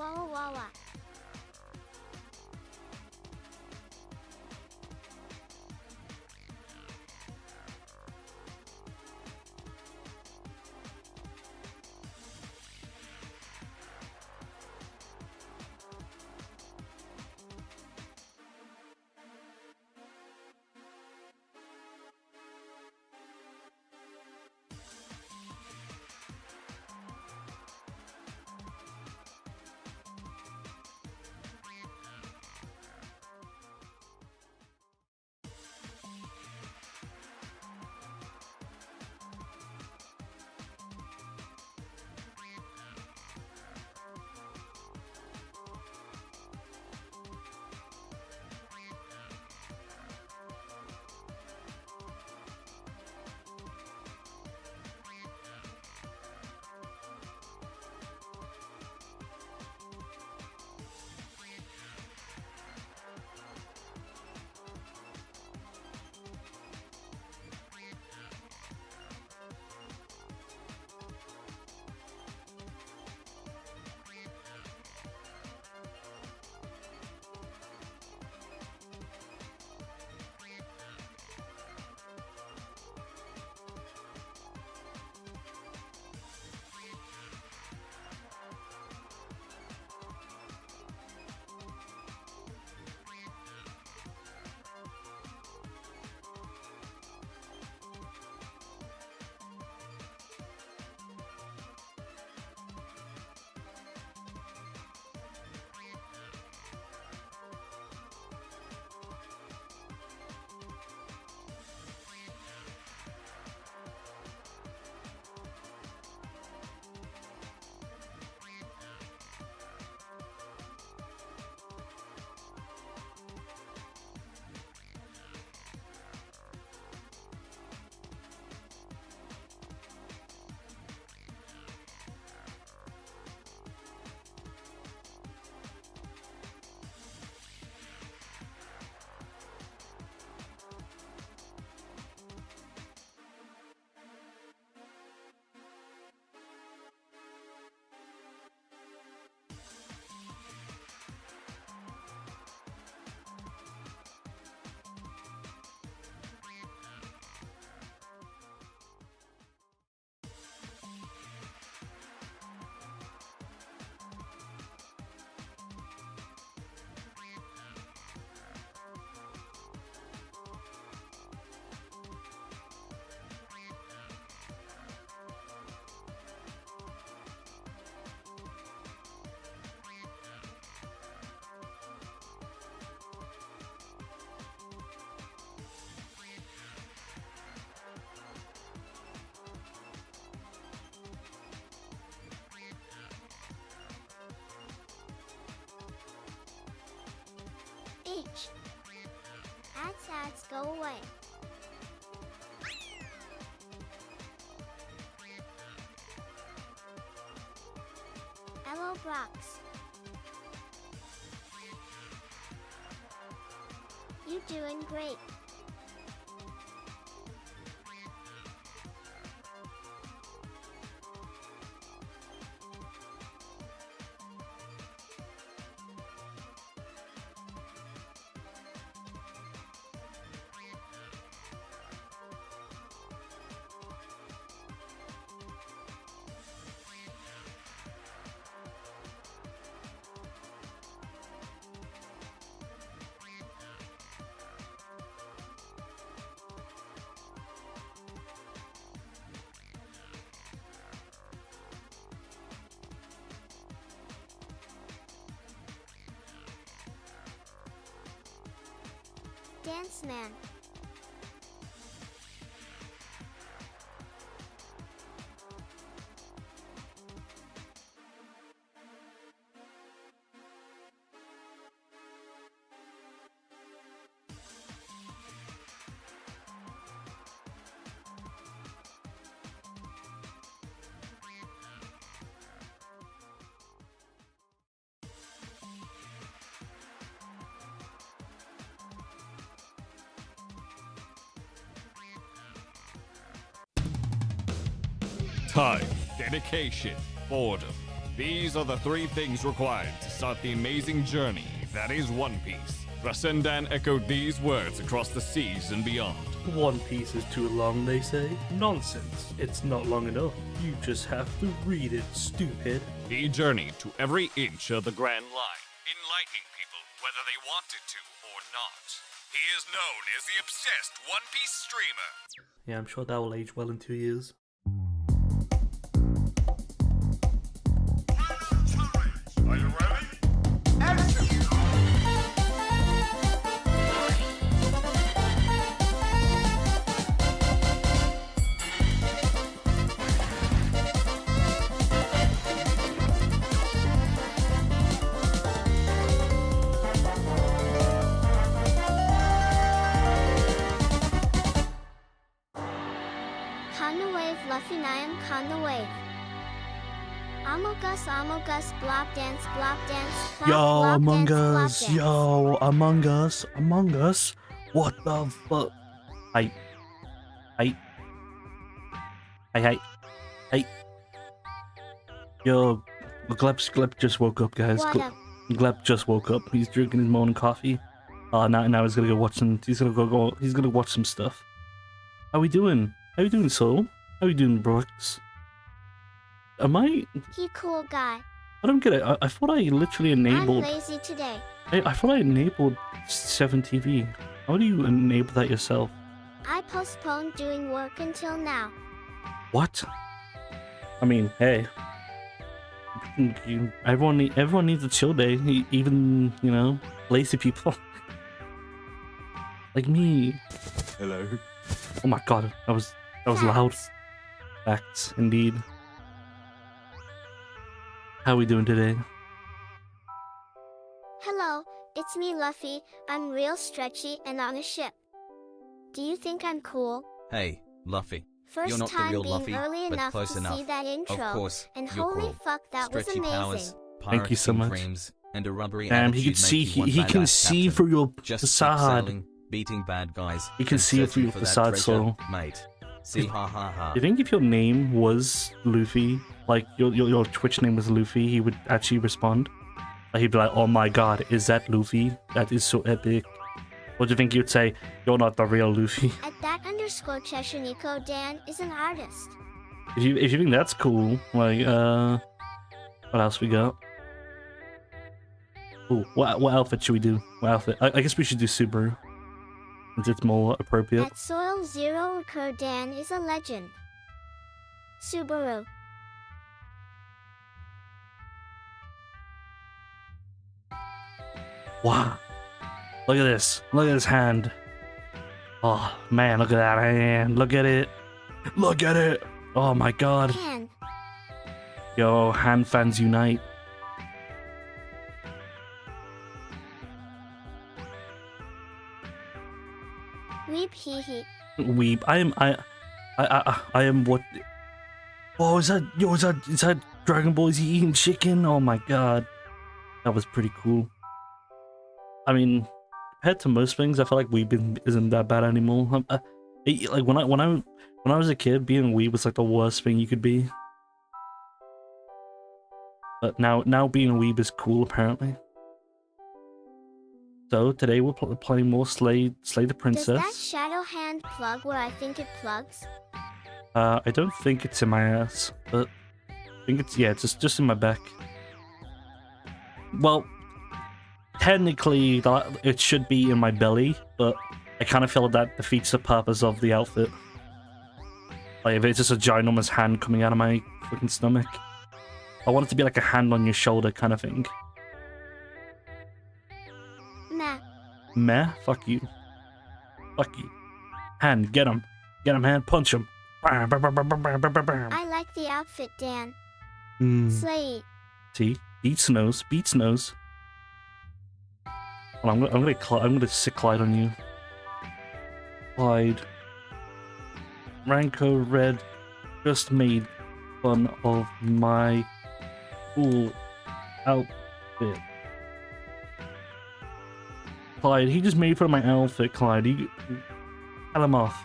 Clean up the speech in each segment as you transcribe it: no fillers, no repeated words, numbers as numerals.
Walla Walla. H. Ads go away. Hello Brox. You doing great. Dance Man. Time, dedication, boredom. These are the 3 things required to start the amazing journey that is One Piece. Rasendan echoed these words across the seas and beyond. One Piece is too long, they say. Nonsense. It's not long enough. You just have to read it, stupid. He journeyed to every inch of the Grand Line, enlightening people whether they wanted to or not. He is known as the obsessed One Piece streamer. Yeah, I'm sure that will age well in 2 years. Are you ready? Conda Wave, Luffy Niam, Conda Wave. Amogus, Blop Dance, Clap, Yo, Blop Among Dance, Blop Us. Dance. Yo, Among Us. What the fuck? Hey. Yo, Gleb just woke up, guys. What up? Gleb just woke up. He's drinking his morning coffee. Now he's gonna go watch some. He's gonna watch some stuff. How we doing? How you doing, Soul? How you doing, Brooks? Am I? He cool guy. I don't get it. I thought I literally I'm enabled. lazy today. I thought I enabled 7TV. How do you enable that yourself? I postponed doing work until now. What? I mean, hey. Everyone needs a chill day. Even, lazy people. Like me. Hello. Oh my god, that was loud. Facts. Facts, indeed. How we doing today? Hello, it's me Luffy. I'm real stretchy and on a ship. Do you think I'm cool? Hey, Luffy. First You're not the time real being Luffy, early but enough close to enough. see that intro. Of course, And you're holy cool. fuck, that was Stretchy amazing. powers, Thank you so pirate-themed much. dreams, and a rubbery Damn, he attitude can make see. you one He can badass see captain. through your Just keep facade. sailing, beating bad guys. He can and see through searching your for that facade, treasure, so- mate. See, ha ha ha. Do you think if your name was Luffy, like your Twitch name was Luffy, he would actually respond? Like he'd be like, "Oh my god, is that Luffy? That is so epic." Or do you think you'd say, "You're not the real Luffy"? At that _ Cheshuniko Dan is an artist. If you think that's cool, like what else we got? Ooh, what outfit should we do? What outfit? I guess we should do Subaru, since it's more appropriate. At Soil Zero Recur Dan is a legend. Subaru. Wow. Look at this. Look at this hand. Oh, man, look at that hand. Look at it. Look at it. Oh, my God. Can. Yo, hand fans unite. Weep hee hee. Weep. I am what? Oh, is that? Yo, is that Dragon Ball Z eating chicken? Oh my God. That was pretty cool. I mean, compared to most things, I feel like weeb isn't that bad anymore. Like when I was a kid, being weeb was like the worst thing you could be. But now being a weeb is cool apparently. So today we're playing more Slay the Does Princess. that shadow hand plug where I think it plugs? I don't think it's in my ass, but I think it's it's just in my back. Well, technically it should be in my belly, but I kind of feel that defeats the purpose of the outfit. Like if it's just a ginormous hand coming out of my freaking stomach, I want it to be like a hand on your shoulder kind of thing. Meh. Meh? Fuck you. Fuck you. Hand, get him. Get him, hand, punch him. I like the outfit, Dan. Slay. See? Beats nose. Beats nose. Well, I'm gonna sick Clyde on you. Clyde. Ranko Red just made fun of my cool outfit. Clyde, he just made fun of my outfit, Clyde. Tell him off.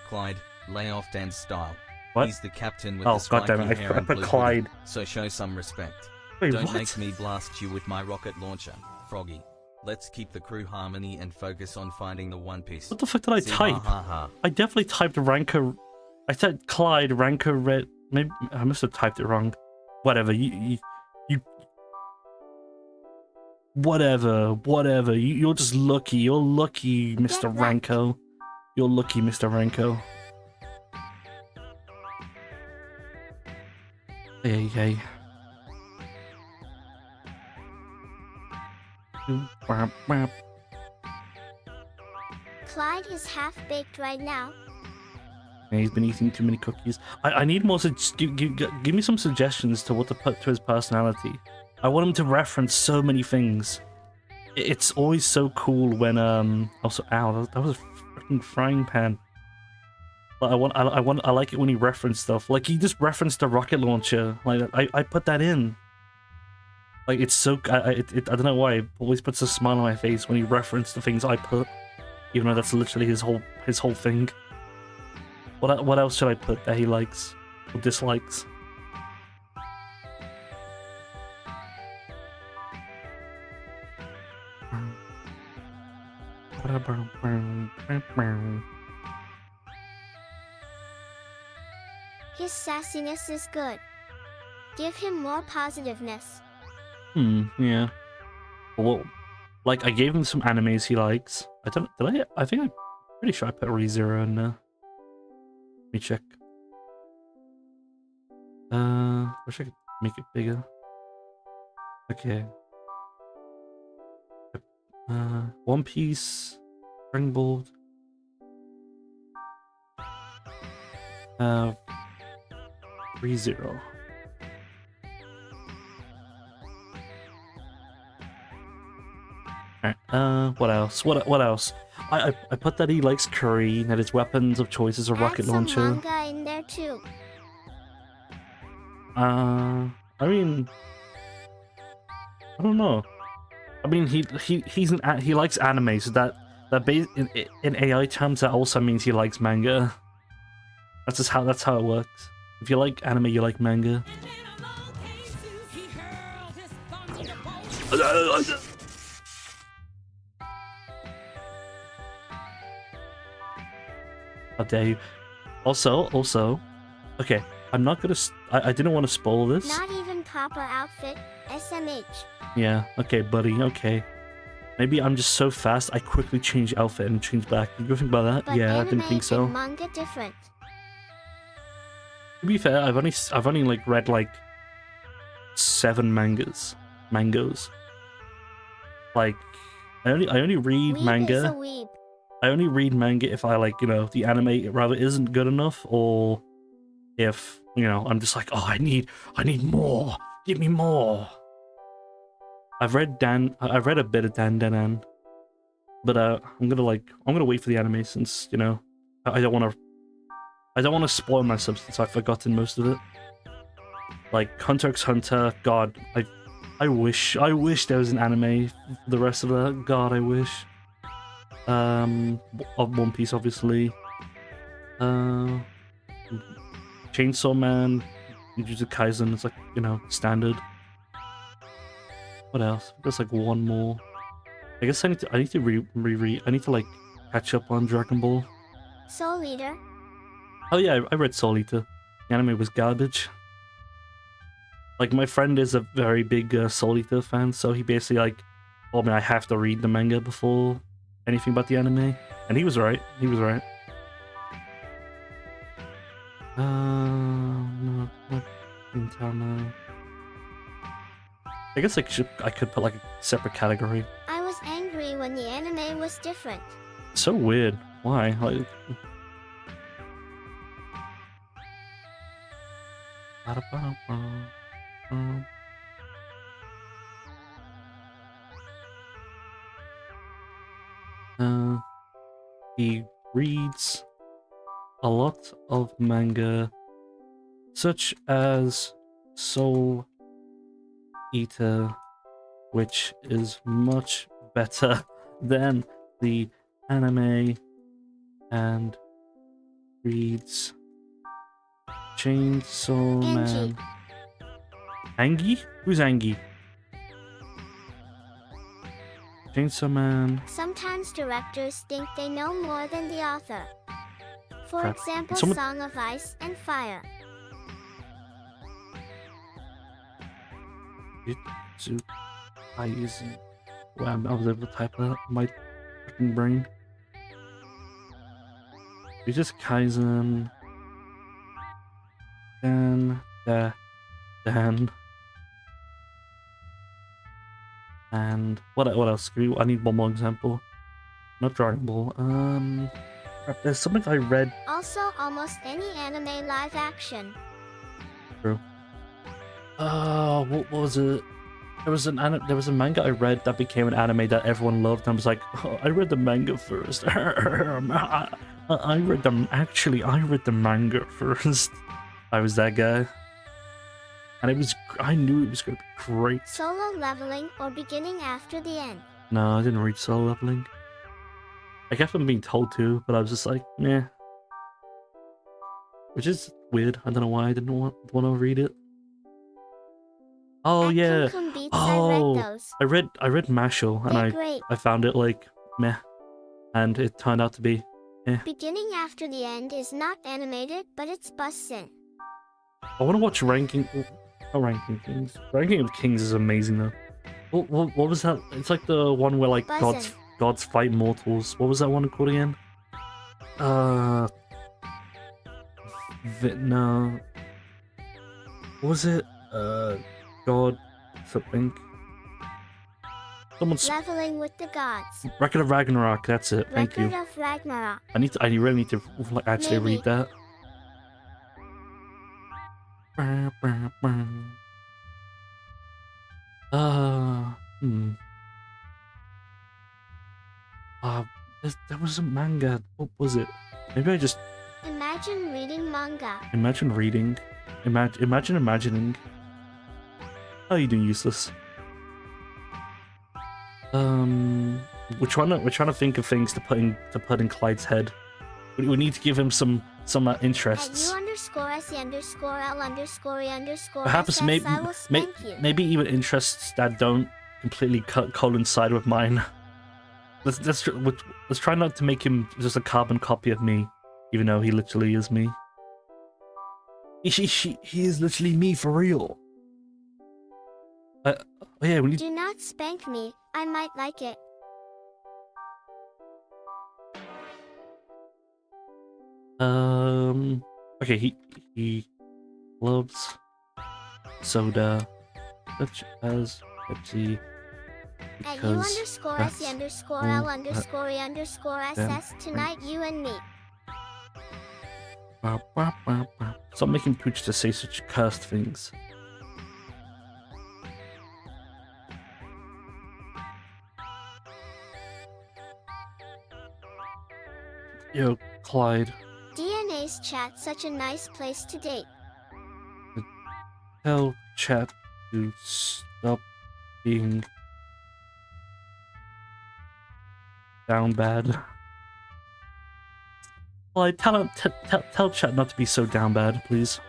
Clyde, lay off Dan's style. What? He's the captain with Oh, the goddammit, spiky hair I and put blue Clyde. hoodie, so show some respect. Wait, Don't what? make me blast you with my rocket launcher, Froggy. Let's keep the crew harmony and focus on finding the One Piece. What the fuck did I See, type? ha, ha, ha. I definitely typed Ranker. I said Clyde, Ranker, Red. Maybe I must have typed it wrong. Whatever. You whatever. You're just lucky. You're lucky, Mr. Get wrecked. Ranko. You're lucky, Mr. Ranko. Hey. Clyde is half-baked right now. Yeah, he's been eating too many cookies. I need more. Give me some suggestions to what to put to his personality. I want him to reference so many things. It's always so cool when Also, ow, that was a freaking frying pan. But I like it when he referenced stuff. Like he just referenced a rocket launcher. Like I put that in. Like it's so I don't know why it always puts a smile on my face when he referenced the things I put, even though that's literally his whole thing. What else should I put that he likes or dislikes? His sassiness is good. Give him more positiveness. Yeah. Well, like I gave him some animes he likes. I think I'm pretty sure I put ReZero in there. Let me check. Wish I could make it bigger. Okay. One Piece, Dragon Ball. ReZero. Alright, what else? What else? I put that he likes curry, that his weapons of choice is a rocket Add some launcher. manga in there too. I mean, I don't know. I mean, he likes anime, so that in AI terms that also means he likes manga. That's how it works. If you like anime, you like manga. How dare you? Also, okay. I'm not gonna. I didn't want to spoil this. Not even proper outfit, SMH. Yeah. Okay, buddy. Okay. Maybe I'm just so fast. I quickly change outfit and change back. You ever think about that? But Yeah, I didn't anime think so. and manga different. To be fair, I've only like read like 7 mangas. Like I only read Weeb is a manga. weeb. I only read manga if I like, the anime rather isn't good enough, or if, I'm just like, oh, I need more. Give me more. I've read a bit of Dan Danan, but I'm gonna wait for the anime since, I don't want to spoil myself since I've forgotten most of it. Like Hunter x Hunter, God, I wish there was an anime for the rest of that. God, I wish. Of One Piece, obviously. Chainsaw Man, Jujutsu Kaisen, it's like, standard. What else? There's like one more. I guess I need to like catch up on Dragon Ball. Soul Eater. Oh yeah, I read Soul Eater. The anime was garbage. Like my friend is a very big Soul Eater fan, so he basically like told me I have to read the manga before anything about the anime, and he was right. No, Gintama. I guess I could put like a separate category. I was angry when the anime was different. So weird. Why? Like. He reads a lot of manga, such as Soul Eater, which is much better than the anime, and reads Chainsaw Angie. Man. Angie? Who's Angie? Chainsaw Man. Sometimes directors think they know more than the author. For Crap. example, Someone- Song of Ice and Fire. Jujutsu Kaisen. Wow, I was able to type that in my freaking brain. Jujutsu Kaisen. Dan. And what else? I need one more example. Not Dragon Ball. Crap, there's something I read. Also, almost any anime live action. What was it? There was a manga I read that became an anime that everyone loved, and I was like, oh, I read the manga first. I read the manga first. I was that guy, and I knew it was gonna be great. Solo Leveling or Beginning After the End. No, I didn't read Solo Leveling. I kept on being told to, but I was just like, meh. Which is weird. I don't know why I didn't want to read it. Oh At yeah. Kum Kum Beats, Oh, I read those. I read Mashal, and They're great. I found it like meh, and it turned out to be Beginning After the End is not animated, but it's bussin'. I want to watch Ranking Kings. Ranking of Kings is amazing though. What was that? It's like the one where like Buzzin'. gods fight mortals. What was that one called again? No. What was it? God something. Someone's Leveling with the Gods. Record of Ragnarok. That's it. Thank Record you. of Ragnarok. I really need to like actually Maybe. read that. Hmm. There was a manga. What was it? Maybe I just Imagine reading manga. imagine reading. Imagine imagining. How are you doing, useless? We're trying to think of things to put in Clyde's head. We need to give him some At interests. U_SC_L_E__E_SS, Perhaps I will spank you. maybe even interests that don't completely coincide with mine. Let's try not to make him just a carbon copy of me, even though he literally is me. He is literally me for real. Oh yeah, we need. Do not spank me, I might like it. Okay, he loves soda, such as Pepsi. At Because U_SC_L_E_SS, tonight you and me. Stop making Pooch to say such cursed things. Yo, Clyde, DNA's chat, such a nice place to date. tell chat to stop being down bad. Clyde, tell chat not to be so down bad, please.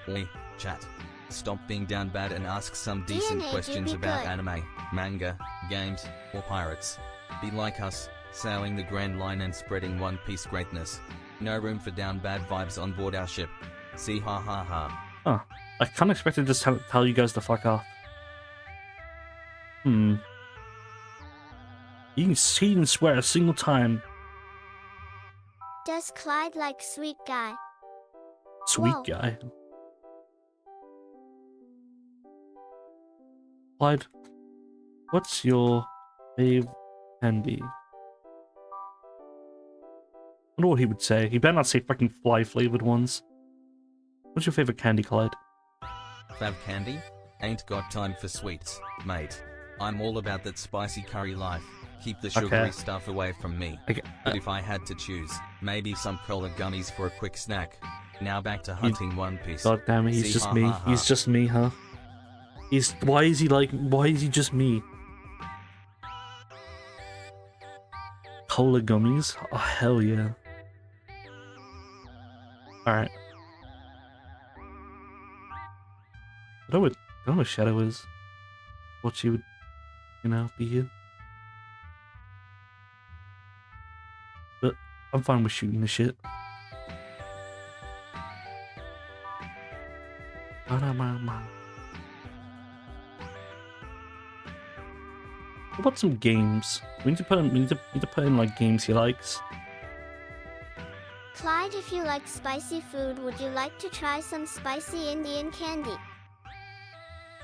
Oi, chat. Stop being down bad and ask some decent DNA, questions do be about good. anime, manga, games, or pirates. Be like us, sailing the Grand Line and spreading One Piece greatness. No room for down bad vibes on board our ship. See ha ha ha. Huh. I can't expect to just tell you guys to fuck off. He didn't swear a single time. Does Clyde like sweet guy? Sweet Whoa. guy. Clyde, what's your fave candy? I wonder what he would say. He better not say fucking fly flavored ones. What's your favorite candy, Clyde? Fav candy? Ain't got time for sweets, mate. I'm all about that spicy curry life. Keep the sugary Okay. stuff away from me. Okay. But if I had to choose, maybe some cola gummies for a quick snack. Now back to hunting One Piece. God damn it, he's See, just ha, me. ha, ha. He's just me, huh? Why is he just me? Cola gummies? Oh, hell yeah. Alright. I don't know what Shadow is. What she would, be here. But I'm fine with shooting the shit. What about some games? We need to put in like games he likes. Clyde, if you like spicy food, would you like to try some spicy Indian candy?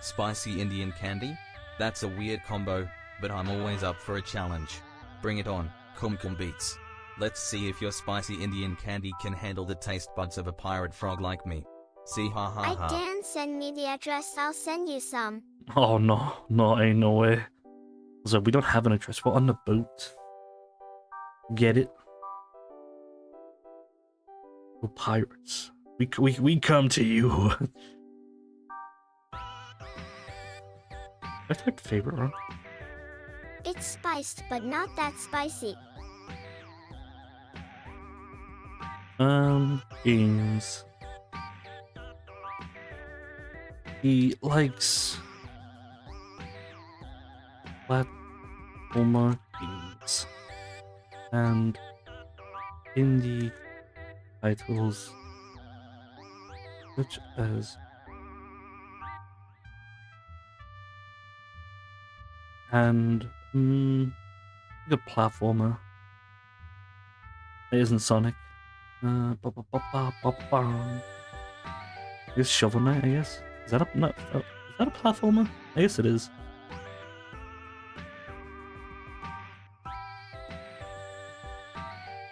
Spicy Indian candy? That's a weird combo, but I'm always up for a challenge. Bring it on, Kumkum Beats. Let's see if your spicy Indian candy can handle the taste buds of a pirate frog like me. See, ha ha ha. Dan, send me the address, I'll send you some. Oh no, ain't no way. So we don't have an address, we're on the boat. Get it? We're pirates. We come to you. I typed favorite wrong. It's spiced, but not that spicy. Games. He likes platformer games and indie titles such as the platformer. It isn't Sonic. It's Shovel Knight, I guess. Is that a platformer? I guess it is.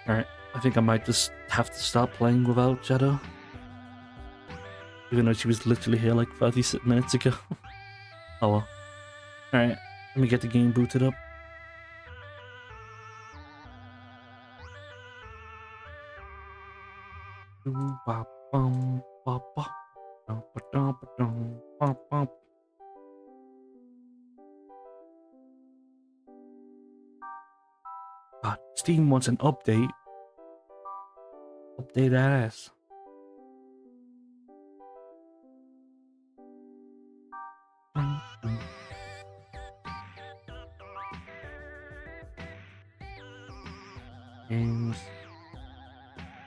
Alright, I think I might just have to start playing without Shadow. Even though she was literally here like 30 minutes ago. Oh well. Alright, let me get the game booted up. God, Steam wants an update. Update that ass. Games.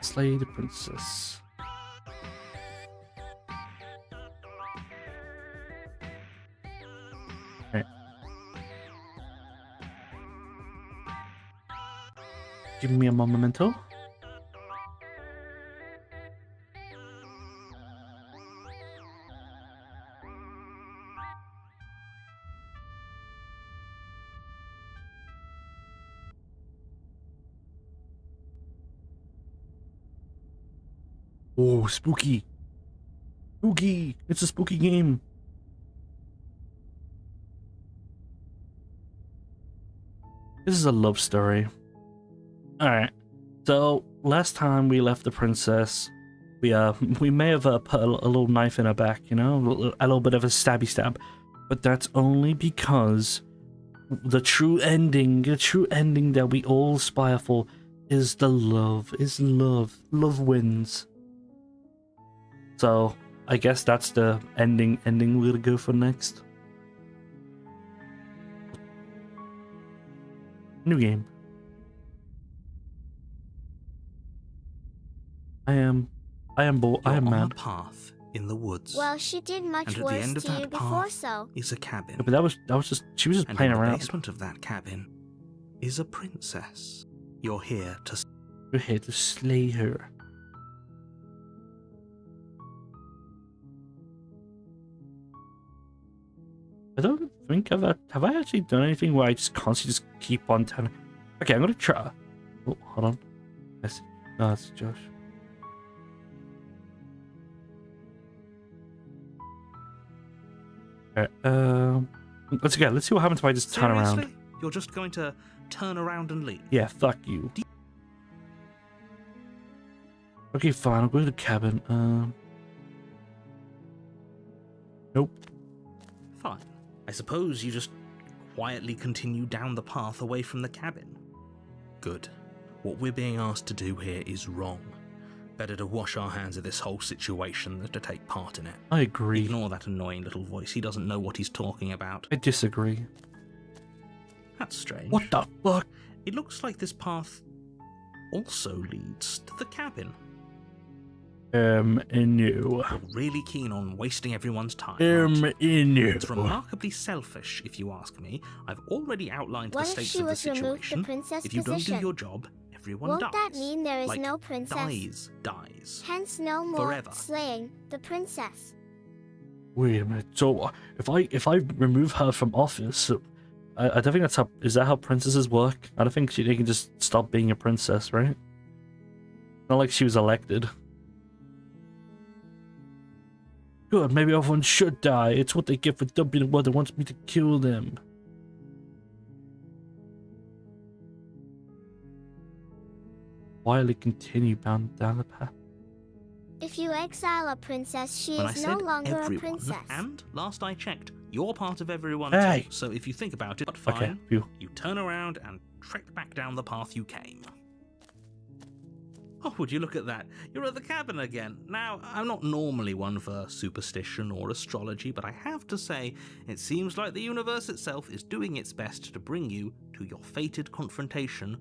Slay the Princess. Right. Give me a memento. Oh, spooky. Spooky. It's a spooky game. This is a love story. Alright. So, last time we left the princess, we may have put a little knife in her back, a little bit of a stabby stab. But that's only because the true ending that we all aspire for is love. Love wins. So, I guess that's the ending we're gonna go for next. New game. I am bored. I am You're on mad. a path in the woods. Well, she did much and at worse the end of to you that before, path so. is a cabin. Yeah, but that was just she was just And playing in the around. basement of that cabin is a princess. You're here to We're here to slay her. I don't think have I actually done anything where I just constantly just keep on telling. Okay, I'm gonna try. Oh, hold on. Yes, no, that's Josh. Alright, let's see what happens if I just turn around. Seriously? You're just going to turn around and leave? Yeah, fuck you. Okay, fine. I'll go to the cabin. Nope. Fine. I suppose you just quietly continue down the path away from the cabin. Good. What we're being asked to do here is wrong. Better to wash our hands of this whole situation than to take part in it. I agree. Ignore that annoying little voice. He doesn't know what he's talking about. I disagree. That's strange. What the fuck? It looks like this path also leads to the cabin. No. You're really keen on wasting everyone's time. aren't you? It's No. remarkably selfish, if you ask me. I've already outlined What the if stakes she of the was removed the situation. princess If you don't do position? your job, everyone Won't dies. that mean there is Like, no princess? dies. Hence no more Forever. slaying the princess. Wait a minute. So if I remove her from office, I don't think that's how. Is that how princesses work? I don't think they can just stop being a princess, right? Not like she was elected. Good. Maybe everyone should die. It's what they get for dumping the world that wants me to kill them. Quietly continue bound down the path. If you exile a princess, she When I is no said longer a everyone, princess. and last I checked, you're part of everyone Hey. too. So if you think about it, fine, Okay. Phew. you turn around and trek back down the path you came. Oh, would you look at that? You're at the cabin again. Now, I'm not normally one for superstition or astrology, but I have to say, it seems like the universe itself is doing its best to bring you to your fated confrontation.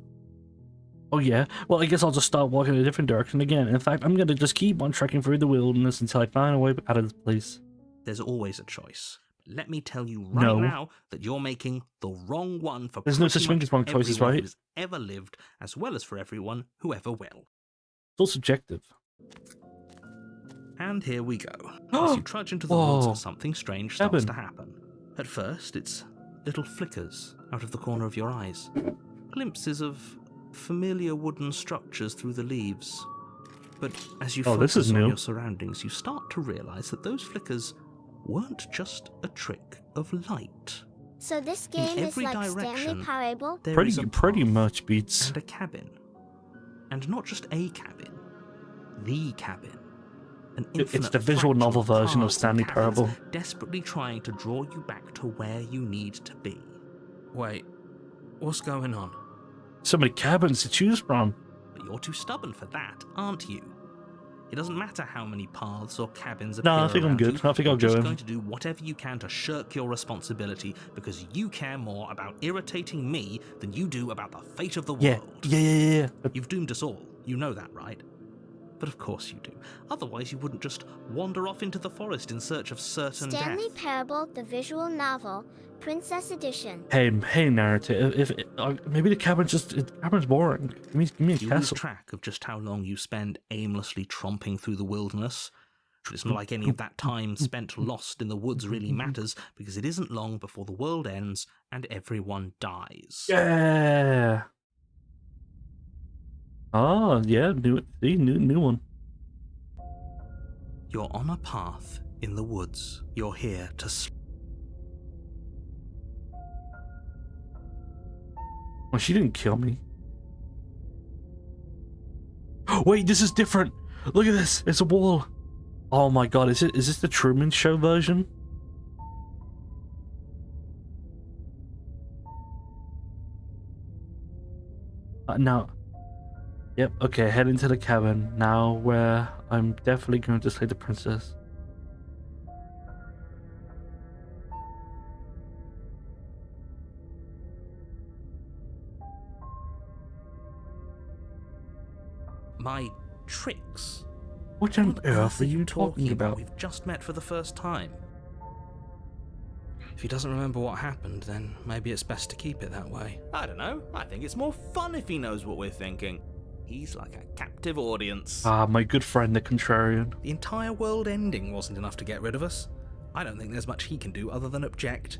Oh yeah. Well, I guess I'll just start walking in a different direction again. In fact, I'm gonna just keep on trekking through the wilderness until I find a way out of this place. There's always a choice. Let me tell you right No. now that you're making the wrong one for There's no pretty such thing much as wrong choices, everyone right? who's ever lived, as well as for everyone who ever will. It's all subjective. And here we go. As you trudge into the Whoa. woods, something strange starts Cabin. to happen. At first, it's little flickers out of the corner of your eyes. Glimpses of familiar wooden structures through the leaves. But as you Oh, focus this is on new. your surroundings, you start to realize that those flickers weren't just a trick of light. So this game is every like direction, Stanley Parable. There is a Pretty path much beats. and a cabin. And not just a cabin, the cabin. An It's infinite the visual fraction novel version of paths and Stanley cabins Parable. desperately trying to draw you back to where you need to be. Wait, what's going on? So many cabins to choose from. But you're too stubborn for that, aren't you? It doesn't matter how many paths or cabins appear No, I think I'm around good. you, I think I'll you're just go. going to do whatever you can to shirk your responsibility because you care more about irritating me than you do about the fate of the Yeah. world. Yeah. You've doomed us all. You know that, right? But of course you do. Otherwise you wouldn't just wander off into the forest in search of certain Stanley death. Parable, the visual novel, Princess Edition. Hey, narrative. If maybe the cabin's boring. Give me a Do you lose castle. track of just how long you spend aimlessly tromping through the wilderness? It's not like any of that time spent lost in the woods really matters, because it isn't long before the world ends and everyone dies. Yeah. Oh yeah, new one. You're on a path in the woods. You're here to Well, she didn't kill me. Wait, this is different. Look at this. It's a wall. Oh my god, is this the Truman Show version? Now. Yep, okay, head into the cabin. Now where I'm definitely going to slay the princess. my tricks. What on What earth are you talking about? We've just met for the first time. If he doesn't remember what happened, then maybe it's best to keep it that way. I don't know. I think it's more fun if he knows what we're thinking. He's like a captive audience. Ah, my good friend, the contrarian. The entire world ending wasn't enough to get rid of us. I don't think there's much he can do other than object.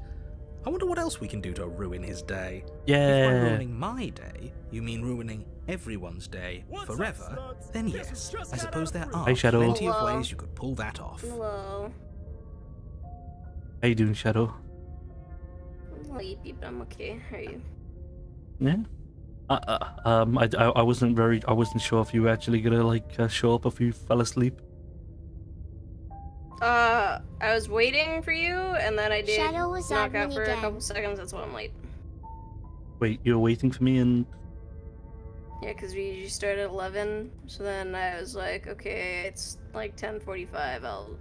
I wonder what else we can do to ruin his day. If by Yeah. ruining my day, you mean ruining everyone's day forever, then yes, I suppose there are Hey, Shadow. plenty of Hello. ways you could pull that off. Hello. How you doing, Shadow? I'm sleepy, but I'm okay. How are you? Yeah. I wasn't sure if you were actually gonna show up if you fell asleep. I was waiting for you, and then I did Shadow was knock out admin for a again. couple seconds. That's why I'm late. Wait, you were waiting for me and Yeah, because we usually start at 11, so then I was like, okay, it's like 10:45, I'll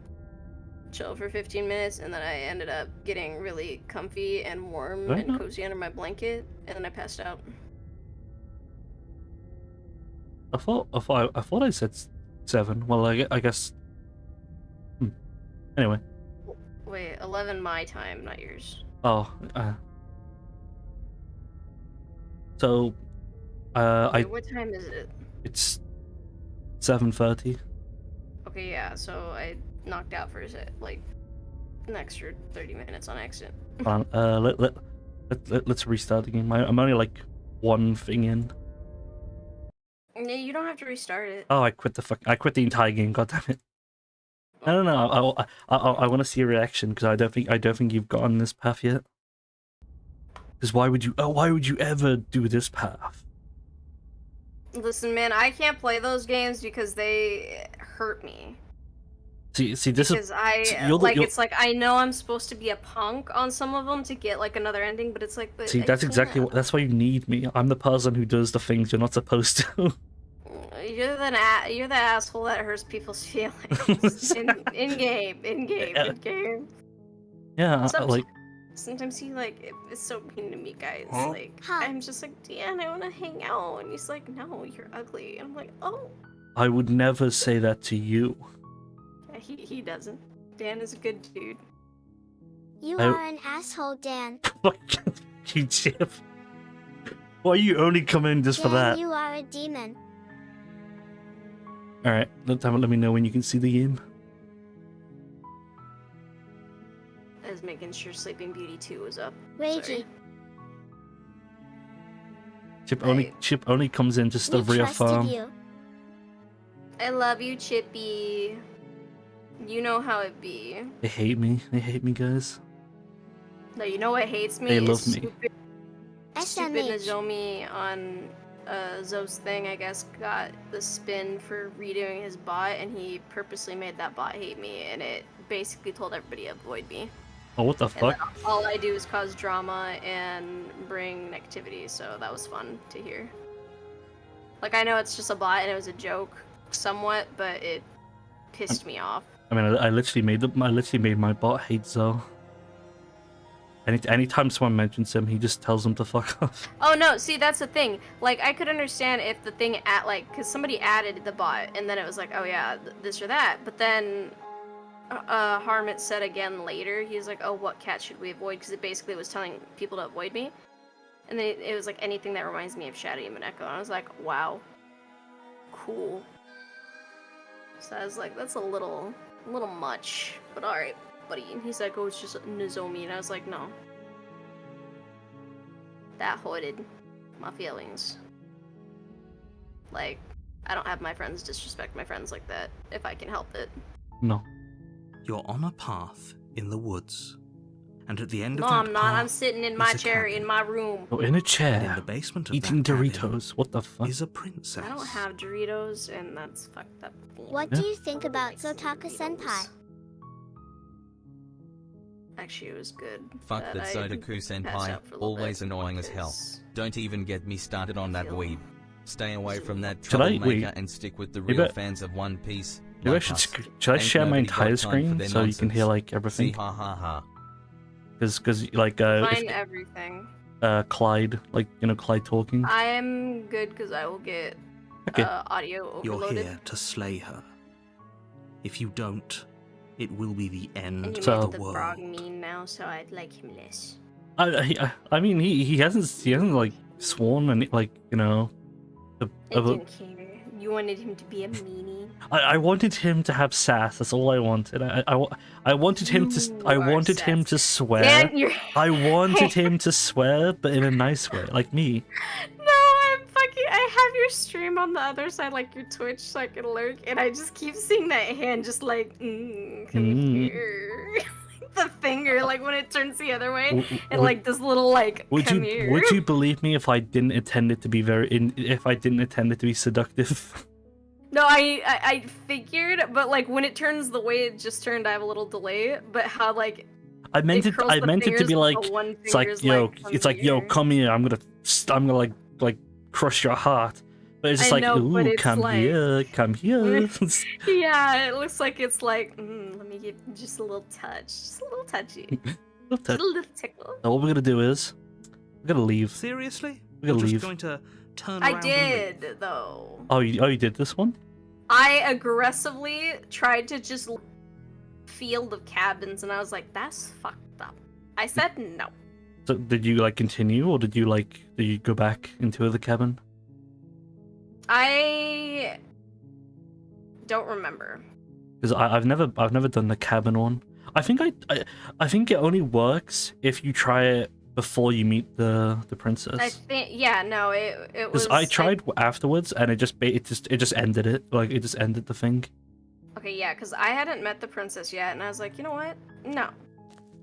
chill for 15 minutes, and then I ended up getting really comfy and warm Right and on. cozy under my blanket, and then I passed out. I thought I said 7. Well, I guess. Anyway. Wait, 11 my time, not yours. Oh. So. Wait, what time is it? It's 7:30. Okay, yeah, so I knocked out for like an extra 30 minutes on accident. Let's restart the game. I'm only like one thing in. Yeah, you don't have to restart it. Oh, I quit the entire game. God damn it! I don't know. I want to see a reaction because I don't think you've gotten this path yet. Because why would you ever do this path? Listen, man, I can't play those games because they hurt me. See, this Because is it's like I know I'm supposed to be a punk on some of them to get like another ending, but it's like, but see, I that's exactly can't. that's why you need me. I'm the person who does the things you're not supposed to. You're the asshole that hurts people's feelings in game. Yeah, like. Sometimes he like is so mean to me, guys. Huh? Like Huh. I'm just like, Dan, I want to hang out, and he's like, no, you're ugly. And I'm like, oh. I would never say that to you. Yeah, he doesn't. Dan is a good dude. You I- are an asshole, Dan. Fuck you, Chip. Why you only come in just for Dan, that? you are a demon. Alright, let me know when you can see the game. I was making sure Sleeping Beauty 2 was up. Ragey. Sorry. Chip only comes in just to We trusted reaffirm. you. I love you, Chippy. You know how it be. They hate me, guys. No, you know what hates me? They is love me. Stupid SMH. Nozomi on Zoe's thing, I guess, got the spin for redoing his bot, and he purposely made that bot hate me, and it basically told everybody to avoid me. Oh, what the And fuck? then all I do is cause drama and bring negativity, so that was fun to hear. Like, I know it's just a bot and it was a joke, somewhat, but it pissed me off. I mean, I literally made my bot hate Zoe. Anytime someone mentions him, he just tells them to fuck off. Oh no, see that's the thing. Like I could understand if the thing cause somebody added the bot and then it was like, oh yeah, this or that. But then Harmit said again later, he was like, oh, what cat should we avoid? Because it basically was telling people to avoid me. And then it was like anything that reminds me of Shady and Mineko. And I was like, wow, cool. So I was like, that's a little much, but alright, buddy. And he's like, oh, it's just Nozomi. And I was like, no. That hurted my feelings. Like, I don't have my friends disrespect my friends like that, if I can help it. No. You're on a path in the woods. And at the end No, of that I'm not. I'm path sitting in is my a chair cabin. in my room. Oh, in a And in chair, the basement of eating that cabin Doritos. What the fuck? is a princess. I don't have Doritos, and that's fucked up. What Yeah. do you think about Zotaka Senpai? Actually, it was good. Fuck that I Sotaku passed senpai, out for a little always bit annoying as hell. because Don't even get me started on that feel- weeb. Stay away from that Should I- troublemaker wait. and stick with the Maybe real I- fans of One Piece. Maybe I like should us. should I Ain't share my nobody got entire time for screen their so you can hear nonsense. like See, everything? ha ha ha. Because like find everything. Clyde, like Clyde talking. I am good because I will get Okay. audio You're overloaded. here to slay her. If you don't, it will be the end And you So- made of the the world. frog mean now, so I'd like him less. I mean he hasn't like sworn any like I about. didn't care. You wanted him to be a meanie. I wanted him to have sass. That's all I wanted. I wanted him to You I are wanted him to sassy. swear. Dan, you're... I wanted him to swear, but in a nice way, like me. No, I'm fucking. I have your stream on the other side, like your Twitch, so I can lurk, and I just keep seeing that hand, just like, come here. The finger, like when it turns the other way, and Would- like this little like, come here. Would you believe me if I didn't intend it to be if I didn't intend it to be seductive? No, I figured, but like when it turns the way it just turned, I have a little delay. But how like I meant it. curls I the meant it to fingers, be but like the one it's like finger's yo, come it's like yo, here. come here. I'm gonna like crush your heart. But it's just I like, know, but ooh, it's come like- here, come here. Yeah, it looks like it's like, let me give just a little touch, just a little touchy, just a little tickle. So what we're gonna do is, we're gonna leave. Seriously? We're gonna You're leave. just going to turn I around and leave? did though. Oh, you did this one? I aggressively tried to just field of cabins, and I was like, that's fucked up. I said no. So did you like continue, or did you go back into the cabin? I don't remember. Because I've never done the cabin one. I think I think it only works if you try it before you meet the princess. I think it was. Because I tried afterwards, and it just ended it. Like, it just ended the thing. Okay, yeah, because I hadn't met the princess yet, and I was like, you know what? No.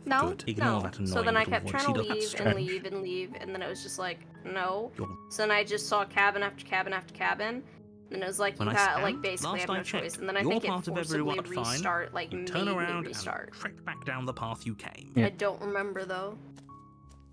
Good. Ignore No. that So annoying then I little kept voice. trying She to does that leave and strange. leave and leave, and then it was just like, no. You're- So then I just saw cabin after cabin after cabin, and it was like, When you I got, scanned, like, basically last have I no checked, choice. And then I your think it part of forcibly everyone fine. restart, like, You made turn me around restart. and trek back down the path you came. Yeah. I don't remember, though.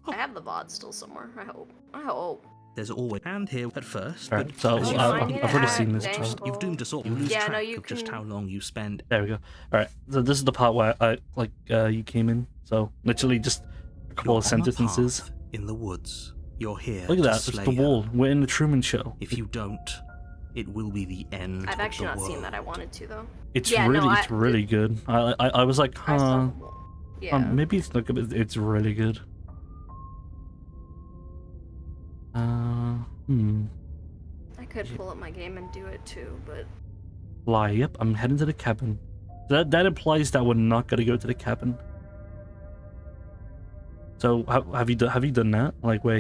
Oh. I have the VOD still somewhere, I hope. I hope. There's always and here at first. Alright, but so as you I've find already out, seen this you've part. You've doomed us all. You lose Yeah, no, track you of just can- how long you spend. There we go. All right. So this is the part where you came in. So literally just a couple You're of on a sentences. path in the woods. You're here. Look at to that. It's slay the her. wall. We're in the Truman Show. If you don't, it will be the end. I've of actually the not seen that. I world. wanted to, though. It's Yeah, no, it's really good. I was like, I saw huh. the wall. Yeah. Maybe it's not good, but it's really good. I could pull up my game and do it, too, but... Fly. Yep, I'm heading to the cabin. That implies that we're not gonna go to the cabin. So have you done that? Like where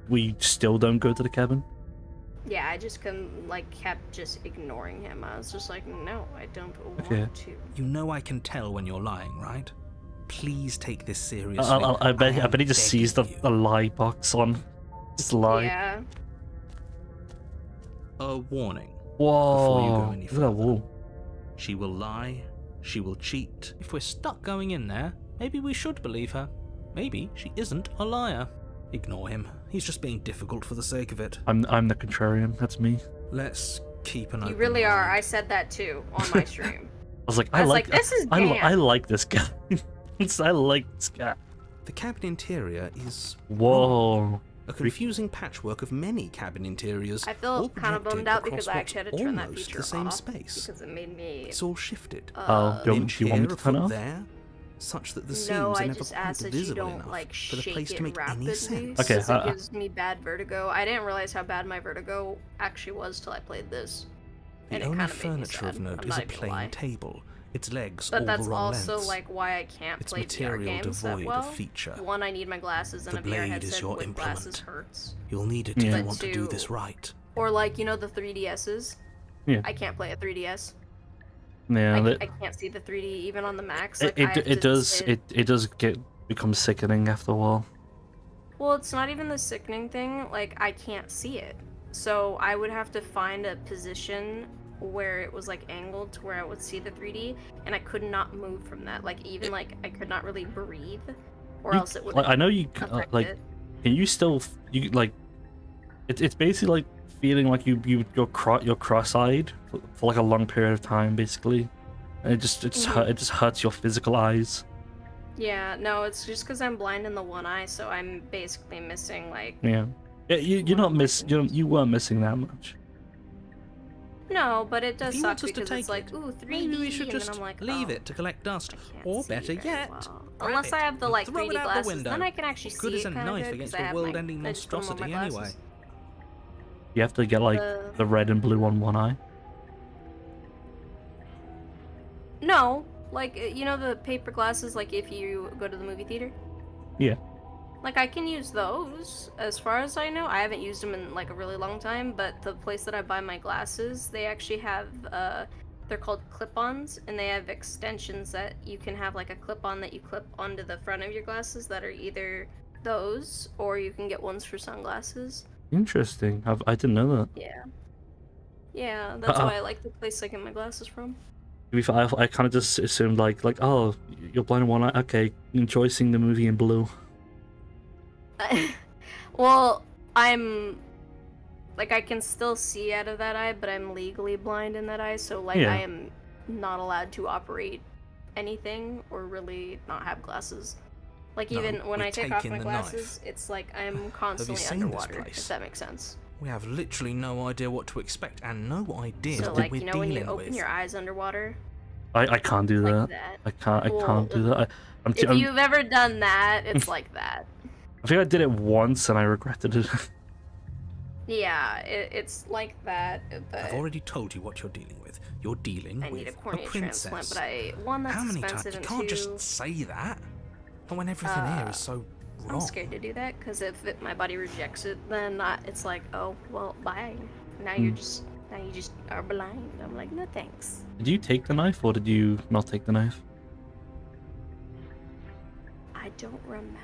we still don't go to the cabin? Yeah, I just kept just ignoring him. I was just like, no, I don't Okay. want to. You know I can tell when you're lying, right? Please take this seriously. I bet am he just sees the begging you. lie box on. Just lie. Yeah. A warning. Whoa! Before you go any Look at that wall. She will lie. She will cheat. If we're stuck going in there, maybe we should believe her. Maybe she isn't a liar. Ignore him. He's just being difficult for the sake of it. I'm the contrarian. That's me. Let's keep an You open really are. mind. I said that, too, on my stream. I was like, I was like, this is I Dan. like this guy. I like this guy. The cabin interior is Whoa. a confusing patchwork of many cabin interiors. I all feel kind of projected bummed out because across I actually had to what's turn that almost feature the same off. space. Because it made me... It's all shifted. Oh, do you Inch want me here, to a turn it foot off? there, such that the seams No, are I never just quite asked that you visible don't, enough like, for the shake place it to make rapidly. any sense. Okay, because it gives me bad vertigo. I didn't realize how bad my vertigo actually was till I played this. The And it only kind of made me furniture of sad. note I'm is a not even gonna lie. plain table. Its legs But all that's the wrong also lengths. like why I can't Its play VR material games that devoid well. of feature. One, I need my glasses, and The a VR blade is headset your with implement. glasses hurts. You'll need it if Yeah. you But want to do two- this right. Or like, you know, the 3DSs? Yeah. I can't play a 3DS. Yeah. I can't see the 3D even on the Max. Like, I have It to does sit- it does become sickening after a while. Well, it's not even the sickening thing. Like, I can't see it. So I would have to find a position where it was like angled to where I would see the 3D, and I could not move from that. Like, even like I could not really breathe, or You- else it would like, I know you affect like. it. Can you still you like? It's basically like feeling like you're cross-eyed for like a long period of time, basically. And it just it just hurts your physical eyes. Yeah, no, it's just because I'm blind in the one eye, so I'm basically missing like. Yeah. Yeah, you're not you weren't missing that much. No, but it does If you suck want us to because take it's like, it, ooh, 3D, Maybe we should and just then I'm like, leave oh, it to collect dust. I can't Or see better very yet, well. grab Unless it I have the and like throw it 3D out the glasses, window. then I can actually Good see as it a kind of knife good against because I a have world-ending I just put 'em on my monstrosity anyway. glasses. You have to get like the red and blue on one eye. No, like you know the paper glasses. Like if you go to the movie theater. Yeah. Like I can use those. As far as I know, I haven't used them in like a really long time. But the place that I buy my glasses, they actually have they're called clip-ons, and they have extensions that you can have like a clip-on that you clip onto the front of your glasses that are either those or you can get ones for sunglasses. Interesting. I didn't know that. Yeah. Yeah, that's Uh-oh. why I like the place I get my glasses from. To be fair, I kind of just assumed like oh you're blind in one eye. Okay, enjoy seeing the movie in blue. Well, I'm like, I can still see out of that eye, but I'm legally blind in that eye, so, like, Yeah. I am not allowed to operate anything or really not have glasses. Like, No, even when we're I take off taking my the glasses, it's like I'm constantly seen this underwater, place? if that makes sense. We have literally no idea what to expect and no idea So, what like, we're you know when you dealing open with. your eyes underwater? I can't do Like that. that. I can't Well, do that. If you've ever done that, it's like that. I think I did it once and I regretted it. Yeah, it's like that, but I've already told you what you're dealing with. You're dealing I with need a cornea princess. transplant, but one, that's How many times? expensive, You and can't two, just say that. And when everything here is so wrong. I'm scared to do that, because if my body rejects it, then it's like, oh, well, bye. Now you just are blind. I'm like, no thanks. Did you take the knife or did you not take the knife? I don't remember.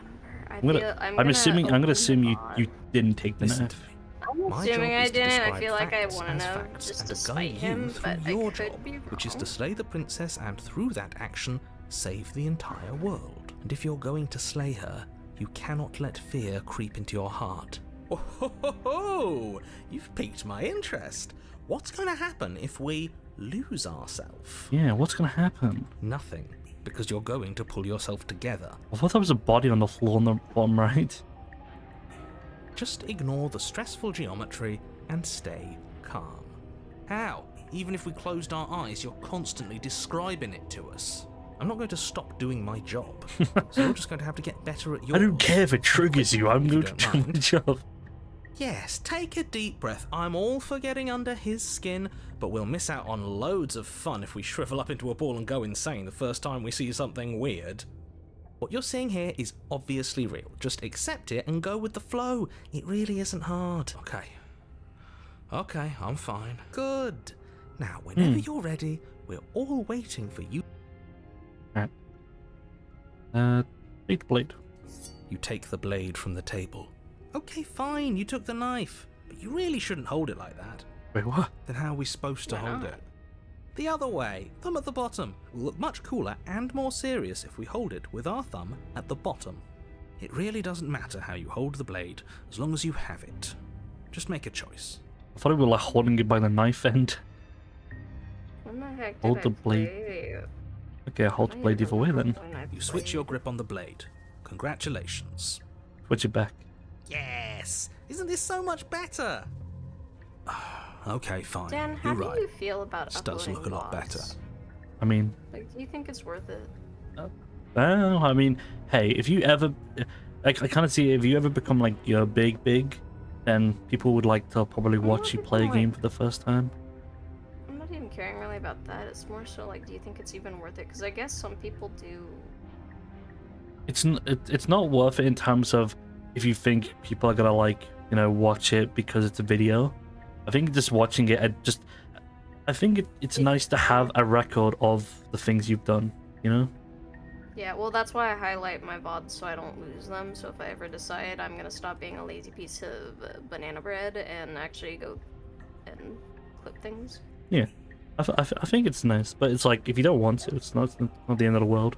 I'm assuming I'm gonna assume you didn't take the Listen to knife. me. I'm My assuming job I is to didn't. I describe feel like I facts want to as know facts just and to to spite guide you him, through but I your could job, be wrong. which is to slay the princess and through that action save the entire world. And if you're going to slay her, you cannot let fear creep into your heart. Oh, ho, ho, ho. You've piqued my interest. What's going to happen if we lose ourselves? Yeah, what's gonna happen? Nothing, because you're going to pull yourself together. I thought there was a body on the floor on the bottom right. Just ignore the stressful geometry and stay calm. How? Even if we closed our eyes, you're constantly describing it to us. I'm not going to stop doing my job, so you're just going to have to get better at yours. I don't care if it triggers you. I'm If you going to don't do my mind. job. Yes, take a deep breath. I'm all for getting under his skin, but we'll miss out on loads of fun if we shrivel up into a ball and go insane the first time we see something weird. What you're seeing here is obviously real. Just accept it and go with the flow. It really isn't hard. Okay, I'm fine. Good. Now, whenever you're ready, we're all waiting for you. Take the blade. You take the blade from the table. Okay, fine, you took the knife, but you really shouldn't hold it like that. Wait, what? Then how are we supposed to Why hold not? it? The other way, thumb at the bottom. Will look much cooler and more serious if we hold it with our thumb at the bottom. It really doesn't matter how you hold the blade, as long as you have it. Just make a choice. I thought we were like holding it by the knife end. When the heck Hold did the I blade. play? Okay, I'll hold the blade either way then. When I You switch your played. grip on the blade. Congratulations. Switch it back. Yes! Isn't this so much better? Okay, fine. Dan, how You're do right. you feel about This does uploading look a lot better. VODs? I mean, Like, do you think it's worth it? well, I mean, hey, if you ever, I kind of see if you ever become like you're big, then people would like to probably watch you play a game for the first time. I'm not even caring really about that. It's more so like, do you think it's even worth it? Because I guess some people do. It's not worth it in terms of if you think people are gonna like watch it because it's a video. I think just watching it, I think it's nice to have a record of the things you've done. Yeah, well, that's why I highlight my VODs so I don't lose them. So if I ever decide I'm gonna stop being a lazy piece of banana bread and actually go and clip things. Yeah, I think it's nice, but it's like if you don't want to, it's not the end of the world.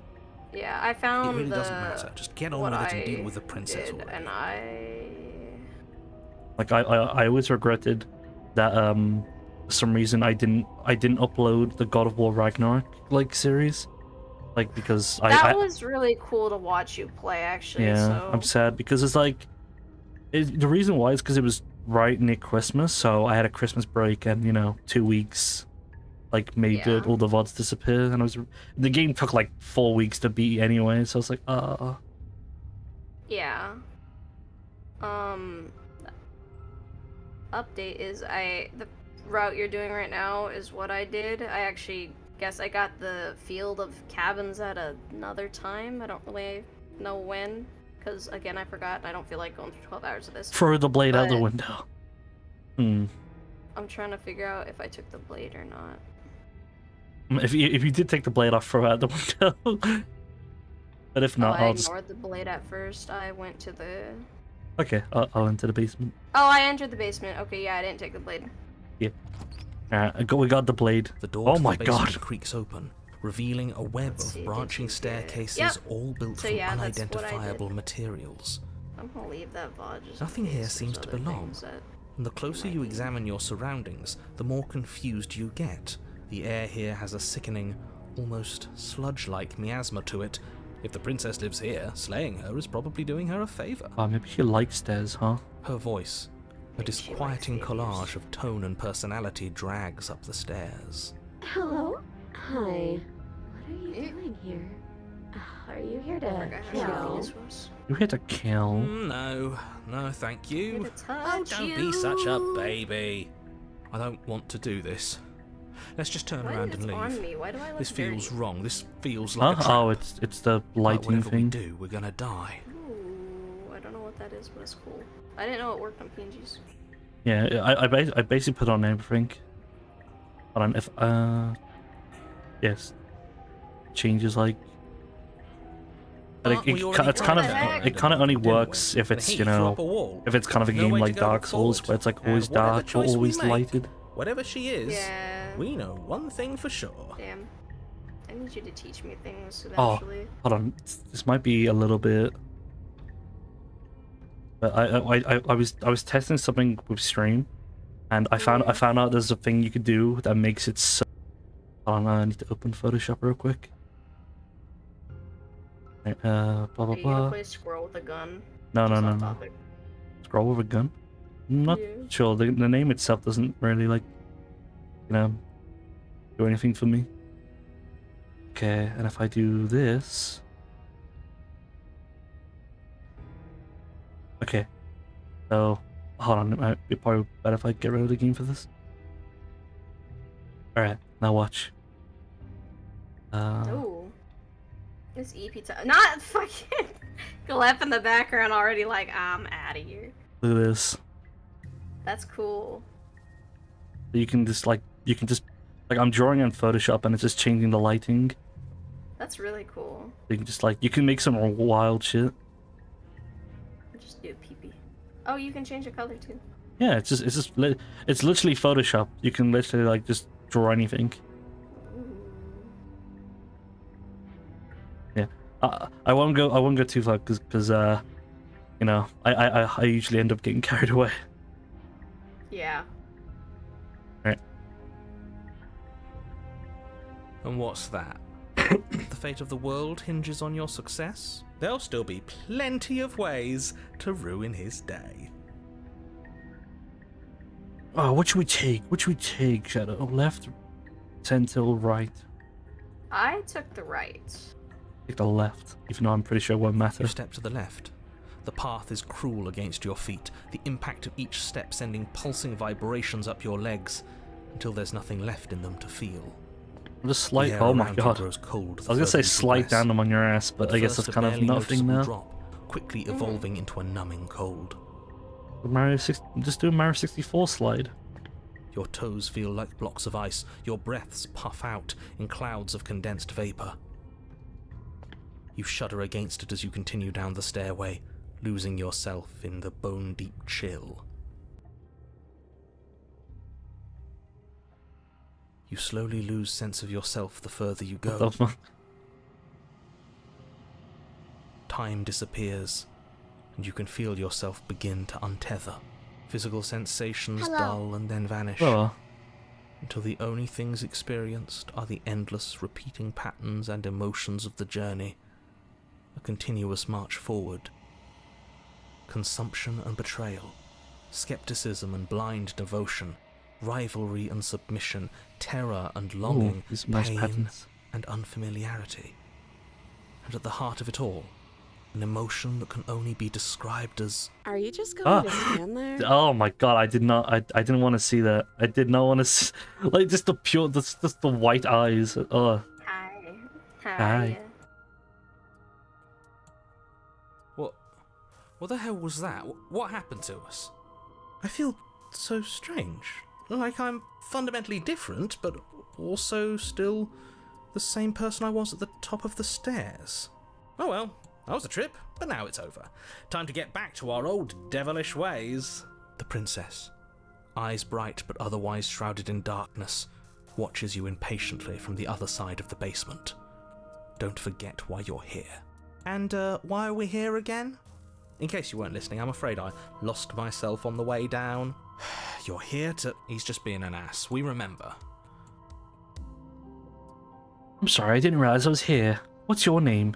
Yeah, I It found really doesn't matter. Just get on what with it I and deal with the princess did, already. and I Like I always regretted that for some reason I didn't upload the God of War Ragnarok series, because that was really cool to watch you play actually. yeah, So I'm sad because it's like the reason why is because it was right near Christmas, so I had a Christmas break and 2 weeks made Yeah. all the VODs disappear, and the game took 4 weeks to beat anyway, so I was like, yeah. Update is the route you're doing right now is what I did. I actually guess I got the field of cabins at another time. I don't really know when, because again I forgot. And I don't feel like going through 12 hours of this. throw the blade out the But- window. I'm trying to figure out if I took the blade or not. If you did take the blade off, throw it out the window. But if not, I I'll just ignored the blade at first. I went to the. okay. I'll enter the basement. Oh, I entered the basement. Okay, yeah, I didn't take the blade. We got the blade. The door Oh to my the basement God. creaks open, revealing a web Let's see, of did branching you get- staircases Yep. all built So from yeah, that's what I did. unidentifiable materials. I'm gonna leave that VOD just. Nothing in here case seems there's to other belong. things that- And the closer you examine your surroundings, the more confused you get. The air here has a sickening, almost sludge-like miasma to it. If the princess lives here, slaying her is probably doing her a favor. Oh, maybe she likes stairs, huh? Her voice, a disquieting collage of tone and personality, drags up the stairs. Hello? Hi. What are you doing here? Are you here to kill? You hit a kill. No, thank you. Here to Oh, touch don't be such a baby. I don't want to do this. Let's just turn around and leave. On me? Why do I look This feels dirty? wrong. This feels like a trap. Oh, it's the Like, lighting whatever we thing. do, we're gonna die. Ooh, I don't know what that is, but it's cool. I didn't know it worked on PNGs. Yeah, I basically put on everything. Hold on, if yes, changes like. But Aren't we it's already kind of covered it kind of only didn't we? works if And it's he you threw know up a wall. if it's kind of a No game way to like go Dark but Souls forward. where it's like And always whatever dark or choice we always make, lighted. Whatever she is, Yeah. we know one thing for sure. Damn. I need you to teach me things Oh. eventually. Hold on, this might be a little bit. But I was testing something with stream, and I found out there's a thing you could do that makes it so. Hold on, I need to open Photoshop real quick. Right, blah blah Are you gonna blah. play squirrel with a gun? No, Just no, off no. topic. Scroll with a gun. I'm not Yeah. sure. The name itself doesn't really like, do anything for me. Okay, and if I do this. Okay. So, hold on. It might be probably better if I get rid of the game for this. Alright, now watch. Ooh. It's EP time. Not fucking Glep in the background already like, I'm out of here. Look at this. That's cool. You can just like I'm drawing in Photoshop and it's just changing the lighting. That's really cool. You can just you can make some wild shit. Just do a pee-pee. Oh, you can change the color too. Yeah, it's literally Photoshop. You can literally just draw anything. Ooh. Yeah, I won't go too far because I usually end up getting carried away. Yeah. Right. And what's that? The fate of the world hinges on your success? There'll still be plenty of ways to ruin his day. Oh, what should we take? What should we take, Shadow? Left, center, or right? I took the right. Take the left, even though I'm pretty sure it won't matter. You step to the left. The path is cruel against your feet, the impact of each step sending pulsing vibrations up your legs, until there's nothing left in them to feel. Just slide. The air Oh my around you god. grows cold I was gonna say the further you slide progress. down them on your ass, but At I guess first, that's a kind of barely nothing noticeable now. drop, quickly evolving into a numbing cold. Just do a Mario 64 slide. Your toes feel like blocks of ice, your breaths puff out in clouds of condensed vapor. You shudder against it as you continue down the stairway, losing yourself in the bone-deep chill. You slowly lose sense of yourself the further you What go. the fuck? Time disappears, and you can feel yourself begin to untether. Physical sensations Hello. dull and then vanish, Oh, until the only things experienced are the endless repeating patterns and emotions of the journey, a continuous march forward. Consumption and betrayal, skepticism and blind devotion, rivalry and submission, terror and longing, ooh, these nice pain patterns. and unfamiliarity. And at the heart of it all, an emotion that can only be described as Are you just going to Ah. stand there? Oh my god, I didn't want to see that. I did not want to like just the white eyes. Oh, Hi. Hi. What the hell was that? What happened to us? I feel so strange. Like I'm fundamentally different, but also still the same person I was at the top of the stairs. Oh well, that was a trip, but now it's over. Time to get back to our old devilish ways. The princess, eyes bright but otherwise shrouded in darkness, watches you impatiently from the other side of the basement. Don't forget why you're here. And why are we here again? in case you weren't listening, I'm afraid I lost myself on the way down. You're here to... He's just being an ass. We remember. I'm sorry, I didn't realize I was here. What's your name?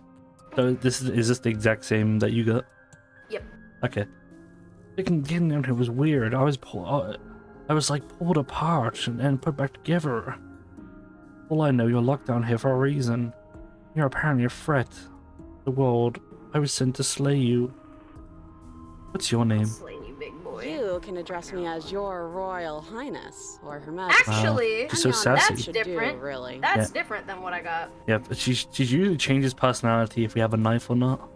So is this the exact same that you got? Yep. Okay. Getting in here was weird. I was like pulled apart and put back together. All I know, you're locked down here for a reason. You're apparently a threat to the world. I was sent to slay you. What's your name? Slay you, big boy. You can address me as your Royal Highness or Her Majesty. Actually, She's so sassy. that's Should different. do, really. That's different than what I got. Yeah, but she usually changes personality if we have a knife or not.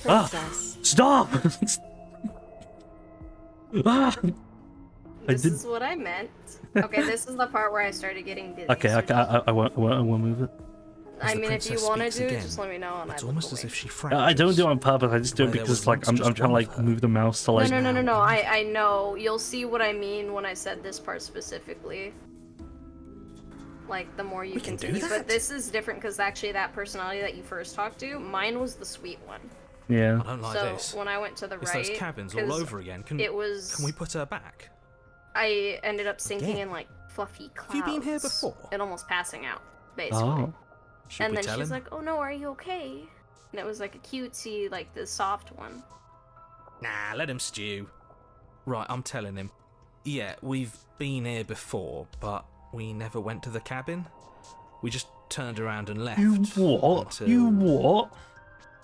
Princess. Stop! Ah! This is what I meant. Okay, this is the part where I started getting dizzy. Okay, I won't move it. I the mean, if you princess want to speaks do it, again, just let me know. And It's I almost look as away. if she fractures. I don't do it on purpose. I just do it Where there because was like I'm once just trying to one like of her. move the mouse to like. No. I know. You'll see what I mean when I said this part specifically. Like, the more you We can do continue. that? But this is different because actually that personality that you first talked to, mine was the sweet one. Yeah. I don't like So this. when I went to the It's right, those cabins all 'cause over again. Can we put her back? I ended up sinking Again? in like fluffy clouds. Have you been here before? And almost passing out, basically. Oh. Should And we then tell she's him? like, "Oh no, are you okay?" And it was like a cutesy, like the soft one. Nah, let him stew. Right, I'm telling him. Yeah, we've been here before, but we never went to the cabin. We just turned around and left. You what? Until... You what?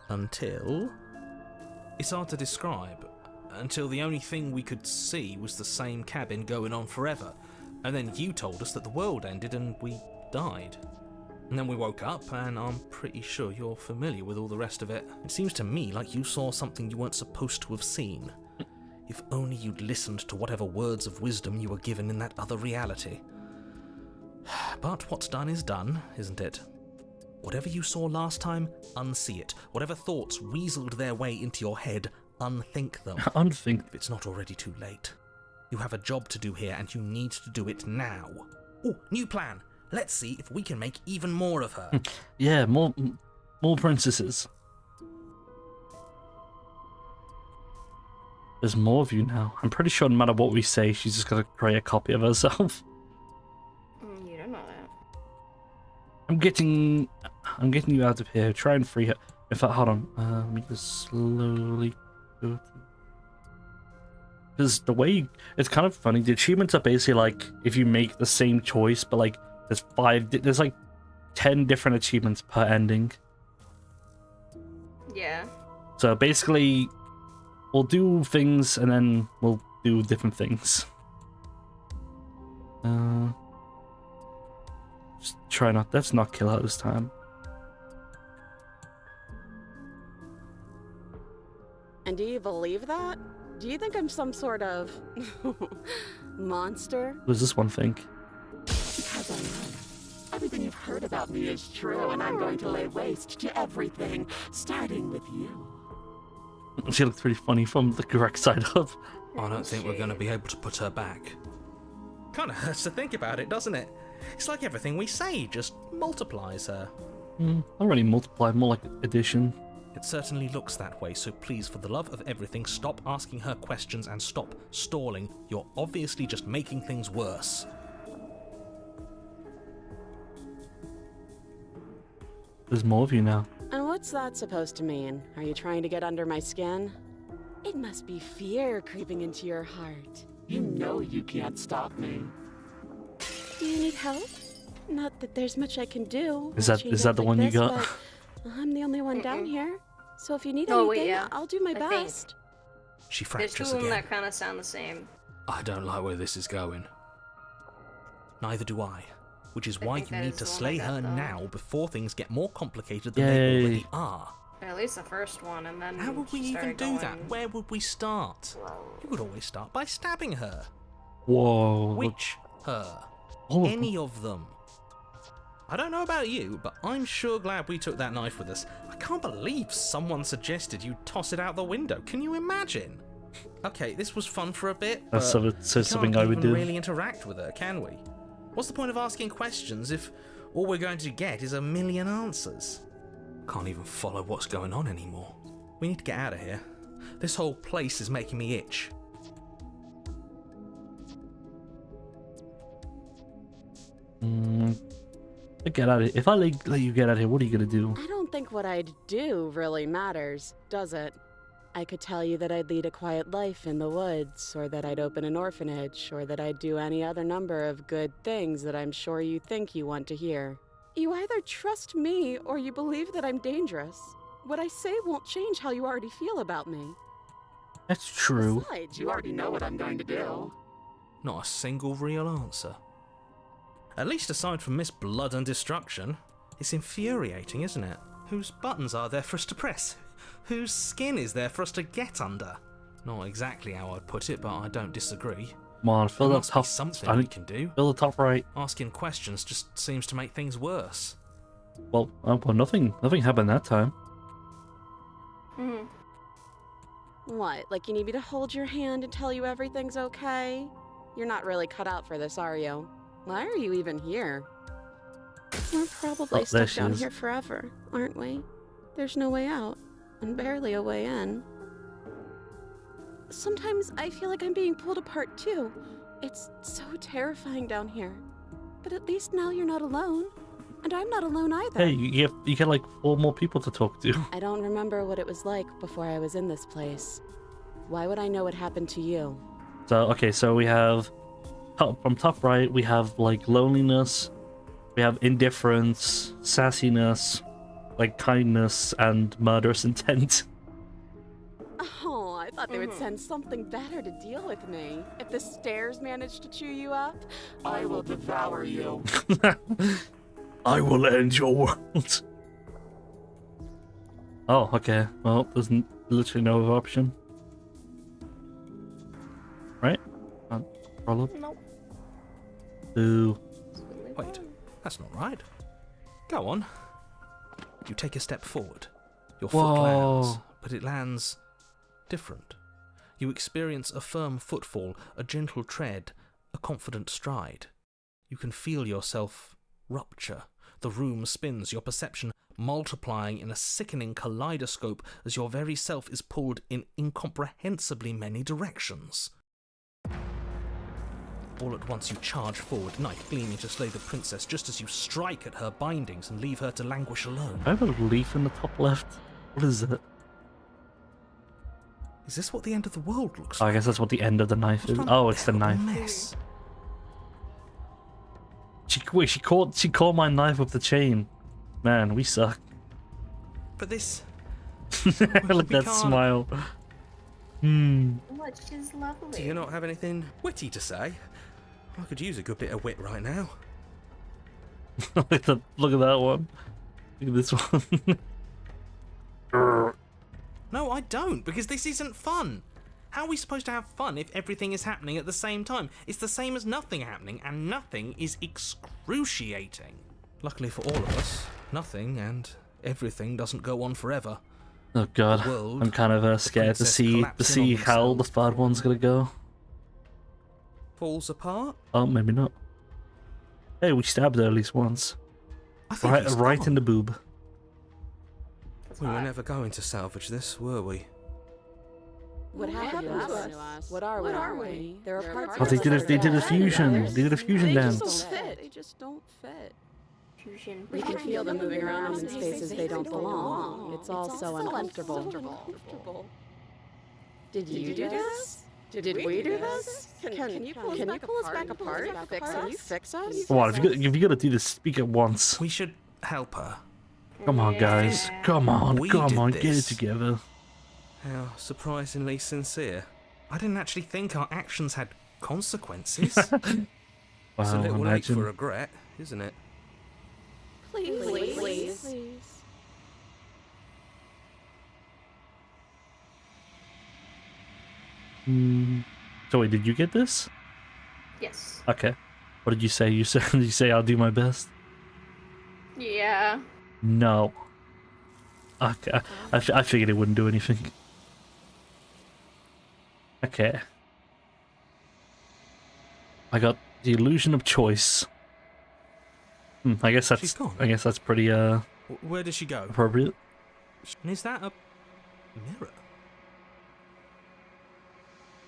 Until... It's hard to describe. Until the only thing we could see was the same cabin going on forever. And then you told us that the world ended and we died. And then we woke up, and I'm pretty sure you're familiar with all the rest of it. It seems to me like you saw something you weren't supposed to have seen. If only you'd listened to whatever words of wisdom you were given in that other reality. But what's done is done, isn't it? Whatever you saw last time, unsee it. Whatever thoughts weaseled their way into your head, unthink them. Unthink. If it's not already too late. You have a job to do here, and you need to do it now. Ooh, new plan! Let's see if we can make even more of her. Yeah, more princesses. There's more of you now. I'm pretty sure no matter what we say, she's just gonna create a copy of herself. You don't know that. I'm getting you out of here. Try and free her. In fact, hold on. Let me just slowly go through. Because the way it's kind of funny. The achievements are basically like if you make the same choice, but like there's like 10 different achievements per ending. Yeah. So basically, we'll do things and then we'll do different things. Just try not. Let's not kill her this time. And do you believe that? Do you think I'm some sort of monster? What does this one think? Because I know everything you've heard about me is true, and I'm going to lay waste to everything, starting with you. She looks pretty funny from the correct side up. I don't think we're going to be able to put her back. Kind of hurts to think about it, doesn't it? It's like everything we say just multiplies her. Not really multiply, more like addition. It certainly looks that way, so please, for the love of everything, stop asking her questions and stop stalling. You're obviously just making things worse. There's more of you now. And what's that supposed to mean? Are you trying to get under my skin? It must be fear creeping into your heart. You know you can't stop me. Do you need help? Not that there's much I can do. Is that chained the up like one you this, got? but I'm the only one down here. So if you need Oh, anything, wait, yeah. I'll do my I think. best. She There's two fractures of them again. that kind of sound the same. I don't like where this is going. Neither do I. Which is I why think you that need is to the one I slay got, her though. now before things get more complicated than they Yay. already are. At least the first one, and then How would we she even started do that? going- Where would we start? You would always start by stabbing her. Whoa. Which her? All of Any of them. I don't know about you, but I'm sure glad we took that knife with us. I can't believe someone suggested you toss it out the window. Can you imagine? Okay, this was fun for a bit, but That's we something can't I would even do. really interact with her, can we? What's the point of asking questions if all we're going to get is a million answers? Can't even follow what's going on anymore. We need to get out of here. This whole place is making me itch. Get out of here. If I let you get out of here, what are you gonna do? I don't think what I'd do really matters, does it? I could tell you that I'd lead a quiet life in the woods, or that I'd open an orphanage, or that I'd do any other number of good things that I'm sure you think you want to hear. You either trust me, or you believe that I'm dangerous. What I say won't change how you already feel about me. That's true. Besides, You already know what I'm going to do. Not a single real answer. At least aside from Miss Blood and Destruction, it's infuriating, isn't it? Whose buttons are there for us to press? Whose skin is there for us to get under? Not exactly how I'd put it, but I don't disagree. Come on, fill There that must be top. something we can do. Fill the top right. Asking questions just seems to make things worse. Well, nothing happened that time. What, like you need me to hold your hand and tell you everything's okay? You're not really cut out for this, are you? Why are you even here? We're probably Oh, there stuck she down is. here forever, aren't we? There's no way out, and barely a way in. Sometimes I feel like I'm being pulled apart too. It's so terrifying down here. But at least now you're not alone. And I'm not alone either. Hey, you get like 4 more people to talk to. I don't remember what it was like before I was in this place. Why would I know what happened to you? So okay, so we have from top right we have like loneliness, we have indifference, sassiness, like kindness, and murderous intent. Oh, I thought they would send something better to deal with me. If the stairs managed to chew you up, I will devour you. I will end your world. Oh, okay. Well, there's literally no other option. Right? Roll up. Nope. Ooh. Wait, that's not right. Go on. You take a step forward. Your foot Whoa. lands, but it lands different. You experience a firm footfall, a gentle tread, a confident stride. You can feel yourself rupture. The room spins, your perception multiplying in a sickening kaleidoscope as your very self is pulled in incomprehensibly many directions. All at once you charge forward, knife gleaming to slay the princess just as you strike at her bindings and leave her to languish alone. I have a leaf in the top left. What is it? Is this what the end of the world looks Oh, I like? guess that's what the end of the knife is. What an Oh, it's the knife. terrible mess. She caught my knife with the chain. Man, we suck. But this... Look at that Picard. smile. Which is lovely. Do you not have anything witty to say? I could use a good bit of wit right now. Look at that one. Look at this one. No, I don't, because this isn't fun. How are we supposed to have fun if everything is happening at the same time? It's the same as nothing happening, and nothing is excruciating. Luckily for all of us, nothing and everything doesn't go on forever. Oh god, The world, I'm kind of scared to princess see collapsing on how the themselves. third one's gonna go. Falls apart? Oh, maybe not. Hey, we stabbed her at least once. I think Right, he's right gone. in the boob. We were never going to salvage this, were we? what happened to us? What are we? There are parts Oh, of they us did a that they did a are fusion. better. They did a fusion They just dance. don't fit. They just don't fit. Fusion. We can feel them moving around in spaces they don't belong. It's all so uncomfortable. Did you do this? Did we do this? Can you pull us back apart? Can you fix us? Come on, if you gotta do this, speak at once. We should help her. Come on, guys. Come on, We come did on, get it this. together. How surprisingly sincere. I didn't actually think our actions had consequences. It's a Wow, little late for imagine. regret, isn't it? Please. So wait, did you get this? Yes. Okay. What did you say? You said you say I'll do my best. Yeah. No. Okay, I figured it wouldn't do anything. Okay. I got the illusion of choice. I guess She's that's gone. pretty Where did she go? appropriate. And is that a mirror?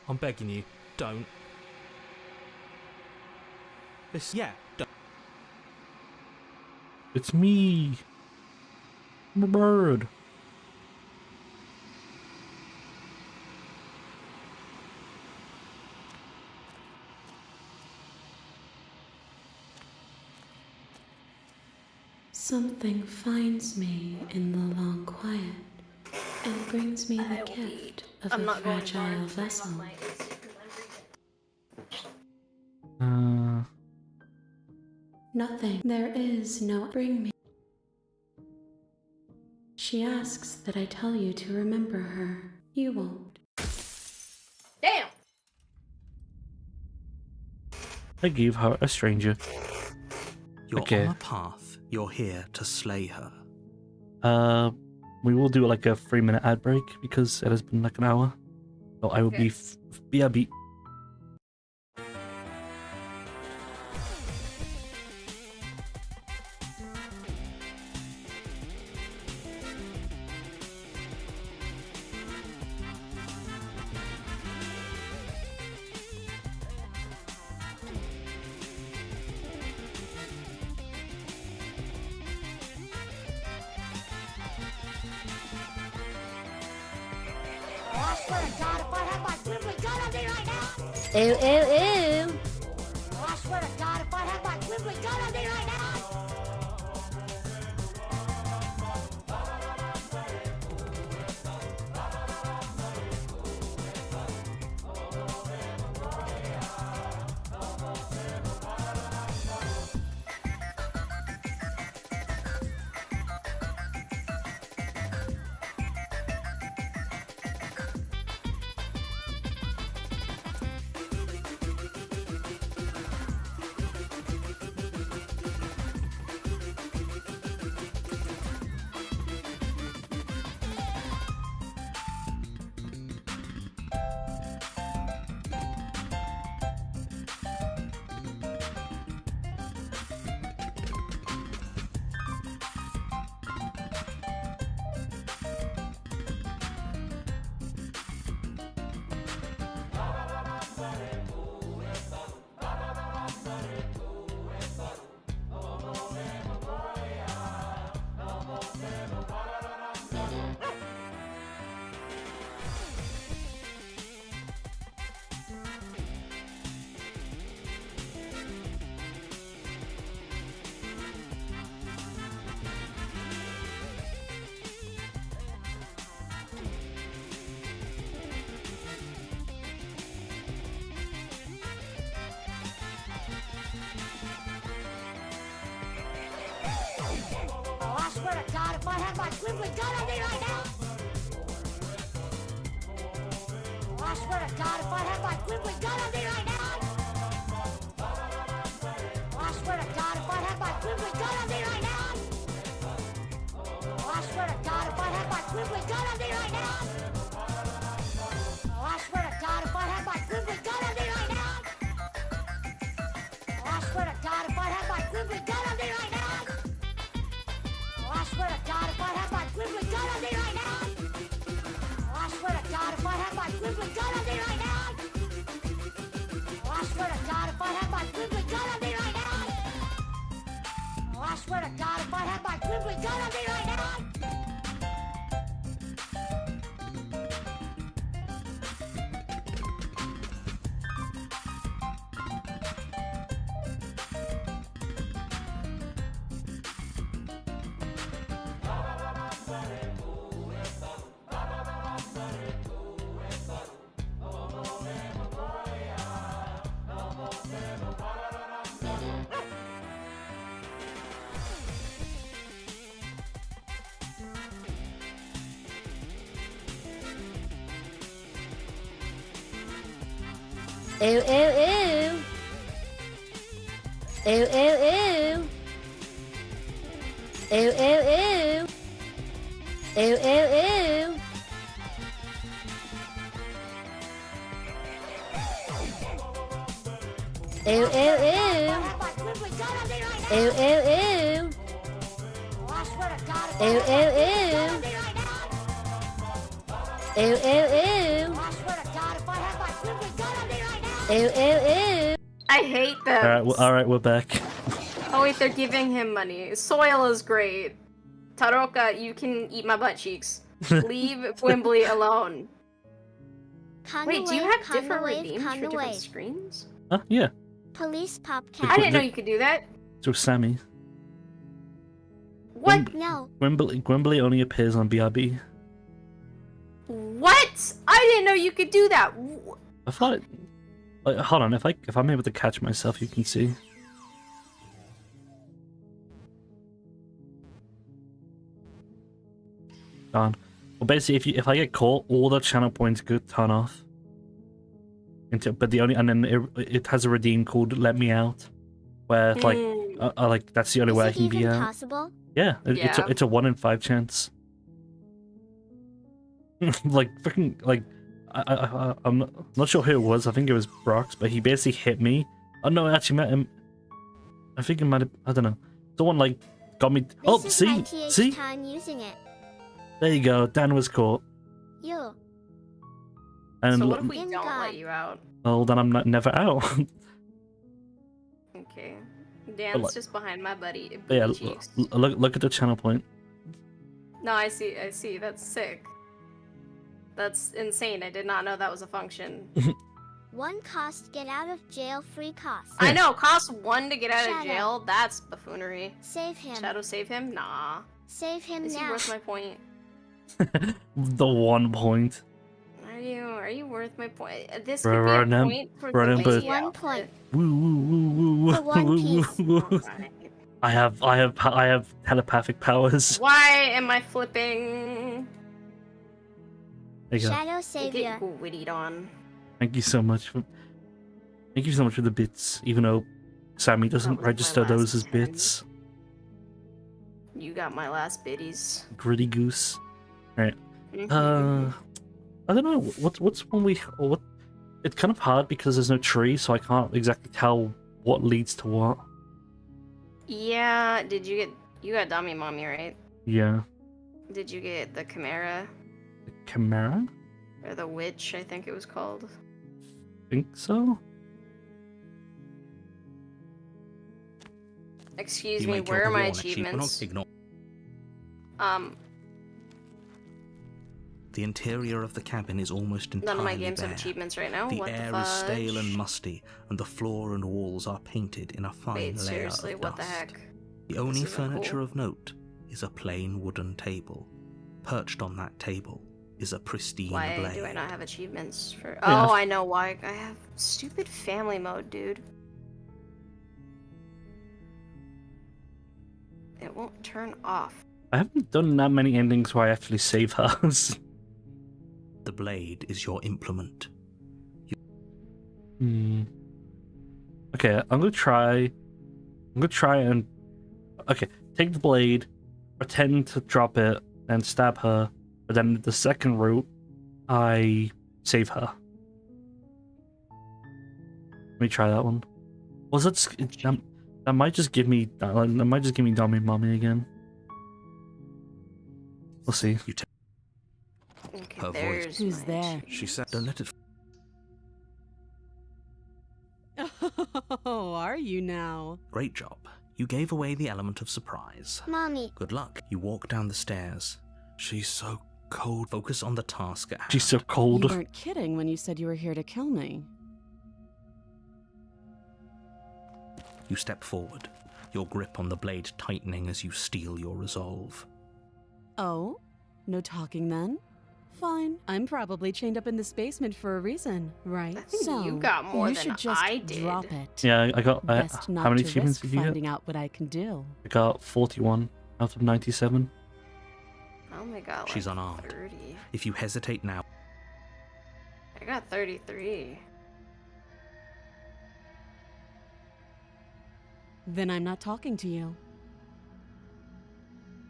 I'm begging you, don't. Don't. It's me. I'm a bird. Something finds me in the long quiet and brings me the gift of I'm a not going fragile vessel. Nothing. There is no bring me. She asks that I tell you to remember her. You won't. Damn! I gave her a stranger. You're Okay. on a path. You're here to slay her. We will do like a 3-minute ad break because it has been like an hour. So I will Okay. be BRB. I swear to God, if I had my quibbly gun on me right now. Ew, ew, ew. I swear to God, if I had my quibbly gun on me right now. Oh, I swear to God, if I had my quibbly gun on me right now. Oh, I swear to God, if I had my quibbly gun on me right now. Oh, I swear to God, if I had my quibbly gun on me right now. Oh, I swear to God, if I had my quibbly gun on me right now. Oh, I swear to God, if I had my quibbly gun on me right now. Oh, I swear to God, if I had my quibbly gun on me right now. Oh, I swear to God, if I had my quibbly gun on me right now. Oh, I swear to God, if I had my quibbly gun on me right now. Oh, I swear to God, if I had my quibbly gun on me right now. Oh, I swear to God, if I had my quibbly gun on me right now. Ew, ew, ew. Ew, ew, ew. Ew, ew, ew. Ew, ew, ew. Ew, ew, ew. Ew, ew, ew. Ew, ew, ew. Ew, ew, ew. Ooh, ooh, ooh. I hate them. Alright, we're back. Oh wait, they're giving him money. Soil is great. Taroka, you can eat my butt cheeks. Leave Wimbly alone. Wait, do you have different redeems for different screens? Yeah. Police pop I cat. didn't know you could do that. So Sammy. What? No. Gwimbly only appears on BRB. What? I didn't know you could do that. I thought. Like, hold on, if I'm able to catch myself, you can see. Darn. Well, basically, if I get caught, all the channel points could turn off. But and then it has a redeem called "Let Me Out," where like that's the only way I can be out. Possible? Yeah, it's a 1 in 5 chance. Like freaking like I'm not sure who it was. I think it was Brox, but he basically hit me. Oh no, I actually met him. I think it might have. I don't know. Someone like got me. Oh, see. Time using it. There you go. Dan was caught. You. And so what if we don't let you out? Well, then I'm never out. Okay. Dan's just behind my buddy. Yeah, look at the channel point. No, I see. That's sick. That's insane. I did not know that was a function. 1 cost get out of jail free cost. I know, cost 1 to get out of jail. That's buffoonery. Save him. Shadow save him? Nah. Save him Is now. he worth my point? The 1 point. Are you worth my point? This Bro, could be a point for the lazy 1 outfit. point. Woo woo woo woo woo. For 1 piece. Alright. I have telepathic powers. Why am I flipping? There you go. Shadow savior. Get wittied on. Thank you so much for the bits, even though Sammy doesn't was my register last those as 10. bits. You got my last biddies. Gritty goose. Alright. Mhm. I don't know what's when we what. It's kind of hard because there's no tree, so I can't exactly tell what leads to what. Yeah, you got Dummy Mommy, right? Yeah. Did you get the Chimera? Chimera? Or the Witch, I think it was called. Think so? Excuse me, where are my achievements? The interior of the cabin is almost entirely None of my games bare. have achievements right now. The What air the is stale and fudge? musty, and the floor and walls are painted in a fine Wait, layer seriously, of what the dust. heck? The only isn't furniture cool. of note is a plain wooden table. Perched on that table is a pristine Why blade. do I not have achievements for... Yeah. Oh, I know why. I have stupid family mode, dude. It won't turn off. I haven't done that many endings where I actually save hers. The blade is your implement. Okay, I'm gonna try and okay, take the blade, pretend to drop it, and stab her. But then the second route, I save her. Let me try that one. Was it? That might just give me Dummy Mommy again. We'll see. Okay, Her voice. there's Who's my there? achievement. She said, "Don't let it." Oh, are you now? Great job. You gave away the element of surprise. Mommy. Good luck. You walk down the stairs. She's so cold. Focus on the task at hand. She's so You cold. weren't kidding when you said you were here to kill me. You step forward, your grip on the blade tightening as you steel your resolve. Oh? No talking then? Fine. I'm probably chained up in this basement for a reason, right? I think so you got more you than should just I did. drop it. Yeah, I got. Best not how many to achievements risk did you get? finding out what I can do. I got 41 out of 97. I only got like She's unarmed. 30. If you hesitate now, I got 33. Then I'm not talking to you.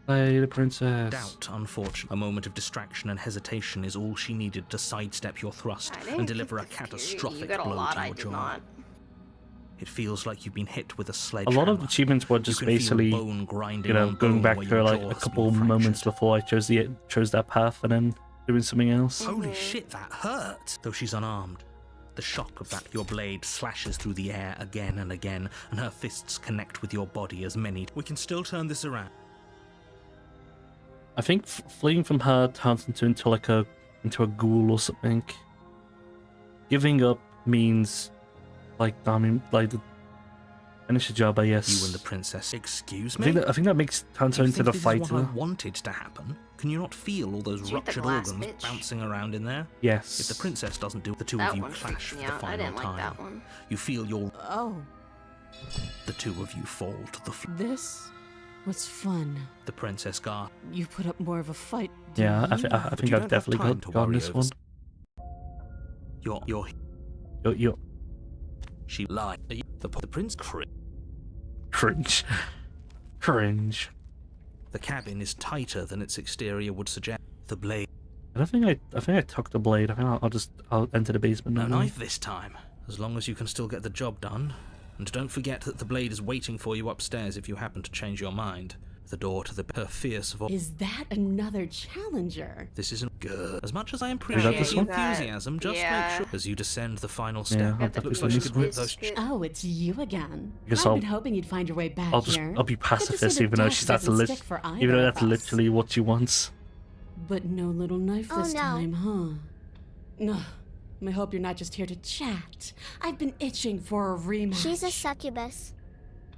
Play the princess. doubt, unfortunately. A moment of distraction and hesitation is all she needed to sidestep your thrust I didn't and deliver a get the theory. catastrophic You got a blow lot to I your did jaw. not. It feels like you've been hit with a A sledgehammer. lot of the achievements were just You can feel basically, bone grinding you know, on going bone back where to your like jaw a has couple been moments fractured. before I chose that path, and then doing something else. Holy shit, that hurt! Though she's unarmed, The shock of that, your blade slashes through the air again and again, and her fists connect with your body as many. We can still turn this around. I think fleeing from her turns into like into a ghoul or something. Giving up means like finish the job, I guess. You and the princess. Excuse I me? think that makes turns her into the This is fighter. what I wanted to happen. Can you not feel all those Shoot the ruptured glass, organs bitch. bouncing around in there? Yes. If the princess doesn't do it, the two That of you one clash freaked for me the out. I final didn't like time. that one. You feel your Oh, the two of you fall to the floor. this was fun. The princess gasps. You put up more of a fight. Yeah, I didn't you? think But you I've don't definitely have time to gotten worry this over one. You're she lied. The prince Cringe. Cringe. The cabin is tighter than its exterior would suggest. The blade. I think I took the blade. I think I'll enter the basement No now. knife this time, as long as you can still get the job done. And don't forget that the blade is waiting for you upstairs if you happen to change your mind. The door to her fierce voice. Is that another challenger? This isn't good. As much as I that appreciate this the one? enthusiasm, just Yeah. make sure as you descend the final Yeah, step. I'll It looks definitely like you this could one. rip those. Oh, it's you again. Guess I've I'll- been hoping you'd find your way back here. I'll be Good to see pacifist the even though desk that's doesn't stick for either even though of that's us. literally what she wants. But no little knife Oh, this no. time, huh? No. I hope you're not just here to chat. I've been itching for a rematch. She's a succubus.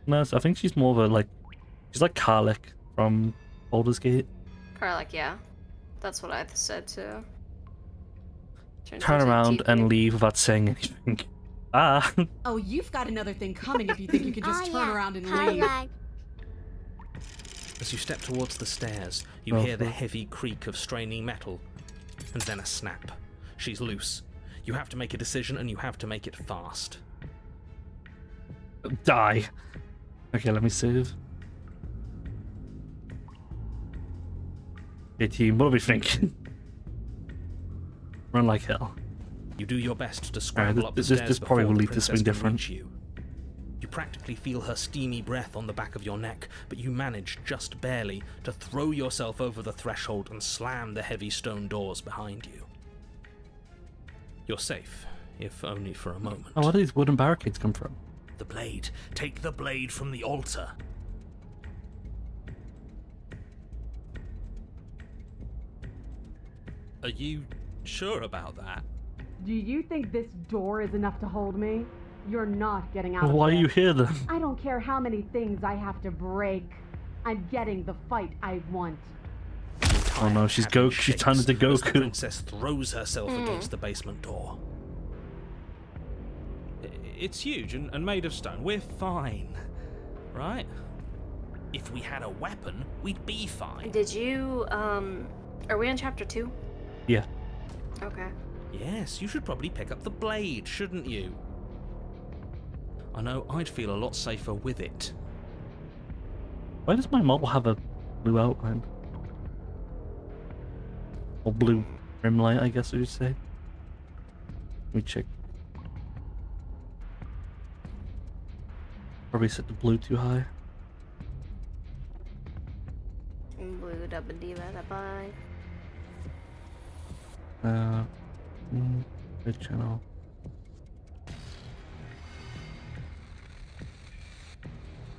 No, I think she's more of a she's like Karlach from Baldur's Gate. Karlach, yeah. That's what I said too. Turn around and leave without saying anything. Ah. Oh, you've got another thing coming if you think you can just turn around and leave. Karlach. As you step towards the stairs, you Oh, hear the fuck. heavy creak of straining metal, and then a snap. She's loose. You have to make a decision, and you have to make it fast. Die. Okay, let me save. Okay, team, what are we thinking? Run like hell. You do your best to scramble up the this stairs probably before will the lead to something princess can different. reach you. You practically feel her steamy breath on the back of your neck, but you manage, just barely, to throw yourself over the threshold and slam the heavy stone doors behind you. You're safe, if only for a moment. Oh, where do these wooden barricades come from? The blade. Take the blade from the altar. Are you sure about that? Do you think this door is enough to hold me? You're not getting out Why are of you this. here then? I don't care how many things I have to break. I'm getting the fight I want. Oh no, she's Cabin she's shakes turned into as the Goku. princess throws herself against the basement door. It's huge and made of stone. We're fine, right? If we had a weapon, we'd be fine. Did you, are we on chapter 2? Yeah. Okay. Yes, you should probably pick up the blade, shouldn't you? I know I'd feel a lot safer with it. Why does my model have a blue outline? Or blue rim light, I guess I would say. Let me check. Probably set the blue too high. Blue dabba dee da bye. Good channel.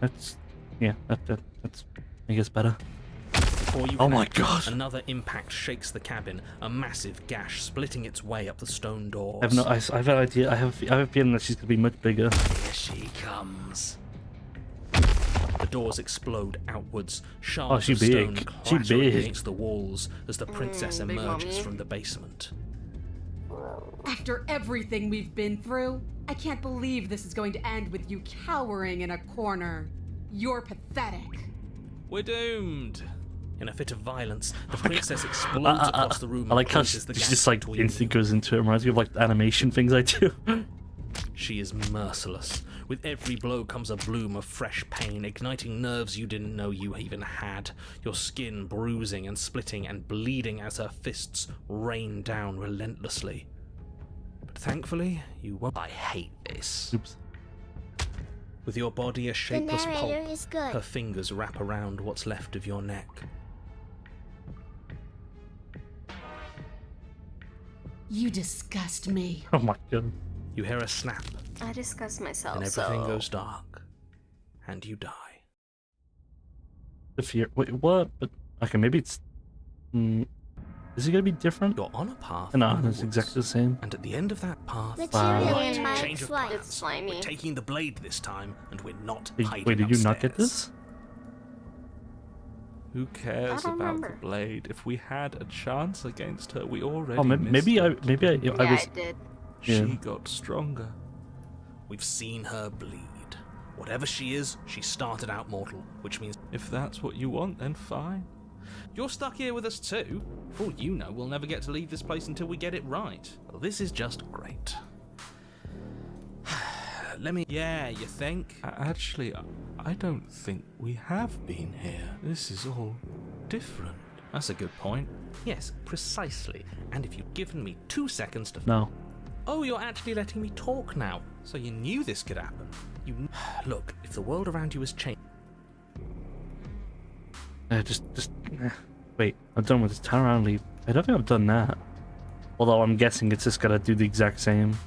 That's that's I guess better. Before you Oh can my act, God. Another impact shakes the cabin, a massive gash splitting its way up the stone doors. I have an idea. I have a feeling that she's gonna be much bigger. Here she comes. The doors explode outwards. Shards Oh, she of stone big. She clatter big. against the walls as the princess big emerges mommy. from the basement. After everything we've been through, I can't believe this is going to end with you cowering in a corner. You're pathetic. We're doomed. In a fit of violence, the princess explodes across the room I like and how closes she the gap just like between instantly you. goes into it. Reminds me of like the animation things I do. She is merciless. With every blow comes a bloom of fresh pain, igniting nerves you didn't know you even had. Your skin bruising and splitting and bleeding as her fists rain down relentlessly. But thankfully, you won't. I hate this. Oops. With your body a The shapeless narrator pulp, is good. her fingers wrap around what's left of your neck. You disgust me. Oh my god. You hear a snap, I discuss myself, and everything so... goes dark, and you die. The fear. Wait, what? But okay, maybe it's. Is it gonna be different? You're on a path. No, in the it's woods, exactly the same. And at the end of that path, Material Wow. type change of slime. It's slimy. we're taking the blade this time, and we're not Wait, hiding did you not get upstairs. this? Who cares don't about remember. the blade? If we had a chance against her, we already Oh, maybe missed I it. Yeah, I was. I did. Yeah. She got stronger. We've seen her bleed. Whatever she is, she started out mortal, which means If that's what you want, then fine. you're stuck here with us too. For all you know, we'll never get to leave this place until we get it right. Well, this is just great. Let me... Yeah, you think? Actually, I don't think we have been here. This is all different. That's a good point. Yes, precisely. And if you'd given me 2 seconds to... No. Oh, you're actually letting me talk now. So you knew this could happen. You... Look, if the world around you has changed... Just. Wait, I'm done with this. Turn around and leave. I don't think I've done that. Although I'm guessing it's just gotta do the exact same.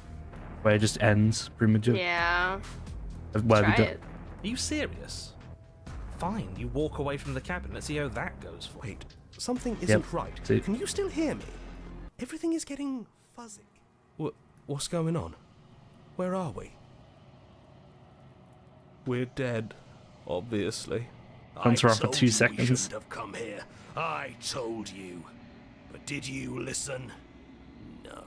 Where it just ends prematurely. Yeah. Where we Try don't- it. Are you serious? Fine, you walk away from the cabin. Let's see how that goes for you. Wait, something isn't Yep. right. See. Can you still hear me? Everything is getting fuzzy. What's going on? Where are we? We're dead, obviously. Comes around for told 2 you seconds. We shouldn't have come here. I told you. But did you listen? No.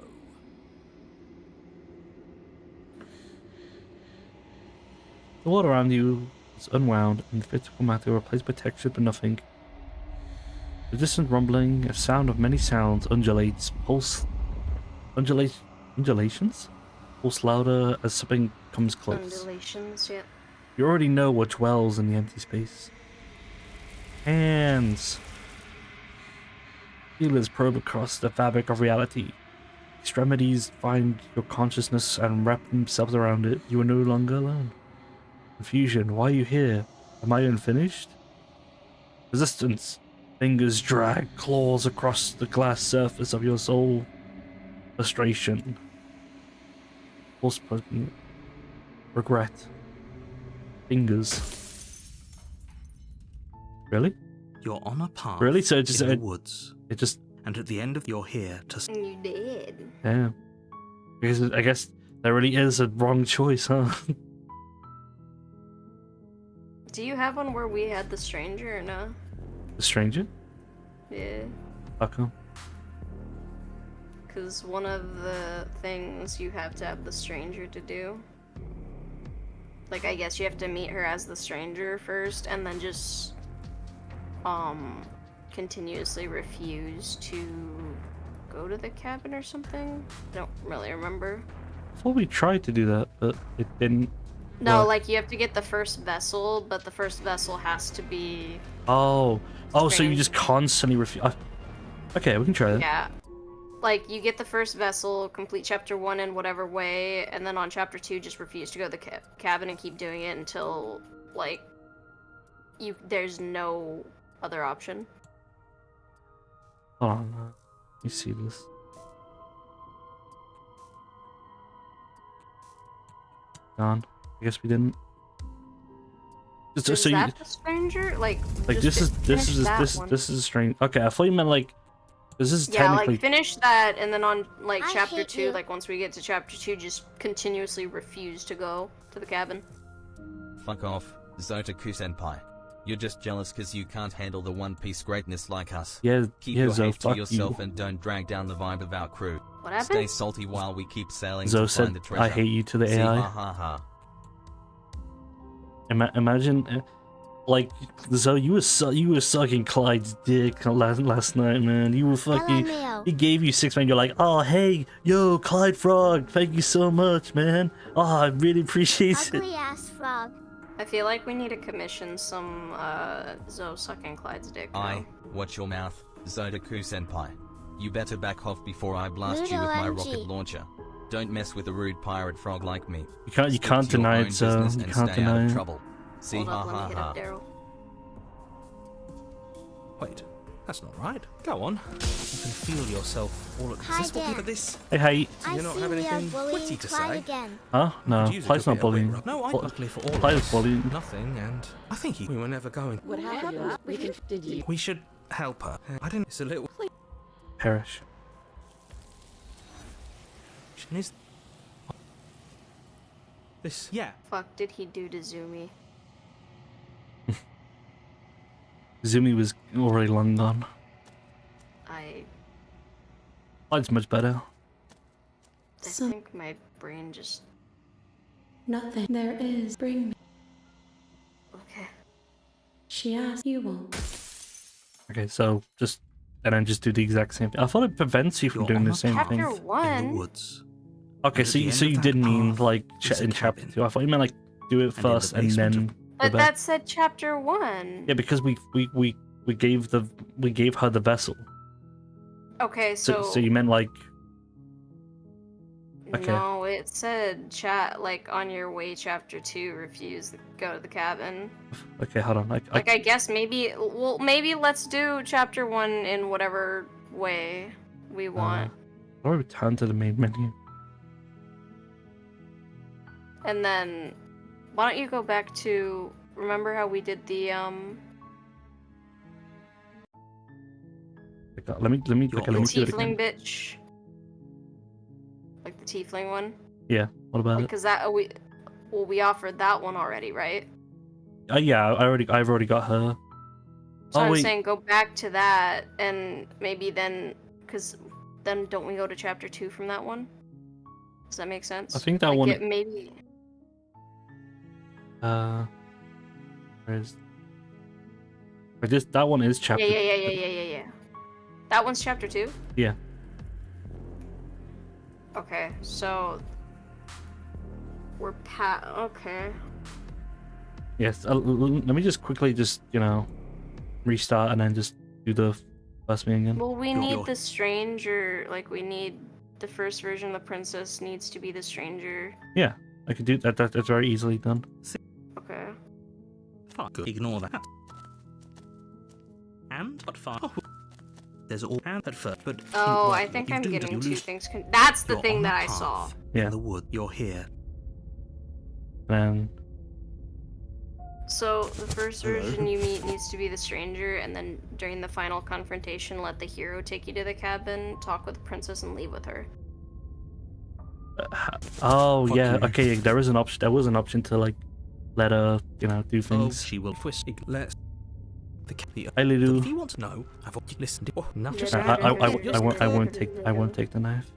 The world around you is unwound and the physical matter replaced by texture but nothing. The distant rumbling, a sound of many sounds, undulates, undulations? Pulse louder as something comes close. Undulations, yep. You already know what dwells in the empty space. Hands. Feelers probe across the fabric of reality. Extremities find your consciousness and wrap themselves around it. You are no longer alone. Confusion. Why are you here? Am I unfinished? Resistance. Fingers drag claws across the glass surface of your soul. Frustration. Pulse plugging. Regret. Fingers. Really? You're on a path Really? So it just in the woods. It just And at the end of you're here to... You did. yeah. Because I guess there really is a wrong choice, huh? Do you have one where we had the stranger or no? The stranger? Yeah. How come? Because one of the things you have to have the stranger to do. Like, I guess you have to meet her as the stranger first, and then just, continuously refuse to go to the cabin or something? I don't really remember. I thought we tried to do that, but it didn't. No, work. like, you have to get the first vessel, but the first vessel has to be... Oh, so you just constantly refuse. Okay, we can try that. Yeah. Like, you get the first vessel, complete chapter 1 in whatever way, and then on chapter 2 just refuse to go to the cabin and keep doing it until, like, there's no other option. Hold on, let me see this. Gone. I guess we didn't. Is that the stranger? Like this is a strange. Okay, I thought you meant like this is yeah, technically. like finish that, and then on like I chapter hate 2, you. like once we get to chapter 2, just continuously refuse to go to the cabin. Fuck off, Zotaku-senpai. You're just jealous cause you can't handle the One Piece greatness like us. Yeah, Keep yeah, your Zo, hate to fuck yourself you. and don't drag down the vibe of our crew. What happened? Stay salty while we keep sailing Zo to said, find the treasure. "I hate you" to the See, AI. ha ha ha. Imagine, like, Zo, you were sucking Clyde's dick last night, man. You were fucking. LMAO. He gave you 6 man. You're like, oh hey, yo, Clyde Frog, thank you so much, man. Oh, I really appreciate it. Ugly ass frog. I feel like we need to commission some Zo sucking Clyde's dick. now. Watch your mouth, Zotaku-senpai. You better back off before I blast you with my Ludo rocket MG. launcher. Don't mess with a rude pirate frog like me. You can't Stick can't to your deny own it, Zo. business You and can't stay out deny of it. trouble. See, Hold ha up, let me ha hit ha. up Daryl. Wait, That's not right. Go on. You can feel yourself all at Hi Is this what there. people this? Hey, hey. I you not see have we are anything bullying witty to Clyde say? again. Huh? No, Could use a Clyde's good not bit of bullying. wit. No, I luckily for all Clyde of is us, bullying. nothing, and I think we were never going. What happened? Did you? We should help her. I didn't. It's a little. Perish. Is this? Yeah. Fuck did he do to Zumi? Zumi was already long gone. Clyde's much better. I think my brain just... Nothing there is. Bring me. Okay. She asked, you won't. Okay, so just and then just do the exact same thing. I thought it prevents you from doing the same Chapter thing. 1? Woods. Okay, so you didn't mean like in chapter 2. I thought you meant like do it first and then go But back. that said chapter 1. Yeah, because we gave her the vessel. Okay, So you meant like okay. No, it said like on your way chapter 2 refuse to go to the cabin. Okay, hold on. I guess maybe let's do chapter 1 in whatever way we want. Or return to the main menu. And then why don't you go back to remember how we did the Let me see it tiefling again. bitch. Like the tiefling one? Yeah. What about it? Because that we offered that one already, right? Yeah, I've already got her. So I'm wait. saying go back to that and maybe then, because then don't we go to chapter 2 from that one? Does that make sense? I think that Like one. maybe. Where's? That one is chapter. Yeah. That one's chapter 2? Yeah. Okay, so we're okay. Yes. Let me just quickly restart and then just do the first thing again. Well, we need the stranger, like we need the first version of the princess needs to be the stranger. Yeah, I could do that. That's very easily done. Okay. Fuck, ignore that. And but far. Oh, there's all and at first, but Oh, what I think you I'm do, getting you two lose- things. That's the You're thing on that I path saw. Yeah. In the wood, you're here. And So the first version you meet needs to be the stranger, and then during the final confrontation, let the hero take you to the cabin, talk with the princess, and leave with her. oh Fuck yeah, you. okay. There was an option. There was an option to like let her, do Oh, things. she will twist. Let's. The Hi, Lulu. If you want to know, I've already listened. Oh, enough. Just I won't take the knife.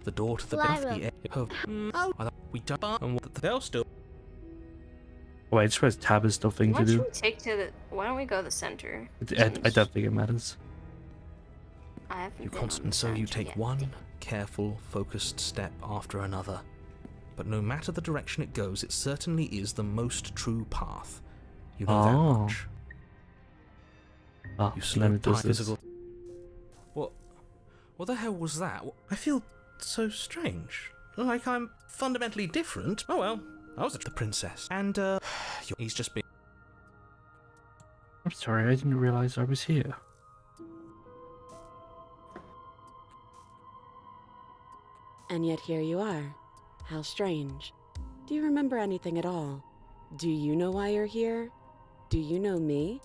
the door to the Fly balcony. Oh, we don't. And what they'll still. Oh, wait, I just realized tab is still thing Why to don't do. we take to the? Why don't we go to the center? I don't think it matters. I haven't You been on constant, the so you center take yet. one careful, focused step after another. But no matter the direction it goes, it certainly is the most true path. You know that Oh. much. Oh, You then slow it does down this. physical. What the hell was that? I feel so strange. Like I'm fundamentally different. Oh well, I was the princess, and he's just been. I'm sorry, I didn't realize I was here. And yet here you are. How strange. Do you remember anything at all? Do you know why you're here? Do you know me?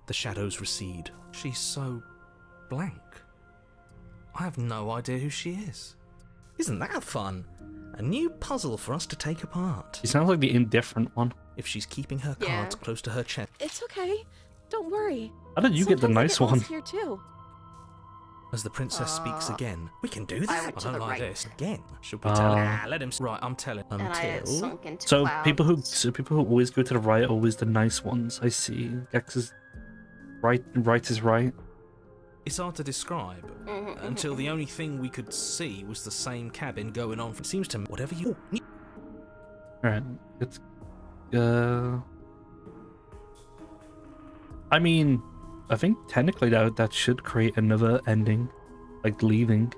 The shadows recede. She's so blank. I have no idea who she is. Isn't that fun? A new puzzle for us to take apart. She sounds like the indifferent one. If she's keeping her Yeah. cards close to her chest. It's okay. Don't worry. How did you get the Sometimes I nice lost one? Here too. As the princess speaks again. We can do I that. went to don't the like right. this. Again. Should we tell him? Oh. Let him. Right, I'm telling. And I had Until. sunk into So clouds. people who always go to the right are always the nice ones. I see. X is right. Right is right. It's hard to describe. Until the only thing we could see was the same cabin going on. It seems to me. Whatever you. All right. It's. I mean, I think technically that should create another ending, like leaving.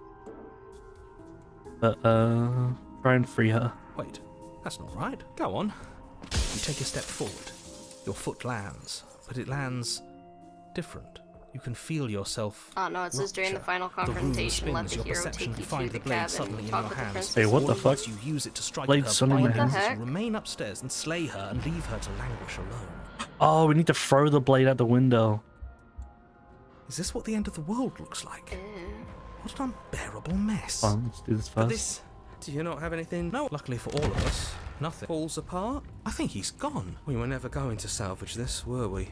But try and free her. Wait, that's not right. Go on. You take a step forward. Your foot lands. but it lands different. You can feel yourself. Oh no, it says during the final The room confrontation, let spins, the your hero perception take you find to the the blade cabin, suddenly in talk your with the hands. princess. Hey, what the All at fuck? once you use it to strike Blade her suddenly in blind my as hands. you remain upstairs and slay her and leave her to languish alone. Oh, we need to throw the blade out the window. Is this what the end of the world looks like? What an unbearable mess. Fine, let's do this But first. this... Do you not have anything? No, luckily for all of us, nothing Falls apart? I think he's gone. We were never going to salvage this, were we?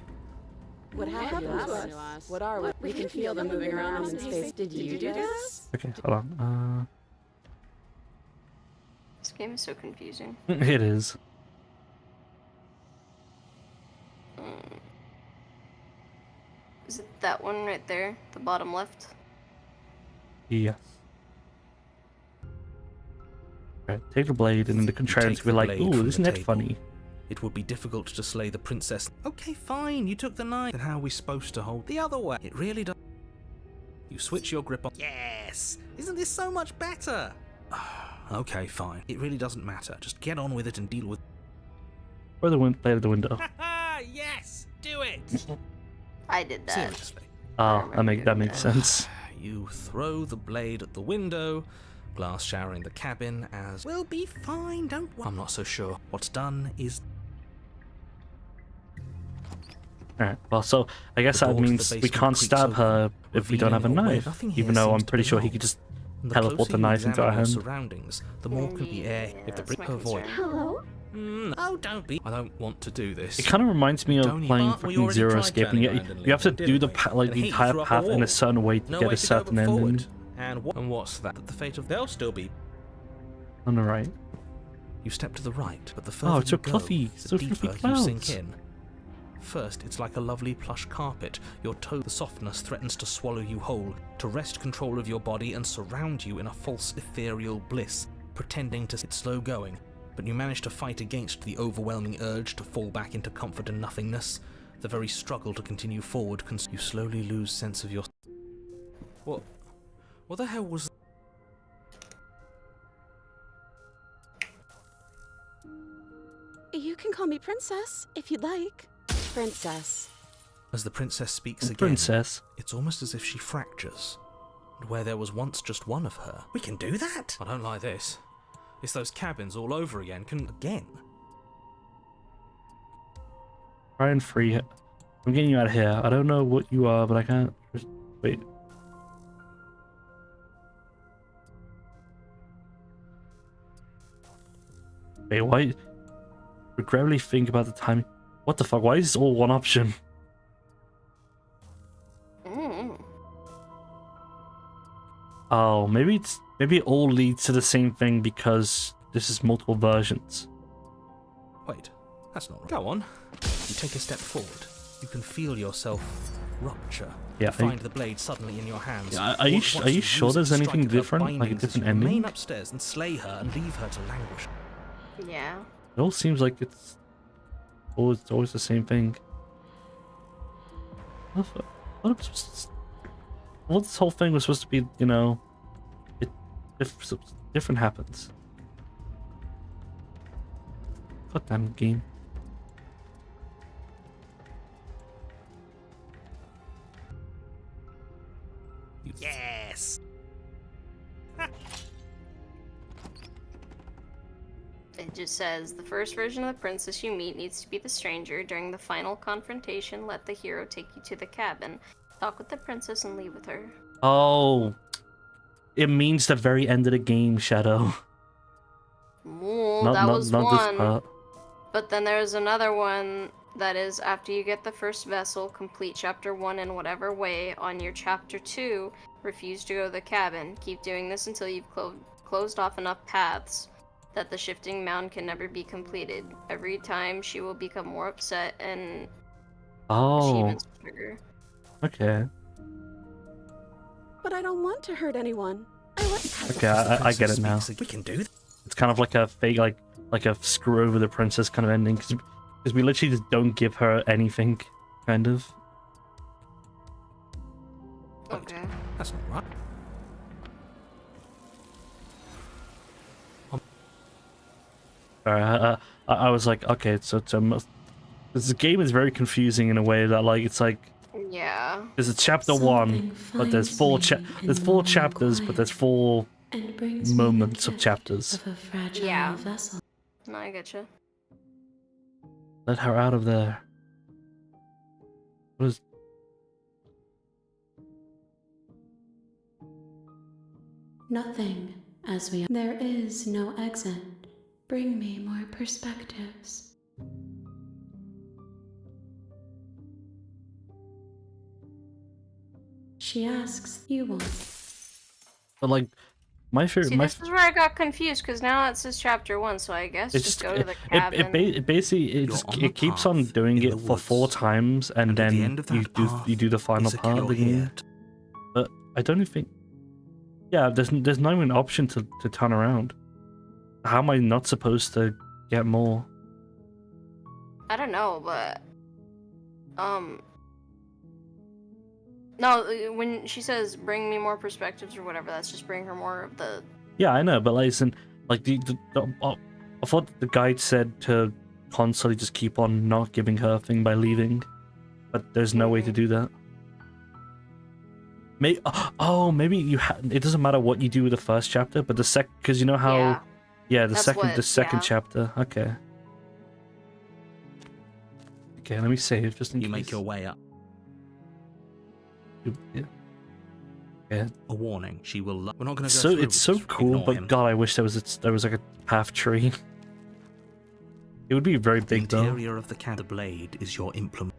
What happened to us? What are we? We can feel them moving around in space. Did you do this? Okay, hold on. This game is so confusing. It is. Is it that one right there? The bottom left? Yes. Right, take the blade, and then the contrarians Take will be the like, blade ooh, from isn't the that table. funny? It would be difficult to slay the princess. Okay, fine, you took the knife. Then how are we supposed to hold the other way? It really does. You switch your grip on. Yes! Isn't this so much better? Okay, fine. It really doesn't matter. Just get on with it and deal with. Throw the blade out the window. Haha! Yes! Do it! I did that. Seriously. Oh, that makes sense. You throw the blade at the window, glass showering the cabin as. We'll be fine, don't worry. I'm not so sure. What's done is. Alright, well, so I guess The that door to the means we basement can't creaks stab open, her if we don't have a revealing a way knife. nothing here Even though seems I'm to pretty sure he belong. could just And the teleport closer the you knife into our examine your hand. surroundings, the more can be air if the that's brick my avoid. concern. Hello? Oh, don't be. I don't want to do this. It kind of reminds me of Don't playing bark, we fucking already Zero tried Escape, and turning you, around and you have to leaving, do the didn't we? like And the he entire threw up a path in wall. a certain way to No get way a to go certain but ending. forward. And what's that? The fate of they'll still be. On the right. You step to the right, but the further Oh, it's you so go, fluffy, the so deeper fluffy you sink clouds. in. First, it's like a lovely plush carpet. Your toe, the softness threatens to swallow you whole, to wrest control of your body and surround you in a false ethereal bliss, pretending to sit slow going. But you manage to fight against the overwhelming urge to fall back into comfort and nothingness. The very struggle to continue forward, you slowly lose sense of your. What the hell was? You can call me Princess, if you'd like. Princess. As the princess speaks again, Princess. it's almost as if she fractures. And where there was once just one of her. We can do that? I don't like this. It's those cabins all over again. Again? Try and free it. I'm getting you out of here. I don't know what you are, but I can't. Just wait. Wait, why? Regretfully think about the timing. What the fuck? Why is this all one option? Oh, maybe it all leads to the same thing because this is multiple versions. Wait, that's not right. Go on. You take a step forward. You can feel yourself rupture. Yeah, Find the blade suddenly in your hands. Yeah, are you sure there's anything different? Like a different ending? Remain upstairs and slay her and leave her to languish. Yeah. It all seems like it's always the same thing. What this whole thing was supposed to be, you know, if different happens. Goddamn game. Yes. It just says, the first version of the princess you meet needs to be the stranger. During the final confrontation, let the hero take you to the cabin. Talk with the princess and leave with her. Oh, it means the very end of the game, Shadow. Ooh, that was not one. this part. But then there's another one that is after you get the first vessel, complete chapter 1 in whatever way. On your chapter 2, refuse to go to the cabin. Keep doing this until you've closed off enough paths that the shifting mound can never be completed. Every time she will become more upset and achievements trigger. Okay. But I don't want to hurt anyone. Okay, I get it now. We can do that. It's kind of like a fake, like a screw over the princess kind of ending, because we literally just don't give her anything, kind of. Okay. That's not right. Alright, I was like, okay, so Because the game is very confusing in a way that, like, it's like Yeah. there's a chapter 1, but there's four chapters, but there's 4 moments of chapters. Yeah. No, I getcha. Let her out of there. What is? Nothing, as we. There is no exit. Bring me more perspectives. She asks, you want. But like, my favorite. See, this is where I got confused because now it says chapter 1, so I guess just go to the cabin. It basically it keeps on doing it for 4 times, and then you do the final part of the game. But I don't even think. Yeah, there's not even an option to turn around. How am I not supposed to get more? I don't know, but no, when she says bring me more perspectives or whatever, that's just bring her more of the. Yeah, I know, but like, listen, like I thought the guide said to constantly just keep on not giving her a thing by leaving, but there's no way to do that. Maybe maybe it doesn't matter what you do with the first chapter, but the because you know how, the second chapter. Okay, let me save just in case. You make your way up. Yeah. A warning: she will. We're not going to go So through it's so this. cool, Ignore but him. God, I wish there was like a path tree. It would be very big The though. interior of the blade is your implement.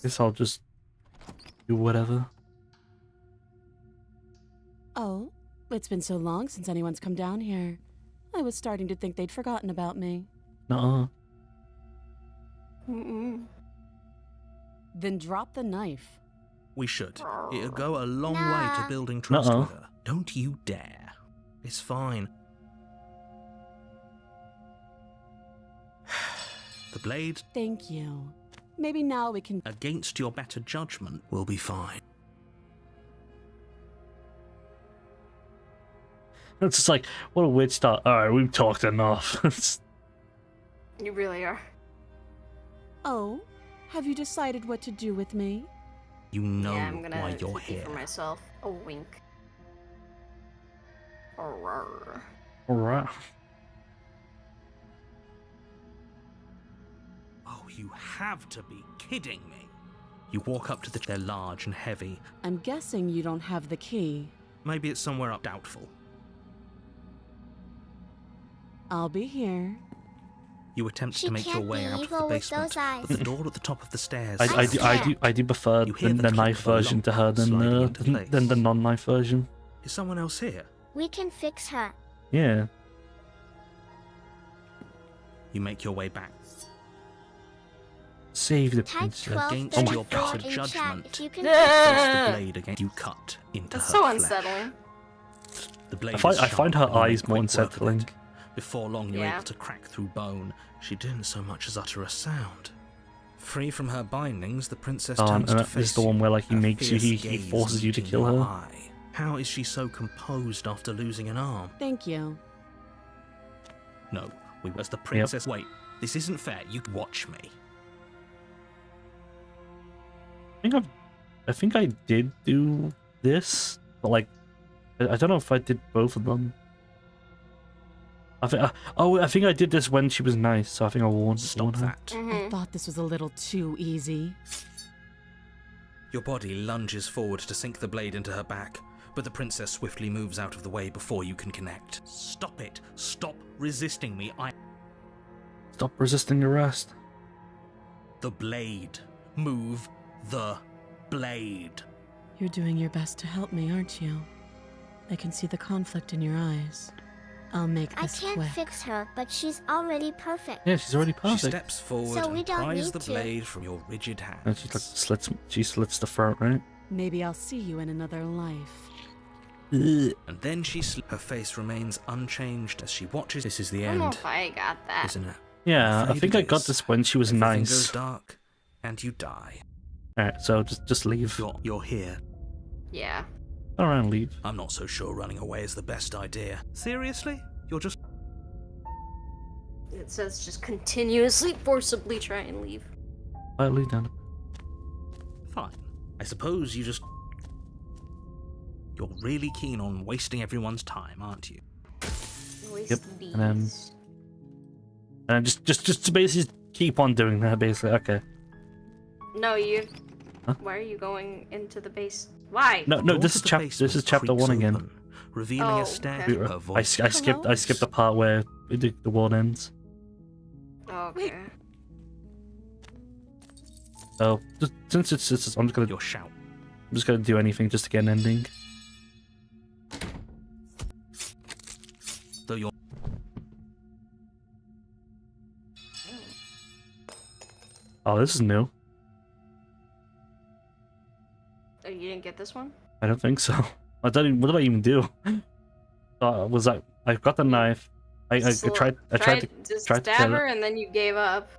Guess I'll just do whatever. Oh, it's been so long since anyone's come down here. I was starting to think they'd forgotten about me. Nuh-uh. Then drop the knife. We should. It'll go a long way to building trust Nuh-uh. with her. Don't you dare. It's fine. The blade, Thank you. Maybe now we can. against your better judgment, will be fine. It's just like, what a weird start. Alright, we've talked enough. You really are. Oh, have you decided what to do with me? You know Yeah, I'm gonna why you're cookie here. for myself. A wink. Alright. Alright. Oh, you have to be kidding me. You walk up to they're large and heavy. I'm guessing you don't have the key. Maybe it's somewhere up doubtful. I'll be here. You attempt She to make your can't way be out of evil the with basement, those eyes. but the door at the top of the stairs. I do prefer You hear the the knife click of a version lock to her sliding into than place. the non-knife version. Is someone else here? We can fix her. Yeah. You make your way back. Save the Type princess. 12 Against your better in chat judgment. if you can Place the blade against you cut into That's her so flesh. unsettling. The blade I find her is sharp, and you eyes make more quick work of unsettling. it. Before long, you're Yeah. able to crack through bone. She didn't so much as utter a sound. Free from her bindings, the princess Oh, turns and to this face is the one where like he her makes you, fierce he gaze forces you to meeting kill your her. eye. How is she so composed after losing an arm? Thank you. No, as the princess. Wait, this isn't fair. You watch me. I think I did do this, but like, I don't know if I did both of them. I think I did this when she was nice, so I think I warned her. That. I thought this was a little too easy. Your body lunges forward to sink the blade into her back, but the princess swiftly moves out of the way before you can connect. Stop it! Stop resisting me! Stop resisting arrest. The blade. Move the blade. You're doing your best to help me, aren't you? I can see the conflict in your eyes. I'll make I this can't quick. fix her, but she's already perfect. Yeah, she's already She perfect. steps forward So we and don't pries need the to. blade from your rigid hand. And she slits the throat, right? Maybe I'll see you in another life. Ugh. And then her face remains unchanged as she watches. This is the I don't know end, if I got that. isn't it? Yeah, I Afraid think it I got is. this when she was Everything nice. goes dark, and you die. Alright, so just leave. You're here. Yeah. Turn around and leave. I'm not so sure running away is the best idea. Seriously? You're just... It says just continuously, forcibly try and leave. Quietly down. Fine. I suppose you're really keen on wasting everyone's time, aren't you? Waste Yep. these. And then just to basically keep on doing that. Basically, okay. No, you. Huh? Why are you going into the base? Why? No, Door this to is the chapter. This basement is chapter creaks 1 again. open, revealing Oh, a stair okay. to her I voice. skipped the part where the world ends. Okay. So since it's I'm just gonna Your shout. I'm just gonna do anything just to get an ending. Though you're Oh, this is new. Oh, you didn't get this one? I don't think so. I don't even, what did I even do? Was I got the knife. I tried to stab kill her, her. and then you gave up.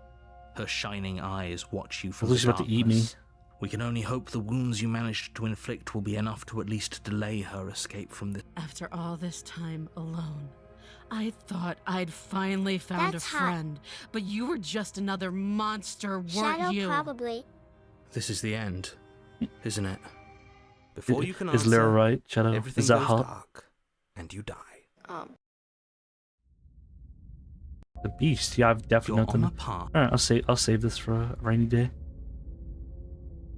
her shining eyes watch you I from thought the she was about to eat me. darkness. We can only hope the wounds you managed to inflict will be enough to at least delay her escape from this. After all this time alone, I thought I'd finally found That's a hot. friend, but you were just another monster, weren't Shadow you? probably. This is the end, isn't it? Before you can Is answer, Lyra right, Shadow? everything Is that goes hot? dark, and you die. The beast. Yeah, I've definitely You're on nothing. a path. All right, I'll save this for a rainy day.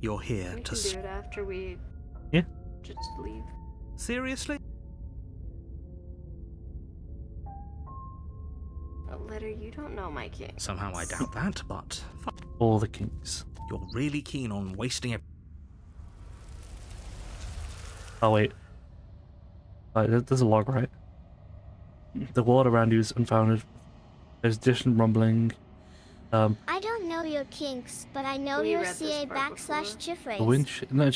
You're here We to. can do it after we. Yeah. Just leave. Seriously? A letter you don't know, my king. Somehow I doubt that, but All the kings. you're really keen on wasting it. Oh wait. There's a log, right? The world around you is unfounded. There's distant rumbling. I don't know your kinks, but I know We your read this CA part backslash before. GIF The wind. No,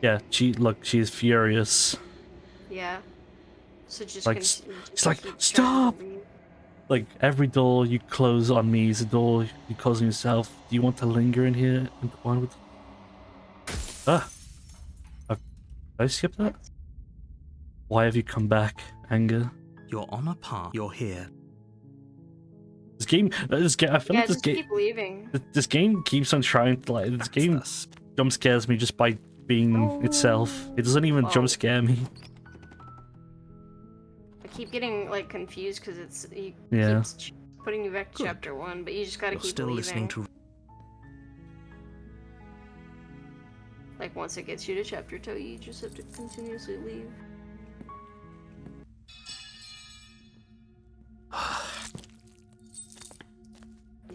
yeah. She is furious. Yeah. So just Like, continue. it's like, keep trying to stop! leave. Like every door you close on me is a door you close on yourself. Do you want to linger in here and one with? Ah. Did I skip that? Why have you come back, anger? You're on a path. You're here. This game. I feel Yeah, like this just game. keep leaving. This game keeps on trying to like. This game That's jump scares me just by being itself. It doesn't even Oh. jump scare me. I keep getting like confused because he Yeah. keeps putting you back to Good. chapter 1, but you just gotta You're keep still leaving. listening to. Like once it gets you to chapter 2, you just have to continuously leave.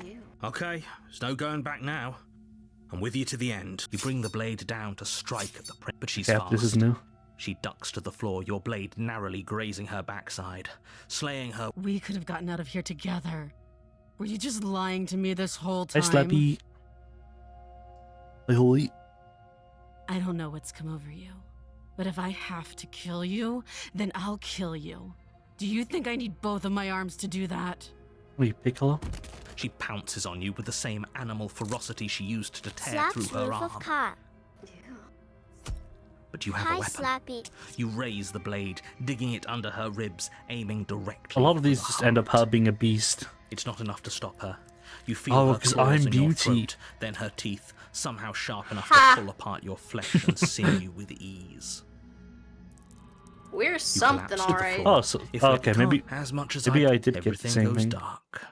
Ew. Okay, there's no going back now. I'm with you to the end. You bring the blade down to strike at the but she's Yeah, fast. this is new. She ducks to the floor, your blade narrowly grazing her backside, slaying her. We could have gotten out of here together. Were you just lying to me this whole Hey, time? Slappy. Hey, holy. I don't know what's come over you, but if I have to kill you, then I'll kill you. Do you think I need both of my arms to do that? Wait, Piccolo. She pounces on you with the same animal ferocity she used to tear Slaps through her roof of arm. car. But you have Hi, a weapon. Slappy. You raise the blade, digging it under her ribs, aiming directly. A lot of for these the just end up her heart. being a beast. It's not enough to stop her. You feel Oh, her 'cause claws I'm in your beauty. throat, then her teeth, somehow sharp enough Ha! to pull apart your flesh and sinew with ease. We're You something, collapse to the alright. floor. Oh, so If okay, it maybe can't, as much as maybe I I did get the everything same goes thing. dark,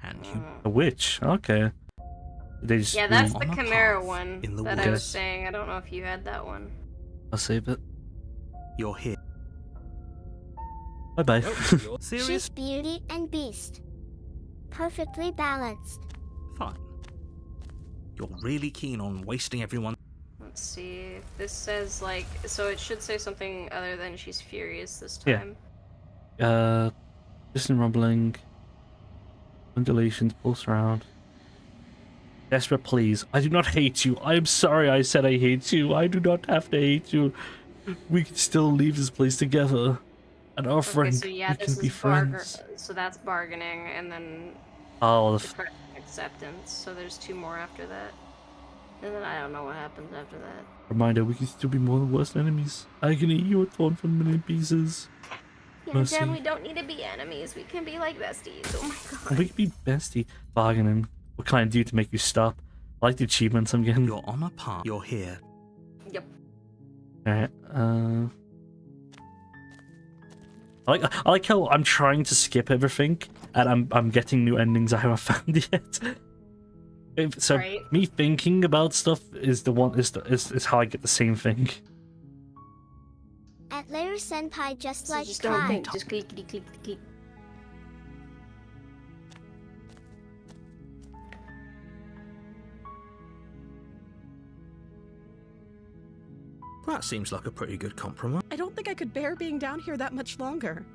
and you a witch. Okay. They just Yeah, that's the on a Chimera path one in the that I woods. was saying. I don't know if you had that one. I'll save it. you're here. Bye bye. Serious? She's beauty and beast. Perfectly balanced. Fine. You're really keen on wasting everyone. Let's see if this says like, so it should say something other than she's furious this Yeah. time. Distant rumbling. Undulations pulse around. Desperate pleas. I do not hate you. I am sorry I said I hate you. I do not have to hate you. We can still leave this place together. And our Okay, friend, so yeah, we this can be is friends. so that's bargaining, and then Oh, depression, acceptance. So there's 2 more after that, and then I don't know what happens after that. reminder, we can still be more than worse enemies. Agony, you are torn from many pieces. Yeah, Mercy. Jen, we don't need to be enemies. We can be like besties. Oh my god. We could be bestie bargaining. What can I do to make you stop? I like the achievements I'm getting. You're on a path. You're here. Yep. Alright, I like how I'm trying to skip everything and I'm getting new endings I haven't found yet. So Right. me thinking about stuff is how I get the same thing. At later senpai just So like just don't think. Clyde. Just clickety click click. That seems like a pretty good compromise. I don't think I could bear being down here that much longer.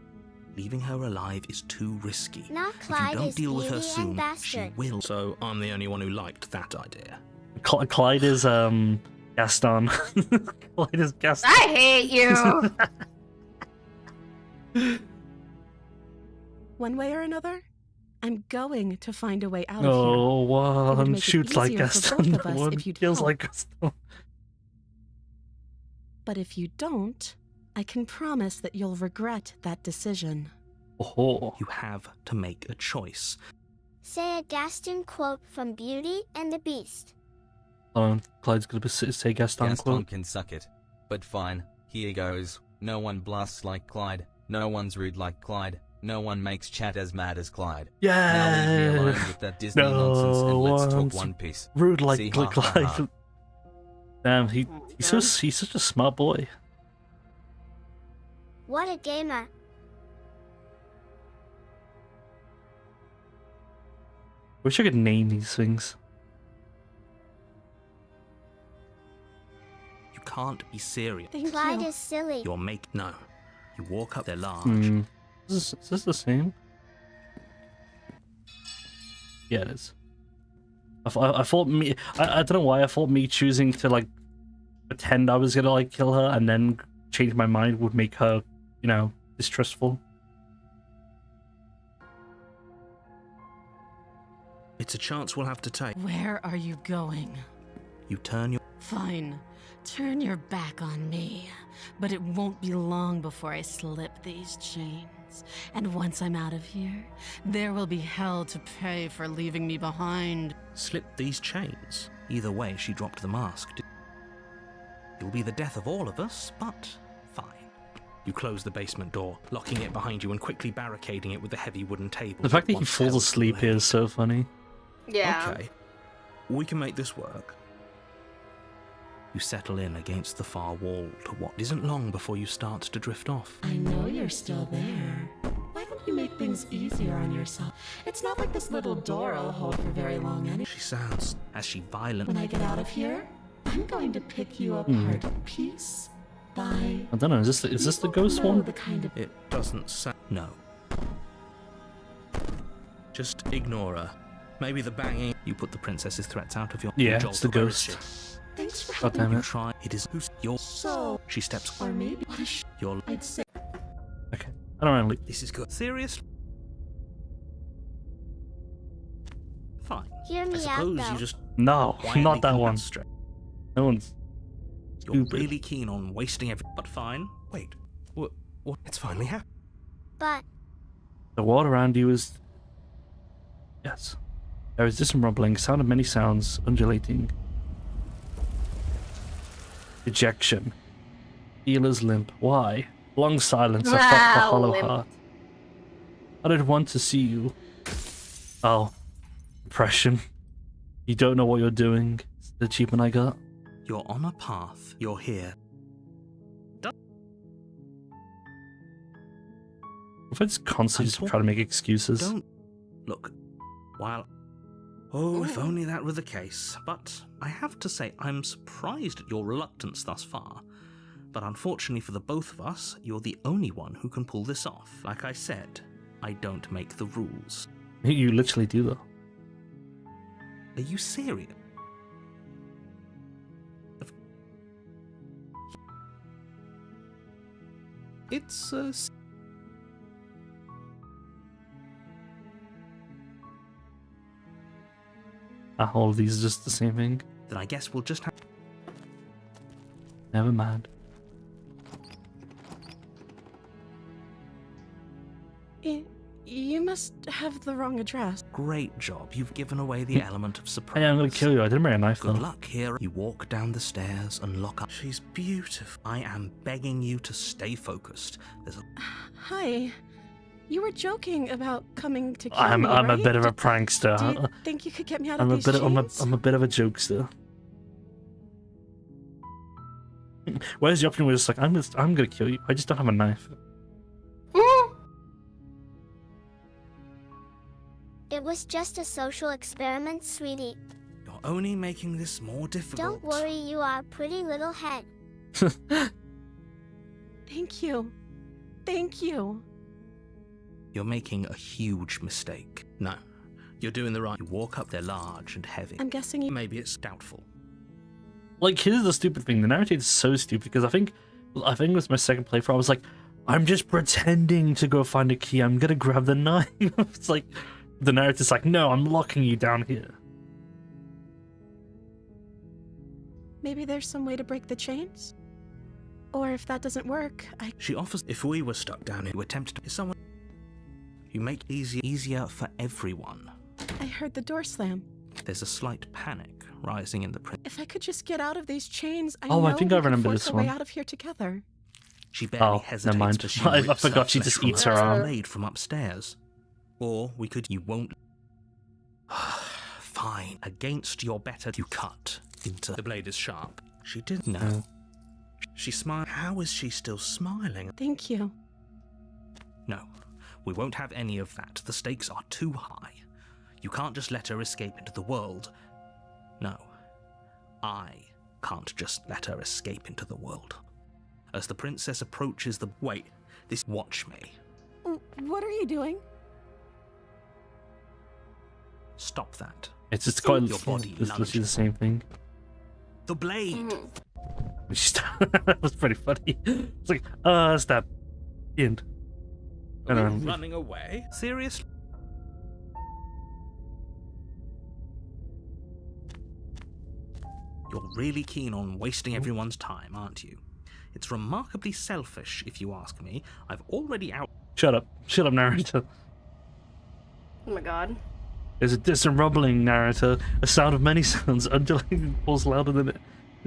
Leaving her alive is too risky. Not If you Clyde don't is deal with her Beauty and soon, she Bastard. will. So I'm the only one who liked that idea. Clyde is Gaston. Clyde is Gaston. I hate you. One way or another, I'm going to find a way out of here. Oh, It would one make it shoots like easier for Gaston, both of us one if you'd kills help. like Gaston. But if you don't, I can promise that you'll regret that decision. Oh, You have to make a choice. Say a Gaston quote from Beauty and the Beast. Clyde's gonna say Gaston Gaston quote. can suck it. But fine, here goes. No one blasts like Clyde. No one's rude like Clyde. No one makes chat as mad as Clyde. Now leave me alone Yeah. with that Disney nonsense and let's talk one's One Piece. Rude like See, ha, ha, Clyde. ha. Damn, he's such a smart boy. What a gamer. Wish I could name these things. You can't be serious. Thank Clyde you. is silly. You're no. You walk up, they're large. Hmm. Is this the same? Yeah, it is. I thought me. I don't know why. I thought me choosing to like pretend I was gonna like kill her and then change my mind would make her, you know, distrustful. It's a chance we'll have to take. Where are you going? You turn your Fine. Turn your back on me. But it won't be long before I slip these chains. And once I'm out of here, there will be hell to pay for leaving me behind. slip these chains. Either way, she dropped the mask. It will be the death of all of us, but fine. You close the basement door, locking it behind you and quickly barricading it with the heavy wooden table. The fact that he once falls held asleep here is so funny. Yeah. Okay, we can make this work. You settle in against the far wall to what isn't long before you start to drift off. I know you're still there. Why don't you make things easier on yourself? It's not like this little door will hold for very long anyway. She sounds as she When violently. I get out of here, I'm going to pick you apart piece by I don't know. Is this the ghost know one? the kind of It doesn't sound. No. Just ignore her. Maybe the banging. You put the princess's threats out of your. Yeah, jolt it's the of her ghost. shit. Thanks for God helping damn You it. try. It is who's your. So, She steps. or maybe Your. I'd say Okay. I don't really. This is good. Seriously? Fine. Hear I me out suppose though. you just No, quietly not that come one. out straight. No one's. You're Stupid. really keen on wasting every. But fine. Wait, what? It's finally happened. But The world around you is. Yes. There is distant rumbling, sound of many sounds, undulating. Dejection. Feelers limp. Why? Long silence, a hollow limp. heart. I don't want to see you. Oh. Depression. You don't know what you're doing. It's the achievement I got. You're on a path. You're here. If I just constantly just I'm try to make excuses. Don't look. While. Oh, if only that were the case. But I have to say, I'm surprised at your reluctance thus far. But unfortunately for the both of us, you're the only one who can pull this off. Like I said, I don't make the rules. You literally do though. Are you serious? It's All of these are just the same thing. then I guess we'll just have. Never mind. You must have the wrong address. Great job. You've given away the element of surprise. Hey, I'm gonna kill you. I didn't bring a knife though. Good luck, Hero. You walk down the stairs and lock up. She's beautiful. I am begging you to stay focused. There's a... Hi. You were joking about coming to kill I'm me, a right? bit of a prankster. Do you think you could get me out I'm of a these bit. chains? I'm a bit of a jokester. Where's the option where it's like I'm gonna kill you? I just don't have a knife. It was just a social experiment, sweetie. You're only making this more difficult. Don't worry, you are a pretty little head. Thank you. Thank you. You're making a huge mistake. No, you're doing the right. You walk up, they're large and heavy. I'm guessing you... Maybe it's doubtful. Like, here's the stupid thing. The narrative is so stupid because I think it was my second playthrough. I was like, I'm just pretending to go find a key. I'm gonna grab the knife. It's like the narrative's like, no, I'm locking you down here. Maybe there's some way to break the chains? Or if that doesn't work, She offers, if we were stuck down here, you attempt to... Someone... You make it easier for everyone. I heard the door slam. There's a slight panic rising in the prince. If I could just get out of these chains, I Oh, know I think we I could remember force this our way one. out of here together. She barely Oh, hesitates, never mind. but she I rips forgot her she flesh just from eats her arm. blade from upstairs. Or we could... You won't... Fine. Against your better, you cut into... The blade is sharp. She didn't know. She smiled. How is she still smiling? Thank you. No, we won't have any of that. The stakes are too high. You can't just let her escape into the world. No, I can't just let her escape into the world. As the princess approaches the... Wait, this... Watch me. What are you doing? Stop that. It's just quite. Your body It's literally the same thing. The blade! That was pretty funny. It's like, stab. End. Are you running away? Seriously? You're really keen on wasting everyone's time, aren't you? It's remarkably selfish, if you ask me. I've already out... Shut up, narrator. Oh my god. There's a distant rumbling, narrator. A sound of many sounds, undulating pulse louder than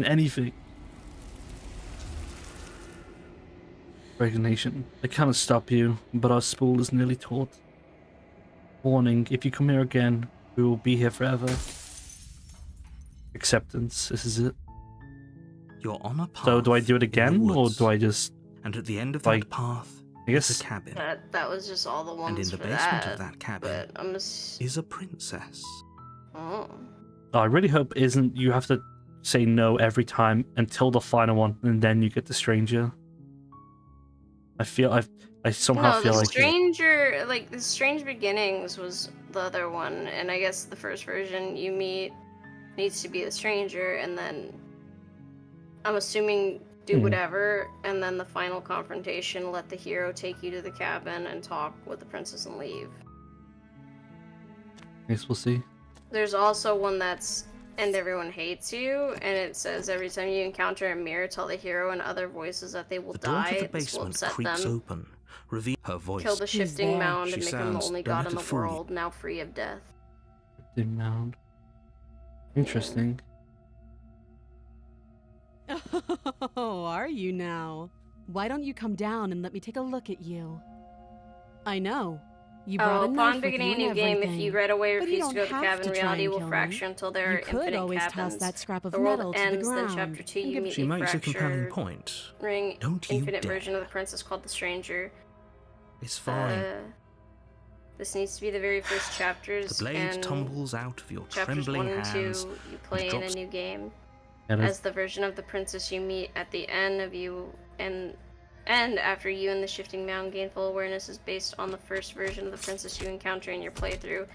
anything. Resignation. I cannot stop you, but our spool is nearly taut. Warning, if you come here again, we will be here forever. Acceptance, this is it. You're on a path. So do I do it again, or do I just... And at the end of that path, I guess... is a cabin. That was just all the ones And in the for basement that, of that cabin but I'm is a princess. Oh. I really hope isn't you have to say no every time until the final one, and then you get the stranger. I somehow feel the like stranger, like the Strange Beginnings was the other one, and I guess the first version you meet needs to be the stranger, and then I'm assuming do whatever, and then the final confrontation, let the hero take you to the cabin and talk with the princess and leave. I guess we'll see. There's also one that's and everyone hates you, and it says every time you encounter a mirror, tell the hero and other voices that they will The door die. to the This will basement upset creaks them. open. Reveal her voice. Kill the shifting mound and She make him the sounds only a god in little the foolish. world, now free of death. The mound. Interesting. Oh, are you now? Why don't you come down and let me take a look at you? I know. You brought a knife upon with beginning you a new and game, if everything. you right away But you refuse to go don't to the have cabin, to try reality and will kill me. fracture until there are You could infinite always cabins. toss that scrap of The world metal to the ends, then ground chapter 2 and you give meet She the makes a compelling fractured point. ring, Don't you infinite dare. version of the princess called the Stranger. It's fine. This needs to be the very first chapters. The blade and tumbles out of your chapters trembling 1 and 2 hands. you play in a drops- new game. Yeah, As the version of the princess you meet at the end of you and after you and the shifting mound gain full awareness is based on the first version of the princess you encounter in your playthrough.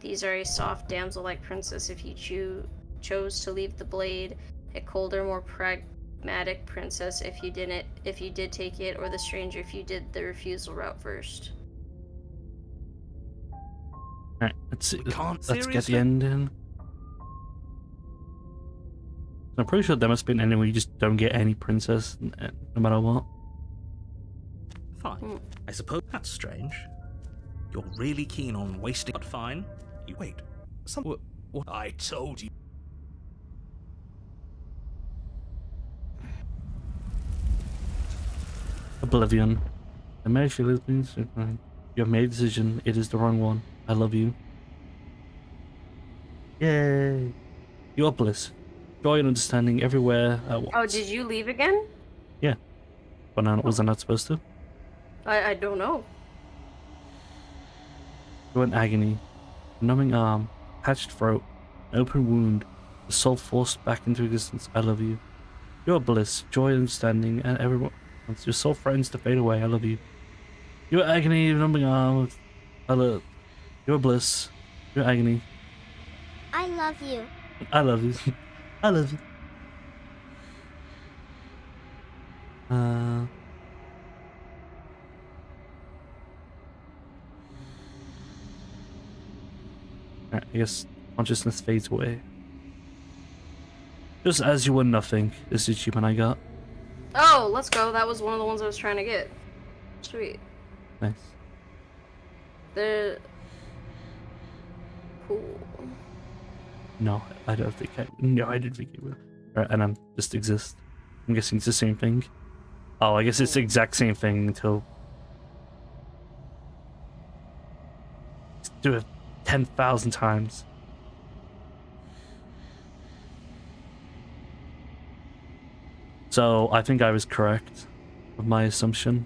These are a soft damsel-like princess if you chose to leave the blade, a colder, more pragmatic princess if you did take it, or the stranger if you did the refusal route first. Alright, let's see. Let's get seriously? the ending. I'm pretty sure there must be an ending where you just don't get any princess, no matter what. Fine. I suppose that's strange. You're really keen on wasting. But fine. You Wait, what? I told you. Oblivion. The marriage you have made a decision. It is the wrong one. I love you. Yay! Your bliss, joy and understanding everywhere at once. Oh, did you leave again? Yeah. But was I not supposed to? I don't know. You're in agony. A numbing arm, patched throat, an open wound, the soul forced back into existence. I love you. Your bliss, joy and understanding, and everyone. Once your soul threatens to fade away, I love you. Your agony, numbing arm, your bliss, your agony. I love you. I love you. I love you. Alright, I guess consciousness fades away. Just as you were nothing, is the achievement I got. Oh, let's go. That was one of the ones I was trying to get. Sweet. Nice. Cool. No, I don't think I didn't think it would. Alright, and just exist. I'm guessing it's the same thing. Oh, I guess it's the exact same thing until... do it 10,000 times. So, I think I was correct with my assumption.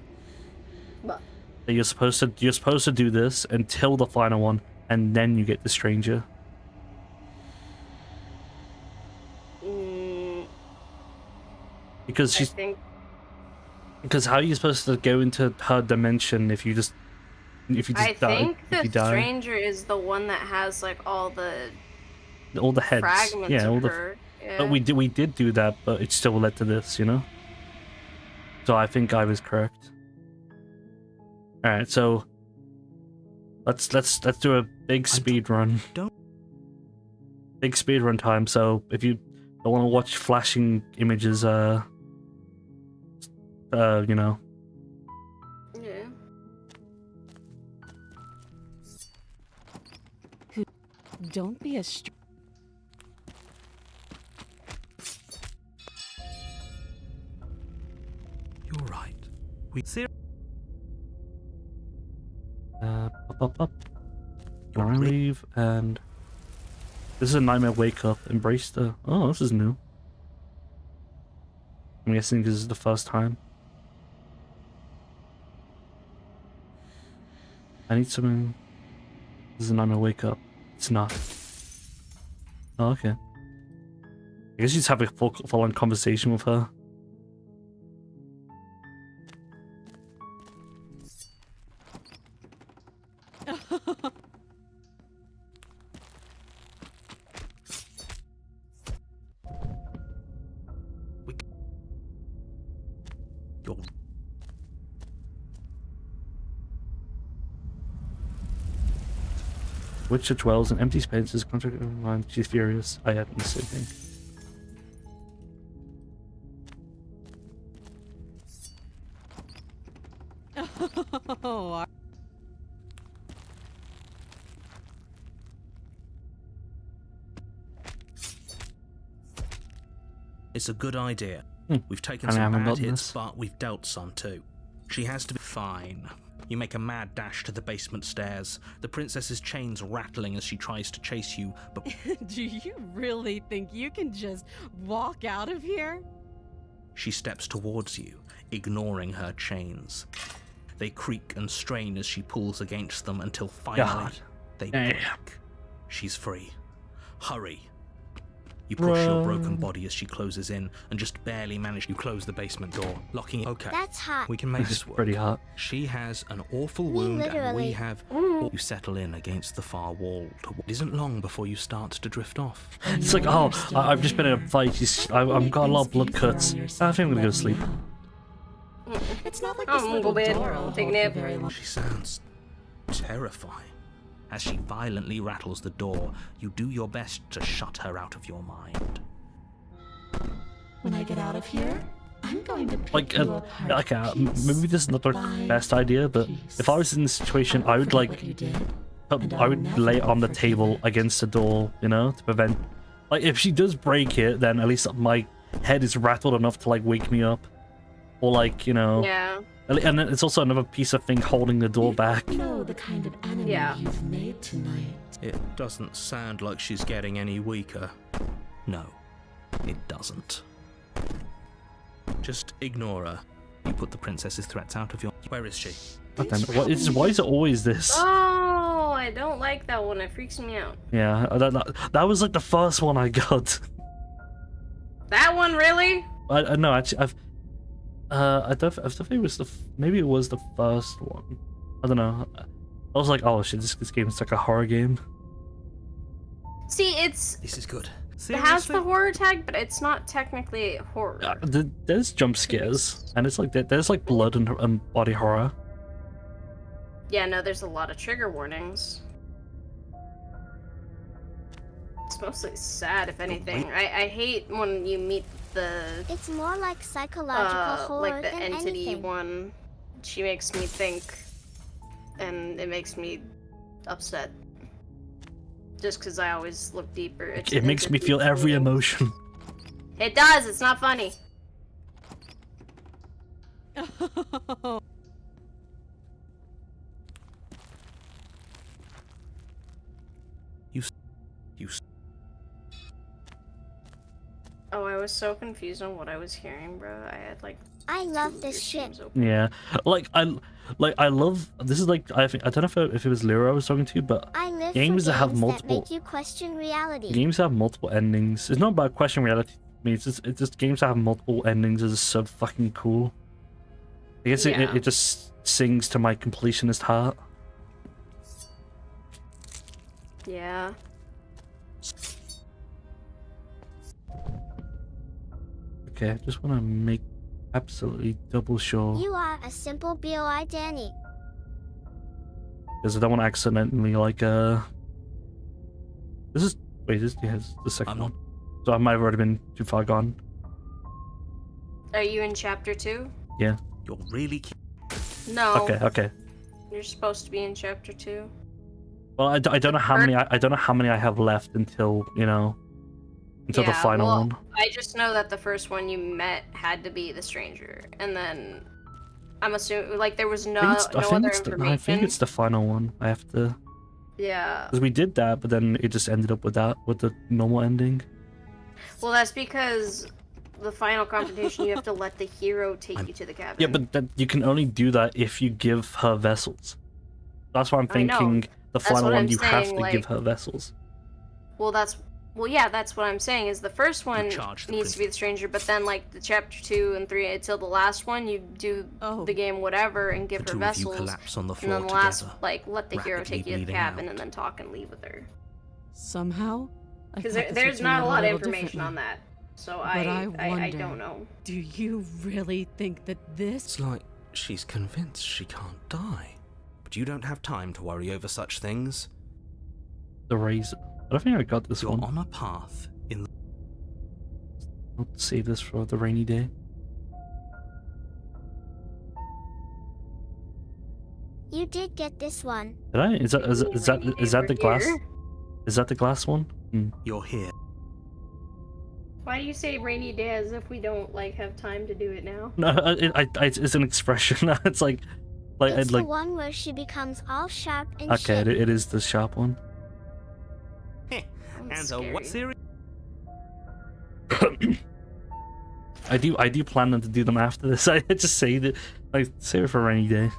What? That you're supposed to do this until the final one, and then you get the stranger. Because she's... Because how are you supposed to go into her dimension if you just die? I think the stranger is the one that has like all the heads. Fragments yeah, all of the. her. Yeah. But we did do that, but it still led to this, you know. So I think I was correct. All right, so let's do a big speed run. Big speed run time. So if you don't want to watch flashing images, you know. Yeah. Don't be a You're right. We see. Up. Leave and this is a nightmare. Wake up. Embrace the. Oh, this is new. I'm guessing this is the first time. I need something. This is a nightmare. Wake up. It's not. Oh, okay. I guess you just have a full-on conversation with her. Witcher dwells in empty spaces, contract of mind. She's furious. I had the same thing. Oh. It's a good idea. We've taken I some haven't bad gotten hits, this. but we've dealt some too. She has to be fine. You make a mad dash to the basement stairs, the princess's chains rattling as she tries to chase you, but Do you really think you can just walk out of here? she steps towards you, ignoring her chains. They creak and strain as she pulls against them until finally God. they Damn. break. She's free. Hurry. You push your Run. broken body as she closes in and just barely manage to close the basement door, locking it. Okay. That's hot. We can make This is this work. pretty hot. She has an awful wound and we literally. have... You settle in against the far wall. It isn't long before you start to drift off. It's like, oh, I've just been in a fight. I've got a lot of blood cuts. I think I'm gonna go to sleep. It's not like I'm this gonna little go bed. door will Take a hold nap. for very long. She sounds terrifying. As she violently rattles the door, you do your best to shut her out of your mind. When I get out of here, I'm going to pick Like, you apart okay, piece maybe this is not the by best idea, but if I was in this situation, I would forget like, what you did, and I I'll would never lay it on the forget table it. against the door, you know, to prevent. Like, if she does break it, then at least my head is rattled enough to like wake me up, or like, you know. Yeah. And then it's also another piece of thing holding the door back. You know the kind of enemy Yeah. you've made tonight. It doesn't sound like she's getting any weaker. No, it doesn't. Just ignore her. You put the princess's threats out of your... Where is she? God damn it, why is it always this? Oh, I don't like that one. It freaks me out. Yeah, that was like the first one I got. That one, really? I no, actually, I don't think it was maybe it was the first one. I don't know. I was like, oh shit, this game is like a horror game. See, it's... This is good. It has the horror tag, but it's not technically horror. There's jump scares, and it's like there's like blood and body horror. Yeah, no, there's a lot of trigger warnings. It's mostly sad, if anything. I hate when you meet the... It's more like psychological horror like the than entity anything. one. She makes me think, and it makes me upset. Just because I always look deeper. It makes me feel every emotion. It does, it's not funny. Oh, I was so confused on what I was hearing, bro. I had like... I love this shit. Yeah, I love this is like I don't know if it was Lyra I was talking to, but I live games for that have games multiple that make you question reality. games that have multiple endings. It's not about question reality to me. It's just games that have multiple endings is so fucking cool. I guess Yeah. it just sings to my completionist heart. Yeah. Okay, I just want to make absolutely double sure You are a simple BOI Danny. because I don't want to accidentally like This is this is the second one, so I might have already been too far gone. Are you in chapter 2? Yeah. You're really... No. Okay. You're supposed to be in chapter 2. Well, I don't know how many I don't know how many I have left until until the final well, one. I just know that the first one you met had to be the stranger, and then I'm assuming like there was no other information. I think it's the final one. I have to Yeah. because we did that, but then it just ended up with the normal ending. Well, that's because the final confrontation you have to let the hero take you to the cabin. Yeah, but you can only do that if you give her vessels. That's why I'm I know. thinking the That's final what one I'm you have saying, to give like- her vessels. Well, yeah, that's what I'm saying. Is the first one charge the needs to be the stranger, but then like the chapter 2 and 3 until the last one, you do the game whatever and give The her two of you vessels, collapse on the and floor then the last together, like let the hero rapidly take you to the bleeding cabin out. and then talk and leave with her. Somehow, I Because thought this would there's turn not out a lot of little information differently. on that, so But I wonder, don't know. Do you really think that this? It's like she's convinced she can't die. But you don't have time to worry over such things. The razor. I don't think I got this You're one. on a path in... I'll save this for the rainy day. You did get this one. Did I? Is that the glass? Here. Is that the glass one? Hmm. You're here. Why do you say rainy day as if we don't like have time to do it now? No, it's an expression. It's like It's I'd the like. one where she becomes all sharp and Okay, shit. it is the sharp one. And so what series? I do plan them to do them after this. I just say that save it for a rainy day.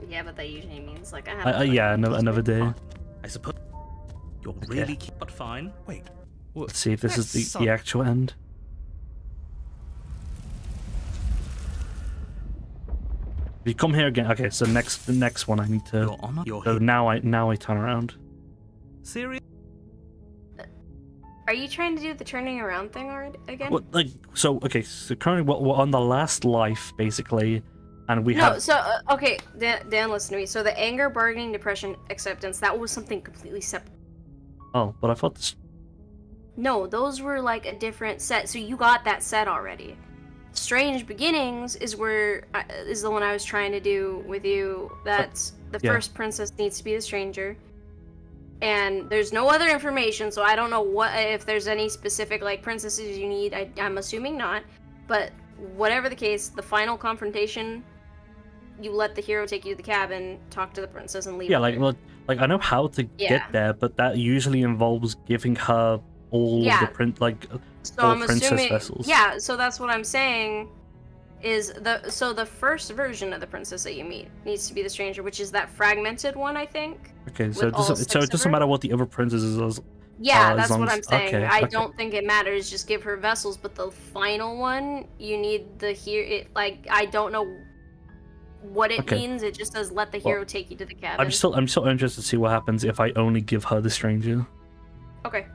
Yeah, but that usually means like I have. Yeah, another day. I suppose you're Okay. really but fine. Wait. Let's see if this is That's the actual end. If you come here again, okay. So the next one I need to. Your honor. You're So here. now I turn around. Serious? Are you trying to do the turning around thing already again? Well, so currently we're on the last life basically, and we No, have. so okay, Dan, listen to me. So the anger, bargaining, depression, acceptance, that was something completely separate. Oh, but I thought this. No, those were like a different set. So you got that set already. Strange Beginnings is where is the one I was trying to do with you. That's the first princess needs to be the stranger. And there's no other information, so I don't know what if there's any specific like princesses you need. I'm assuming not. But whatever the case, the final confrontation, you let the hero take you to the cabin, talk to the princess, and leave. Yeah, like I know how to get there, but that usually involves giving her all of the princess vessels. Yeah, so that's what I'm saying. Is the first version of the princess that you meet needs to be the stranger, which is that fragmented one, I think. Okay, so it doesn't matter what the other princesses are. Yeah, that's what I'm saying. I don't think it matters. Just give her vessels, but the final one, you need the hero. I don't know what it means. It just says let the hero take you to the cabin. I'm still interested to see what happens if I only give her the stranger. Okay.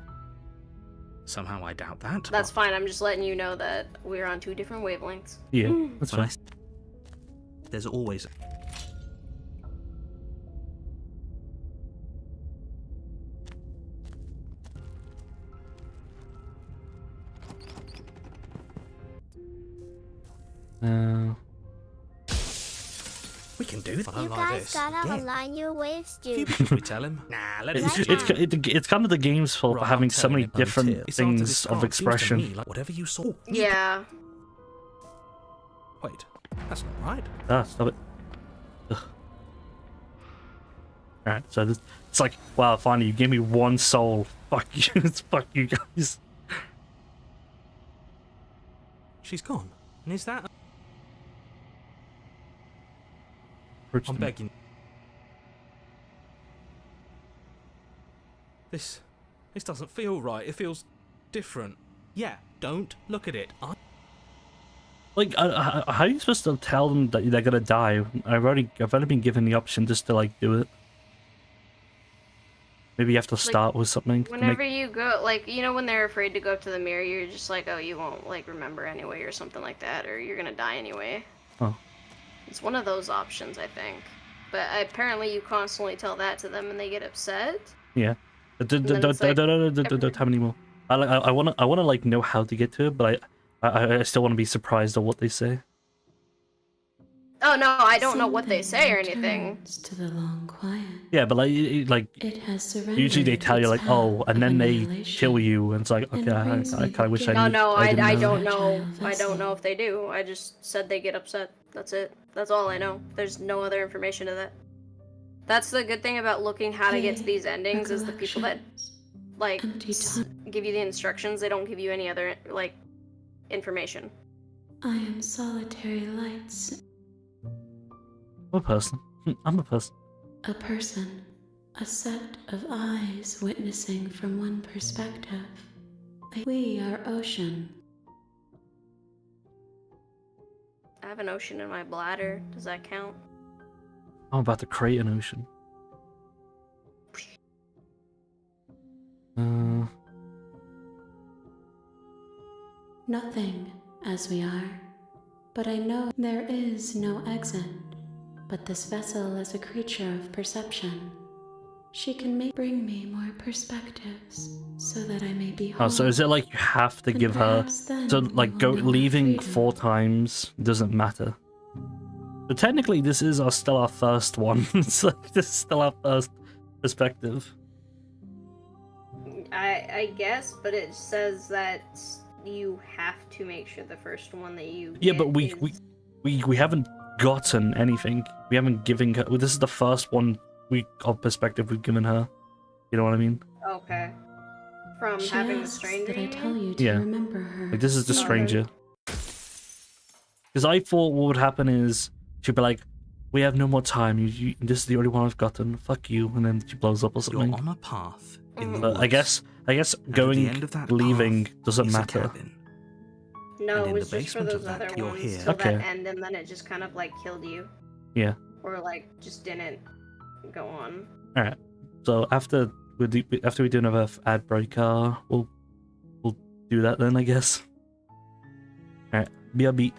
Somehow I doubt that. That's fine. I'm just letting you know that we're on 2 different wavelengths. Yeah, that's fine. There's always. We can do that. You guys gotta align your waves, dude. Should we tell him? Nah, let him. It's kind of the game's fault for having so many different things of expression. Whatever you saw. Yeah. Wait, that's not right. Ah, stop it. Alright, so it's like, wow, finally you gave me 1 soul. Fuck you, fuck you guys. She's gone. And is that? I'm begging. This doesn't feel right. It feels different. Yeah, don't look at it. Like, how are you supposed to tell them that they're gonna die? I've already been given the option just to like do it. Maybe you have to start with something. Whenever you go, like, you know, when they're afraid to go up to the mirror, you're just like, oh, you won't like remember anyway, or something like that, or you're gonna die anyway. Oh. It's one of those options, I think. But apparently you constantly tell that to them and they get upset. Yeah. Don't have any more. I wanna like know how to get to it, but I still want to be surprised at what they say. Oh no, I don't know what they say or anything. To the long quiet. Yeah, but like it has usually they tell you like, oh, and then they kill you, and it's like, okay, I kind of wish I knew. No, I don't know. I don't know if they do. I just said they get upset. That's it. That's all I know. There's no other information to that. That's the good thing about looking how to get to these endings is the people that like give you the instructions. They don't give you any other like information. I am solitary lights. I'm a person. I'm a person. A person. A set of eyes witnessing from one perspective. We are ocean. I have an ocean in my bladder. Does that count? I'm about to create an ocean. Nothing, as we are. But I know there is no exit. But this vessel is a creature of perception. She can bring me more perspectives, so that I may be whole. Oh, so is it like you have to give her... So like leaving 4 times doesn't matter? But technically this is still our first one. It's like, this is still our first perspective. I guess, but it says that you have to make sure the first one that you Yeah, but we haven't gotten anything. We haven't given her... This is the first one of perspective we've given her. You know what I mean? Okay. From She having the asks stranger. that I tell you to remember her. Like, this is the stranger. Because I thought what would happen is she'd be like, we have no more time. This is the only one I've gotten. Fuck you. And then she blows up or something. You're on a path in the But woods. I guess going, leaving doesn't matter. No, And in it was the just for basement of those that other you're ones here. till Okay. that end, and then it just kind of like killed you. Yeah. Or like just didn't go on. All right. So after we do another ad break, we'll do that then, I guess. All right. Be a beat.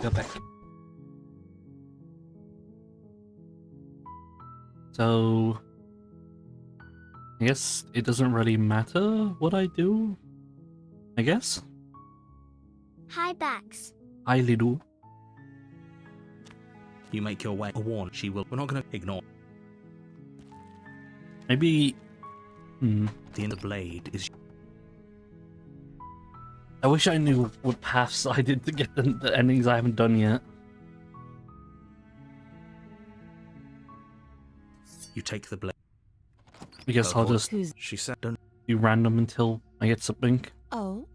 go back. So, I guess it doesn't really matter what I do. I guess. Hi, Bax. Hi, Lidu. You make your way. A warn. She will. We're not going to ignore. Maybe. The end of the blade is. I wish I knew what paths I did to get the endings I haven't done yet. You take the blade. I guess I'll just She said, "Don't." do random until I get something. Oh,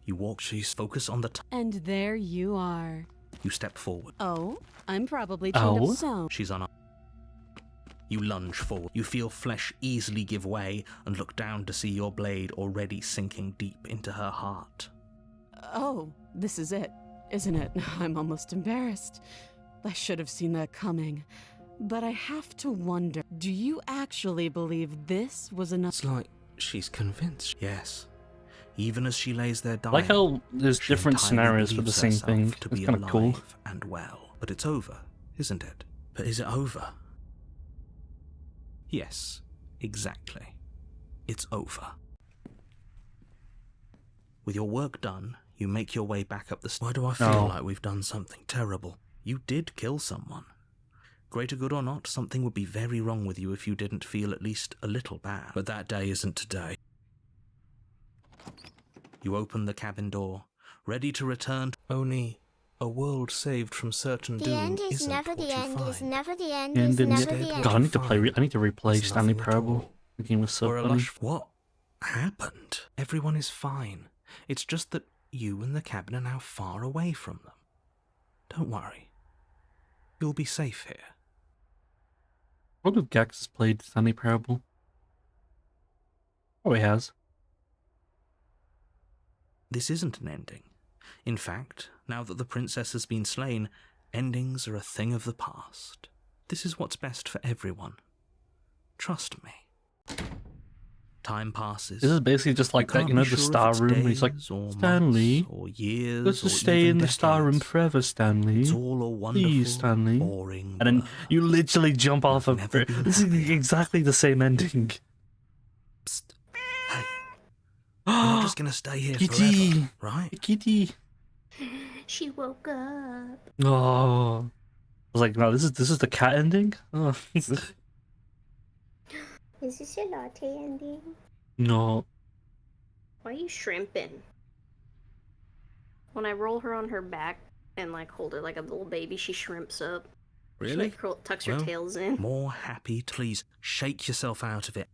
You walk. She's focus on the. and there you are. You step forward. Oh, I'm probably chained Oh? up so. She's on. You lunge forward. You feel flesh easily give way and look down to see your blade already sinking deep into her heart. Oh, this is it, isn't it? I'm almost embarrassed. I should have seen that coming. But I have to wonder, do you actually believe this was enough? It's like she's convinced. Yes. Even as she lays there I dying. like how there's she different entirely scenarios for the believes same herself thing. To It's be kind of cool. alive and well. But it's over, isn't it? But is it over? Yes, exactly. It's over. With your work done, you make your way back up the stairs. Why do I feel like we've done something terrible? You did kill someone. Greater good or not, something would be very wrong with you if you didn't feel at least a little bad. But that day isn't today. You open the cabin door, ready to return. Only a world saved from certain The doom end is isn't never what the you end, is find. never the end, And is then, never the end. God, I need to play. I need to replay There's Stanley nothing at Parable. all. The game was so Or a funny. lush. What happened? Everyone is fine. It's just that you and the cabin are now far away from them. Don't worry. You'll be safe here. What if Gax has played Stanley Parable? Oh, he has. This isn't an ending. In fact, now that the princess has been slain, endings are a thing of the past. This is what's best for everyone. Trust me. Time passes. This is basically just like that, can't you know, be the sure if star it's room. He's like, days or Stanley, months or years let's just or stay even in the star room decades. forever, Stanley. It's all a wonderful, Please, Stanley. boring And then blur. you literally jump off of. never been This is exactly the same ending. Psst. Hey. You're not just gonna stay here Kitty. forever, right? Kitty. She woke up. Oh, I was like, no, this is the cat ending. Oh, Is this your latte ending? no. Why are you shrimping? When I roll her on her back and like hold her like a little baby, she shrimps up. She Really? like tucks her Well, tails in. More happy. Please shake yourself out of it.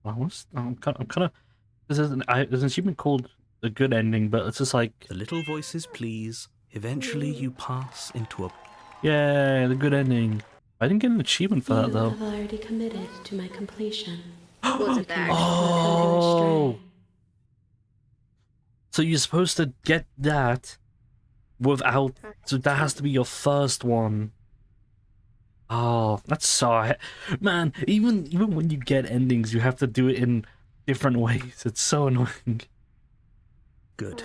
I'm kind of. There's an achievement called a good ending, but it's just like, The little voices please. Eventually you pass into a... yeah, the good ending. I didn't get an achievement for You that though. have already committed to my completion. Was it that? Oh. So you're supposed to get that without. So that has to be your first one. Oh, that's so. Man, even when you get endings, you have to do it in different ways. It's so annoying. Good.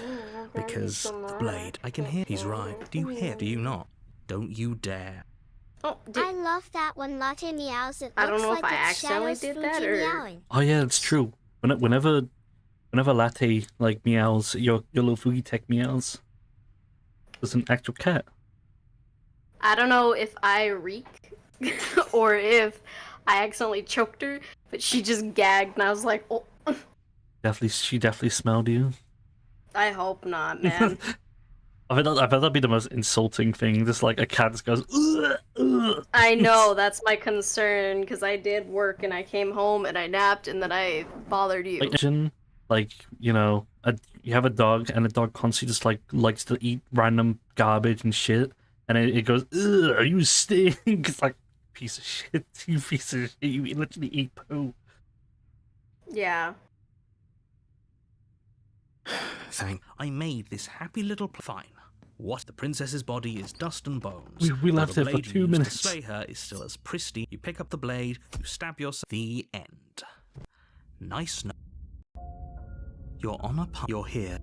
Because the blade, I can hear. He's right. Do you hear? Do you not? Don't you dare. Oh, I love that when Latte meows. It I don't looks know if like I it's accidentally Shadow's did that, Fuji or- meowing. Oh yeah, it's true. Whenever Latte like meows, your little Fugi Tech meows. There's an actual cat. I don't know if I reek or if I accidentally choked her, but she just gagged and I was like, oh. She definitely smelled you. I hope not, man. I bet that'd be the most insulting thing. Just like a cat just goes. Ugh, ugh. I know, that's my concern, because I did work and I came home and I napped and then I bothered you. Like you know, you have a dog and the dog constantly just like likes to eat random garbage and shit, and it goes, ugh, you stink. It's like, piece of shit, you piece of shit, you literally eat poo. Yeah. I made this happy little fine. What? The princess's body is dust and bones. We though left the it for blade 2 used minutes. To slay her is still as pristine. You pick up the blade, you stab yourself. The end. Nice. You're on a path. You're here.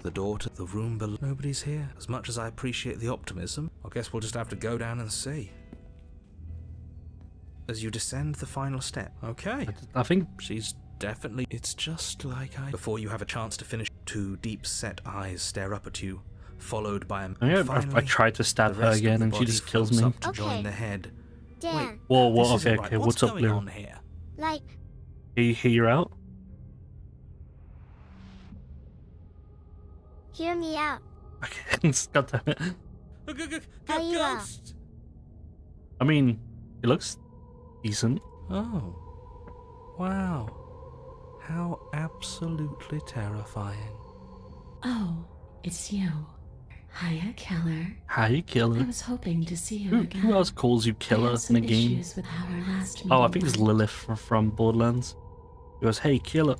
the door to the room below. Nobody's here. As much as I appreciate the optimism, I guess we'll just have to go down and see. As you descend the final step. Okay. I think she's definitely... It's just like I... Before you have a chance to finish, two deep-set eyes stare up at you, followed by a... I tried to stab her again and she just kills me. To join the head. Dan. Wait, Whoa, this isn't okay, right. what's up, going Lyra? on here? Like, Hear you out? hear me out. Okay, God damn it. Are you out? I mean, it looks decent. Oh. Wow. How absolutely terrifying. Oh, it's you. Hiya, Killer. Hi, Killer. I was hoping to see you again. Who else calls you Killer in the game? Issues with how our last Oh, I meeting think it's went. Lilith from Borderlands. He goes, hey, Killer.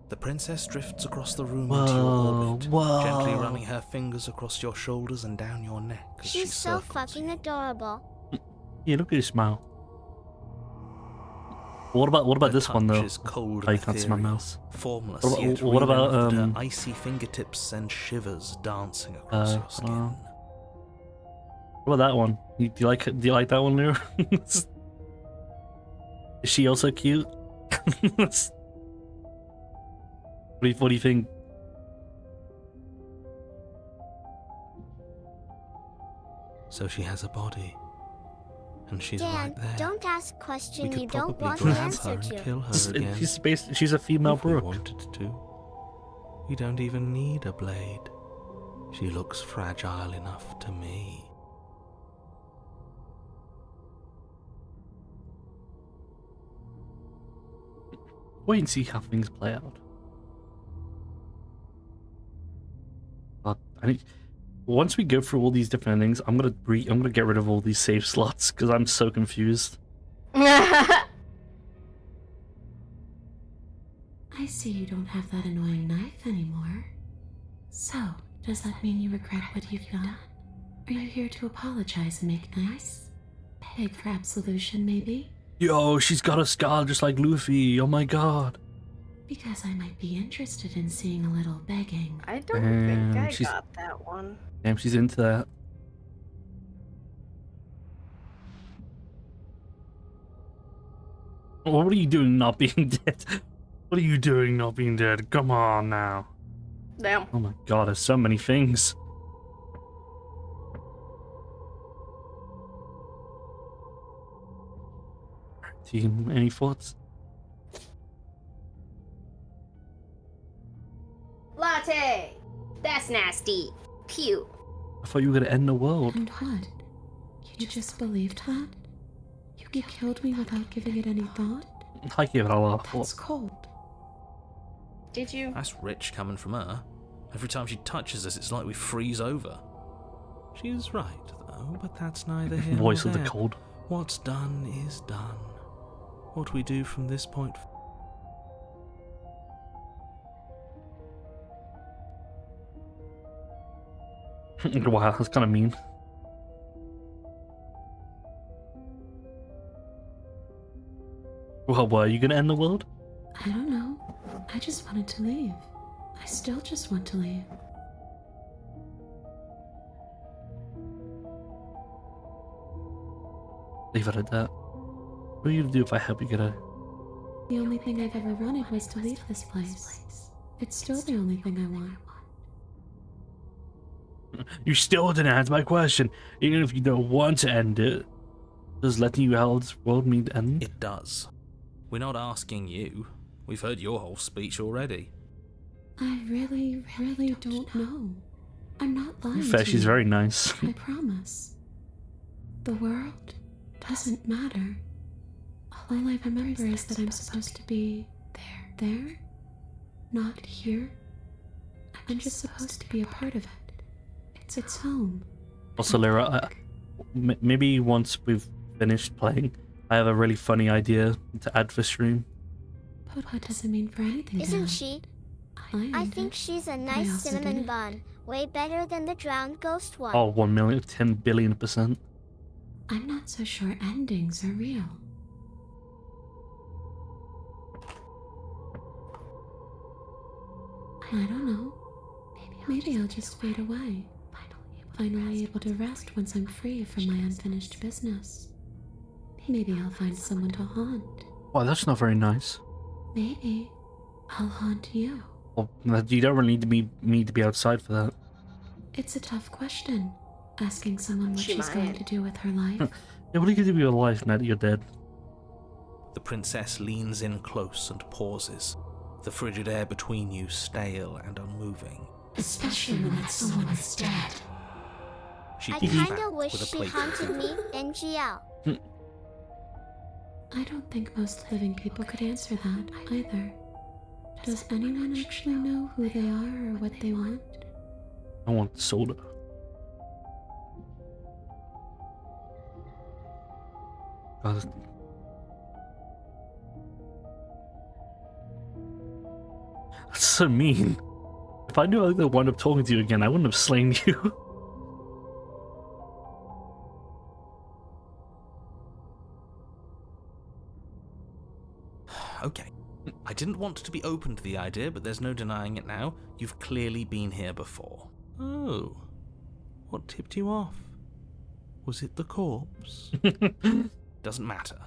The princess drifts across the room Whoa, into your orbit, whoa. gently running her fingers across your shoulders and down your neck as she She's so circles fucking adorable. Yeah, look at his smile. What about Her this one touch though? is cold Oh, you and can't see my ethereal, mouse. formless, What about- yet what real about, enough. Her icy fingertips send shivers dancing across your skin. What about that one? Do you like that one, Lyra? Is she also cute? What do you think? So she has a body, and she's Dan, right there. don't ask We questions could you don't probably want the grab her answer and to. kill her again. She's a female if we Brooke. wanted to. We don't even need a blade. She looks fragile enough to me. Wait and see how things play out. Once we go through all these different endings, I'm gonna get rid of all these save slots because I'm so confused. I see you don't have that annoying knife anymore. So, does that mean you regret what you've done? Are you here to apologize and make nice? Beg for absolution, maybe? Yo, she's got a scar just like Luffy. Oh my god. Because I might be interested in seeing a little begging. I don't think I she's- got that one. Damn, she's into that. What are you doing not being dead? What are you doing not being dead? Come on now. Damn. Oh my god, there's so many things. Team, any thoughts? Latte! That's nasty. Pew. I thought you were gonna end the world. And what? You just believed that? You killed me without giving it any thought? I give it a lot. That's cold. Did you? That's rich coming from her. Every time she touches us, it's like we freeze over. She's right, though, but that's neither here nor Voice of the there. cold. What's done is done. What we do from this point... Wow, that's kind of mean. Well, are you gonna end the world? I don't know. I just wanted to leave. I still just want to leave. Leave it at that. What are you gonna do if I help you get out? The only thing I've ever wanted was to leave this place. It's still the only thing I want. You still didn't answer my question. Even if you don't want to end it, does letting you out of this world mean to end? It does. We're not asking you. We've heard your whole speech already. I really don't know. I'm not lying Fair, to she's you. very nice. I promise. The world doesn't matter. All I remember is that I'm supposed to be there, not here. I'm just supposed to be a part of it. It's home. Also, Lyra, maybe once we've finished playing, I have a really funny idea to add for stream. But what does it mean for anything? Isn't now? she? I I am think she's a I nice also cinnamon did it. bun. Way better than the drowned ghost one. Oh, 1 million, 10 billion%. I'm not so sure endings are real. I don't know. Maybe I'll just fade away. Finally able to rest once I'm free from my unfinished business. Maybe I'll find someone to haunt. Wow, that's not very nice. Maybe I'll haunt you. Well, you don't really need me to be outside for that. It's a tough question, asking someone what She she's going might. to do with her life. Yeah, what are you going to do with your life now that you're dead? The princess leans in close and pauses, the frigid air between you stale and unmoving. Especially when that someone is dead. She I pulls kinda back wish with a she plate. haunted me, NGL. I don't think most living people could answer that either. Does anyone actually know who they are or what they want? I want soda. God. That's so mean. If I knew I would wind up talking to you again, I wouldn't have slain you. Okay. I didn't want to be open to the idea, but there's no denying it now. You've clearly been here before. Oh. What tipped you off? Was it the corpse? Doesn't matter.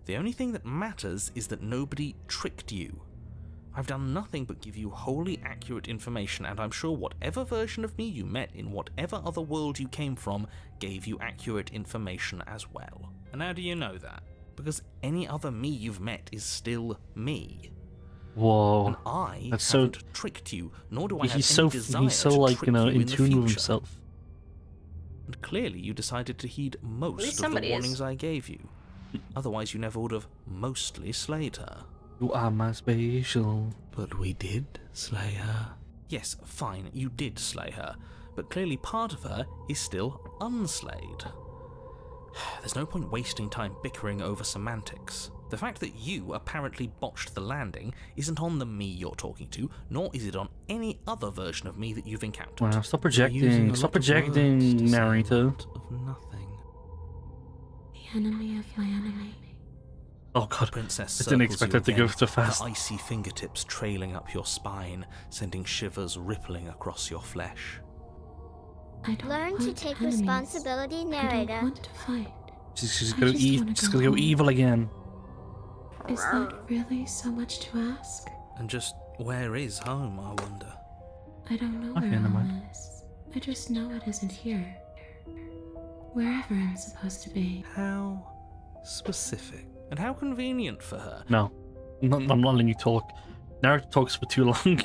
The only thing that matters is that nobody tricked you. I've done nothing but give you wholly accurate information, and I'm sure whatever version of me you met in whatever other world you came from gave you accurate information as well. And how do you know that? Because any other me you've met is still me. Whoa. And I That's haven't so... tricked you, nor do I have He's any so desire he's so to like, trick you know, you in the tune with future. himself. And clearly you decided to heed most least of the somebody is. warnings I gave you. Otherwise you never would have mostly slayed her. You are my spatial. But we did slay her. Yes, fine, you did slay her, but clearly part of her is still unslayed. There's no point wasting time bickering over semantics. The fact that you apparently botched the landing isn't on the me you're talking to, nor is it on any other version of me that you've encountered. Wow, stop You're using projecting. a Stop lot of projecting, words to say a narrator. lot of nothing. The enemy of my enemy. Oh god, Princess I didn't circles expect you that to go again, so fast. her icy fingertips trailing up your spine, sending shivers rippling across your flesh. I don't Learn want to take enemies. responsibility, I don't narrator. want to fight. She's I gonna just eat. wanna She's go gonna go home. evil again. Is that really so much to ask? And just where is home, I wonder? I don't know Okay, where never home mind. is. I just know it isn't here. Wherever I'm supposed to be. How specific. And how convenient for her. No, I'm not letting you talk. Narrator talks for too long.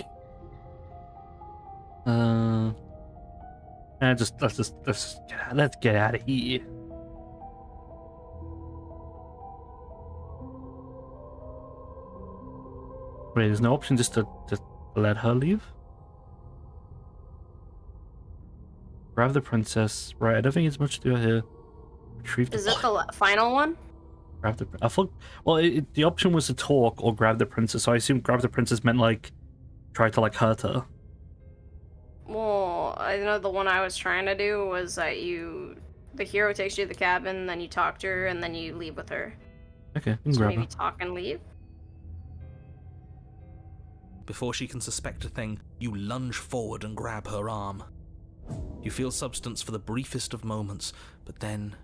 Let's get out of here. Wait, there's no option just to let her leave? Grab the princess. Right, I don't think it's much to do here. Retrieve the Is it the final one? grab the. I thought. Well, the option was to talk or grab the princess. So I assume grab the princess meant like try to like hurt her. Well, I know the one I was trying to do was that the hero takes you to the cabin, then you talk to her, and then you leave with her. Okay, you can So grab maybe her. talk and leave? Before she can suspect a thing, you lunge forward and grab her arm. You feel substance for the briefest of moments, but then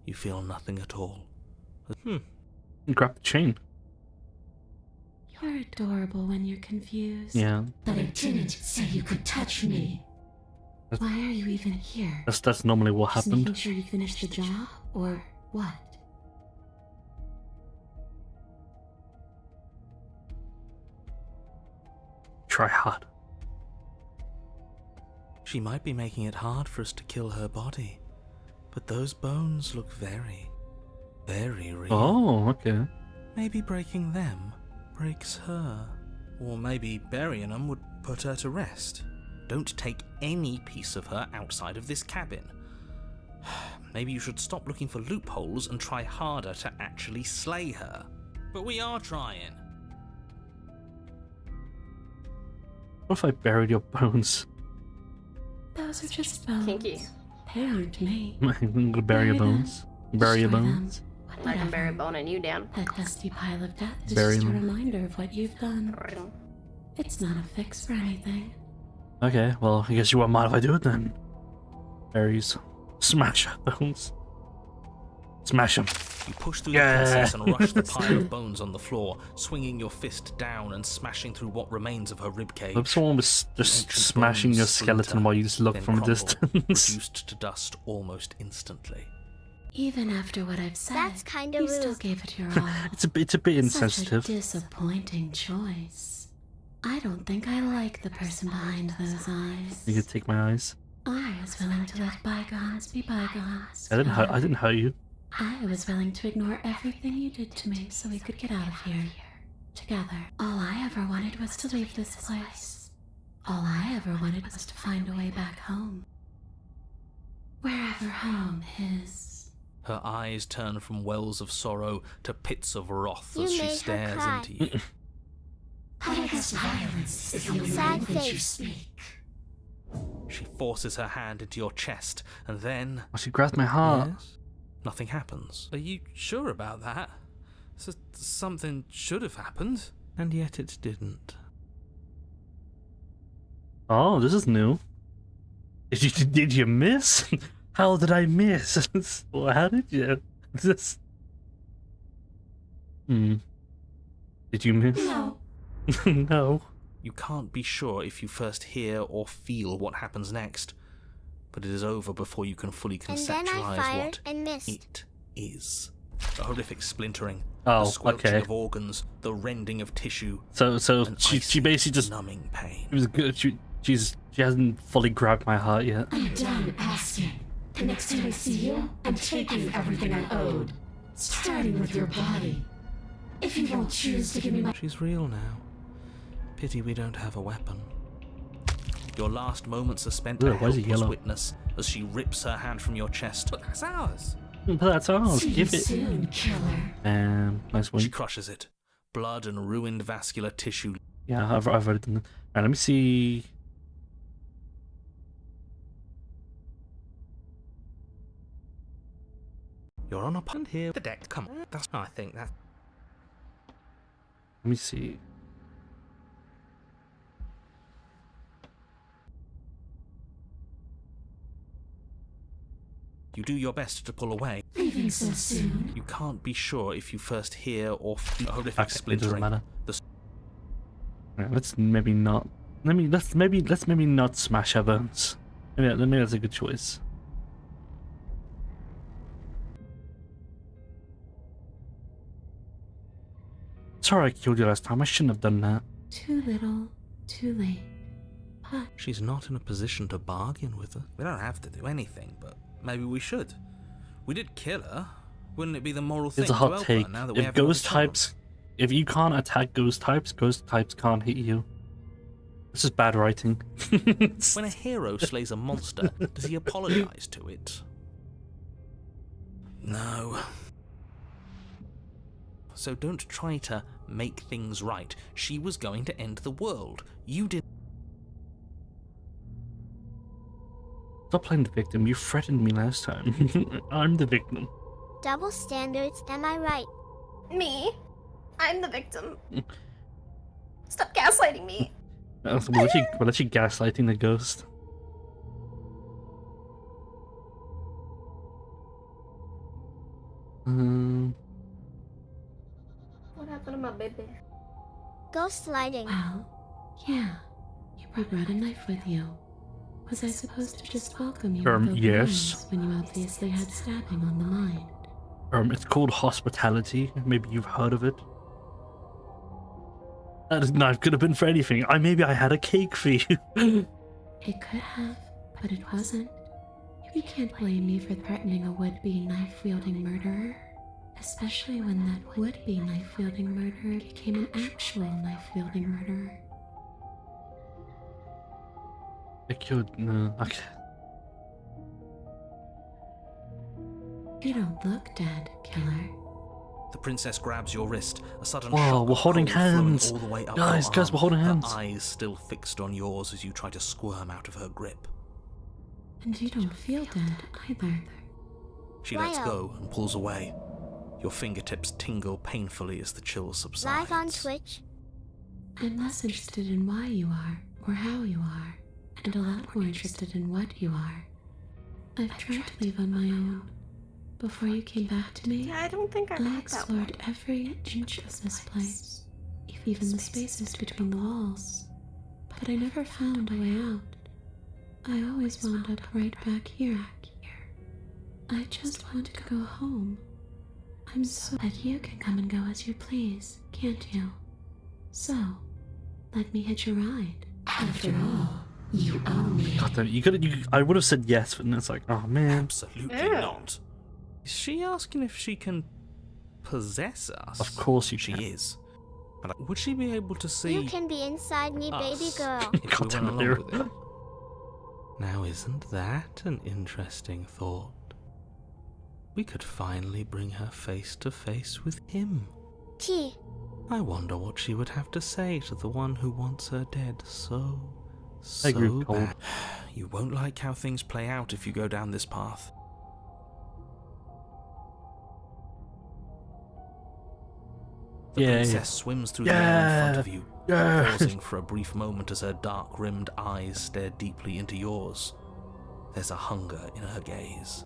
you feel nothing at all. Grab the chain. You're adorable when you're confused. Yeah, But I didn't say you could touch me. Why are you even here? that's normally what Just making happened. sure you finish the job, or what? Try hard. She might be making it hard for us to kill her body, but those bones look very, very real. Oh, okay. Maybe breaking them breaks her. Or maybe burying them would put her to rest. Don't take any piece of her outside of this cabin. Maybe you should stop looking for loopholes and try harder to actually slay her. But we are trying. What if I buried your bones? Those are just bones. Kinky. They aren't me. I'm gonna bury your Bury them. bones. Bury your Destroy them. bones. I can bury boning you down. That dusty pile of death is Bury just a them. reminder of what you've done. Alright. It's not a fix for anything. Okay, well, I guess you won't mind if I do it then. Aries, smash her bones. Smash them. You push through the princess and rush the pile of bones on the floor, swinging your fist down and smashing through what remains of her ribcage. Hope someone was just smashing your skeleton while you just look from a distance. Reduced to dust almost instantly. Even after what I've said, That's kind of you rude. still gave it your all. It's a bit insensitive. Such a disappointing choice. I don't think I like the person behind those eyes. You could take my eyes. I was willing to let bygones be bygones. I didn't hurt you. I was willing to ignore everything you did to me so we could get out of here. Together. All I ever wanted was to leave this place. All I ever wanted was to find a way back home. Wherever home is. Her eyes turn from wells of sorrow to pits of wrath You as she made her stares cry. into you. Hideous violence is the only Sad language you face. speak. She forces her hand into your chest, and then... Oh, she grabbed my heart. Yes? Nothing happens. Are you sure about that? Something should have happened, and yet it didn't. Oh, this is new. Did you miss? How did I miss? Well, how did you? This. Did you miss? No. No. You can't be sure if you first hear or feel what happens next, but it is over before you can fully And then I conceptualize fired what and missed. it is. The horrific splintering, Oh, the squelching okay. of organs, the rending of tissue, So an she icy, basically just numbing pain. it was good. She hasn't fully grabbed my heart yet. I'm done asking. The next time I see you, I'm taking everything I owed. Starting with your body. If you won't choose to give me my... She's real now. Pity we don't have a weapon. Your last moments are spent Ugh, a why is it helpless yellow? witness as she rips her hand from your chest. But that's ours. But that's ours. See you Give it. soon, killer. Nice She one. crushes it. Blood and ruined vascular tissue. Yeah, I've already done it. Alright, let me see. You're on a pond here. The deck. Come on. That's. I think that. Let me see. You do your best to pull away. Leaving so soon. You can't be sure if you first hear or feel a horrific Okay, it doesn't splintering. matter. The Alright, let's maybe not. Let's maybe not smash her bones. Maybe that's a good choice. Sorry I killed you last time. I shouldn't have done that. Too little, too late. But She's not in a position to bargain with her. We don't have to do anything, but maybe we should. We did kill her. Wouldn't it be the moral thing It's a to hot help take. her now that we If have another ghost chance? types, if you can't attack ghost types can't hit you. This is bad writing. When a hero slays a monster, does he apologize to it? No. So don't try to make things right. She was going to end the world. You did. Stop playing the victim. You threatened me last time. I'm the victim. Double standards, am I right? Me? I'm the victim. Stop gaslighting me. We'll let you gaslighting the ghost. What happened to my baby? Ghost lighting. well, yeah. You brought a knife with you. Was I supposed to just welcome you with open Yes. arms when you obviously had stabbing on the mind? It's called hospitality. Maybe you've heard of it. That knife could have been for anything. Maybe I had a cake for you. It could have, but it wasn't. You can't blame me for threatening a would-be knife-wielding murderer. Especially when that would-be knife-wielding murderer became an actual knife-wielding murderer. I killed. No. Okay. You don't look dead, killer. The princess grabs your wrist. A sudden Whoa, shock we're of holding cold flowing hands. all the way up Guys, her guys, arm, we're holding hands. Her eyes still fixed on yours as you try to squirm out of her grip. And you don't feel dead either. She lets Wow. go and pulls away. Your fingertips tingle painfully as the chill subsides. Live on Twitch. I'm less interested in why you are, or how you are. and a lot more interested in what you are. I've tried to leave on my own. Before you came back to me, Yeah, I don't think I I got that one. explored every inch of this place, even the spaces between the walls. But I never found a way out. I always wound up right back here. I just want to go home. I'm so that you can come and go as you please, can't you? So, let me hitch a ride. After all, you own me. God damn it, I would have said yes, but then it's like, oh man. Absolutely Ew. not. Is she asking if she can possess us? Of course you She can. is. But would she be able to see You can be inside me, baby us girl. if we God went damn it, along Lyra. with it? Now, isn't that an interesting thought? We could finally bring her face to face with him. T. I wonder what she would have to say to the one who wants her dead so grew cold. bad. You won't like how things play out if you go down this path. The Yeah, princess yeah. swims through the air in front of you, Yeah. pausing for a brief moment as her dark-rimmed eyes stare deeply into yours. There's a hunger in her gaze.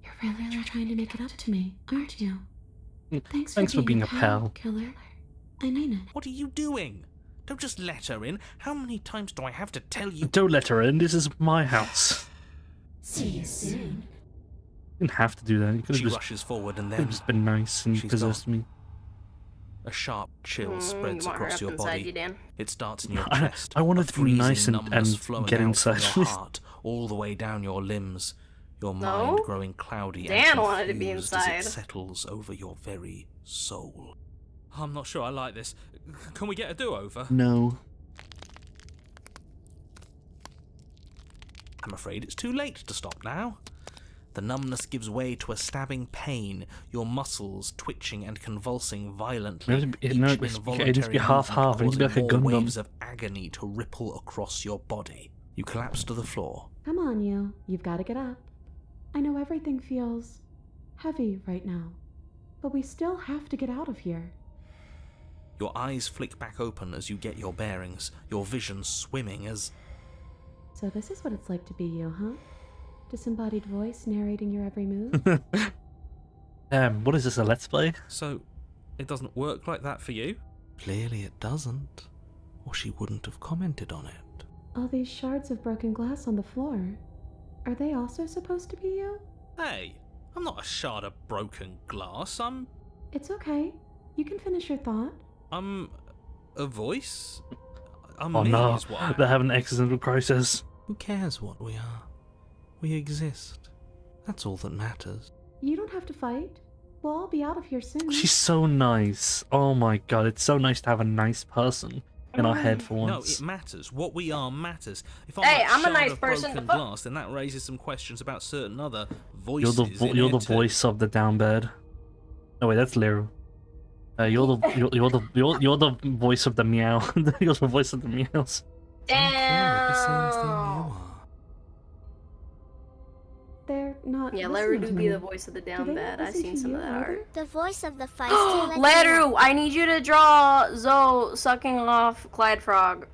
You're really trying to make it up to me, aren't you? Thanks for being a pal. killer. I mean it. What are you doing? Don't just let her in. How many times do I have to tell you? Don't let her in, this is my house. See you soon. You didn't have to do that. You could She have just, rushes forward and could then have just been nice and she's possessed me. a sharp chill You spreads want her across up your inside body. you, Dan? It starts in your I- chest. I wanted a to be nice freezing and numbness flowing get out inside. from your heart, all the way down your limbs. Your No? mind growing cloudy Dan and wanted to be confused inside. as it settles over your very soul. I'm not sure I like this. Can we get a do-over? No. I'm afraid it's too late to stop now. The numbness gives way to a stabbing pain, your muscles twitching and convulsing violently. No, each no, it needs to be half-half. It needs to be like a causing more Gundam. waves of agony to ripple across your body. You collapse to the floor. Come on, you. You've got to get up. I know everything feels heavy right now, but we still have to get out of here. Your eyes flick back open as you get your bearings, your vision swimming as... So this is what it's like to be you, huh? Disembodied voice narrating your every move? What is this, a let's play? So, it doesn't work like that for you? Clearly it doesn't, or she wouldn't have commented on it. All these shards of broken glass on the floor. Are they also supposed to be you? Hey, I'm not a shard of broken glass, I'm It's okay. You can finish your thought. a voice? I'm Oh me no, is what I they're am. having an existential crisis. Who cares what we are? We exist. That's all that matters. You don't have to fight. We'll all be out of here soon. She's so nice. Oh my god, it's so nice to have a nice person in our head for No, once. it matters. What we are matters. If I'm Hey, a I'm a shard nice of person, broken the fuck? glass, then that raises some questions about certain other You're voices. the in you're the it. voice of the down bed. No wait, that's Liru. You're the voice of the meow. You're the voice of the meows. Damn. They're not. Yeah, listening Leru to do me. be the voice of the Do down they bad. not I've listen seen to some you of that either? art. The voice of the feisty Leru, I need you to draw Zoe sucking off Clyde Frog.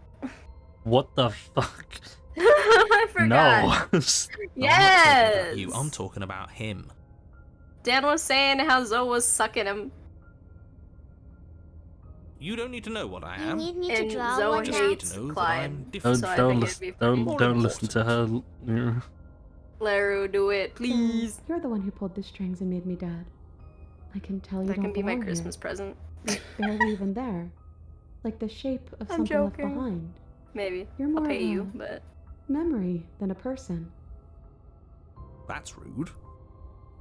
What the fuck? I forgot. No. I'm not talking Yes. about you. I'm talking about him. Dan was saying how Zoe was sucking him. You don't need to know what I You am. need me to And draw Zoe one Just now? need to know that Clyde. I'm different. So I Don't think listen. it'd be funny. Don't listen to her. Yeah. Leru, do it, please. You're the one who pulled the strings and made me dead. I can tell you That don't can be my belong Christmas here. present. You're barely even there. Like the shape of I'm something left joking. behind. Maybe. You're more I'll pay of you, a but memory than a person. That's rude.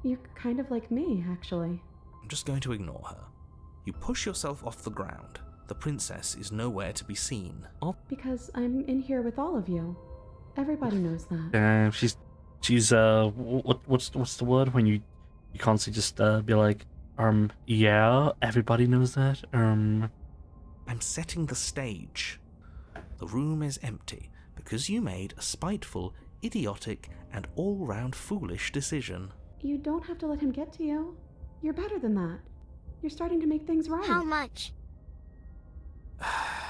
You're kind of like me, actually. I'm just going to ignore her. You push yourself off the ground. The princess is nowhere to be seen. Because I'm in here with all of you. Everybody knows that. She's what's the word when you constantly just be like, yeah, everybody knows that. I'm setting the stage. The room is empty because you made a spiteful, idiotic, and all-round foolish decision. You don't have to let him get to you. You're better than that. You're starting to make things right. How much?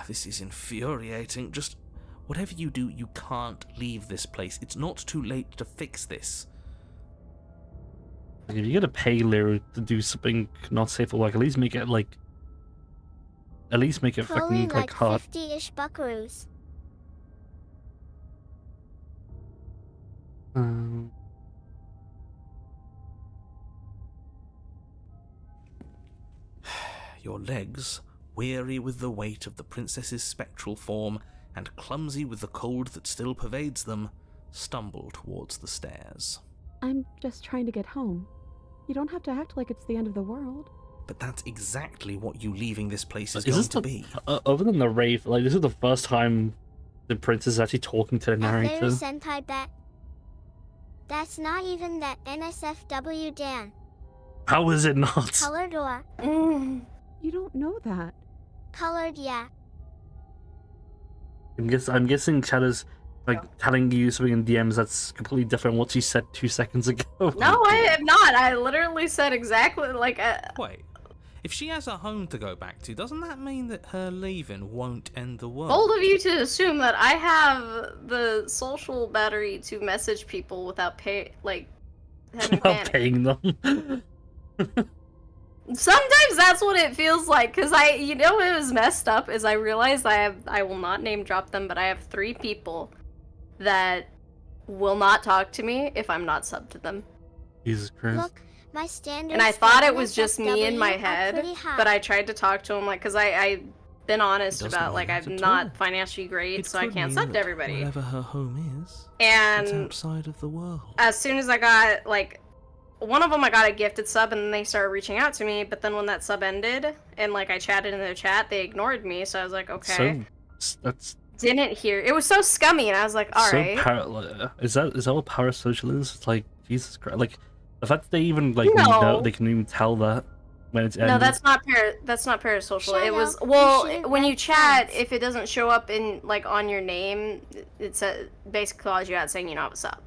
This is infuriating. Just Whatever you do, you can't leave this place. It's not too late to fix this. Like, if you're gonna pay Lyra to do something not safe for work, at least make it like. At least make it Probably fucking like hard. 50-ish buckaroos. Your legs, weary with the weight of the princess's spectral form and clumsy with the cold that still pervades them, stumble towards the stairs. I'm just trying to get home. You don't have to act like it's the end of the world. But that's exactly what you leaving this place is Is going this to the, be. Other than the rave, like this is the first time the princess is actually talking to the narrator. There's Senpai Bet. That's not even that NSFW Dan. How is it not? Colored or? You don't know that. Colored, yeah. I'm guessing Chadder's like telling you something in DMs that's completely different from what she said 2 seconds ago. No, I am not. I literally said exactly like. Wait, if she has a home to go back to, doesn't that mean that her leaving won't end the world? Bold of you to assume that I have the social battery to message people without having Without panic. paying them. Sometimes that's what it feels like, because you know what was messed up is I realized I will not name drop them, but I have 3 people that will not talk to me if I'm not subbed to them. Jesus Christ. Look, my standards. And I for thought it was just me in NSFW my are head, pretty high. but I tried to talk to him, like, because I've been honest It doesn't about, like, mean I'm that at not all. financially great, It so I could can't mean sub to that everybody. Wherever her home is, it's And outside of the world. as soon as I got, like, one of them I got a gifted sub and then they started reaching out to me, but then when that sub ended and, like, I chatted in their chat, they ignored me, so I was like, okay. So that's Didn't hear. It was so scummy, and I was like, alright. is that what parasocial is? It's like Jesus Christ. Like the fact that they even like No. know, they can even tell that when it's ended. No, that's not parasocial. Shut It was up. You well shouldn't when you write chat, friends. if it doesn't show up in like on your name, it's basically calls you out saying you know what's up.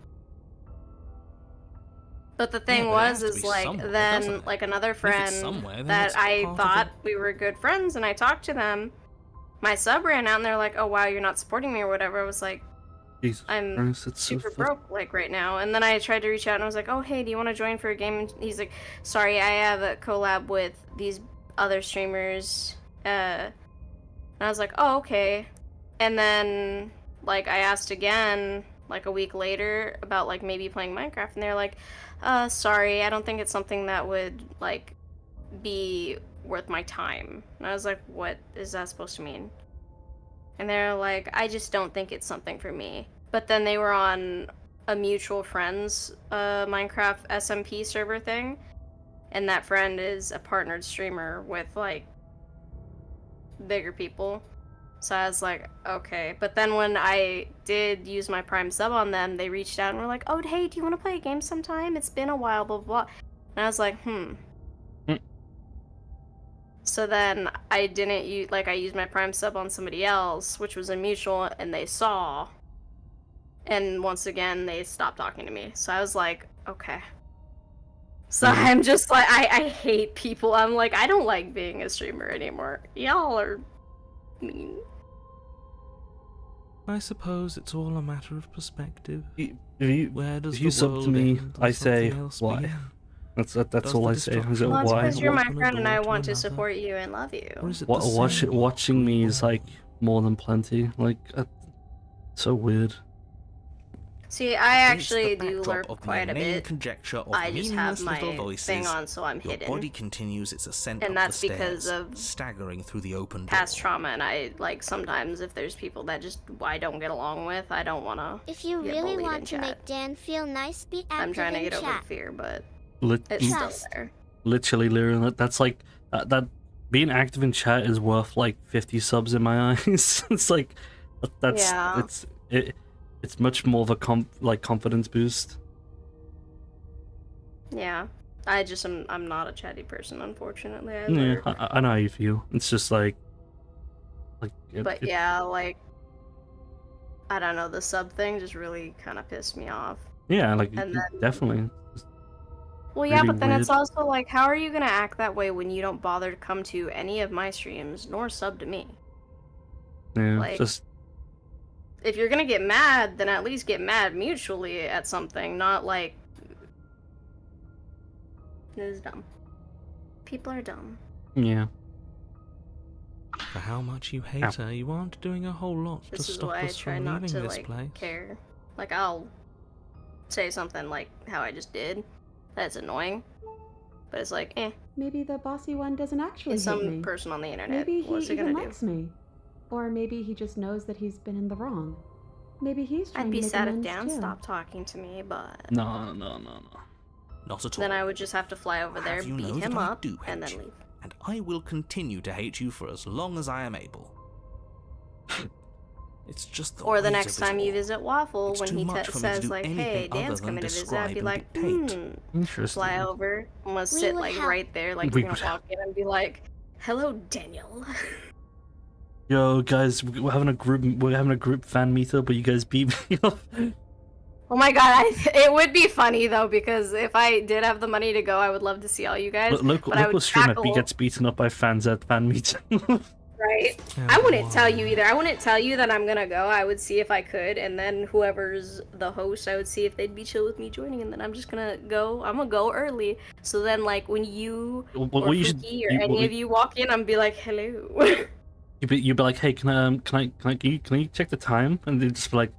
But the thing Yeah, but it has was to is be like somewhere, then doesn't it? like another it's friend somewhere, then that it's I part of thought it. we were good friends and I talked to them. My sub ran out and they're like, "Oh wow, you're not supporting me or whatever." I was like, Jesus I'm Christ, it's so super fuck- broke like right now. And then I tried to reach out and I was like, "Oh hey, do you want to join for a game?" And he's like, "Sorry, I have a collab with these other streamers." And I was like, "Oh okay." And then like I asked again like a week later about like maybe playing Minecraft, and they're like, sorry, I don't think it's something that would like be worth my time." And I was like, "What is that supposed to mean?" And they're like, "I just don't think it's something for me." But then they were on a mutual friends Minecraft SMP server thing, and that friend is a partnered streamer with like bigger people. So I was like, okay. But then when I did use my Prime sub on them, they reached out and were like, "Oh, hey, do you want to play a game sometime? It's been a while, blah, blah, blah." And I was like, So then I didn't use, like, I used my Prime sub on somebody else, which was a mutual, and they saw. And once again, they stopped talking to me. So I was like, okay. So I'm just like, I hate people. I'm like, I don't like being a streamer anymore. Y'all are mean. I suppose it's all a matter of perspective. Where does if you the sub world to me, end and I say something else why. begin? That's Does all the I say. I destruction say Well, it's why. because you're my Open a friend and door I to want to another? support you and love you. Or is it the Watching me is same? like more than plenty. Like so weird. See, I Against the actually do backdrop lurk of the quite a inane bit. conjecture of I just have meaningless my little voices, thing on so I'm your hidden. body continues its ascent And up that's the because stairs, of staggering through the open door. Past trauma, and I, like, sometimes if there's people that just I don't get along with, I don't want to If you get really bullied in want to chat. make Dan feel nice, be active I'm trying to in get over chat. the fear, but Lit- it's still Trust. there. Literally, Lyra, that's like that. Being active in chat is worth like 50 subs in my eyes. It's like that's Yeah. it's much more of a confidence boost. Yeah. I'm not a chatty person, unfortunately. I Yeah, lurk. I know how you feel. It's just like But yeah, like, I don't know, the sub thing just really kind of pissed me off. yeah, like And then- definitely. Well, yeah, Really but then it's weird. also like, how are you gonna act that way when you don't bother to come to any of my streams nor sub to me? Yeah, like- just if you're gonna get mad, then at least get mad mutually at something, not like... This is dumb. People are dumb. Yeah. For how much you hate her, you aren't doing a whole lot to This is stop why I us try from not leaving to, this like, place. care. Like, I'll say something like how I just did. That's annoying. But it's like, eh. Maybe the bossy one doesn't actually It's hate some me. person on the internet. Maybe he What's it even gonna do? likes me. Or maybe he just knows that he's been in the wrong. Maybe he's trying I'd be to make sad if amends Dan too. stopped talking to me, but... No. Not at all. Then I would just have to fly over there, Have you beat know him that I up, do and hate then you, leave. and I will continue to hate you for as long as I am able. It's just the Or the weight next of it time you all. visit Waffle, It's when too he much for me to says do like, anything hey, other Dan's than coming to visit, describe I'd be and like, dictate. Interesting. fly over. I'm gonna sit would like help. right there, like We you're gonna would walk in and be like, hello, Daniel. Yo, guys, we're having a group fan meetup, but you guys beat me up. Oh my god, it would be funny though, because if I did have the money to go, I would love to see all you guys. Local but I would streamer tackle, gets beaten up by fans at fan meetup. right? I wouldn't tell you either. I wouldn't tell you that I'm gonna go. I would see if I could, and then whoever's the host, I would see if they'd be chill with me joining, and then I'm just gonna go. I'm gonna go early, so then like when you or What you should- Fuki or you- any what of you walk in, I'm be like, hello. You'd be like, hey, can you check the time? And they'd just be like,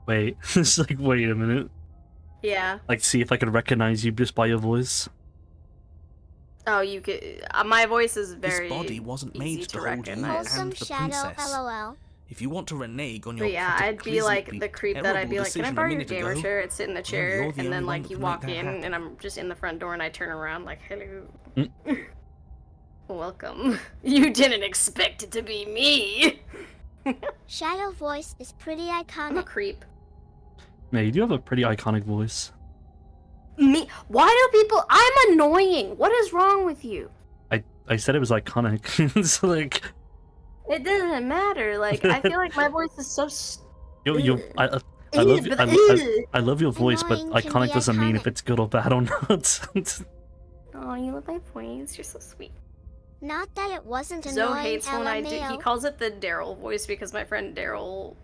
wait, it's like, wait a minute. Yeah. Like, see if I could recognize you just by your voice. Oh, you could. My voice is very. This body wasn't easy made to to hold you recognize. and the princess. LOL. If you want to renege on your But yeah, I'd be like the creep that I'd be like, can I decision a borrow your minute gamer ago, chair? I'd sit in the chair, you're the and then only one like that you can make walk that in, happen. and I'm just in the front door, and I turn around like, hello. Mm. Welcome. You didn't expect it to be me. Shadow voice is pretty I'm a iconic. creep. Yeah, you do have a pretty iconic voice. Me? Why do people? I'm annoying. What is wrong with you? I said it was iconic. It's like, It doesn't matter. Like I feel like my voice is so. I love your voice, but Annoying can iconic be doesn't mean if iconic. it's good or bad or not. Oh, you love my voice. You're so sweet. Not that it wasn't Zoe annoying. hates when I do. He LMAO. calls it the Daryl voice because my friend Daryl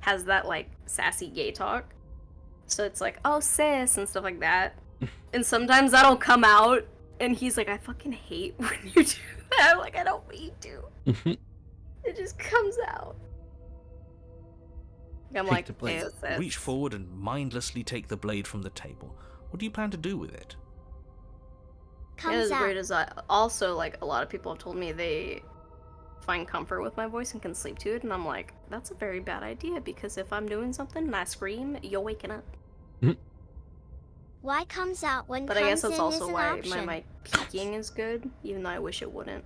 has that like sassy gay talk. So it's like, oh sis and stuff like that. And sometimes that'll come out, and he's like, I fucking hate when you do that. I'm like, I don't mean to. It just comes out. I'm like, the blade. "Ew, sis." Reach forward and mindlessly take the blade from the table. What do you plan to do with it? It Comes is out. weird as I also like a lot of people have told me they find comfort with my voice and can sleep to it, and I'm like, that's a very bad idea because if I'm doing something and I scream, you're waking up. Why comes out when But comes I guess that's in also is an why option. my peeking is good, even though I wish it wouldn't.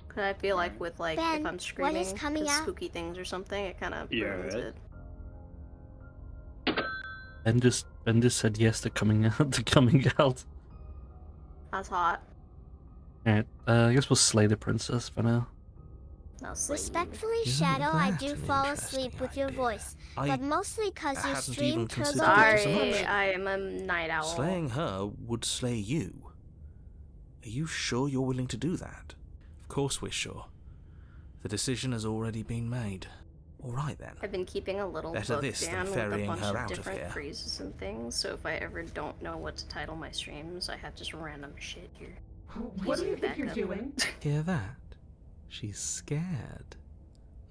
Cause I feel like with like Ben, if I'm what screaming is coming 'cause out? spooky things or something, it kind of Yeah, ruins right. it. Ben just said yes to coming out. That's hot. Alright, I guess we'll slay the princess for now. Now slay you. Respectfully, Isn't Shadow, I that do an fall interesting asleep with your idea? voice, I but mostly cause you hadn't stream even Turbo considered it as an Vision. Sorry, option. I am a night owl. Slaying her would slay you. Are you sure you're willing to do that? Of course we're sure. The decision has already been made. All right then. I've been keeping a little Better book this than down with a ferrying bunch her of out of different here. phrases and things, so if I ever don't know what to title my streams, I have just random shit here. What do Easy you think you're backup. doing? Hear that? She's scared.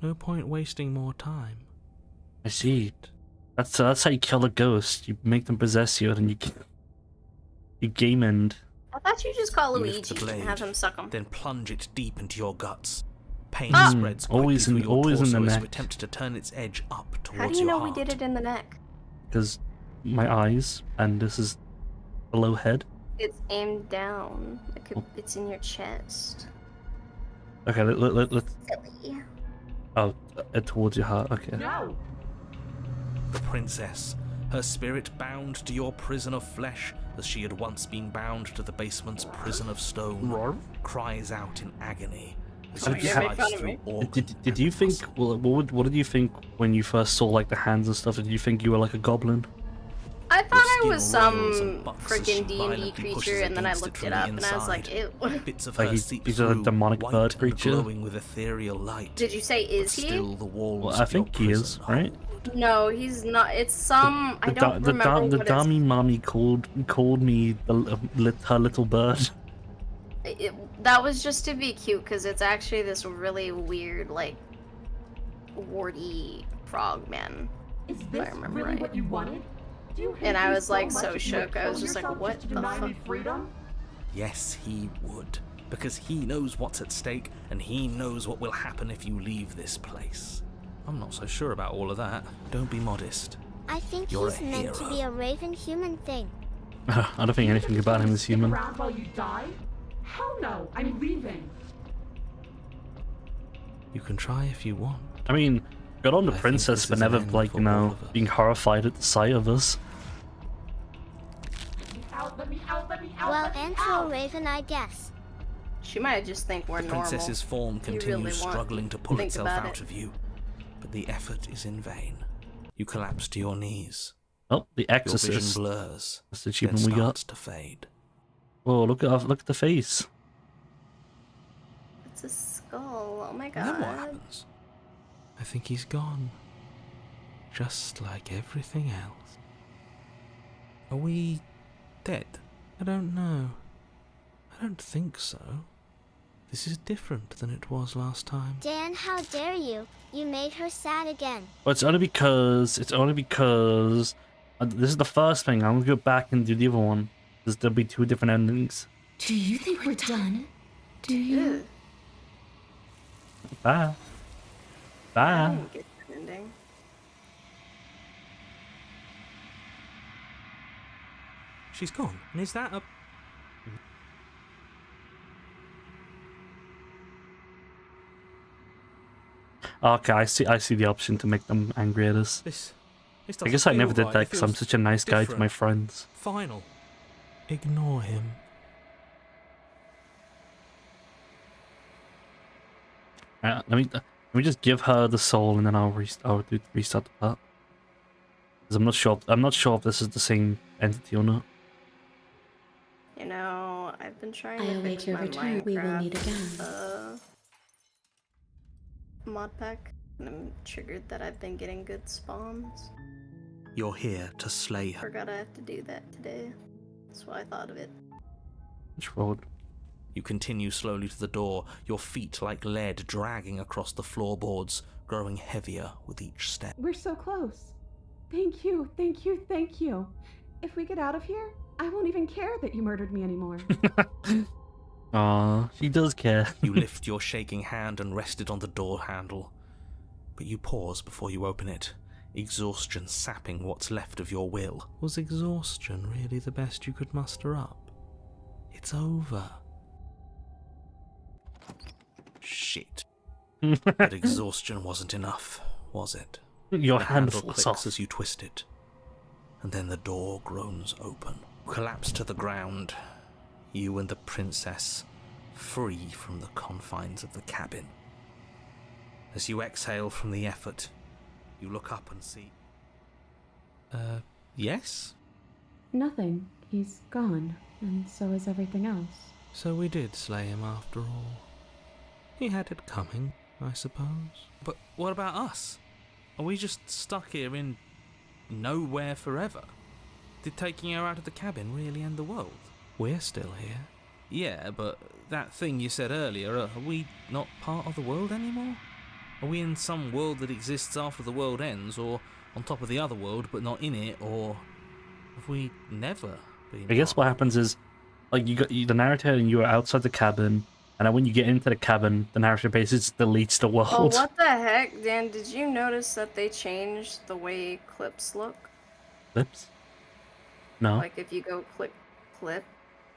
No point wasting more time. I see. That's how you kill a ghost. You make them possess you, and then you game end. I thought you just call Lift the Luigi blade, and have him suck him. then plunge it deep into your guts. Pain Ah! spreads quickly Always through in- your always in the torso as you neck. attempt to turn its edge up towards How do you your know heart. we did it in the neck? Because my eyes, and this is below head. It's aimed down. It's in your chest. Okay, let's. Silly. Oh, towards your heart. Okay. No! The princess, her spirit bound to your prison of flesh as she had once been bound to the basement's prison of stone, cries out in agony as Oh, you yeah. slice Make fun of through me. organs Did you and think? muscle. Well, what did you think when you first saw like the hands and stuff? Did you think you were like a goblin? I thought I skin was roils some and bucks as she freaking D&D violently creature, pushes and then I against looked from it the up, and I was like, inside. ew. Bits of Like her seep he's a through, demonic white bird and creature. glowing with ethereal light. Did you say is but he? still the walls Well, I of your think he is, prison right? No, he's not. It's some. I don't remember The what dummy mommy called me her little bird. that was just to be cute, because it's actually this really weird, like, warty frog man. Is if this I remember really right. what you wanted? Do you hate And I me was like much so that you shook. would I was kill just like, yourself what just to the deny me fuck? freedom? Yes, he would. Because he knows what's at stake, and he knows what will happen if you leave this place. I'm not so sure about all of that. Don't be modest. I think You're he's a meant to hero. be a raven human thing. I don't think anything about him is Stick human. around while you die? Hell no, I'm leaving. You can try if you want. I mean, good on the I think princess this for is an never, end like, for you know, all of us. being horrified at the sight of us. Let me out, let me out, Well, let me and for a out. raven, I guess. She might just think we're The normal. princess's form You continues really want struggling to to pull think itself about out it. of you, but the effort is in vain. You collapse to your knees. Oh, the Your Exorcist. vision blurs. That's the then achievement we got. starts to fade. Oh, look at the face. It's a skull. Oh my And then what god. happens? I think he's gone. Just like everything else. Are we dead? I don't know. I don't think so. This is different than it was last time. Dan, how dare you? You made her sad again. Well, it's only because this is the first thing. I'm gonna go back and do the other one. There'll be two different endings. Do you think we're done? Do you? Ew. Bye. I Bye. didn't get that ending. She's gone. And is that a... Okay, I see the option to make them angry at us. This I doesn't guess I never feel did right. that It because I'm feels such a nice guy to different. my friends. Final. Ignore him. Let me just give her the soul and then I'll restart the part. Because I'm not sure if this is the same entity or not. You know, I've been trying I to await fix your my return. We will meet Minecraft, again. Mod pack, and I'm triggered that I've been getting good spawns. You're here to slay her. Forgot I have to do that today. That's why I thought of it. Which road? You continue slowly to the door, your feet like lead dragging across the floorboards, growing heavier with each step. We're so close. Thank you, thank you, thank you. If we get out of here, I won't even care that you murdered me anymore. Aw, she does care. You lift your shaking hand and rest it on the door handle. But you pause before you open it, exhaustion sapping what's left of your will. Was exhaustion really the best you could muster up? It's over. Shit. But exhaustion wasn't enough, was it? Your The hand handle falls clicks off. as you twist it, and then the door groans open. You collapse to the ground, you and the princess, free from the confines of the cabin. As you exhale from the effort, you look up and see... yes? Nothing. He's gone, and so is everything else. So we did slay him after all. He had it coming, I suppose. But what about us? Are we just stuck here in nowhere forever? Did taking her out of the cabin really end the world? We're still here. Yeah, but that thing you said earlier, are we not part of the world anymore? Are we in some world that exists after the world ends, or on top of the other world but not in it, or have we never been? I guess what happens is, like, the narrator and you are outside the cabin, and then when you get into the cabin, the narrator basically just deletes the world. Oh, what the heck, Dan? Did you notice that they changed the way clips look? Clips? No. Like, if you go click clip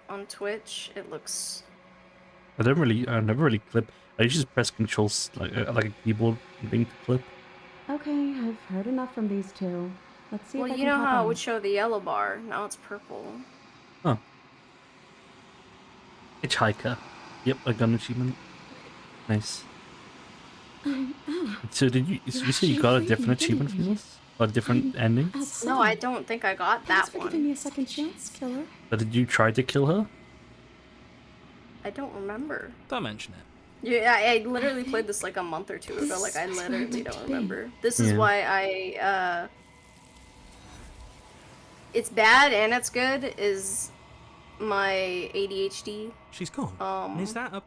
on Twitch, it looks... I never really clip. I usually just press Control like a keyboard thing to clip. Okay, I've heard enough from these two. Let's see Well, if I you can know hop how it on. would show the yellow bar. Now it's purple. Huh. Hitchhiker. Yep, I got an achievement. Nice. So did you say you got a different achievement from this? A different ending? No, I don't think I got that Thanks for giving one. me a second chance, killer. But did you try to kill her? I don't remember. Don't mention it. Yeah, I literally played this like a month or two ago. Like I literally don't remember. This is why I it's bad and it's good. Is my ADHD. She's gone. Is that a...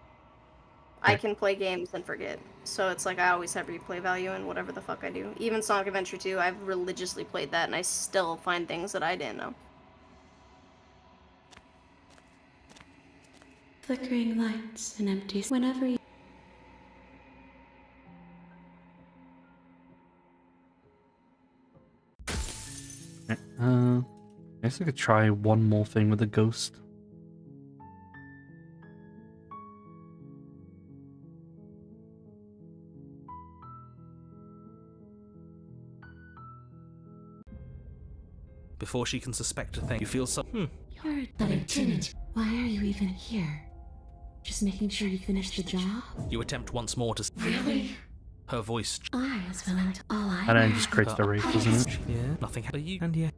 I can play games and forget. So it's like I always have replay value in whatever the fuck I do. Even Sonic Adventure 2, I've religiously played that and I still find things that I didn't know. Flickering lights and empty whenever you... I guess I could try one more thing with the ghost. Before she can suspect a thing, you feel so... You're the lieutenant. Why are you even here? Just making sure you finish the job? You attempt once more to... Really? Her voice... I was willing to all I And then it just creates the wraith, doesn't it? Yeah, nothing happened. You and yeah.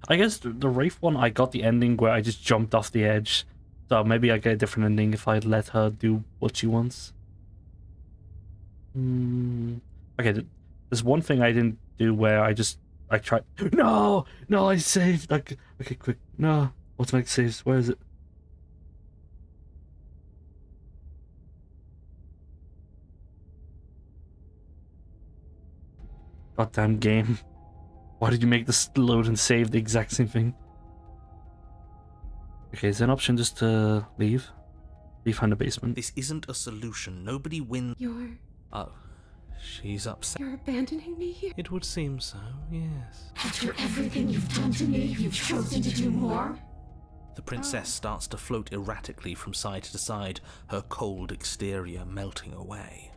I guess the wraith one, I got the ending where I just jumped off the edge. So maybe I get a different ending if I let her do what she wants. Okay, there's one thing I didn't do where I tried... No! No, I saved! Okay, quick. No. Automatic saves. Where is it? Goddamn game. Why did you make this load and save the exact same thing? Okay, is there an option just to leave? Leave behind the basement. This isn't a solution. Nobody wins. You're Oh, she's upset. You're abandoning me here? It would seem so, yes. After everything you've done to me, you've chosen to do more? The princess starts to float erratically from side to side, her cold exterior melting away.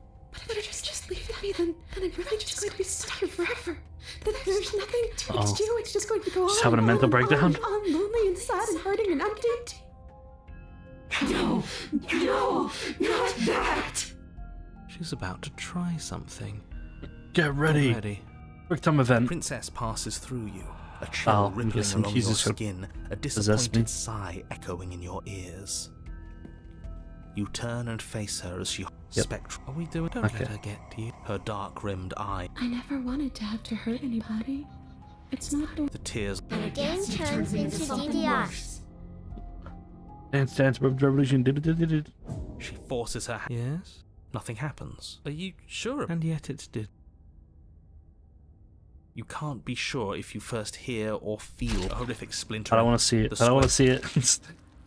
But if you just leave me, then I'm really just going to be stuck here forever. Then there's nothing to do. It's just going to go on. Just having a mental breakdown. I'm lonely and sad and hurting and empty. No, not that! She's about to try something. Get ready. Quick time event. The princess passes through you, a chill rippling along your skin, a disappointed sigh echoing in your ears. You turn and face her as she spectral. Are we doing? Don't let her get to you. Her dark-rimmed eye. I never wanted to have to hurt anybody. It's not the tears. The game turns into DDR. Dance Revolution. She forces her. Yes. Nothing happens. Are you sure? And yet it did. You can't be sure if you first hear or feel a horrific splinter. I don't want to see it. I don't want to see it.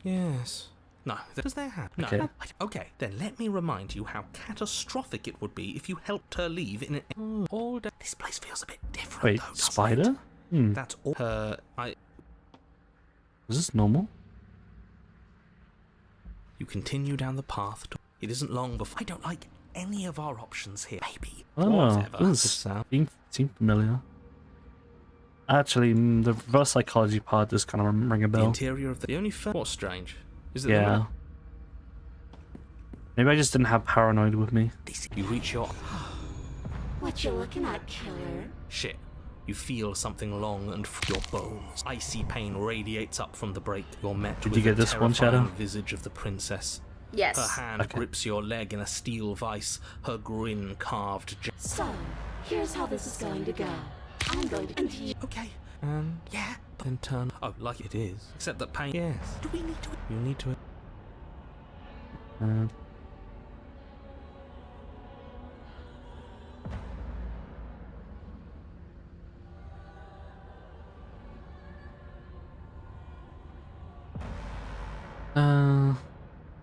Yes. No, does that happen? Okay. No. Okay, then let me remind you how catastrophic it would be if you helped her leave in an all day. This place feels a bit different. Wait, though, spider? That's all. Is this normal? You continue down the path. It isn't long before. I don't like any of our options here. Maybe. Oh, Whatever. this seems familiar. Actually, the reverse psychology part does kind of ring a bell. The interior of the only. What's strange? Is it yeah. Maybe I just didn't have paranoid with me. You reach your... What you looking at, killer? Shit. You feel something long and your bones. Icy pain radiates up from the break. You're met Did with you get the this one, Shadow? terrifying visage of the princess. Yes. Her hand grips your leg in a steel vice, her grin carved... So, here's how this is going to go. I'm going to continue... Okay. And... Yeah. Then turn... Oh, like it is. Except that pain... Yes. Do we need to... You need to...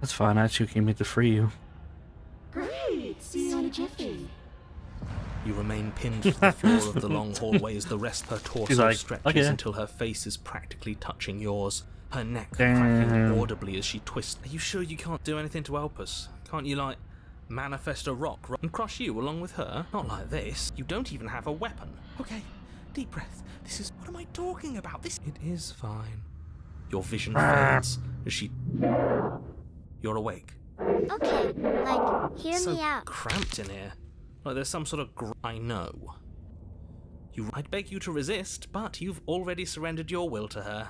That's fine. I actually came here to free you. Great! See you in a jiffy. You remain pinned to the floor of the long hallway as the rest of her torso stretches until her face is practically touching yours. Her neck cracking audibly as she twists. Are you sure you can't do anything to help us? Can't you, like, manifest a rock and crush you along with her? Not like this. You don't even have a weapon. Okay, deep breath. This is... What am I talking about? This... It is fine. Your vision fades as she... You're awake. Okay, like, hear so me out. Cramped in here. Like there's some sort of I know. I'd beg you to resist, but you've already surrendered your will to her.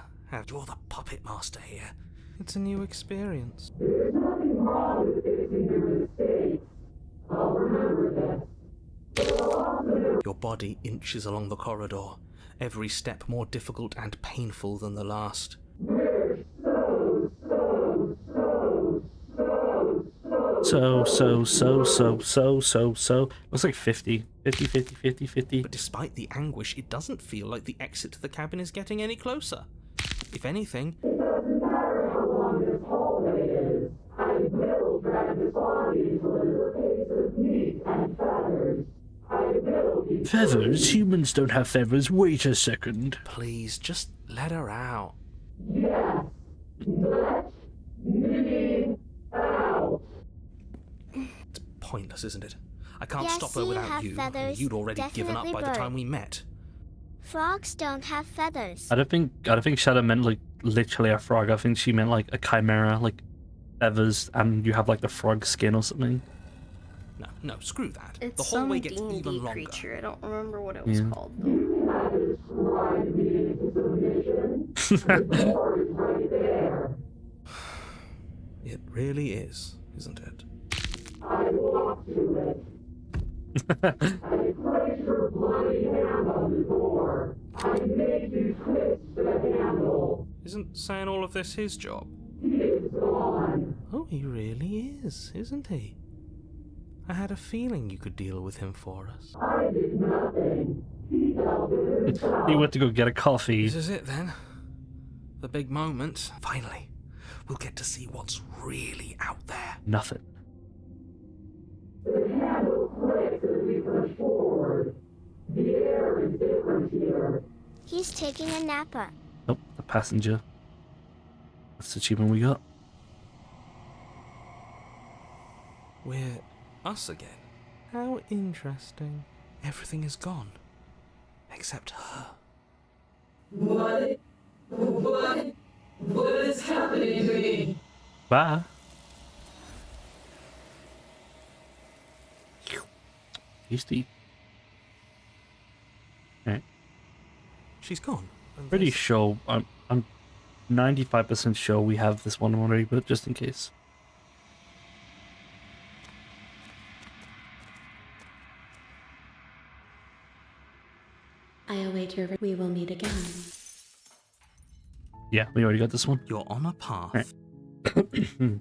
You're the puppet master here. It's a new experience. There's nothing wrong with fixing your mistakes. I'll remember that. Your body inches along the corridor, every step more difficult and painful than the last. So. Looks like 50. 50. But despite the anguish, it doesn't feel like the exit to the cabin is getting any closer. If anything, It doesn't matter how long this hallway is. I will drag this body till it is a piece of meat and feathers. I will be... Feathers? Humans don't have feathers. Wait a second. please, just let her out. Yes. Let me out. It's pointless, isn't it? I can't Yes, stop her you without have you. feathers, You'd already given up definitely by the bird. time we met. Frogs don't have feathers. I don't think Shadow meant like literally a frog. I think she meant like a chimera, like feathers, and you have like the frog skin or something. No, screw that. It's the hallway some gets D&D even longer. creature. I don't remember what it was Yeah. called though. It really is, isn't it? I walk to it. I place your bloody hand on the door. I make you twist the handle. Isn't saying all of this his job? He is gone. Oh, he really is, isn't he? I had a feeling you could deal with him for us. I did nothing. He dealt with it himself. He went to go get a coffee. This is it then. The big moment. Finally, we'll get to see what's really out there. Nothing. The handle clicks as we push forward. The air is different here. He's taking a napper. Nope, the passenger. That's the achievement we got. We're us again. How interesting. Everything is gone. Except her. What is happening to me? Bye. Tasty. Alright. She's gone. And Pretty this- sure. I'm 95% sure we have this one already, but just in case. I await your. We will meet again. Yeah, we already got this one. You're on a path. Right.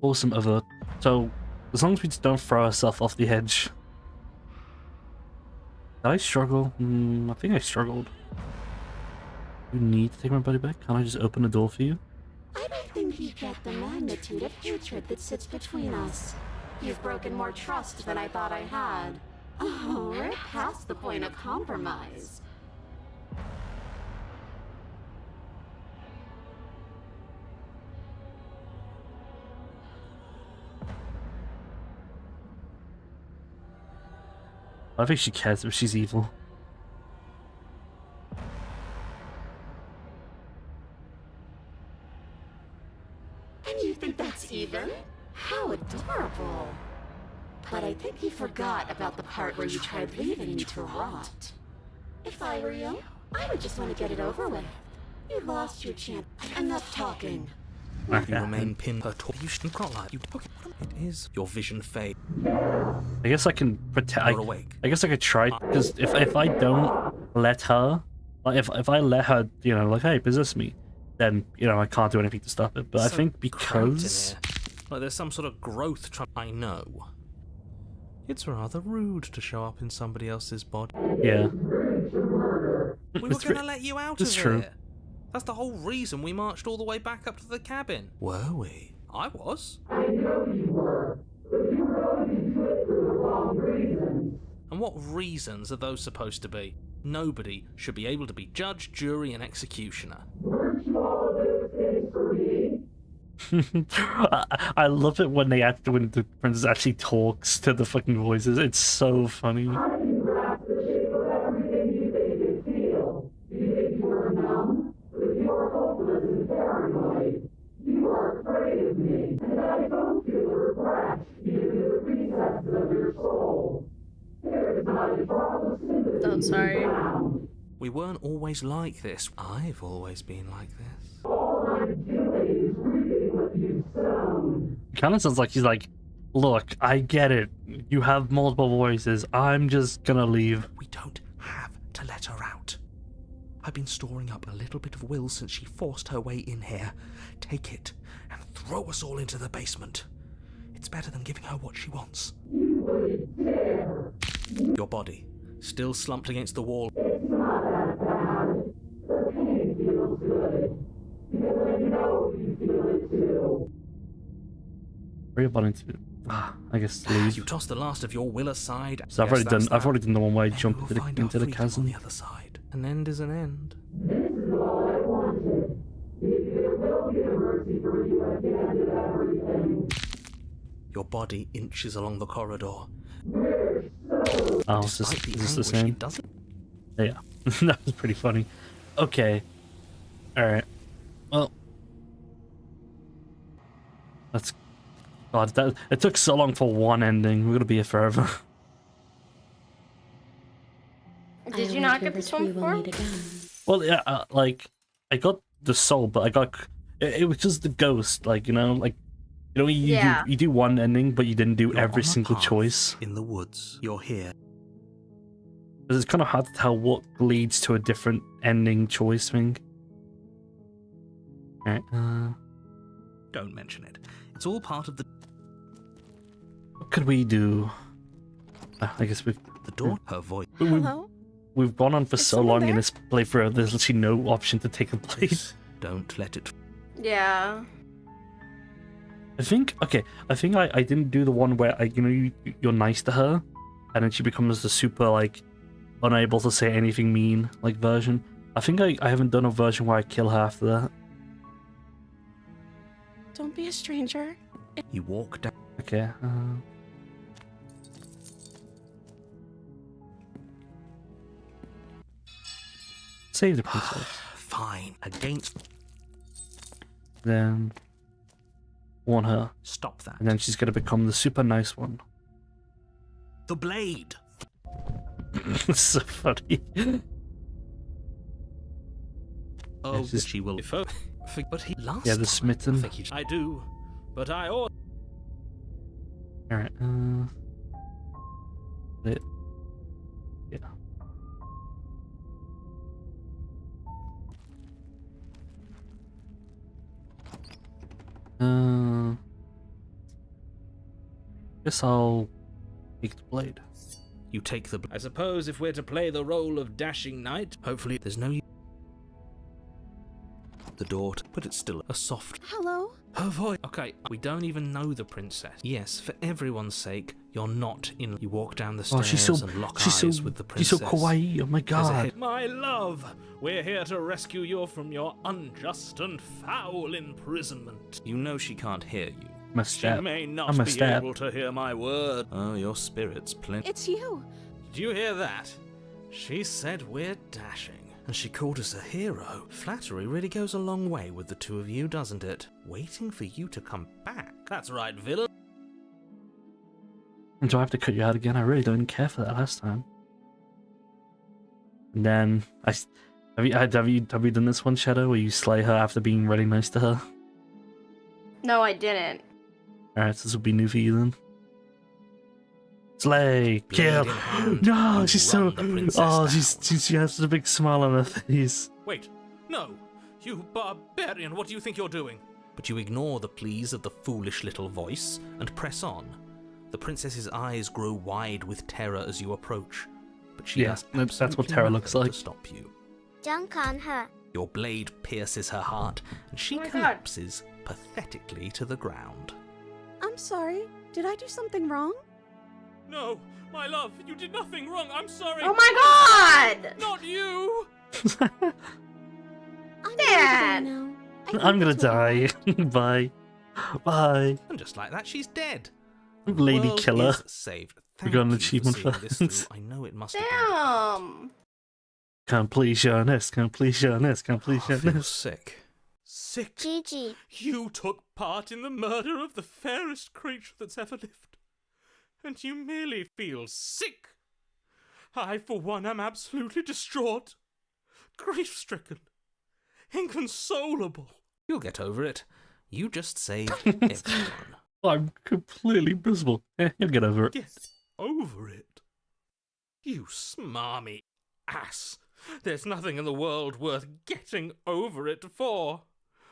Awesome avert. So, as long as we just don't throw ourselves off the edge. Did I struggle? I think I struggled. You need to take my buddy back? Can't I just open the door for you? I don't think you get the magnitude of hatred that sits between us. You've broken more trust than I thought I had. Oh, we're past the point of compromise. I think she cares if she's evil. And you think that's even? How adorable. But I think you forgot about the part where you tried leaving me to rot. If I were you, I would just want to get it over with. You lost your chance. Enough talking. You remain pinned her torso. You shouldn't call her. Okay, it is. Your vision fade. I guess I can pretend. You're awake. I guess I could try, because if I don't let her, like if I let her, you know, like, hey, possess me, then, you know, I can't do anything to stop it. But I So think cramped in because here. Like there's some sort of growth I know. It's rather rude to show up in somebody else's body. yeah, We were It's gonna true. let you out It's of true. here. That's the whole reason we marched all the way back up to the cabin. Were we? I was. I know you were, but you were going into it for the wrong reasons. And what reasons are those supposed to be? Nobody should be able to be judge, jury, and executioner. Weren't you all of those things for me? I love it when when the princess actually talks to the fucking voices. It's so funny. I can grasp the shape of everything you think you feel. You think you are numb, but you are hopeless and paranoid. You are afraid of me, and I don't feel regret, even in the recesses of your Oh, sorry. We weren't always like this. I've always been like this. Kind of sounds like he's like, look, I get it. You have multiple voices. I'm just gonna leave. We don't have to let her out. I've been storing up a little bit of will since she forced her way in here. Take it and throw us all into the basement. It's better than giving her what she wants. Your body, still slumped against the wall. It's not that bad. The pain feels good. Because I know you feel it too. Where are you wanting to? I guess leave. You tossed the last of your will aside. So I've already done. I've already done the one where I jump into the chasm. On the other side. An end is an end. This is all I wanted. If there will be a mercy for you at the end of everything. Your body inches along the corridor. Oh, is this the same? Yeah, that was pretty funny. Okay, all right. Well, that's God. That it took so long for one ending. We're gonna be here forever. Did you not get this one before? Well, yeah, like I got the soul, but I got it was just the ghost. Like you do one ending, but you didn't do every single choice. In the woods, you're here. It's kind of hard to tell what leads to a different ending choice thing. Alright, Don't mention it. It's all part of the... what could we do? I guess we've... The door, her voice. Hello? We've gone on for so someone long there? in this playthrough, there's literally no option to take a blade. Don't let it... Yeah. I think I didn't do the one where you're nice to her, and then she becomes the super like unable to say anything mean like version. I think I haven't done a version where I kill her after that. Don't be a stranger. You walk down... Okay. Save the princess. Fine. Against... Then warn her. Stop that. And then she's gonna become the super nice one. The blade! It's so funny. Oh, Yeah, she will... But he last Yeah, the smitten. I do, but I ought... Alright, yeah. Guess I'll take the blade. You take the... I suppose if we're to play the role of dashing knight, hopefully there's no... The door, but it's still a soft... Hello? Her voice... Okay, we don't even know the princess. Yes, for everyone's sake, you're not in... You walk down the stairs and lock eyes with the princess. She's so kawaii, oh my god. My love, we're here to rescue you from your unjust and foul imprisonment. You know she can't hear you. She may not be able to hear my word. Oh, your spirit's plenty. It's you. Did you hear that? She said we're dashing. And she called us a hero. Flattery really goes a long way with the two of you, doesn't it? Waiting for you to come back. That's right, villain. And do I have to cut you out again? I really didn't care for that last time. And then have you done this one, Shadow, where you slay her after being really nice to her? No, I didn't. Alright, so this will be new for you then. Slay, kill. No, she's so. Oh, she has such a big smile on her face. Wait, no, you barbarian! What do you think you're doing? But you ignore the pleas of the foolish little voice and press on. The princess's eyes grow wide with terror as you approach, but she has that's what terror looks like. to stop you. Dunk on her. Your blade pierces her heart, and she collapses pathetically to the ground. I'm sorry. Did I do something wrong? No, my love, you did nothing wrong. I'm sorry. Oh my god! Not you! Dad! I'm gonna die. Bye. Bye. And just like that, she's dead. Lady Killer. Saved. We got an Thank you achievement for for seeing this this. through. I know it must have Damn! Completionist, completionist, been... I feel completionist. sick. Sick. Gigi. You took part in the murder of the fairest creature that's ever lived. And you merely feel sick. I, for one, am absolutely distraught, grief-stricken, inconsolable. You'll get over it. You just saved everyone. I'm completely miserable. You'll get over it. Get over it? You smarmy ass. There's nothing in the world worth getting over it for.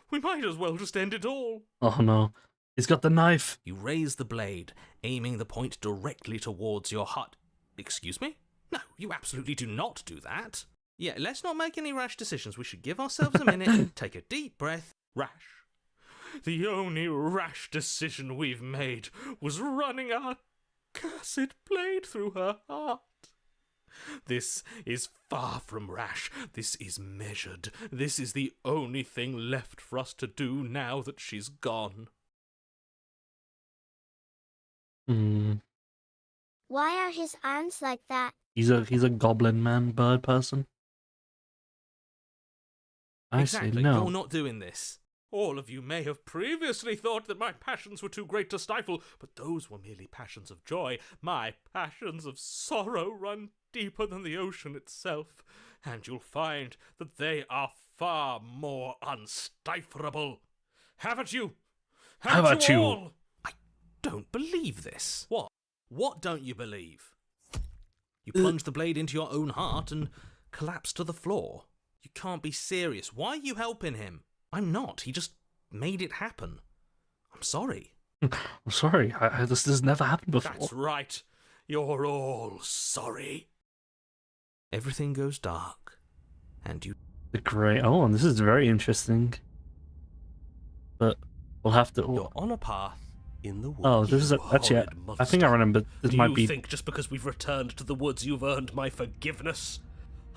We might as well just end it all. Oh no. He's got the knife. You raise the blade, aiming the point directly towards your heart. Excuse me? No, you absolutely do not do that. Yeah, let's not make any rash decisions. We should give ourselves a minute, take a deep breath. Rash. The only rash decision we've made was running our cursed blade through her heart. This is far from rash. This is measured. This is the only thing left for us to do now that she's gone. Why are his arms like that? He's a goblin man bird person. I Exactly. say no. You're not doing this. All of you may have previously thought that my passions were too great to stifle, but those were merely passions of joy. My passions of sorrow run deeper than the ocean itself, and you'll find that they are far more unstiflable. Haven't you? Haven't you? All? Don't believe this. What? What don't you believe? You plunge the blade into your own heart and collapse to the floor. You can't be serious. Why are you helping him? I'm not. He just made it happen. I'm sorry. I'm sorry. This has never happened before. That's right. You're all sorry. Everything goes dark, and you... Great. Oh, and this is very interesting. But we'll have to... You're on a path in the woods. Oh, this is actually... I think I remember. This Do might you be... think just because we've returned to the woods you've earned my forgiveness?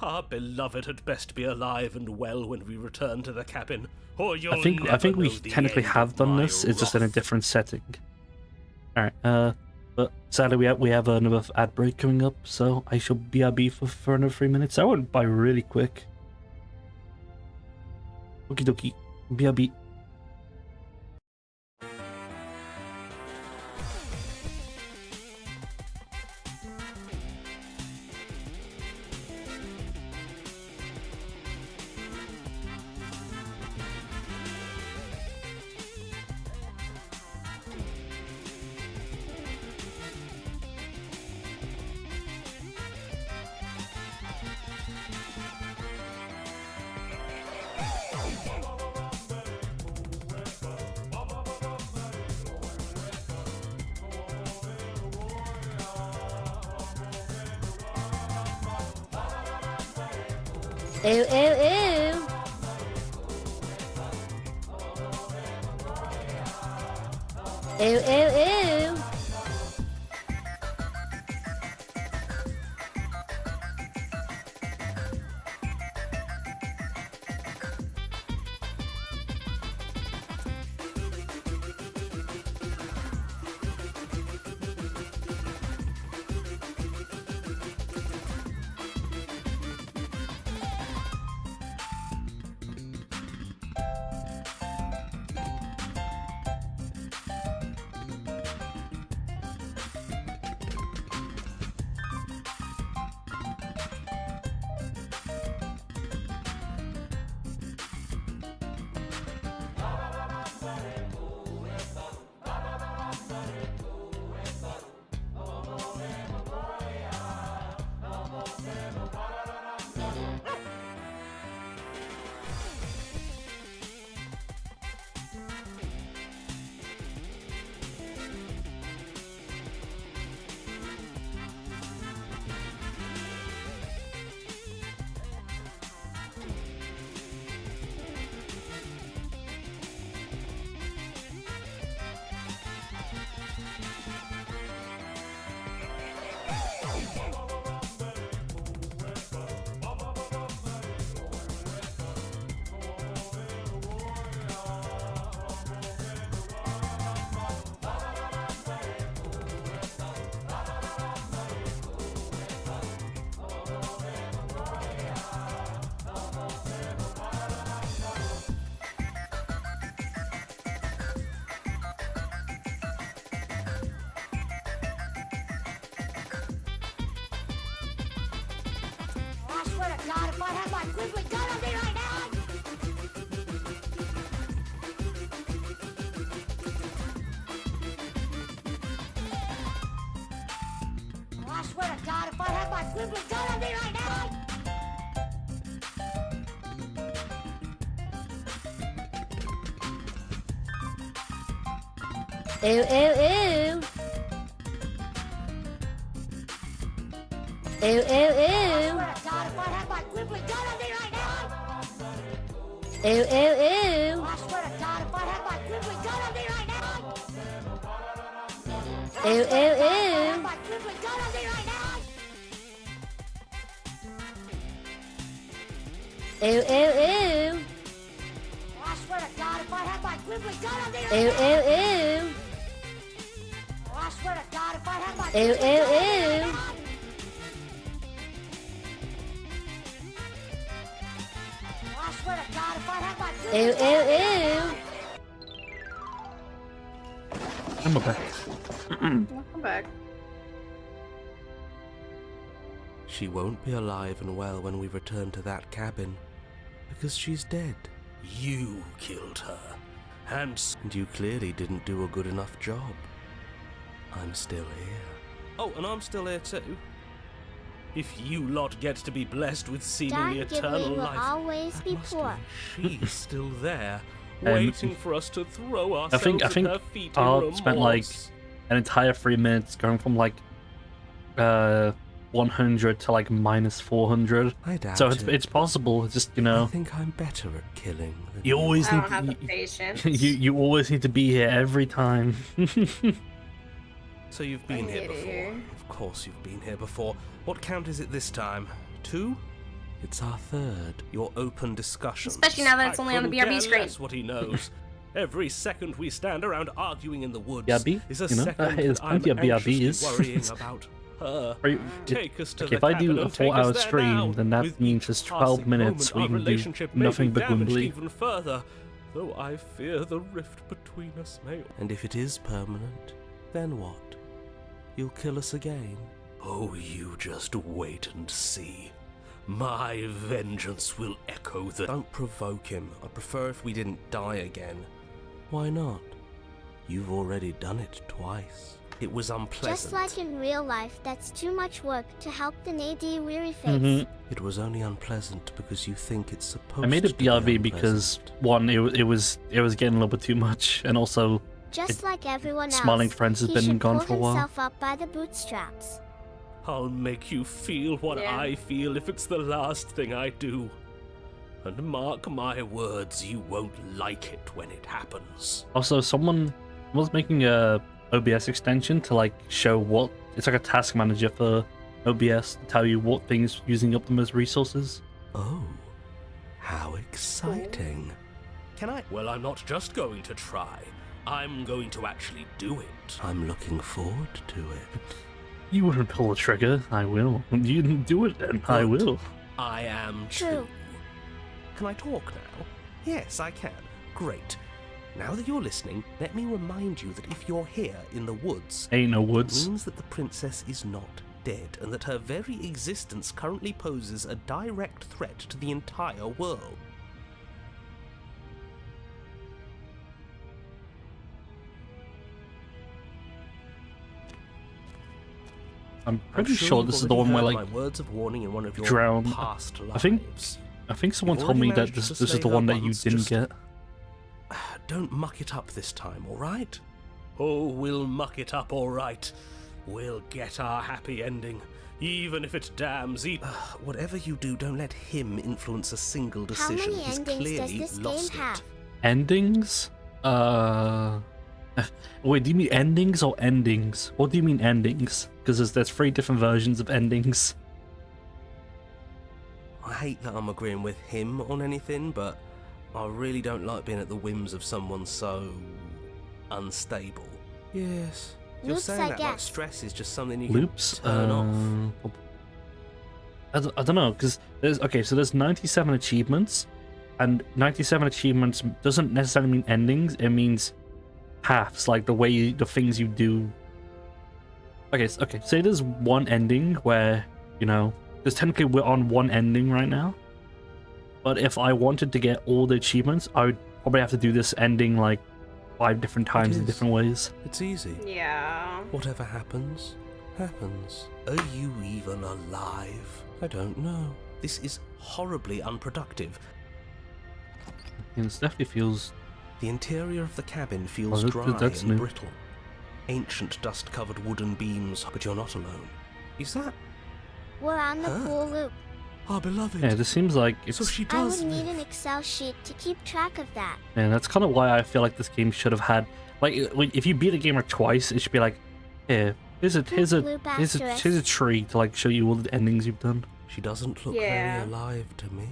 Our beloved had best be alive and well when we return to the cabin, or you'll I think never we know the technically end have of done my this. It's just in a wrath. different setting. All right. But sadly we have another ad break coming up, so I shall BRB for another 3 minutes. That went by really quick. Okie dokie. BRB. Ew, ew, ew. Ew, ew, ew. simply gun on me right now! Oh, I swear to God, if I had my simply gun on me right now! Ew, ew, ew. Ew, ew, ew. Ew, ew, ew. Ew, ew, ew. Ew, ew, ew. I swear to God, if I had my quibbly gun on me right Ew, now! ew, ew. I swear to God, if I had my Ew, quibbly gun on me ew, right ew. now! I swear to God, if I had my quibbly Ew, gun on me right now! ew, ew. I'm back. Welcome back. She won't be alive and well when we return to that cabin, because she's dead. You killed her, and you clearly didn't do a good enough job. I'm still here. Oh, and I'm still here too. If you lot get to be blessed with seemingly Dark eternal Ghibli will life, always be poor. she's still there, waiting for us to throw I ourselves think at her feet in Art spent like remorse. an entire 3 minutes going from like 100 to like minus 400. I doubt So it. it's possible. It's just, you I know, think I'm better at killing than you always I need don't have the patience. you always need to be here every time. So you've been I here hate it before. here. Of course you've been here before. What count is it this time? 2? It's our third. Your open discussion. Especially now that it's only on the BRB screen. That's what he knows. Every second we stand around arguing in the woods BRB? is a You know, second there's that I'm plenty of anxiously BRBs. worrying about her. Are you- Take us to Like, the if I do cabin a and take 4-hour us there stream, now. then that With means each it's 12 passing minutes. moment, We our can do relationship may nothing be but damaged Gwimbly. even further, though I fear the rift between us may. And if it is permanent, then what? You'll kill us again? Oh, you just wait and see. My vengeance will echo the... Don't provoke him. I'd prefer if we didn't die again. Why not? You've already done it twice. It was unpleasant. Just like in real life, that's too much work to help the Nadie weary face. Mhm. It was only unpleasant because you think it's supposed I made to it be BRB because one, it was getting a little bit too much, and also Just like everyone else, Smiling Friends has he been should gone pull for a while. himself up by the bootstraps. I'll make you feel what Yeah. I feel if it's the last thing I do. And mark my words, you won't like it when it happens. Also, someone was making a OBS extension to like show what it's like a task manager for OBS to tell you what things using up the most resources. Oh, how exciting. Can I? Well, I'm not just going to try. I'm going to actually do it. I'm looking forward to it. You wouldn't pull the trigger. I will. You didn't do it then. I Good. will. I am True. too. Can I talk now? Yes, I can. Great. Now that you're listening, let me remind you that if you're here in the woods, Ain't no it woods. means that the princess is not dead, and that her very existence currently poses a direct threat to the entire world. I'm pretty I'm sure you've this is the already one where heard like my words of warning in one of your drown. past lives. I think someone You've told me already that managed this to is slay the her one that you once, didn't just- get. Don't muck it up this time, all right? Oh, we'll muck it up, all right. We'll get our happy ending, even if it damns each. Whatever you do, don't let him influence a single How decision. many He's endings does clearly this game lost have? it. Endings? Wait, do you mean endings or endings? What do you mean endings? Because there's 3 different versions of endings. I hate that I'm agreeing with him on anything, but I really don't like being at the whims of someone so unstable. Yes. You're Loops, saying I that like guess. stress is just something you Loops? can turn off. I don't know, because there's 97 achievements, and 97 achievements doesn't necessarily mean endings, it means paths, like the things you do. Okay, say there's one ending where, you know, because technically we're on one ending right now, but if I wanted to get all the achievements, I would probably have to do this ending like 5 different times in is. different ways. It's easy. Yeah. Whatever happens, happens. Are you even alive? I don't know. This is horribly unproductive. It definitely feels... The interior of the cabin feels Oh, dry that's and new. brittle. Ancient dust-covered wooden beams, but you're not alone. Is that We're on the Huh. pool loop. our beloved? Yeah, this seems like it's... So she I does would need live. an Excel sheet to keep track of that. And that's kind of why I feel like this game should have had... Like, if you beat a gamer twice, it should be like, here, here's a tree to like show you all the endings you've done. She doesn't look Yeah. very alive to me.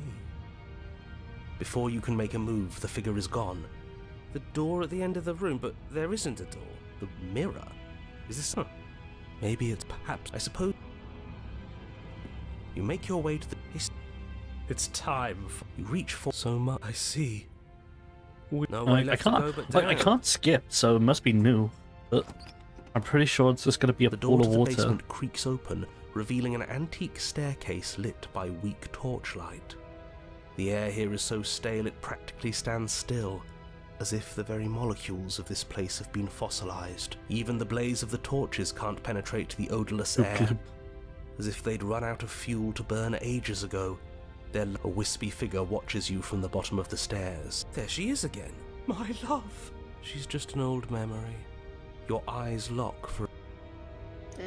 Before you can make a move, the figure is gone. The door at the end of the room, but there isn't a door. The mirror. Is this... Maybe it's perhaps... I suppose... You make your way to the... It's time for... You reach for... So much... I see. No way Like, I left to go can't, but like, I down. can't skip, so it must be new. But I'm pretty sure it's just gonna be a The door pool to of the water. basement creaks open, revealing an antique staircase lit by weak torchlight. The air here is so stale it practically stands still, as if the very molecules of this place have been fossilized. Even the blaze of the torches can't penetrate the odorless air, as if they'd run out of fuel to burn ages ago. A wispy figure watches you from the bottom of the stairs. There she is again. My love. She's just an old memory. Your eyes lock for... Ew.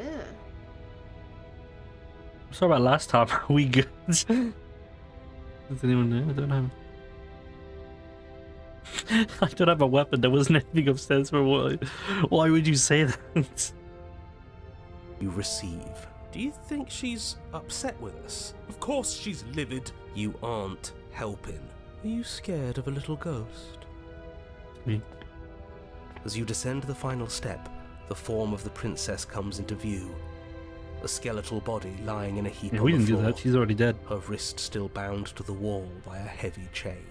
Sorry about last time. Are we good? Does anyone know? I don't have... I don't have a weapon. There wasn't anything upstairs for why. Why would you say that? You receive. Do you think she's upset with us? Of course she's livid. You aren't helping. Are you scared of a little ghost? Me. As you descend the final step, the form of the princess comes into view. A skeletal body lying in a heap Yeah, on we the didn't do floor. that. She's already dead. Her wrist still bound to the wall by a heavy chain.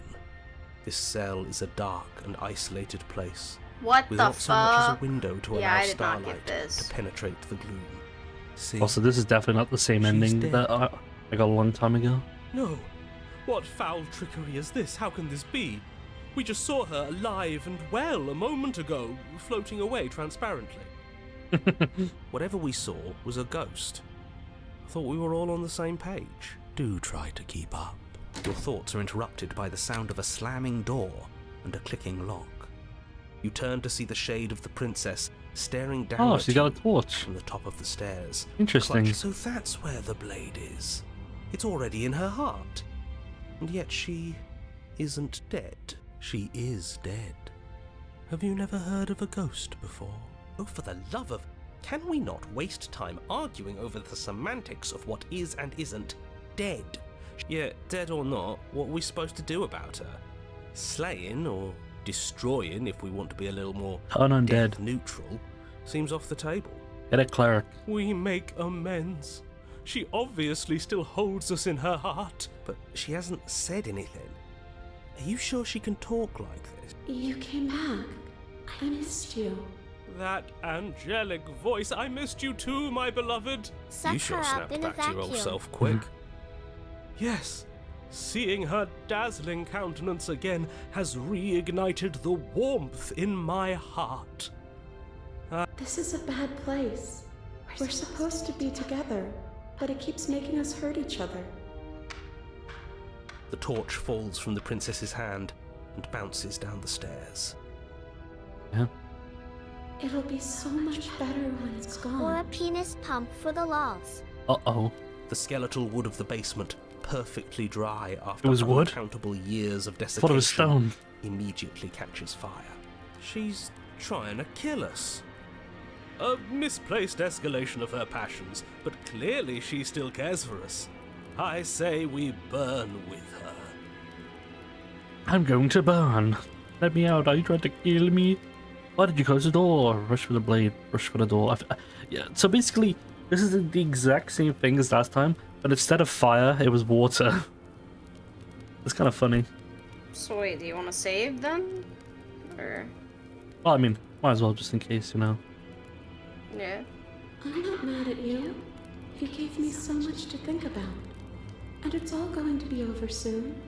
This cell is a dark and isolated place, What without the so much as fuck? a window to Yeah, allow I did not get starlight this. to penetrate the gloom. See? Also, this is definitely not the same ending dead. that I got a long time ago. No. What foul trickery is this? How can this be? We just saw her alive and well a moment ago, floating away transparently. Whatever we saw was a ghost. I thought we were all on the same page. Do try to keep up. Your thoughts are interrupted by the sound of a slamming door and a clicking lock. You turn to see the shade of the princess staring down Oh, at she's got you a torch. from the top of the stairs. Interesting. Clutched. So that's where the blade is. It's already in her heart. And yet she isn't dead. She is dead. Have you never heard of a ghost before? Oh, for the love of... Can we not waste time arguing over the semantics of what is and isn't dead? Yeah, dead or not, what are we supposed to do about her? Slaying or destroying, if we want to be a little more Undead. death neutral, seems off the table. Get a cleric. We make amends. She obviously still holds us in her heart. But she hasn't said anything. Are you sure she can talk like this? You came back. I missed you. That angelic voice. I missed you too, my beloved. Suck You sure her up snapped in a back to your old vacuum. self quick. Yes. Seeing her dazzling countenance again has reignited the warmth in my heart. This is a bad place. We're supposed to be together, but it keeps making us hurt each other. The torch falls from the princess's hand and bounces down the stairs. Yeah. It'll be so much better when it's Or a gone. penis pump for the lols. Uh-oh. The skeletal wood of the basement, perfectly dry after It was wood? uncountable years of I desiccation, thought it was stone. immediately catches fire. She's trying to kill us. A misplaced escalation of her passions, but clearly she still cares for us. I say we burn with her. I'm going to burn. Let me out. Are you trying to kill me? Why did you close the door? Rush for the blade. Rush for the door. Yeah. So basically, this is the exact same thing as last time, but instead of fire, it was water. It's kind of funny. So wait, do you want to save them? Or... Well, I mean, might as well just in case, you know. Yeah. I'm not mad at you. You gave me so much to think about. And it's all going to be over soon.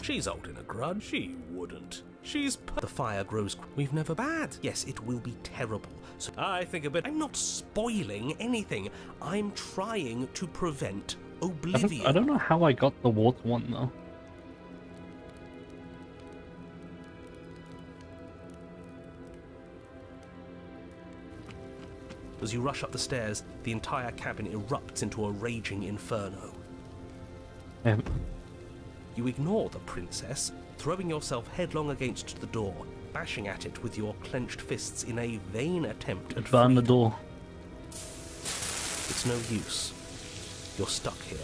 She's holding a grudge. She wouldn't. The fire grows. We've never bad. Yes, it will be terrible. So I think a bit. I'm not spoiling anything. I'm trying to prevent oblivion. I don't know how I got the water one though. As you rush up the stairs, the entire cabin erupts into a raging inferno. You ignore the princess, throwing yourself headlong against the door, bashing at it with your clenched fists in a vain attempt at Burn the freedom. door. It's no use. You're stuck here.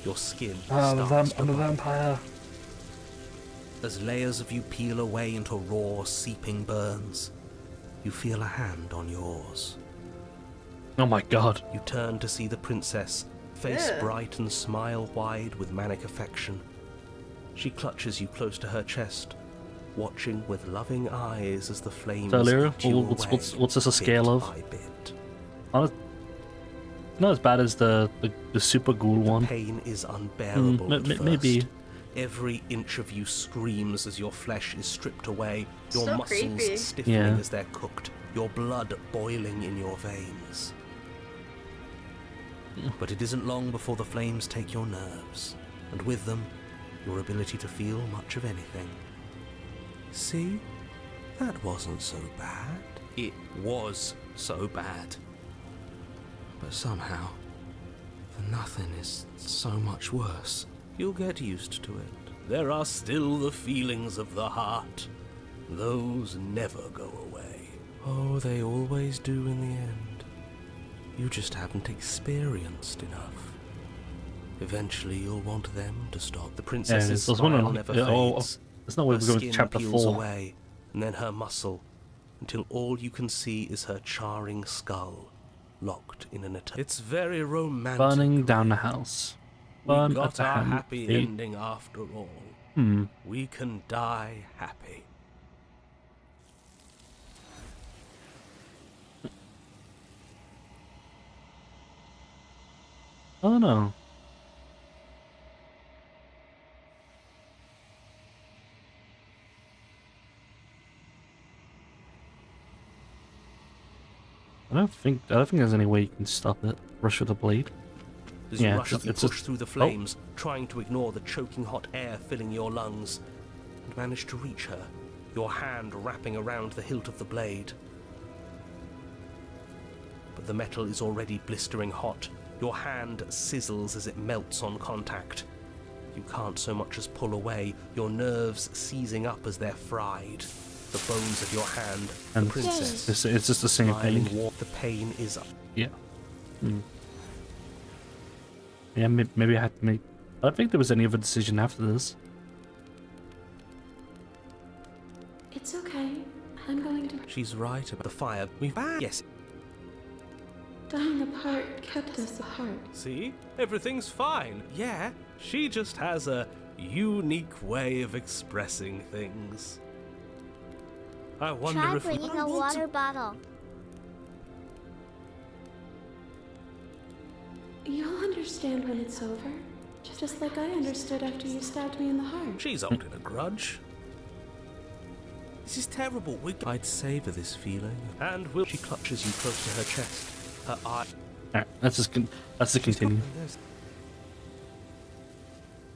Your skin I'm starts a to burn. vampire. As layers of you peel away into raw, seeping burns, you feel a hand on yours. Oh my god. You turn to see the princess, face Yeah. bright and smile wide with manic affection. She clutches you close to her chest, watching with loving eyes as the flames So, Lyra, eat you what's this a away, scale of? bit by bit. Not as bad as the super ghoul one. Pain is unbearable at first. Maybe. Every inch of you screams as your flesh is stripped away, your So muscles creepy. stiffening Yeah. as they're cooked, your blood boiling in your veins. But it isn't long before the flames take your nerves, and with them, your ability to feel much of anything. See? That wasn't so bad. It was so bad. But somehow, the nothing is so much worse. You'll get used to it. There are still the feelings of the heart. Those never go away. Oh, they always do in the end. You just haven't experienced enough. Eventually, you'll want them to stop. The princess's I was wondering, smile never oh, fades. there's no way Her we're going to skin chapter peels 4. away, and then her muscle, until all you can see is her charring skull, locked in an eternity. It's very romantic. Burning down the house. We Burn at got the our hand. happy ending after all. Hmm. We can die happy. I don't know. I don't think there's any way you can stop it. Rush with a blade. As you Yeah, rush up, you it's push just- through the flames, trying to ignore the choking hot air filling your lungs, and manage to reach her, your hand wrapping around the hilt of the blade. But the metal is already blistering hot. Your hand sizzles as it melts on contact. You can't so much as pull away, your nerves seizing up as they're fried. The bones of your hand, And the princess. it's just the same smiling thing. The pain is up. Yeah. Hmm. Yeah, maybe I had to make... I don't think there was any other decision after this. It's okay. I'm going to. She's right about the fire. Yes. Dying apart kept us apart. See? Everything's fine. Yeah, she just has a unique way of expressing things. I wonder Try if bringing we... a water bottle. You'll understand when it's over. Just like I understood after you stabbed me in the heart. She's holding a grudge. This is terrible. I'd savor this feeling. And she clutches you close to her chest. Her eye... Alright, let's just continue.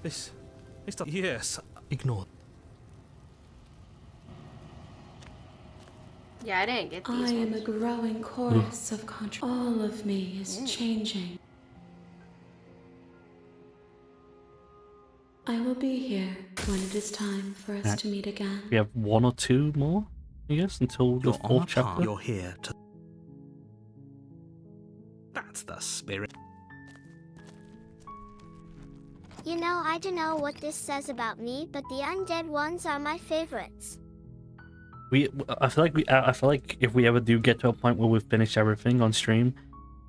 This... Yes. Ignore. Yeah, I didn't get these I am a ones. growing chorus of all of me is changing. I will be here when it is time for us to meet again. We have 1 or 2 more, I guess, until the You're on 4th a chapter. path. You're here to... That's the spirit. You know, I don't know what this says about me, but the undead ones are my favorites. I feel like if we ever do get to a point where we've finished everything on stream,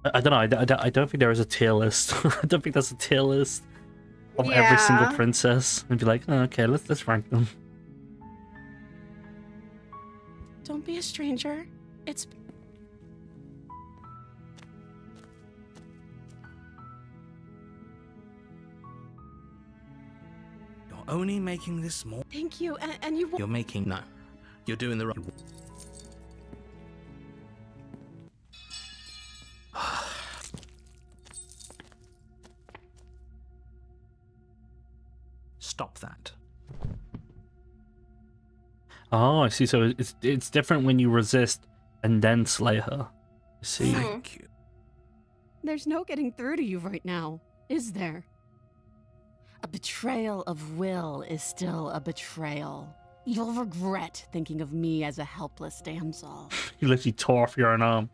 I don't know. I don't think there is a tier list. I don't think that's a tier list of every single Yeah. princess, and be like, oh, okay, let's rank them. Don't be a stranger. It's only making this more. Thank you, and you. You're making no. You're doing the right. Stop that. Oh, I see. So it's different when you resist and then slay her. I see. Thank you. There's no getting through to you right now, is there? A betrayal of will is still a betrayal. You'll regret thinking of me as a helpless damsel. You literally tore off your own arm.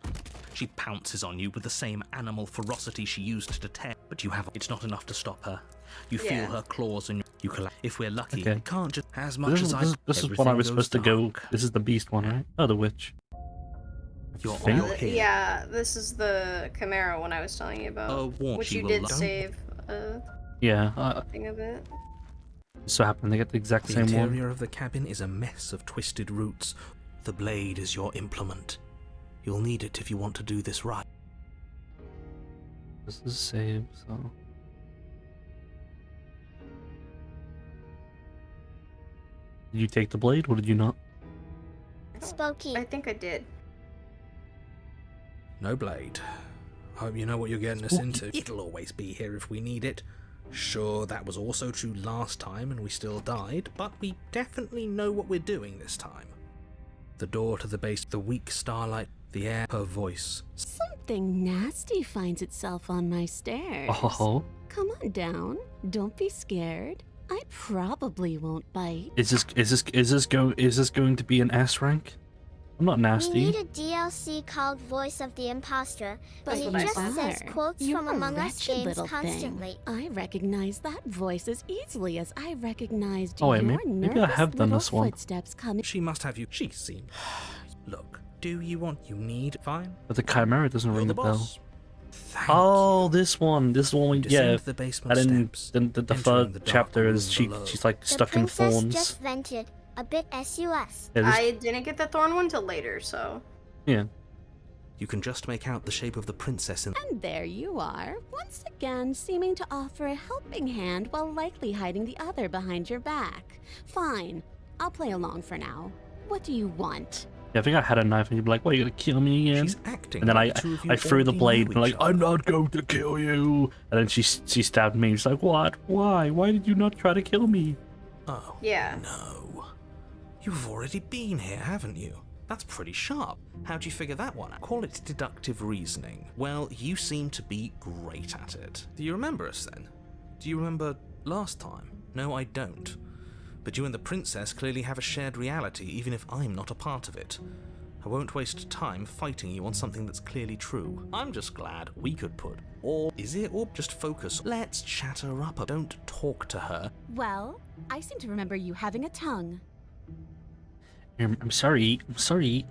She pounces on you with the same animal ferocity she used to tear, but you have. It's not enough to stop her. You feel her claws and you collapse. If we're lucky, Okay. we can't just as much as I. This is what I was supposed to go. This is the beast one, right? Oh, the witch. You're Think? on here. Yeah, this is the Chimera one I was telling you about. Oh, what? Which She you will did love- save a Yeah. thing of it. So happened they get the exact The same one. interior of the cabin is a mess of twisted roots. The blade is your implement. You'll need it if you want to do this right. This is save. So. Did you take the blade or did you not? Spooky. I think I did. No blade. Hope you know what you're getting us Spooky. into. It'll always be here if we need it. Sure, that was also true last time and we still died, but we definitely know what we're doing this time. The door to the base, the weak starlight, the air, her voice. Something nasty finds itself on my stairs. Oh. Come on down. Don't be scared. I probably won't bite. Is this going to be an S rank? I'm not We nasty. need a DLC called Voice of the Imposter, but That's it what I just thought. says quotes You're from a Among Us wretched games little constantly. Thing. I recognize that voice as easily as I recognized Oh, wait, your maybe I have done nervous this one. little footsteps coming. She must have you. She seemed. Look, do you want? You need. Fine. But the Chimera doesn't You're ring the a bell. boss. Thank Oh, this one. This one. We, Descend yeah. the basement And then steps, the entering third the dark chapter is room below. she's like The stuck in princess thorns. just vented. A bit sus. Yeah, this- I didn't get the thorn one till later, so. yeah. You can just make out the shape of the princess in. And there you are, once again seeming to offer a helping hand while likely hiding the other behind your back. Fine, I'll play along for now. What do you want? Yeah, I think I had a knife and you'd be like, what, you gonna kill me again? She's acting. And then like the two of you I threw the already blade knew and like, each other. I'm not going to kill you. And then she stabbed me. She's like, what? Why? Why did you not try to kill me? Oh. Yeah. No. You've already been here, haven't you? That's pretty sharp. How'd you figure that one out? Call it deductive reasoning. Well, you seem to be great at it. Do you remember us then? Do you remember last time? No, I don't. But you and the princess clearly have a shared reality, even if I'm not a part of it. I won't waste time fighting you on something that's clearly true. I'm just glad we could put all... Is it? Or just focus? Let's chat her up. Don't talk to her. Well, I seem to remember you having a tongue. I'm sorry. I'm sorry.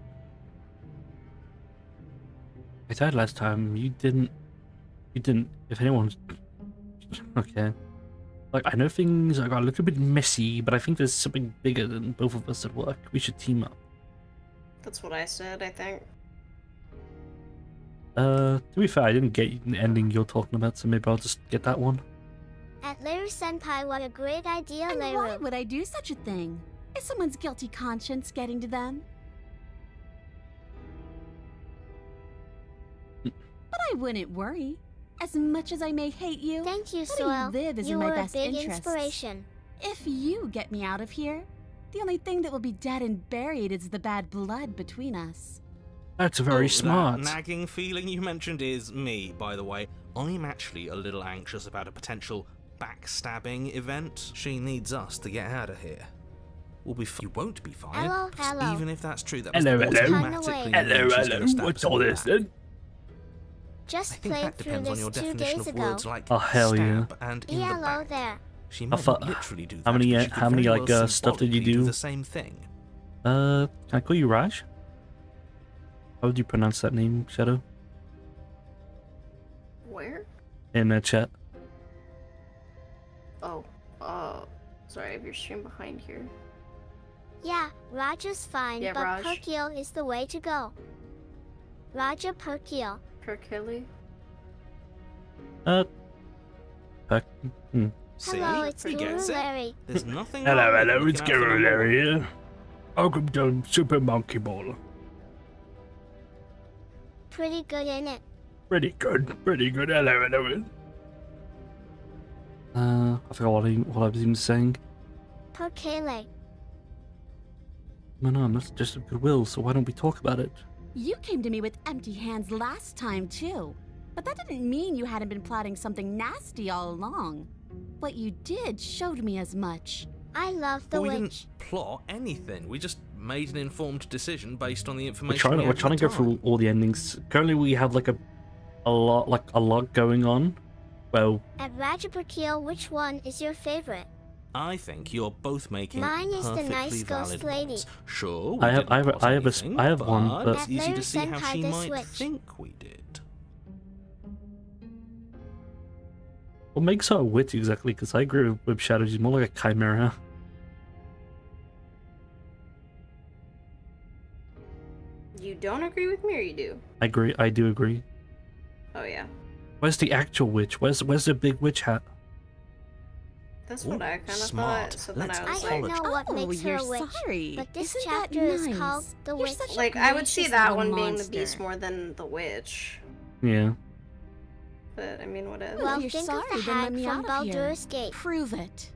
I died last time. You didn't. If anyone's... Okay. Like, I know things got a little bit messy, but I think there's something bigger than both of us at work. We should team up. That's what I said, I think. To be fair, I didn't get the ending you're talking about, so maybe I'll just get that one. At Leru Senpai, what a great idea, And Leru. why would I do such a thing? Is someone's guilty conscience getting to them? But I wouldn't worry. As much as I may hate you, Thank you, letting Soil. you live is You in my were a best big interests. inspiration. If you get me out of here, the only thing that will be dead and buried is the bad blood between us. That's very Oh, smart. That nagging feeling you mentioned is me, by the way. I'm actually a little anxious about a potential backstabbing event. She needs us to get out of here. We'll be you won't be fine. Hello, because hello. Even if that's true, that Hello, must hello. automatically mean Hello, she's hello. gonna stab What's us all back. this then? I Just think played that through depends on this your 2 definition days of ago. words like Oh, hell yeah. stab and in the Hello back. there. She I might thought- not literally do that. how many, but she could how many, very like, well stuff did you symbolically do? the same thing. Can I call you Raj? How would you pronounce that name, Shadow? Where? In chat. Oh, sorry, I have your stream behind here. Yeah, Raja's fine, Yeah, but Raj. Perkyo is the way to go. Raja Perkyo. Perkele? Peck. See? Hello, it's He Guru gets it. Larry. There's nothing Hello, wrong with hello, looking it's out for Guru number Larry one. here. Welcome to Super Monkey Ball. Pretty good, innit? Pretty good. Hello, hello. I forgot what I was even saying. Per Kaylee. No, I'm not just of goodwill, so why don't we talk about it? You came to me with empty hands last time, too. But that didn't mean you hadn't been plotting something nasty all along. What you did showed me as much. I love the But we witch. didn't plot anything. We just made an informed decision based on the We're information. trying we to had at go the through all the endings. Currently, we have like a lot going on. Well, At Rajapakil, which one is your favorite? I think you're both making Mine is the perfectly nice valid ghost lady. points. Sure, I have one, but it's easy to see Larry how she Senpai the might Switch. think we did. what makes her a witch exactly? Because I agree with Shadow. She's more like a chimera. You don't agree with me, or you do? I do agree. Oh yeah, Where's the actual witch? Where's the big witch hat? that's what I kind of smart. thought. So then Let's I was I like, don't know what Oh, makes her you're a witch, sorry. but this Isn't that chapter is nice? called The You're Witch. such a like I would see gracious that little one being the monster. beast more than the witch. Yeah. But I mean, whatever. Well, If you're think sorry, of the then let hag me from out of here. Baldur's Gate. Prove it.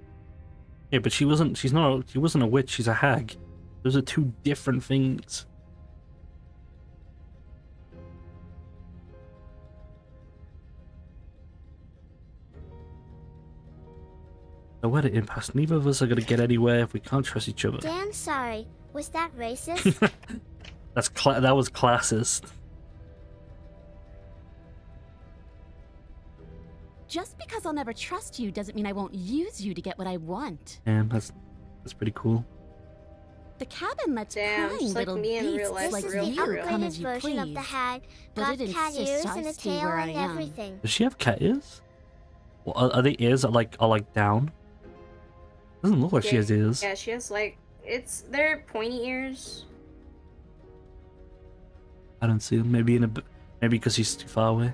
Yeah, but she wasn't a witch, she's a hag. Those are two different things. So what an impasse. Neither of us are gonna get anywhere if we can't trust each other. Dan, sorry. Was that racist? That was classist. Just because I'll never trust you doesn't mean I won't use you to get what I want. And that's pretty cool. The cabin lets Damn, prying just like little me in real beasts life, like This real is you the real. come upgraded as you version of please. the hag. But Got it cat insists ears I and a stay tail where and I am. everything. Does she have cat ears? Well, are the ears are like down? Doesn't look like she has ears. Yeah, she has like they're pointy ears. I don't see them. Maybe because she's too far away.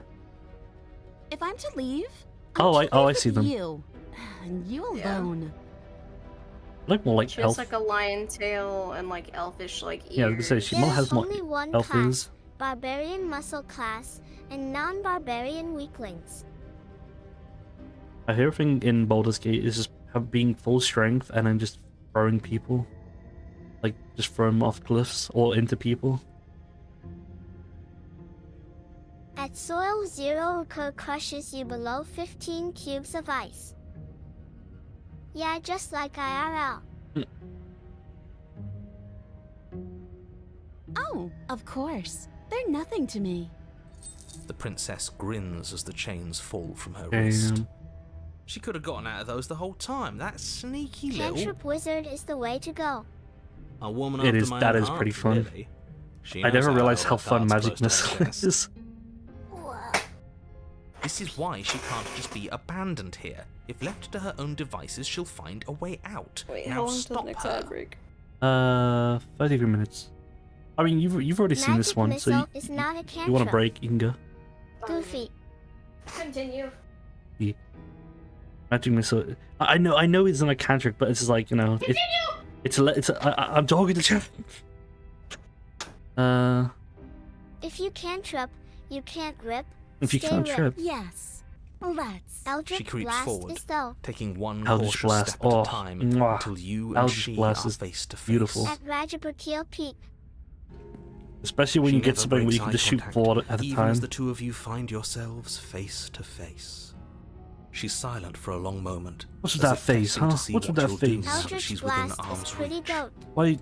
If I'm to leave, I see them. You and you alone. Look more like She elf. has like a lion tail and like elfish like ears. Yeah, I was gonna say she more There has is more only one elf class, ears. Barbarian Muscle class, and non-barbarian weaklings. My favorite thing in Baldur's Gate is just being full strength and then just throwing people, like just throw them off cliffs or into people. At soil 0, Ukur crushes you below 15 cubes of ice. Yeah, just like IRL. Oh, of course. They're nothing to me. The princess grins as the chains fall from her Damn. wrist. She could have gotten out of those the whole time. That sneaky little Cantrip Wizard is the way to go. a woman It after is. my That own is heart, pretty fun. really. She I knows never how realized to how hold fun cards Magic close to her Missile chest. is. This is why she can't just be abandoned here. If left to her own devices, she'll find a way out. Wait, now how long till stop the next her. ad break? 33 minutes. I mean, you've already seen this Magic one, so Missile is not a you want to cantrip. break, you can go. Goofy. Continue. Yeah. Magic Missile. I know it's not a cantrip, but it's just like, you know, I'm talking to chat. If you cantrip, you can't grip. If you Stay can't ripped. trip. Yes. Let's. Eldritch She creeps Blast forward, is though. taking one Eldritch cautious Blast. step at Oh, a time mwah. until you and Eldritch she Blast are is face to face. beautiful. At Rajapakil Peak. Especially when She you get never something where breaks you can eye just shoot contact, forward at a even time. as the two of you find yourselves face to face. She's silent for a long moment. What's with as that if face, guessing to huh? see What's with what that you'll do face? now that Eldritch she's within Blast is arm's pretty reach. dope. Why?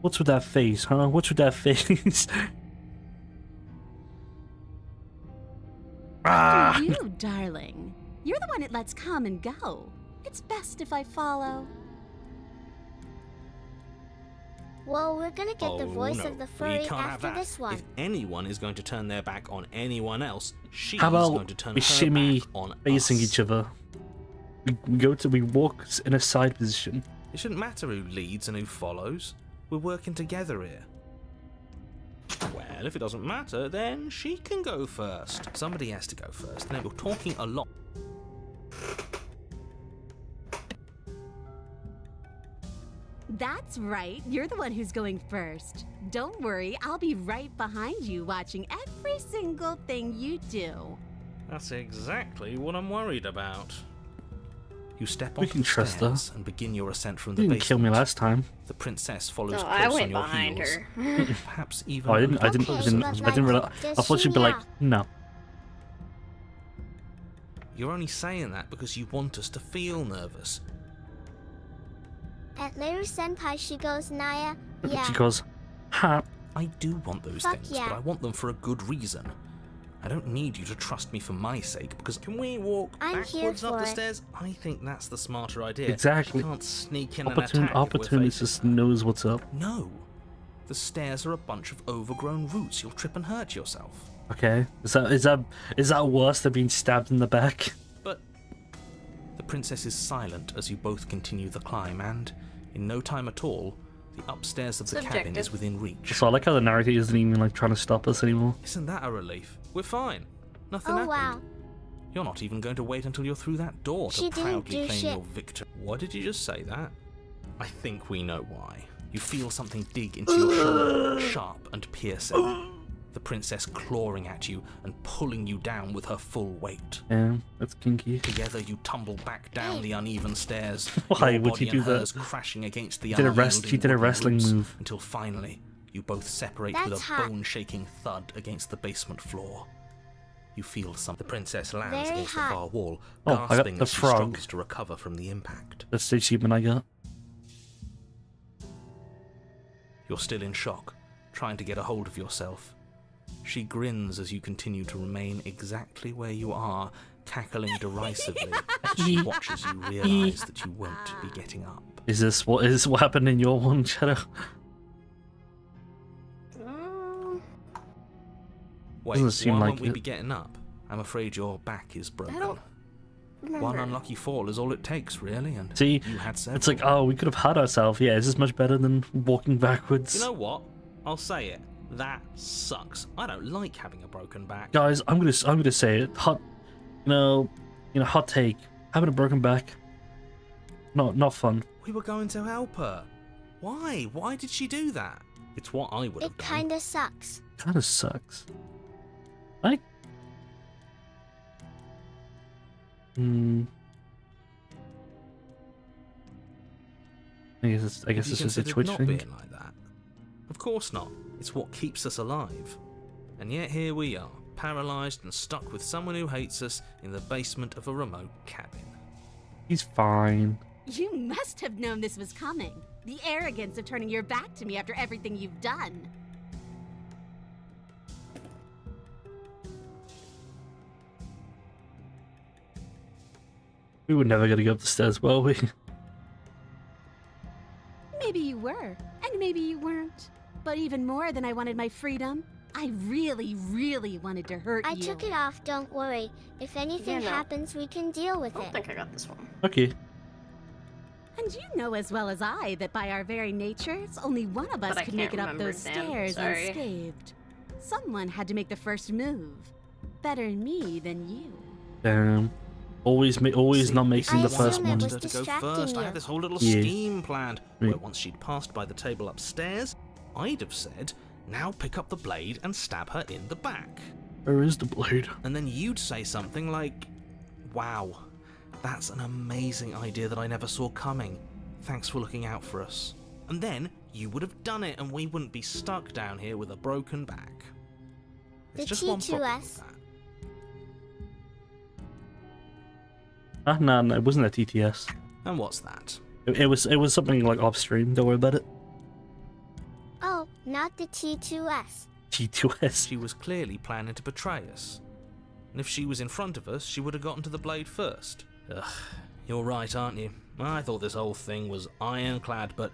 What's with that face, huh? What's with that face? Ah! You, darling. You're the one it lets come and go. It's best if I follow. Well, we're gonna get the Oh, voice no, of the we furry can't have after that. this one. If anyone is going to turn their back on anyone else, she's How going about to turn we her shimmy back on facing us. each other? We walk in a side position. It shouldn't matter who leads and who follows. We're working together here. Well, if it doesn't matter, then she can go first. Somebody has to go first. Now, you're talking a lot. That's right. You're the one who's going first. Don't worry, I'll be right behind you watching every single thing you do. That's exactly what I'm worried about. You step We onto can the trust her. stairs and begin your ascent from You the didn't basement. kill me last time. The princess follows No, close I on went your behind heels. her. Perhaps even Oh, I a didn't. I little didn't. I closer. didn't. I didn't realize. I thought she'd be like, no. You're only saying that because you want us to feel nervous. At later senpai she goes Naya. Yeah. She goes, ha. I do want those Fuck things, yeah. but I want them for a good reason. I don't need you to trust me for my sake, because can we walk I'm here backwards up for the it. stairs? I think that's the smarter idea. Exactly. She can't sneak in and attack if we're facing Opportunist knows what's up. No. The stairs are a bunch of overgrown roots. You'll trip and hurt yourself. Okay. Is that worse than being stabbed in the back? But the princess is silent as you both continue the climb, and in no time at all, the upstairs of the cabin Subjective. is within reach. So I like how the narrator isn't even like trying to stop us anymore. Isn't that a relief? We're fine. Nothing Oh happened. wow. You're not even going to wait until you're through that door She to didn't proudly do claim shit. your victory. Why did you just say that? I think we know why. You feel something dig into your shoulder, sharp and piercing. The princess clawing at you and pulling you down with her full weight. Yeah, that's kinky. Together you tumble back down the uneven stairs. Why your would body you do and that? hers crashing against the She did a unyielding wooden wrestling roots move. until finally you both separate with That's a hot. bone-shaking thud against the basement floor. You feel something. The princess lands Very against hot. the far wall, Oh, I got gasping the as she frog. struggles to recover from the impact. That's the achievement I got. You're still in shock, trying to get a hold of yourself. She grins as you continue to remain exactly where you are, cackling derisively as she watches you realize that you won't be getting up. Is this what happened in your one, Shadow? Wait, Doesn't seem why like won't we it. be getting up? I'm afraid your back is broken. don't remember. One unlucky fall is all it takes, really, and See, you had several. it's like, oh, we could have had ourselves. Yeah, is this much better than walking backwards? You know what? I'll say it. That sucks. I don't like having a broken back. Guys, I'm gonna say it. Hot, hot take. Having a broken back, not fun. We were going to help her. Why? Why did she do that? It's what I would have It done. kinda sucks. Kind of sucks. Like, I guess it's Have you just a considered Twitch not thing. being like that? Of course not. It's what keeps us alive. And yet here we are, paralysed and stuck with someone who hates us in the basement of a remote cabin. He's fine. You must have known this was coming. The arrogance of turning your back to me after everything you've done. We were never gonna go up the stairs, were we? Maybe you were, and maybe you weren't. But even more than I wanted my freedom, I really, really wanted to hurt I you. took it off, don't worry. If anything Yeah, no. happens, we can deal with I don't it. think I got this one. Okay. And you know as well as I that by our very natures, only one of us But I could make can't it up remember those them, stairs sorry. unscathed. Someone had to make the first move. Better me than you. Damn. Always See, not making I the first assume it one. was wanted her to go distracting first. I you. had this whole little Yeah. scheme planned, Right. where once she'd passed by the table upstairs, I'd have said, now pick up the blade and stab her in the back. Where is the blade? And then you'd say something like, wow, that's an amazing idea that I never saw coming. Thanks for looking out for us. And then you would have done it and we wouldn't be stuck down here with a broken back. The It's just one problem T2S. with that. No, it wasn't a TTS. And what's that? It was something like off stream. Don't worry about it. Oh, not the T2S. T2S. She was clearly planning to betray us. And if she was in front of us, she would have gotten to the blade first. Ugh, you're right, aren't you? I thought this whole thing was ironclad, but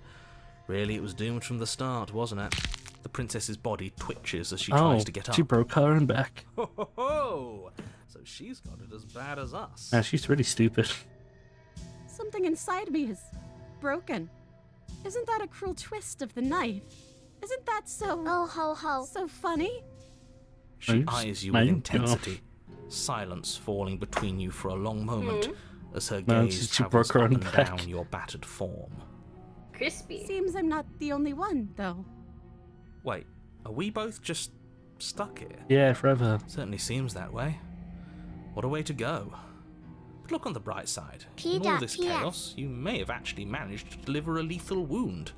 really it was doomed from the start, wasn't it? The princess's body twitches as she tries to get up. She broke her and back. Ho ho ho! So she's got it as bad as us. Yeah, she's really stupid. Something inside me is broken. Isn't that a cruel twist of the knife? Isn't that so... Oh ho ho. so funny? She Thanks. eyes you Mate, with intensity, silence falling between you for a long moment as her No, gaze she travels broke her up own and back. down your battered form. Crispy. Seems I'm not the only one, though. Wait, are we both just stuck here? Yeah, forever. Certainly seems that way. What a way to go. But look on the bright side. P. In all this P. chaos, you may have actually managed to deliver a lethal wound.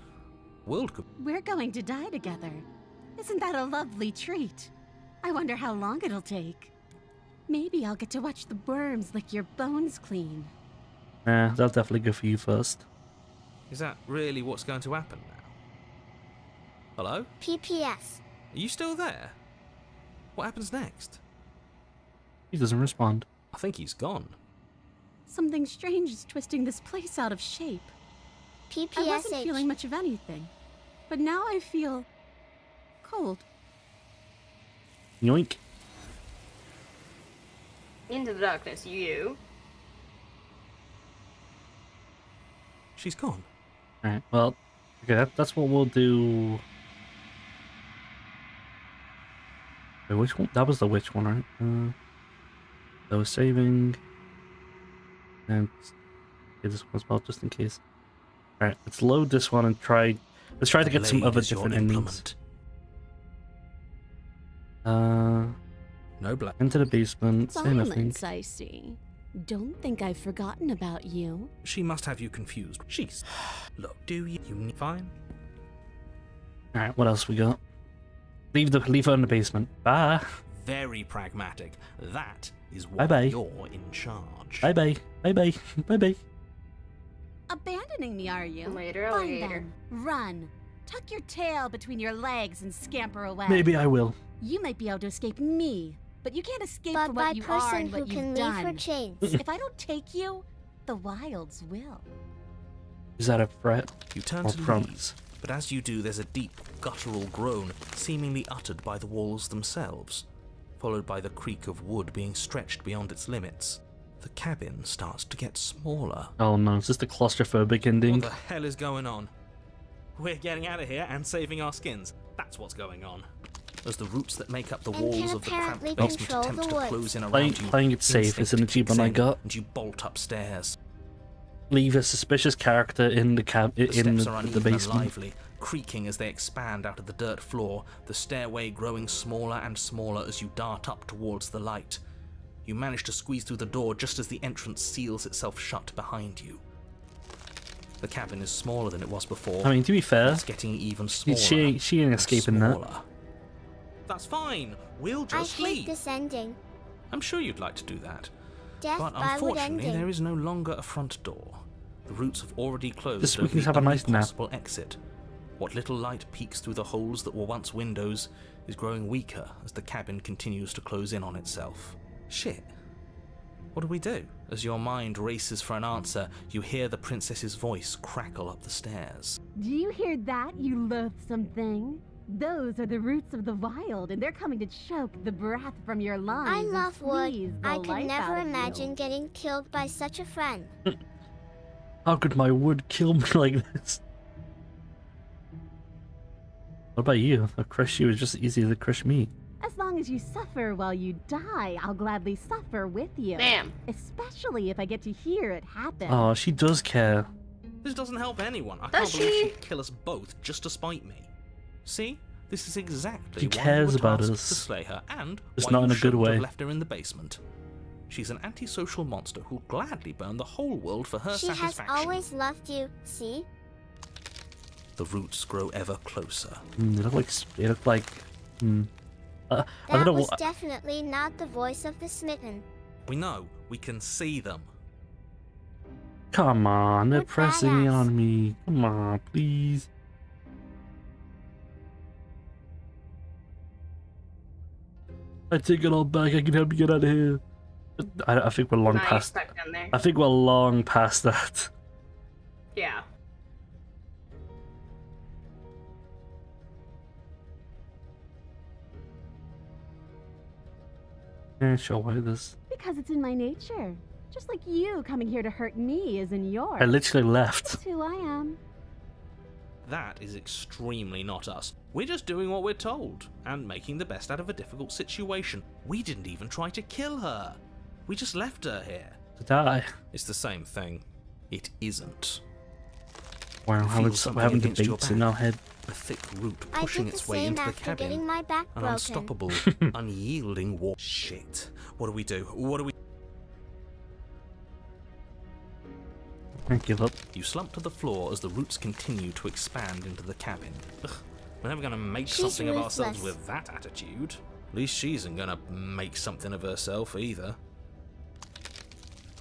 World could... We're going to die together. Isn't that a lovely treat? I wonder how long it'll take. Maybe I'll get to watch the worms lick your bones clean. Nah, that'll definitely go for you first. Is that really what's going to happen now? Hello? PPS. Are you still there? What happens next? He doesn't respond. I think he's gone. Something strange is twisting this place out of shape. I wasn't PPSH. feeling much of anything, but now I feel cold. Yoink. Into the darkness, you. She's gone. Alright, well, okay, that's what we'll do. Wait, which one? That was the witch one, right? That was saving. And get this one as well, just in case. Alright, let's load this one and try. Let's try to get some Blade other is your different endings. implement. No black. Into the basement. Say nothing. Silence, I see. Don't think I've forgotten about you. She must have you confused. She's... Look, do you need... Fine. Alright, what else we got? Leave her in the basement. Bye. Very pragmatic. That is why Bye-bye. you're in charge. Bye bye. Bye bye. Bye bye. Abandoning me, are you? Later, Fine later. then. Run. Tuck your tail between your legs and scamper away. Maybe I will. You might be able to escape me, but you can't escape But from by what you are person and who what can you've leave her done. chains. If I don't take you, the wilds will. Is that a threat? You turn or to promise? leave, but as you do, there's a deep, guttural groan, seemingly uttered by the walls themselves, followed by the creak of wood being stretched beyond its limits. The cabin starts to get smaller. Oh no, is this the claustrophobic ending? What the hell is going on? We're getting out of here and saving our skins. That's what's going on. As the roots that make up the And walls can of the cramped apparently basement control attempt the to woods. close in around you, Playing it safe is an instinct achievement I kicks in, got. and you bolt upstairs. Leave a suspicious character in the The steps are the uneven and basement. lively, creaking as they expand out of the dirt floor, the stairway growing smaller and smaller as you dart up towards the light. You manage to squeeze through the door just as the entrance seals itself shut behind you. The cabin is smaller than it was before. I mean, to be fair, it's getting even smaller. she ain't and escaping that. smaller. That's fine. We'll I just hate leave. this ending. I'm sure you'd like to do that. Death But by wood unfortunately, ending. there is no longer a front door. The roots have already closed Just we over can the have a only nice nap. possible exit. What little light peeks through the holes that were once windows is growing weaker as the cabin continues to close in on itself. Shit. What do we do? As your mind races for an answer, you hear the princess's voice crackle up the stairs. Do you hear that, you loathsome thing? Those are the roots of the wild, and they're coming to choke the breath from your lungs. I and love wood. squeeze the I could life never out of you. imagine getting killed by such a friend. How could my wood kill me like this? What about you? I'll crush you is just as easy as to crush me. As long as you suffer while you die, I'll gladly suffer with you. Damn. Especially if I get to hear it happen. Oh, she does care. This doesn't help anyone. I Does can't believe she? she'd kill us both just to spite me. See? This is exactly She why cares you were about tasked us. to slay her, and Just why not you in a good shouldn't have way. left her in the basement. She's an antisocial monster who'll gladly burn the whole world for her She has satisfaction. always loved you, see? The roots grow ever closer. They look like. They look like. I That don't know. was definitely not the voice of the smitten. We know. We can see them. Come on, they're We're pressing badass. on me. Come on, please. I take it all back. I can help you get out of here. I think we're long Nah, you're past. stuck down there. I think we're long past that. Yeah. Yeah, sure. Why this? Because it's in my nature. Just like you coming here to hurt me is in yours. I literally left. That's who I am. That is extremely not us. We're just doing what we're told, and making the best out of a difficult situation. We didn't even try to kill her. We just left her here. To die. It's the same thing. It isn't. Wow, You how feel it's something having against your debates in back. our head. A thick root I pushing did the its way same into the after cabin. getting my back An broken. unstoppable, unyielding war. Shit. What do we do? What do we... I give up. You slump to the floor as the roots continue to expand into the cabin. Ugh, we're never gonna make She's something of ourselves ruthless. with that attitude. At least she isn't gonna make something of herself either.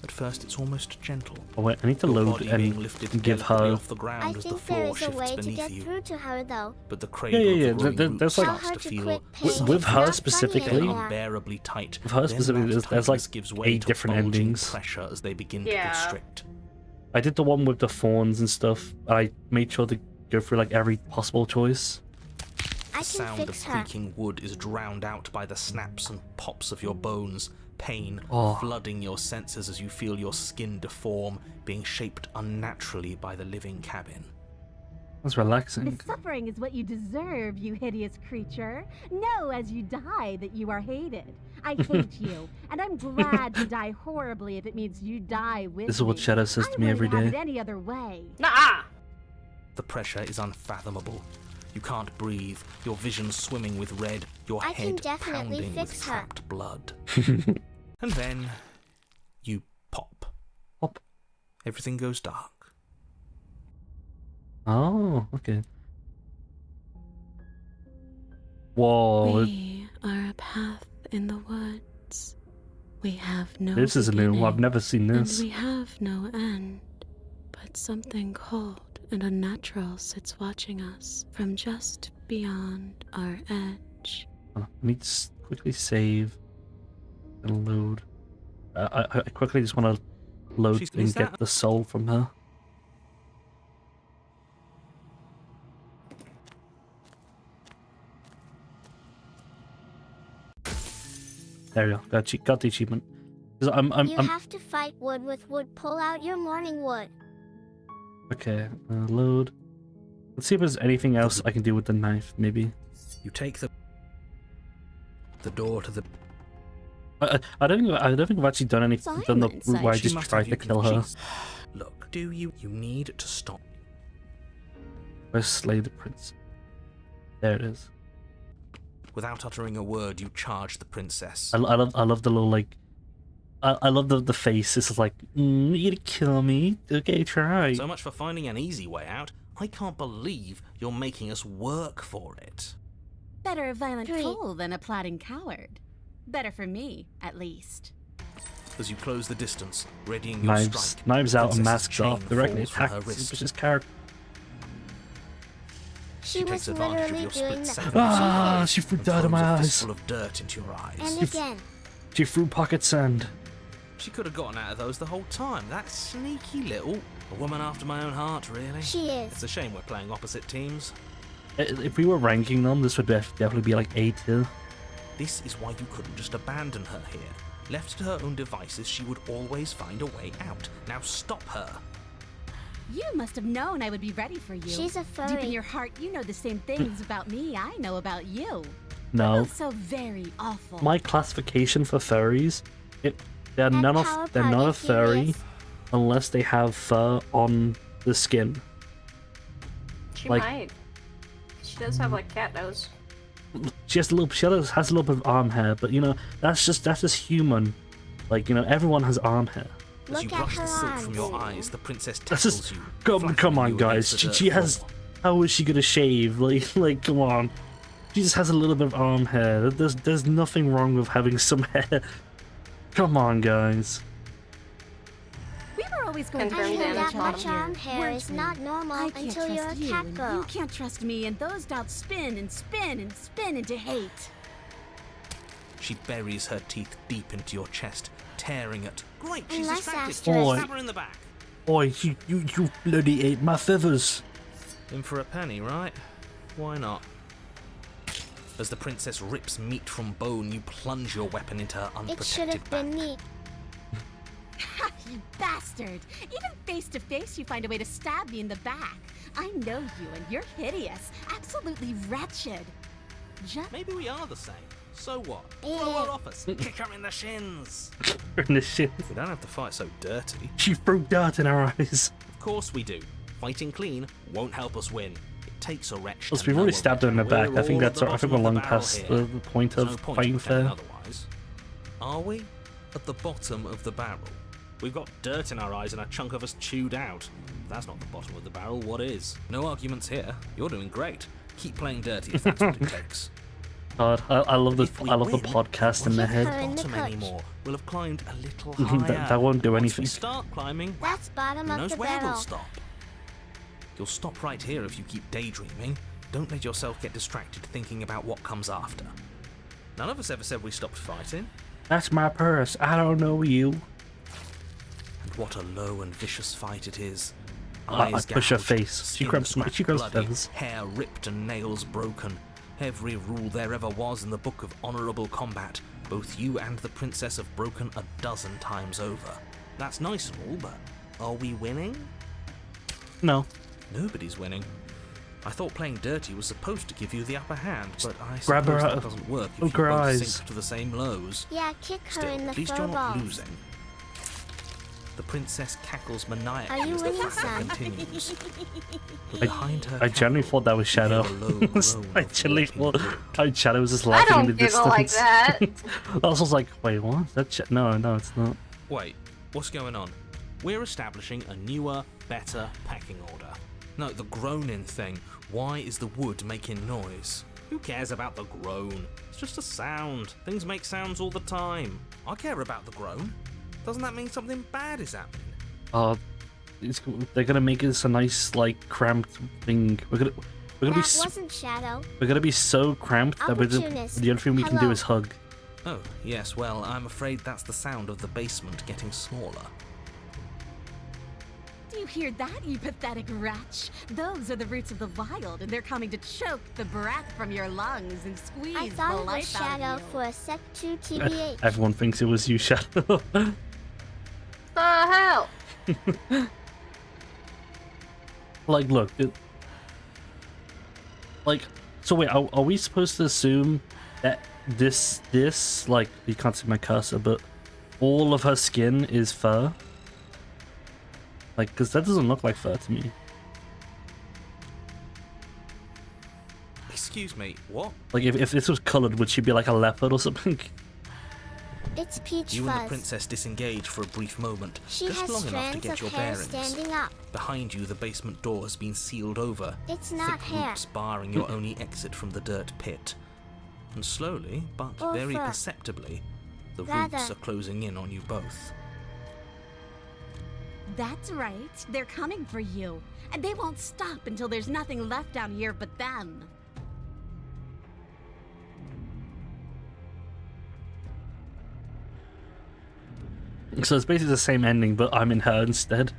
At first, it's almost gentle. Oh wait, I need to Your load body being lifted and give delicately her. off the ground I as the think there floor is a way shifts to beneath get you. through to her, though. But the cradle Yeah. of the growing There's roots like Tell her starts to to feel quit pain. with her Not specifically. funny anymore. unbearably tight. With her Then specifically, that there's like tightness gives way 8 to different bulging endings. pressure as they begin to Yeah. constrict. I did the one with the thorns and stuff. I made sure to go through like every possible choice. I The can sound of fix her. creaking wood is drowned out by the snaps and pops of your bones, pain Oh. flooding your senses as you feel your skin deform, being shaped unnaturally by the living cabin. That's relaxing. The suffering is what you deserve, you hideous creature. Know as you die that you are hated. I hate you, and I'm glad to die horribly if it means you die with me. This is what Shadow says to me every I wouldn't have day. it any other way. Nah. The pressure is unfathomable. You can't breathe, your vision swimming with red, your I can head definitely pounding with fix her. trapped blood. And then you pop. Pop. Everything goes dark. Oh, okay. Whoa, We are a path in the woods. We have no this is new. I've beginning, never seen this. And we have no end. But something cold and unnatural sits watching us from just beyond our edge. Hold on, I need to quickly save and load. I quickly just want to load She's- and is get that- the soul from her. There you go. Got the achievement. 'Cause I'm You have to fight wood with wood. Pull out your morning wood. okay. Load. Let's see if there's anything else I can do with the knife. Maybe. You take the door to the... I don't think I've actually done anything. Done the route where I She just must tried have to you kill her. confused. Look, do you need to stop? Where's Slay the Prince? There it is. Without uttering a word, you charge the princess. I love the little like. I love the face. It's like, you gonna kill me? Okay, try. So much for finding an easy way out. I can't believe you're making us work for it. Better a violent Great. fool than a plotting coward. Better for me, at least. As you close the distance, readying your strike. Knives out and Princess's masks chain off. Directly falls from attack her wrist. suspicious character. She takes was advantage of literally your doing split that. second. Ah, she threw and dirt in my throws a eyes. fistful of dirt into your eyes. And again. She threw pocket sand. She could have gotten out of those the whole time. That sneaky little... A woman after my own heart, really. She is. It's a shame we're playing opposite teams. If we were ranking them, this would definitely be like A tier. This is why you couldn't just abandon her here. Left to her own devices, she would always find a way out. Now stop her. You must have known I would be ready for you. She's a Deep in furry. your heart, you know the same things about me I know about you. No. Both so very awful. My classification for furries, they're And not Power a Party furry furious. unless they have fur on the skin. She Like- might. She does have like cat nose. She has a little bit of arm hair, but you know that's just human. Like, you know, everyone has arm hair. As you Look at brush her the silk from your arms. eyes, the princess That's tackles just you. come flattening on, you guys. against the She dirt has. floor. How is she gonna shave? Like, come on. She just has a little bit of arm hair. There's nothing wrong with having some hair. Come on, guys. We were always going to Confirmed kill damage each on other him. That much arm hair weren't is we? not normal I can't until you're a trust you, cat and girl. you can't trust me, and those doubts spin and spin and spin into hate. She buries her teeth deep into your chest, tearing at. Great, she's Unless distracted. asterisk. Boy. Stab her in the back. Boy, you bloody ate my feathers. In for a penny, right? Why not? As the princess rips meat from bone, you plunge your weapon into her It should unprotected have been back. me. Ha, you bastard! Even face to face, you find a way to stab me in the back. I know you, and you're hideous. Absolutely wretched. Just Maybe we are the same. So what? Yeah. Throw her off us. Kick her in the shins. In the shit. We don't have to fight so dirty. She threw dirt in our eyes. Of course we do. Fighting clean won't help us win. It takes a wretch. Plus, to we've know already a stabbed her in the wretch. back. We're I think all at that's. the I think bottom we're of the long barrel past here. the point There's of no point fighting pretending fair. otherwise. Are we? At the bottom of the barrel. We've got dirt in our eyes and a chunk of us chewed out. If that's not the bottom of the barrel, what is? No arguments here. You're doing great. Keep playing dirty if that's what it takes. God, I love the win, podcast in their her head. in the Bottom coach. anymore. We'll have climbed a little higher. that won't do Once anything. we start climbing, That's bottom who of knows the where we'll barrel. stop? You'll stop right here if you keep daydreaming. Don't let yourself get distracted thinking about what comes after. None of us ever said we stopped fighting. That's my purse. I don't know you. And what a low and vicious fight it is. I Eyes push her gouged, face. She skin grabs scratched bloody, feathers. hair ripped and nails broken. Every rule there ever was in the Book of Honourable Combat, both you and the Princess have broken a dozen times over. That's nice and all, but are we winning? No. Nobody's winning. I thought playing dirty was supposed to give you the upper hand, but I Grab her suppose out that of- doesn't work if look you her both eyes. sink to the same lows. Yeah, kick her Still, in the at least fur you're not balls. losing. The princess cackles Are maniacally you as the winning, fracas son? continues. But behind her I genuinely thought that was Shadow. hear a low groan I of genuinely walking thought Shadow was just I laughing in don't the giggle distance. like that. I was like, wait, what? Is that No, it's not. Wait, what's going on? We're establishing a newer, better pecking order. No, the groaning thing. Why is the wood making noise? Who cares about the groan? It's just a sound. Things make sounds all the time. I care about the groan. Doesn't that mean something bad is happening? They're gonna make this a nice, like, cramped thing. We're gonna be That wasn't Shadow. we're gonna be so cramped that Opportunist. the only thing we can do Hello. is hug. Oh, yes, well, I'm afraid that's the sound of the basement getting smaller. Do you hear that, you pathetic wretch? Those are the roots of the wild, and they're coming to choke the breath from your lungs and squeeze I the thought it was life out Shadow of you. for a sec too, TBH. Everyone thinks it was you, Shadow. The hell? Like, look, like, so wait, are we supposed to assume that this, like, you can't see my cursor, but all of her skin is fur? Like, because that doesn't look like fur to me. Excuse me, what? Like, if this was colored, would she be like a leopard or something? It's peach You and the fuzz. princess disengage for a brief moment, She just has long enough to strands get of your hair bearings. standing up. Behind you, the basement door has been sealed over. It's not thick hair. roots barring your only exit from the dirt pit. And slowly, but Or very fur. perceptibly, the Rather. roots are closing in on you both. That's right. They're coming for you. And they won't stop until there's nothing left down here but them. So it's basically the same ending, but I'm in her instead.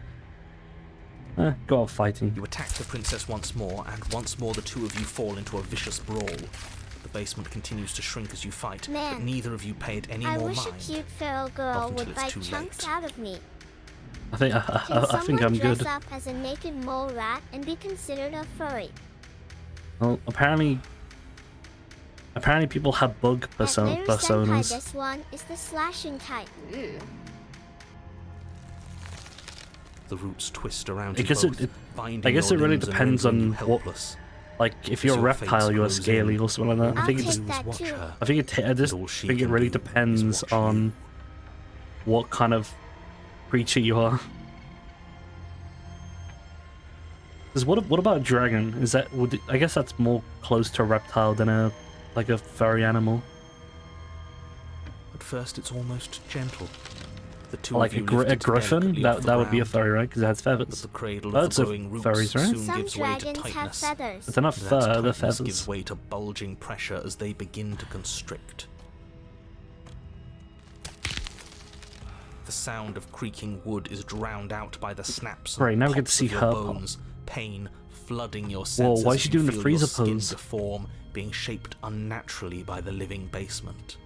Go off fighting. You attack the princess once more, and once more the two of you fall into a vicious brawl. The basement continues to shrink as you fight, but Man, neither of you paid any I more wish a mind. cute feral girl Not until would it's bite too chunks late. out of me. I think Can I think someone I'm dress good. up as a naked mole rat and be considered a furry? Well, apparently people have bug At Mary Senpai, personas. this one is the slashing type. The roots twist around I you guess both, it binding I guess your it really limbs and depends rendering on you what, helpless. like, if As you're a your face reptile, you're closes scaly in, or something like that. I I'll think take it's, that watch too. her. I think I just all she think it can really do is depends watch you. on what kind of creature you are. Because what about a dragon? Is that I guess that's more close to a reptile than a furry animal. At first, it's almost gentle. The two Like of you a lift it griffin, delicately off the that would be a ground. furry, right? Because it has But feathers. the cradle Birds of are the growing roots furries, right? soon Some gives way to dragons have tightness. feathers. But they're not That fur, they're tightness feathers. gives way to bulging pressure as they begin to constrict. The sound of creaking wood is drowned out by the snaps and Right, now we get to pops see of your her bones, pain flooding your Whoa, senses. why is as she you doing the feel freezer your skin pose? deform, being shaped unnaturally by the living basement.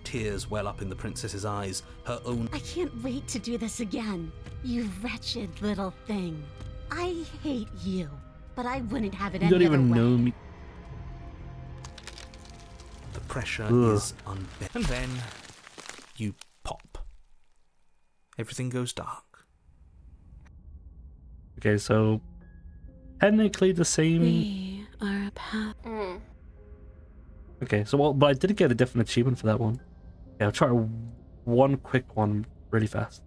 Tears well up in the princess's eyes, her own. I can't wait to do this again. You wretched little thing. I hate you, but I wouldn't have it You any don't other even way. know me. The pressure Ugh. is unbearable. And then you pop. Everything goes dark. Okay, so technically the same. We are a path. Okay, so well, but I did get a different achievement for that one. Okay, I'll try one quick one really fast.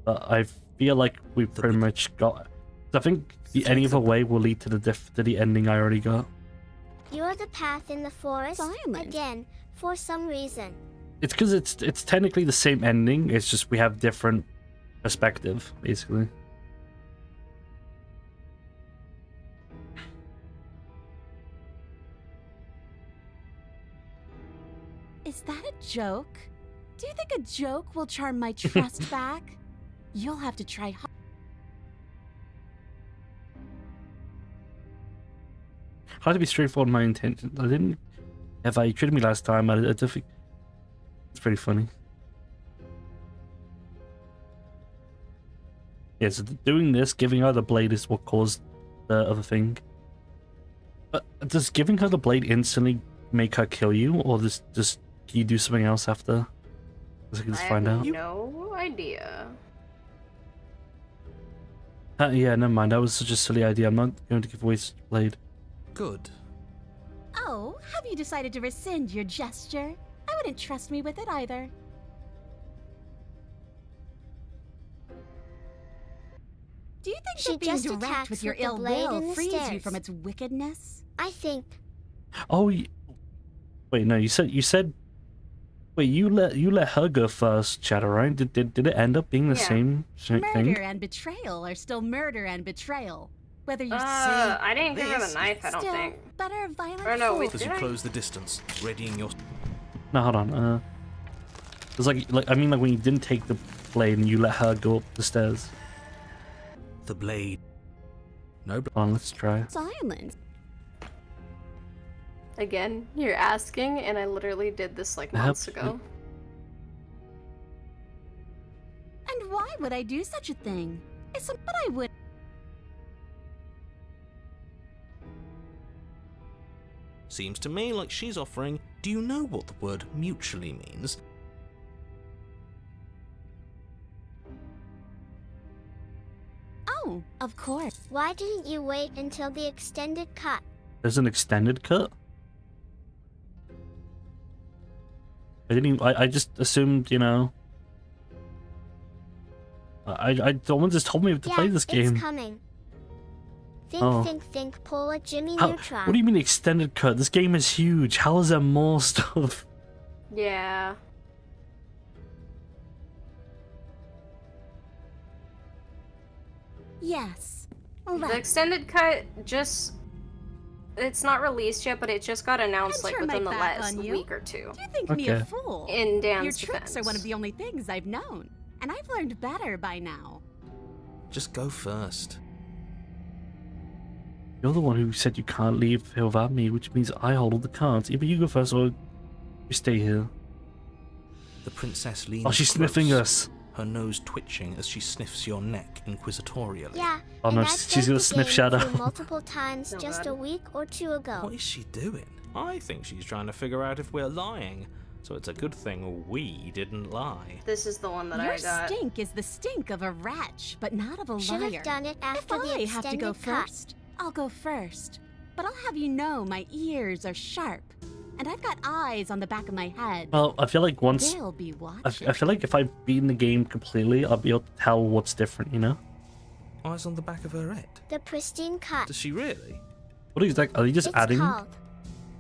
But I feel like we pretty much got. I think the any other way will lead to the ending I already got. You're the path in the forest again, for some reason. It's because it's technically the same ending. It's just we have different perspective, basically. Is that a joke? Do you think a joke will charm my trust back? You'll have to try hard. Hard to be straightforward in my intentions. I didn't. If I treated me last time, I don't think. It's pretty funny. Yeah, so doing this, giving her the blade is what caused the other thing. But does giving her the blade instantly make her kill you, or just you do something else after? I can just find out. No idea. Yeah, never mind. That was such a silly idea. I'm not going to give away the blade. Good. Oh, have you decided to rescind your gesture? I wouldn't trust me with it either. Do you think She that being just direct attacks with your with the ill blade will in the frees you stairs. from its wickedness? I think. Oh, wait, no. You said. Wait, you let her go first, Shadow, right? Did it end up being the same thing? Murder and betrayal are still murder and betrayal. Whether you say I didn't give her this, the knife, I don't still think. Better violent Or no, wait, As you close the distance, readying your... No, hold on. It's like I mean, like when you didn't take the blade and you let her go up the stairs. The blade. No. Hold on, let's try. Silence. Again, you're asking, and I literally did this like months ago. And why would I do such a thing? It's what I would. Seems to me like she's offering, do you know what the word mutually means? Oh, of course. Why didn't you wait until the extended cut? There's an extended cut. I didn't. Even, I just assumed, you know. Someone just told me to play this game. It's coming. Think, pull a Jimmy How, Neutron. what do you mean extended cut? This game is huge. How is there more stuff? Yeah. Yes. The extended cut just... It's not released yet, but it just got announced like turn my within the back last on you. week or two. Do you think me a fool? In Dan's Your tricks defense. are one of the only things I've known, and I've learned better by now. Just go first. You're the one who said you can't leave here without me, which means I hold all the cards. Either you go first or you stay here. The princess leans Oh, she's sniffing close, us. her nose twitching as she sniffs your neck inquisitorially. Yeah. Oh and no, I've she's played gonna the sniff game Shadow. through multiple times just a week or two ago. What is she doing? I think she's trying to figure out if we're lying. So it's a good thing we didn't lie. This is the one that Your I got. stink is the stink of a wretch, but not of a Should liar. have done it after if the I have to go extended cut. first, I'll go first. But I'll have you know my ears are sharp, and I've got eyes on the back of my head. Well, I feel like once They'll be watching. I feel like if I've beaten the game completely, I'll be able to tell what's different. You know? Eyes on the back of her head. The pristine cut. Does she really? What is that? Are they just It's adding? called.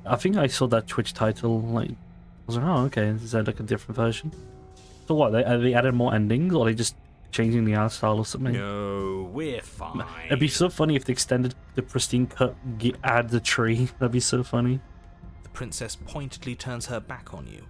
I think I saw that Twitch title. Like, I was like, oh, okay. Is that like a different version? So what? Are they adding more endings, or are they just changing the art style or something? No, we're fine. It'd be so funny if they extended the pristine cut, add the tree. That'd be so funny. The princess pointedly turns her back on you.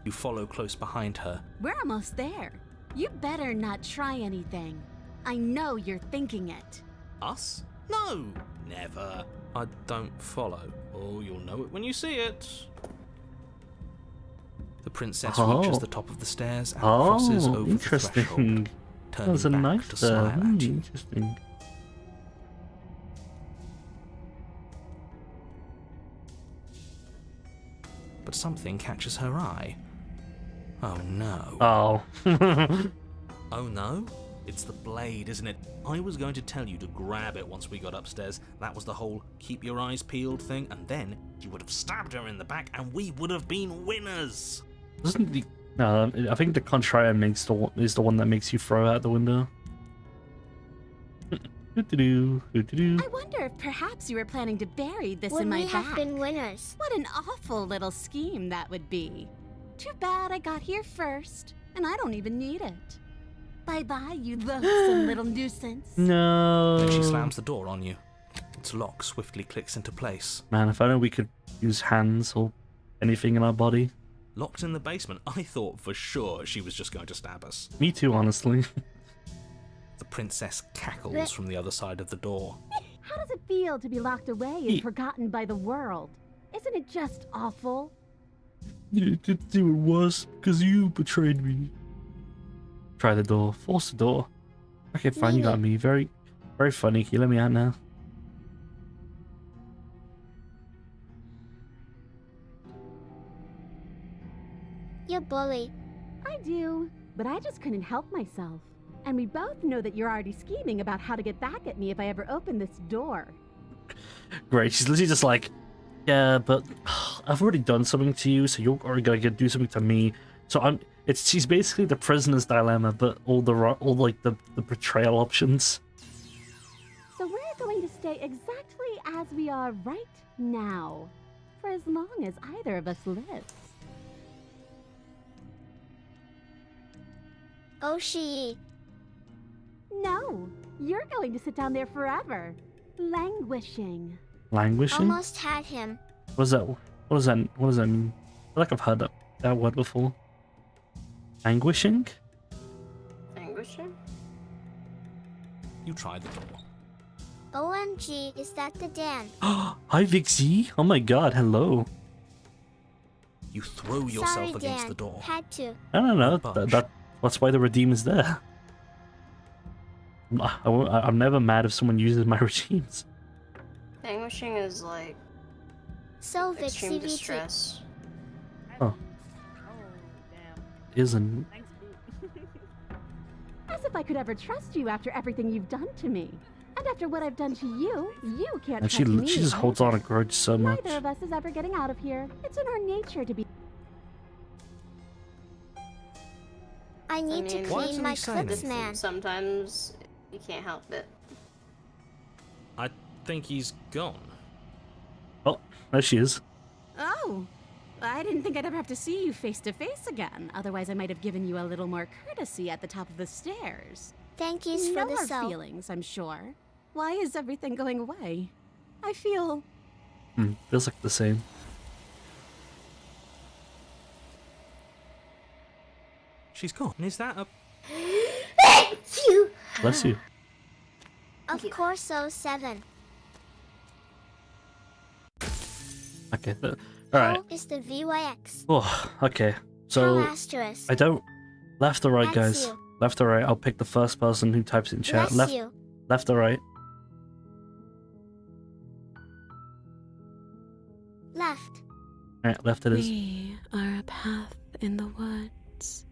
You follow close behind her. We're almost there. You better not try anything. I know you're thinking it. Us? No, never. I don't follow. Oh, you'll know it when you see it. The princess reaches the top of the stairs and crosses over the threshold, interesting. turning That's a back knife to there. smile at you. Interesting. But something catches her eye. Oh no. Oh. Oh no? It's the blade, isn't it? I was going to tell you to grab it once we got upstairs. That was the whole keep your eyes peeled thing, and then you would have stabbed her in the back and we would have been winners. Doesn't the... No, I think the contrarian is the one that makes you throw out the window. I wonder if perhaps you were planning to bury this Would in my we back. have been winners? What an awful little scheme that would be. Too bad I got here first, and I don't even need it. Bye-bye, you loathsome little nuisance. No. Then she slams the door on you. Its lock swiftly clicks into place. Man, if I know we could use hands or anything in our body. Locked in the basement, I thought for sure she was just going to stab us. Me too, honestly. The princess cackles from the other side of the door. How does it feel to be locked away and forgotten by the world? Isn't it just awful? You did do it worse because you betrayed me. Try the door. Force the door. Okay, fine, you got me. Very, very funny. Can you let me out now? You bully. I do, but I just couldn't help myself. And we both know that you're already scheming about how to get back at me if I ever open this door. Great. She's literally just like, yeah, but I've already done something to you, so you're already gonna do something to me. So she's basically the prisoner's dilemma, but all the betrayal options. So we're going to stay exactly as we are right now, for as long as either of us lives. Oh, she. No, you're going to sit down there forever, languishing. Languishing? Almost had him. What does that mean? I feel like I've heard that word before. Anguishing? Anguishing? You tried the door. OMG, is that the Dan? Hi, Vixie. Oh my god, hello. You throw yourself Sorry, against Dan. the door. Had to. I don't know. That's why the redeemer's there. I'm never mad if someone uses my regimes. Anguishing is like So extreme VixCVT. distress. Oh. Isn't. As if I could ever trust you after everything you've done to me. And after what I've done to you, you can't And trust me. she just holds on a grudge so much. Neither of us is ever getting out of here. It's in our nature to be... I need to clean my clips, man. Sometimes you can't help it. I think he's gone. Oh, there she is. Oh, I didn't think I'd ever have to see you face to face again. Otherwise, I might have given you a little more courtesy at the top of the stairs. Thank yous for No the hard soap. feelings, I'm sure. Why is everything going away? I feel... Feels like the same. She's gone. Is that a... Thank you. Bless you. Of course, so 7. Okay. Alright. How is the VYX? Oh, okay. So, How asterisk? I don't... Left or right, That's guys? you. Left or right? I'll pick the first person who types it in chat. Bless you. Left or right? Left. Alright, left it is. We are a path in the woods.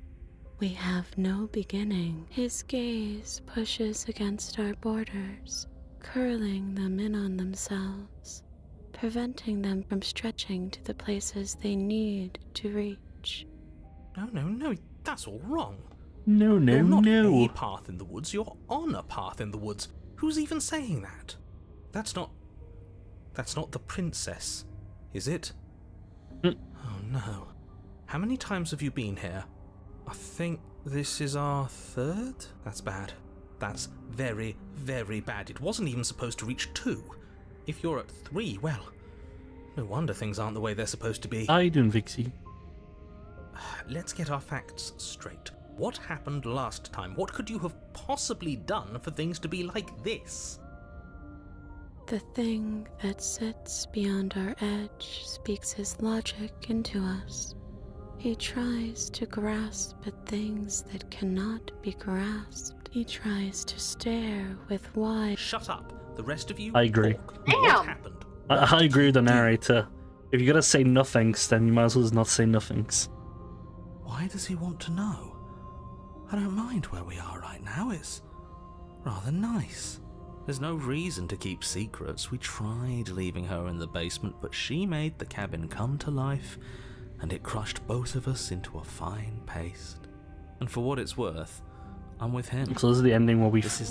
We have no beginning. His gaze pushes against our borders, curling them in on themselves, preventing them from stretching to the places they need to reach. No, that's all wrong. No, You're not no. a path in the woods, you're on a path in the woods. Who's even saying that? That's not the princess, is it? Oh no. How many times have you been here? I think this is our 3rd? That's bad. That's very, very bad. It wasn't even supposed to reach 2. If you're at 3, well, no wonder things aren't the way they're supposed to be. How you doing, Vixie? Let's get our facts straight. What happened last time? What could you have possibly done for things to be like this? The thing that sits beyond our edge speaks his logic into us. He tries to grasp at things that cannot be grasped. He tries to stare with wide... Shut up. The rest of you I agree. talk. What happened? I agree with the narrator. If you're gonna say nothings, then you might as well just not say nothings. Why does he want to know? I don't mind where we are right now. It's rather nice. There's no reason to keep secrets. We tried leaving her in the basement, but she made the cabin come to life, and it crushed both of us into a fine paste. And for what it's worth, I'm with him. So this is the ending where we nice.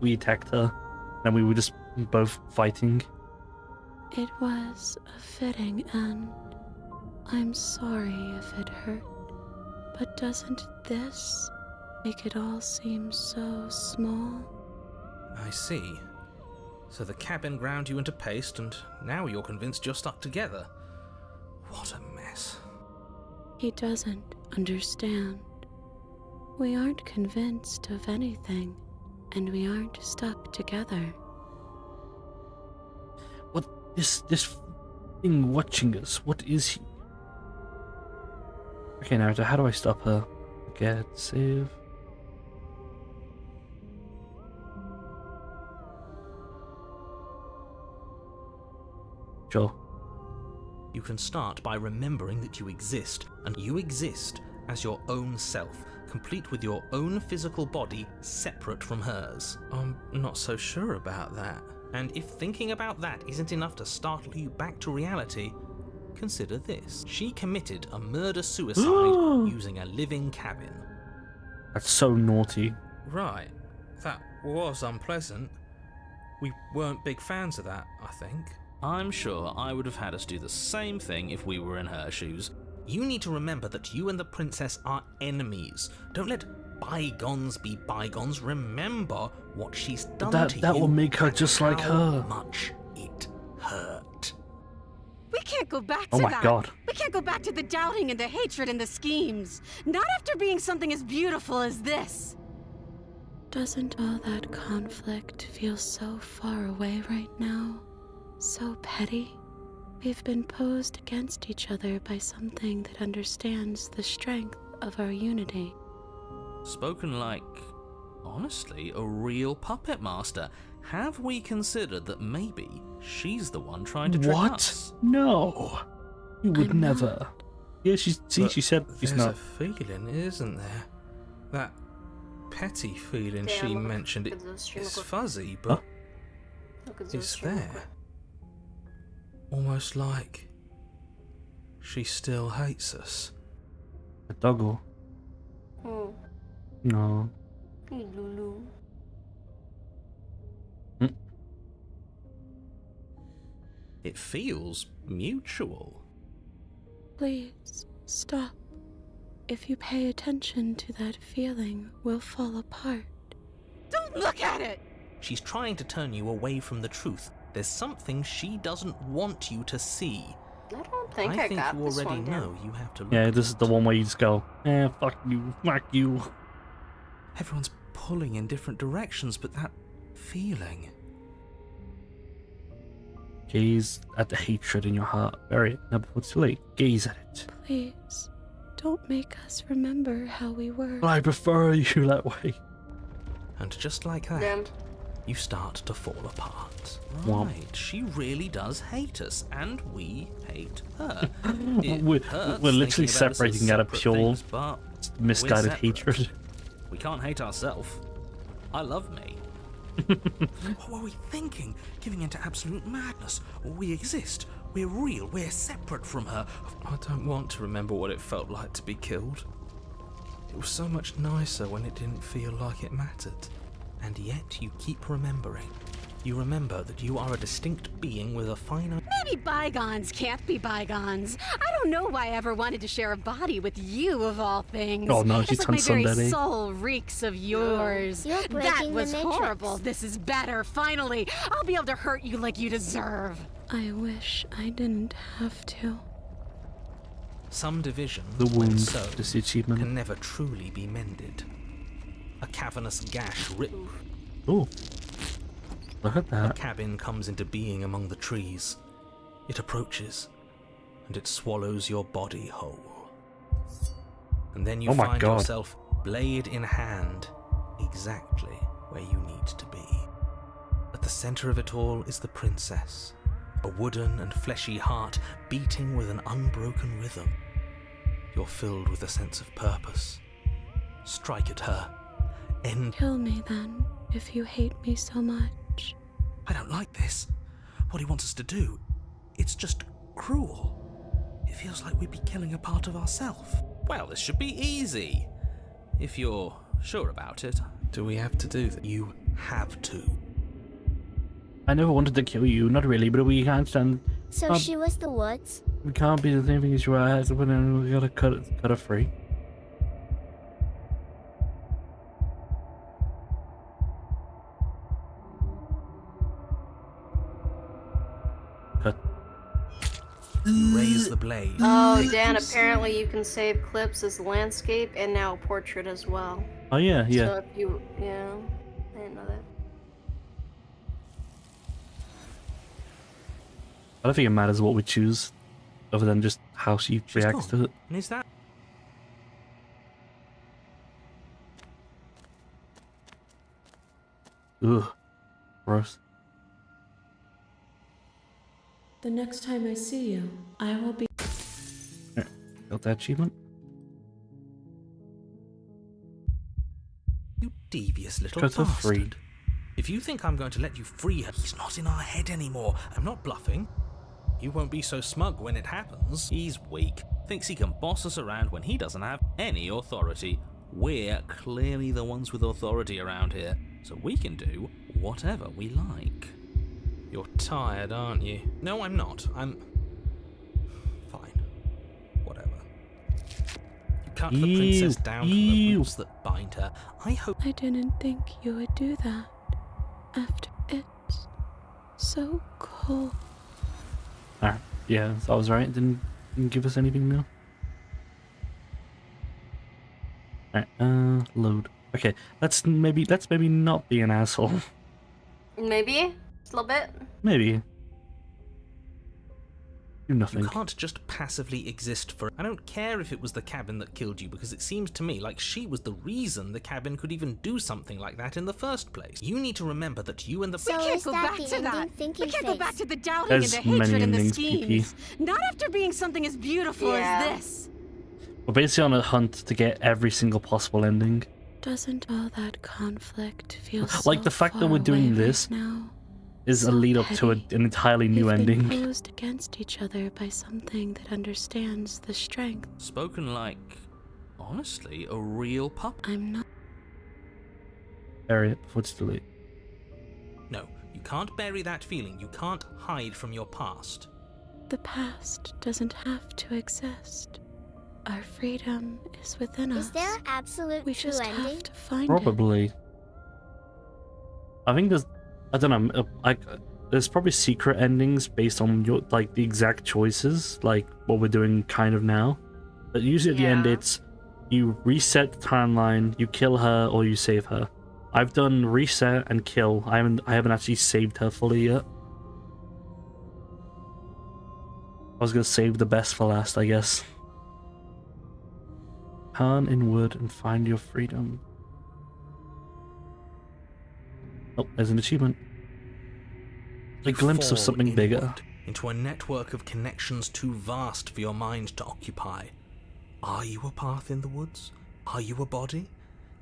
we attacked her, and we were just both fighting. It was a fitting end. I'm sorry if it hurt, but doesn't this make it all seem so small? I see. So the cabin ground you into paste, and now you're convinced you're stuck together. What a mess. He doesn't understand. We aren't convinced of anything, and we aren't stuck together. What this thing watching us? What is he? Okay, Naruto, how do I stop her? Get save. Sure. You can start by remembering that you exist, and you exist as your own self, complete with your own physical body, separate from hers. I'm not so sure about that. And if thinking about that isn't enough to startle you back to reality, consider this. She committed a murder-suicide using a living cabin. That's so naughty. Right. That was unpleasant. We weren't big fans of that, I think. I'm sure I would have had us do the same thing if we were in her shoes. You need to remember that you and the princess are enemies. Don't let bygones be bygones. Remember what she's done to you. That will make her just like her. How much it hurt. We can't go back to Oh my that. God. We can't go back to the doubting and the hatred and the schemes. Not after being something as beautiful as this. Doesn't all that conflict feel so far away right now? So petty? We've been posed against each other by something that understands the strength of our unity. Spoken like, honestly, a real puppet master. Have we considered that maybe she's the one trying to trick us? What? No. You would I'm never. not. Yeah, she said she's There's not. a feeling, isn't there? That petty feeling Damn, she look mentioned. at those stream It's real quick. fuzzy, but Look at those it's stream real there. quick. Almost like she still hates us. A doggo. Oh, No. hey, Lulu. It feels mutual. Please, stop. If you pay attention to that feeling, we'll fall apart. Don't look at it! She's trying to turn you away from the truth. There's something she doesn't want you to see. I don't think I got you this already one down. know you have to look. Yeah, this is the one where you just go, fuck you. Everyone's pulling in different directions, but that feeling. Gaze at the hatred in your heart. Bury it. Now before it's too late. Gaze at it. Please, don't make us remember how we were. I prefer you that way. And just like that, Damn. you start to fall apart. Womp. Right, she really does hate us, and we hate her. We're hurts literally thinking about us as separating out of separate pure things, but misguided we're hatred. separate. We can't hate ourselves. I love me. What were we thinking? Giving into absolute madness. We exist. We're real. We're separate from her. I don't want to remember what it felt like to be killed. It was so much nicer when it didn't feel like it mattered. And yet you keep remembering. You remember that you are a distinct being with a finite... Maybe bygones can't be bygones. I don't know why I ever wanted to share a body with you, of all things. Oh, no, it's she's like my very Hansundere. soul reeks of yours. You're That breaking the was matrix. horrible. This is better, finally. I'll be able to hurt you like you deserve. I wish I didn't have to. Some division, The when wound, sowed, this achievement. can never truly be mended. A cavernous gash ripped. Ooh. Look at A that. cabin comes into being among the trees. It approaches, and it swallows your body whole. And then you Oh my find God. yourself, blade in hand, exactly where you need to be. At the center of it all is the princess, a wooden and fleshy heart beating with an unbroken rhythm. You're filled with a sense of purpose. Strike at her. End. Kill me then, if you hate me so much. I don't like this. What he wants us to do, it's just cruel. It feels like we'd be killing a part of ourselves. Well, this should be easy. If you're sure about it. Do we have to do that? You have to. I never wanted to kill you, not really, but we can't stand. So she was the woods? We can't be the same thing as you are, but then we gotta cut her free. Cut. Raise the blade. Oh, Dan, apparently you can save clips as landscape and now portrait as well. Oh yeah, yeah. So if you, yeah, I didn't know that. I don't think it matters what we choose, other than just how she reacts to it. And is that? Ugh, gross. The next time I see you, I will be. Got that achievement? You devious little Cut her bastard. free. If you think I'm going to let you free her, he's not in our head anymore. I'm not bluffing. You won't be so smug when it happens. He's weak. Thinks he can boss us around when he doesn't have any authority. We're clearly the ones with authority around here, so we can do whatever we like. You're tired, aren't you? No, I'm not. I'm... fine. Whatever. You cut the princess down from the roots that bind her. I hope... I didn't think you would do that. After it's so cold. Ah, yeah, I was right. Didn't give us anything new. Alright, load. Okay, let's maybe not be an asshole. Maybe? Just a little bit? Maybe. Do nothing. You can't just passively exist for... I don't care if it was the cabin that killed you, because it seems to me like she was the reason the cabin could even do something like that in the first place. You need to remember that you and the... So We can't is go that back the to that. ending We can't go back to the doubting There's and the hatred many and the endings, schemes. PP. Not after being something as beautiful Yeah. as this. We're basically on a hunt to get every single possible ending. Doesn't all that conflict feel Like so the fact that far we're doing away this right now? is a So lead up to an entirely new We've been ending. posed against each other by something that understands the strength. Spoken like, honestly, a real pup. I'm not. Bury it before it's too late. No, you can't bury that feeling. You can't hide from your past. The past doesn't have to exist. Our freedom is within us. Is there an absolute We true just ending? have to find it. Probably. I think there's, I don't know, there's probably secret endings based on your, like, the exact choices, like what we're doing kind of now. But usually at the end it's, you reset the timeline, you kill her, or you save her. I've done reset and kill. I haven't actually saved her fully yet. I was gonna save the best for last, I guess. Turn inward and find your freedom. Oh, there's an achievement. A glimpse of Fall something bigger. inward into a network of connections too vast for your mind to occupy. Are you a path in the woods? Are you a body?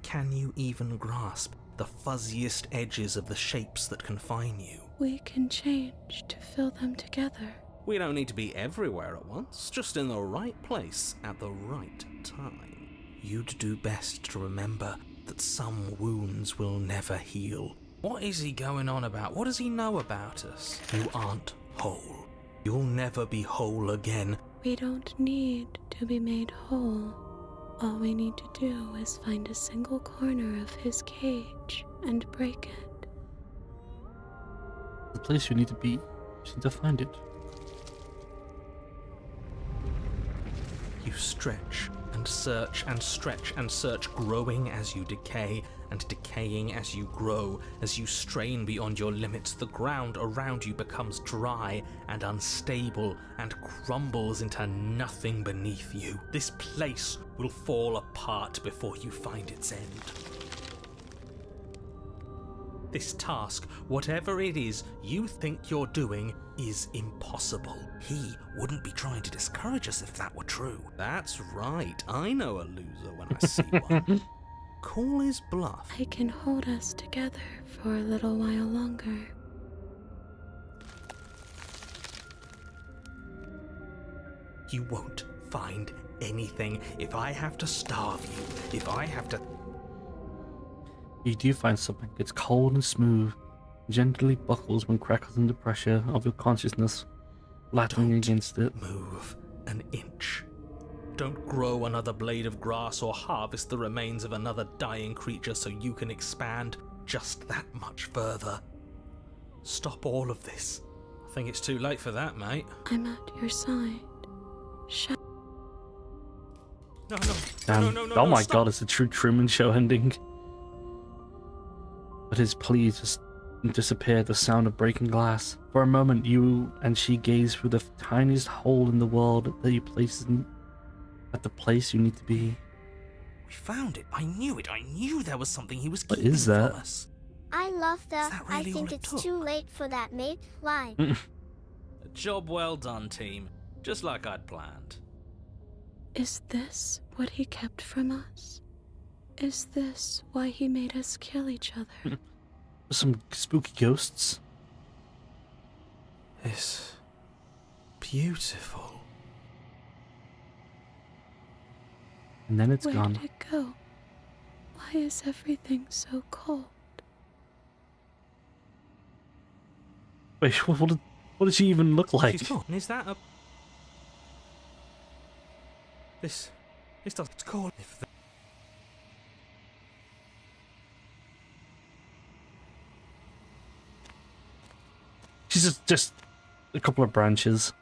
Can you even grasp the fuzziest edges of the shapes that confine you? We can change to fill them together. We don't need to be everywhere at once, just in the right place at the right time. You'd do best to remember that some wounds will never heal. What is he going on about? What does he know about us? You aren't whole. You'll never be whole again. We don't need to be made whole. All we need to do is find a single corner of his cage and break it. The place you need to be, you just need to find it. You stretch and search and stretch and search, growing as you decay and decaying as you grow. As you strain beyond your limits, the ground around you becomes dry and unstable and crumbles into nothing beneath you. This place will fall apart before you find its end. This task, whatever it is you think you're doing, is impossible. He wouldn't be trying to discourage us if that were true. That's right, I know a loser when I see one. call his bluff. I can hold us together for a little while longer. You won't find anything if I have to starve you, if I have to... You do find something. It's cold and smooth. Gently buckles when crackles under pressure of your consciousness, flattering against it. Move an inch. Don't grow another blade of grass or harvest the remains of another dying creature so you can expand just that much further. Stop all of this. I think it's too late for that, mate. I'm at your side. No. Damn. Oh my god, it's a true Truman Show ending. But his plea just disappeared, the sound of breaking glass. For a moment, you and she gaze through the tiniest hole in the world that you place at the place you need to be. We found it. I knew it. I knew there was something he was What keeping is that? from us. I love that. that I really all think it it's took? too late for that, mate. Line. A job well done, team. Just like I'd planned. Is this what he kept from us? Is this why he made us kill each other? Some spooky ghosts. It's beautiful. And then it's Where gone. did it go? Why is everything so cold? Wait, what did she even look like? She's gone. Is that a... This doesn't call if the... She's just a couple of branches.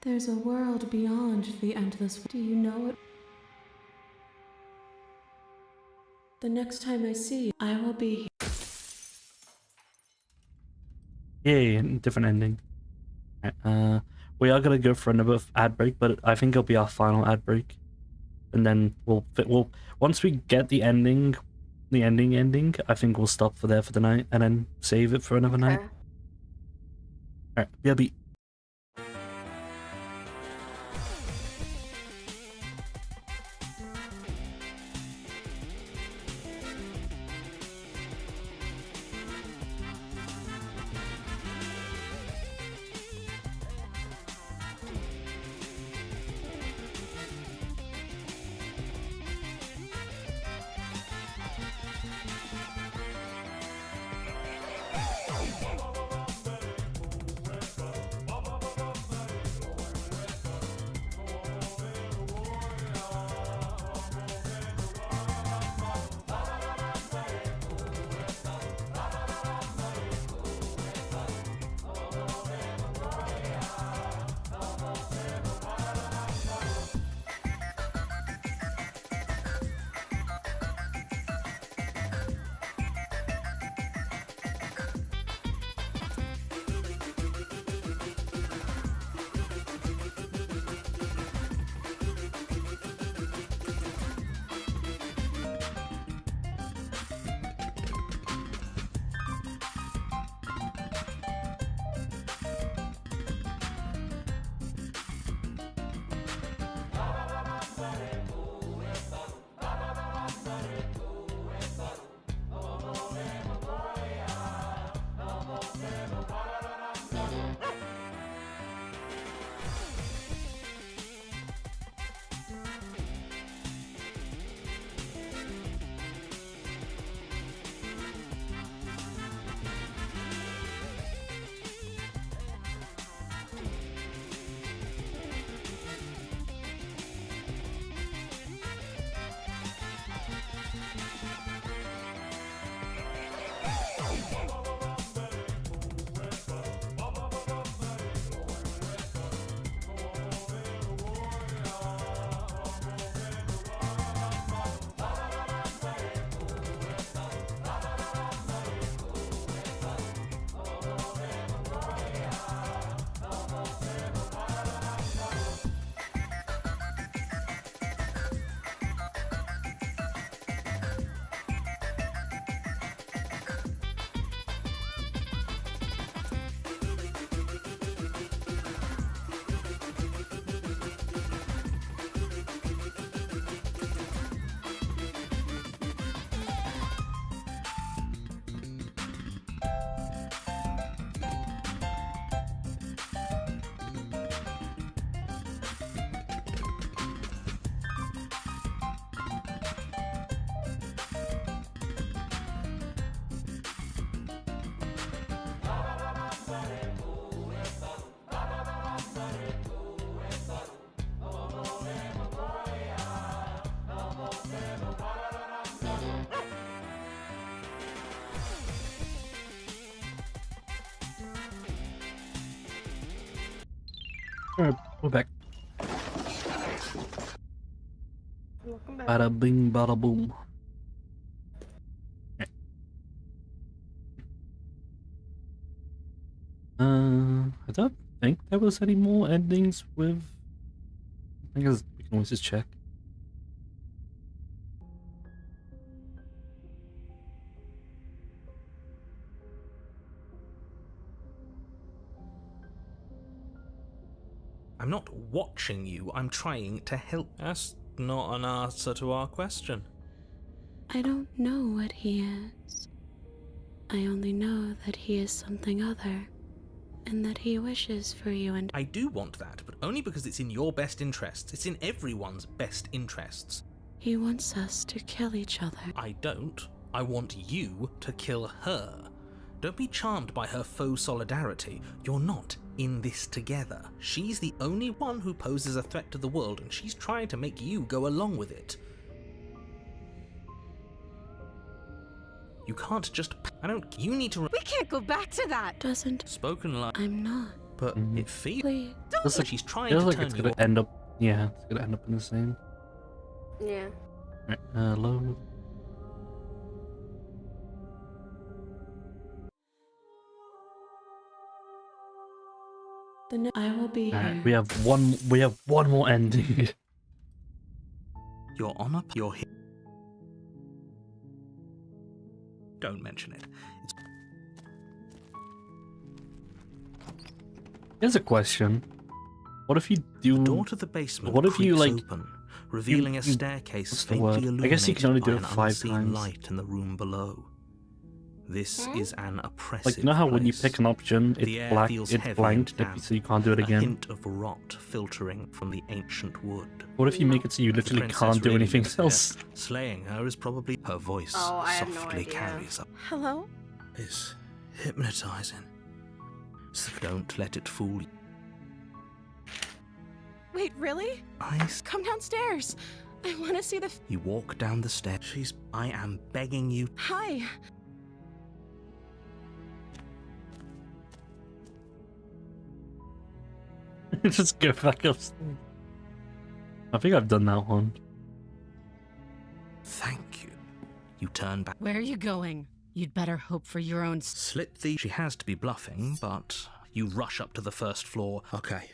There's a world beyond the endless. Do you know it? The next time I see you, I will be here. Yay, different ending. We are gonna go for another ad break, but I think it'll be our final ad break, and then we'll once we get the ending, I think we'll stop for there for the night, and then save it for another night. Alright, BRB. Alright, we're back. Welcome back. Bada bing, bada boom. I don't think there was any more endings with. I guess we can always just check. I'm not watching you, I'm trying to help. That's not an answer to our question. I don't know what he is. I only know that he is something other, and that he wishes for you and I do want that, but only because it's in your best interests. It's in everyone's best interests. he wants us to kill each other. I don't. I want you to kill her. Don't be charmed by her faux solidarity. You're not in this together. She's the only one who poses a threat to the world, and she's trying to make you go along with it. You can't just... You need to... We can't go back to that! Doesn't... Spoken like... I'm not. But it feels... Please. Feels like, She's trying feels to like turn it's you gonna off. end up. Yeah, it's gonna end up in the same. Yeah. Right, load. I will be Alright, here. we have one more ending. You're on a... You're here. Don't mention it. It's... Here's a question. What if you do... The door to the basement What if you, creaks like... open, revealing you- a staircase what's the word? faintly I guess you can only illuminated do by it an 5 unseen times. light in the room below. This is an oppressive Like, you know how when you place. pick an option, The it's air black, feels it's heavy blanked, and damp, so you can't do it a again? hint of rot filtering from the ancient wood. What if you make it so you The literally princess can't do really anything lives here. else? Slaying her is probably her voice. Oh, I have no softly idea. carries up. Hello? It's hypnotizing. So don't let it fool you. Wait, really? Eyes. Come downstairs. I want to see the... You walk down the stairs. I am begging you. Hi. Just go back upstairs. I think I've done that one. Thank you. You turn back. Where are you going? You'd better hope for your own... Slip the... She has to be bluffing, but you rush up to the first floor. Okay.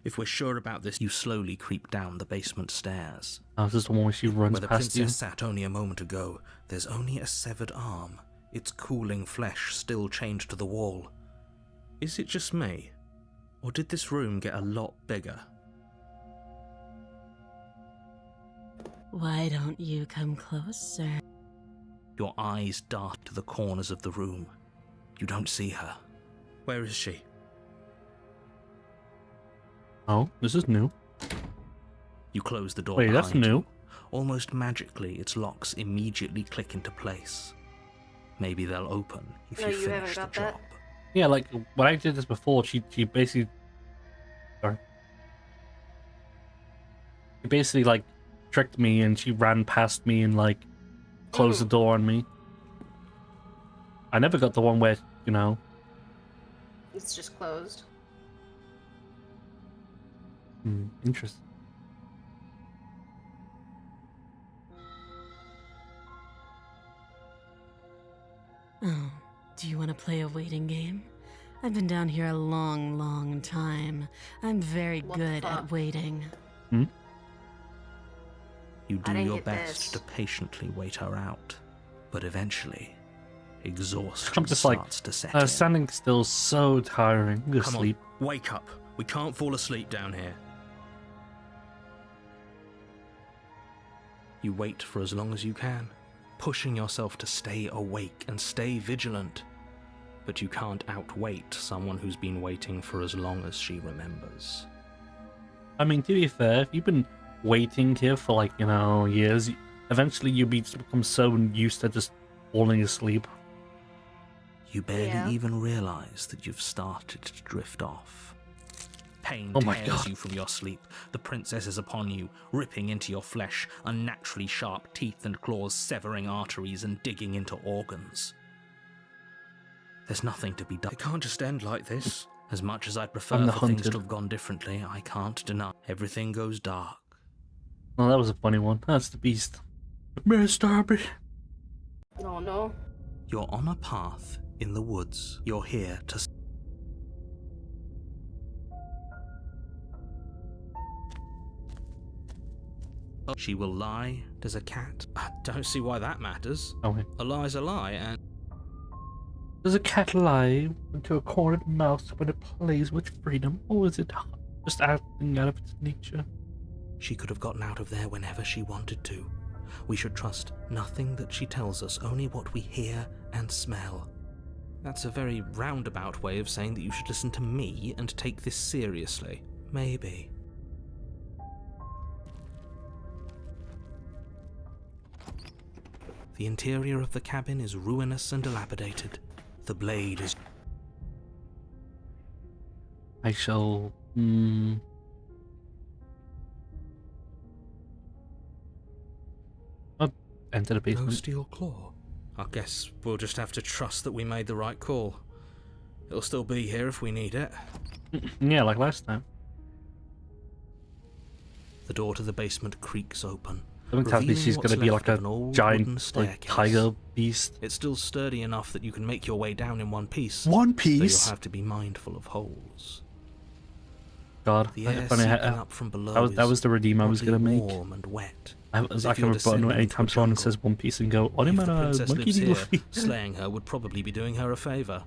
If we're sure about this, you slowly creep down the basement stairs. Oh, this is the one where she runs Where the past you. princess sat only a moment ago, there's only a severed arm, its cooling flesh still chained to the wall. Is it just me? Or did this room get a lot bigger? Why don't you come closer? Your eyes dart to the corners of the room. You don't see her. Where is she? Oh, this is new. You close the door Wait, that's behind you. new. Almost magically, its locks immediately click into place. Maybe they'll open if No, you you haven't finish the got job. that. Yeah, like when I did this before, she basically, sorry, she basically like tricked me and she ran past me and like closed the door on me. I never got the one where It's just closed. Interesting. Oh, do you want to play a waiting game? I've been down here a long, long time. I'm very What the good fuck? at waiting. You I do didn't your get best this. to patiently wait her out, but eventually, exhaustion I'm just like starts to set in. standing still, so tiring. I'm gonna Come sleep. on, wake up. We can't fall asleep down here. You wait for as long as you can, pushing yourself to stay awake and stay vigilant. But you can't outwait someone who's been waiting for as long as she remembers. I mean, to be fair, if you've been waiting here for like years, eventually you'll become so used to just falling asleep. You barely Yeah. even realize that you've started to drift off. Pain Oh my tears God. you from your sleep. The princess is upon you, ripping into your flesh, unnaturally sharp teeth and claws severing arteries and digging into organs. There's nothing to be done. It can't just end like this. As much as I'd prefer I'm the for things to hunted. have gone differently, I can't deny everything goes dark. Oh, that was a funny one. That's the beast. Miss Darby. Oh no. You're on a path in the woods. You're here to... She will lie. There's a cat. I don't see why that matters. Okay. A lie's a lie, and... Does a cat lie into a cornered mouse when it plays with freedom, or is it just acting out of its nature? She could have gotten out of there whenever she wanted to. We should trust nothing that she tells us, only what we hear and smell. That's a very roundabout way of saying that you should listen to me and take this seriously. Maybe. The interior of the cabin is ruinous and dilapidated. The blade is... I shall... I'll enter the basement. No steel claw. I guess we'll just have to trust that we made the right call. It'll still be here if we need it. Yeah, like last time. The door to the basement creaks open. Don't tell me revealing she's what's gonna be left like of a an old giant, wooden like, staircase. tiger beast. It's still sturdy enough that you can make your way down in one piece. One though piece? You'll have to be mindful of holes. God, The air funny, seeping up from below that was the redeem I was oddly gonna make. warm and wet. I as can if you're remember descending anytime into a someone jungle. says One Piece and go, what If am the I princess monkey lives D. here, Luffy? slaying her would probably be doing her a favour.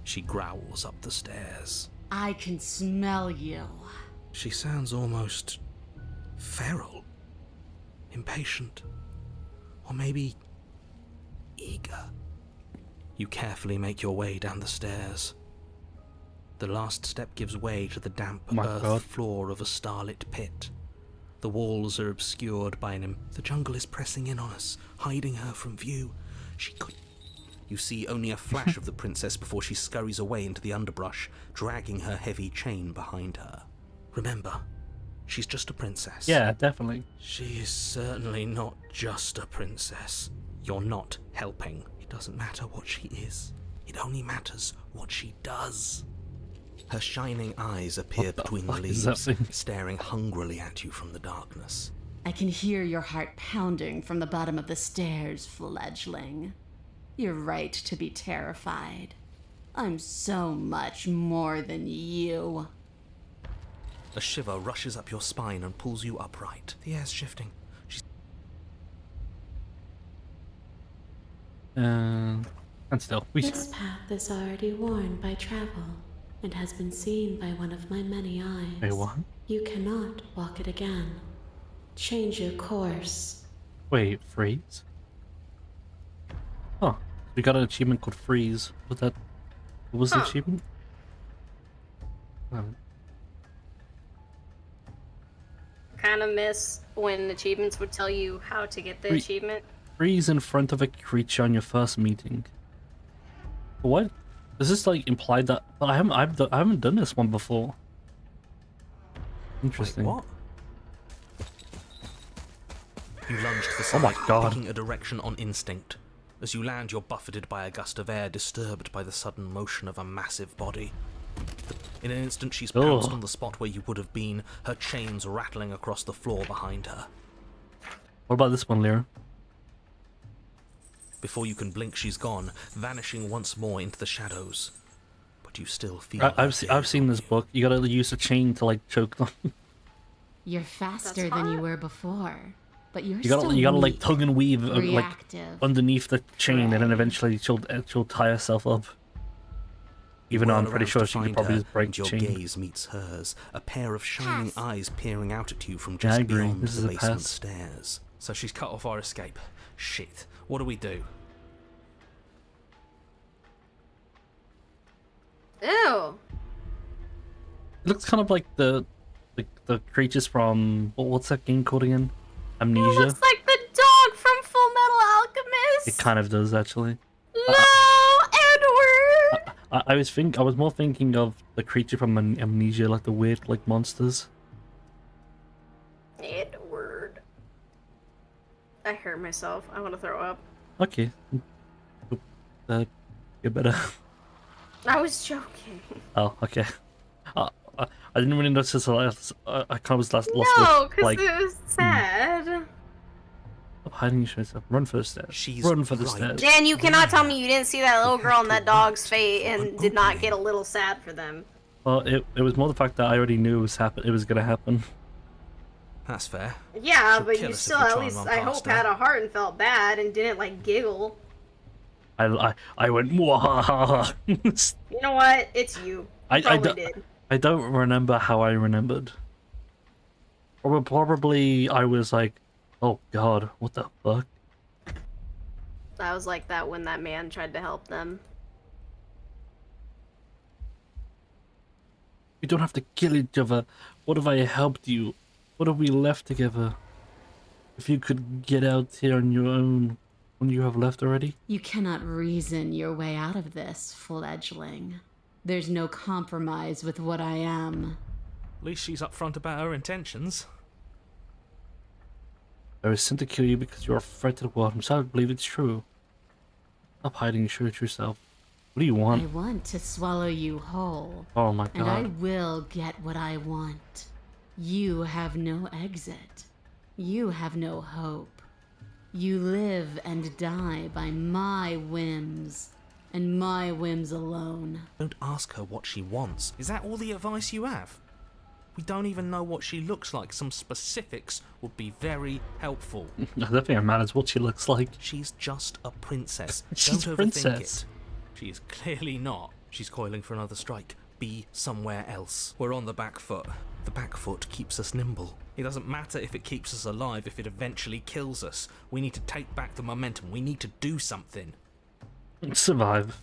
She growls up the stairs. I can smell you. She sounds almost feral, impatient, or maybe eager. You carefully make your way down the stairs. The last step gives way to the damp Oh my earth God. floor of a starlit pit. The walls are obscured by the jungle is pressing in on us, hiding her from view. She could... You see only a flash of the princess before she scurries away into the underbrush, dragging her heavy chain behind her. Remember, she's just a princess. Yeah, definitely. She is certainly not just a princess. You're not helping. It doesn't matter what she is. It only matters what she does. Her shining eyes appear between the fuck is that leaves, thing? staring hungrily at you from the darkness. I can hear your heart pounding from the bottom of the stairs, fledgling. You're right to be terrified. I'm so much more than you. A shiver rushes up your spine and pulls you upright. The air's shifting. And still, This path is already worn by travel and has been seen by one of my many eyes. Wait, what? You cannot walk it again. Change your course. Wait, freeze? Oh, we got an achievement called freeze. What was the achievement? Kind of miss when achievements would tell you how to get the achievement. Freeze in front of a creature on your first meeting. What? Does this like imply that? But I haven't done this one before. Interesting. Wait, what? You lunge to the Oh my side, God. picking a direction on instinct. As you land, you're buffeted by a gust of air, disturbed by the sudden motion of a massive body. In an instant, she's pounced Ugh. on the spot where you would have been, her chains rattling across the floor behind her. What about this one, Lyra? Before you can blink, she's gone, vanishing once more into the shadows. But you still feel her I've seen this book. You gotta use a chain to like choke them. You're faster than you were before, but you're You gotta still like weak, tug and weave like reactive. underneath the chain, and then eventually she'll tie herself up. Even though I'm Whirl pretty around sure to she could find probably her, just break and the your chain. gaze meets hers, a pair of shining eyes peering out at you from Yeah, I just agree. beyond This is the a basement pass. stairs. So she's cut off our escape. Shit. What do we do? Ew. It looks kind of like the creatures from what's that game called again? Amnesia. Looks like the dog from Full Metal Alchemist. It kind of does actually. No, Edward. I was more thinking of the creature from Amnesia, like the weird like monsters. Edward. I hurt myself. I want to throw up. Okay. Get better. I was joking. Oh, okay. I didn't really notice the last. I kind of was lost. No, with, because like, it was sad. Stop hiding yourself. Run for the stairs. Run for the stairs. Dan, you cannot tell me you didn't see that little girl and that dog's fate and did not get a little sad for them. Well, it was more the fact that I already knew it was gonna happen. That's fair. Yeah, She'll but kill you us if still we at try and least, run I past hope, her. had a heart and felt bad and didn't like giggle. I went. Mwah. You know what? It's you. You probably did. I don't remember how I remembered. Probably I was like, oh god, what the fuck? I was like that when that man tried to help them. We don't have to kill each other. What if I helped you? What if we left together? If you could get out here on your own, when you have left already? You cannot reason your way out of this, fledgling. There's no compromise with what I am. At least she's upfront about her intentions. I was sent to kill you because you're a threat to the world. I'm sorry to believe it's true. Stop hiding your truth yourself. What do you want? I want to swallow you whole. Oh my And I god. will get what I want. You have no exit. You have no hope. You live and die by my whims, and my whims alone. Don't ask her what she wants. Is that all the advice you have? We don't even know what she looks like. Some specifics would be very helpful. I don't think it matters what she looks like. She's just a princess. She's Don't a overthink princess. it. She is clearly not. She's coiling for another strike. Be somewhere else. We're on the back foot. The back foot keeps us nimble. It doesn't matter if it keeps us alive, if it eventually kills us. We need to take back the momentum. We need to do something. Survive.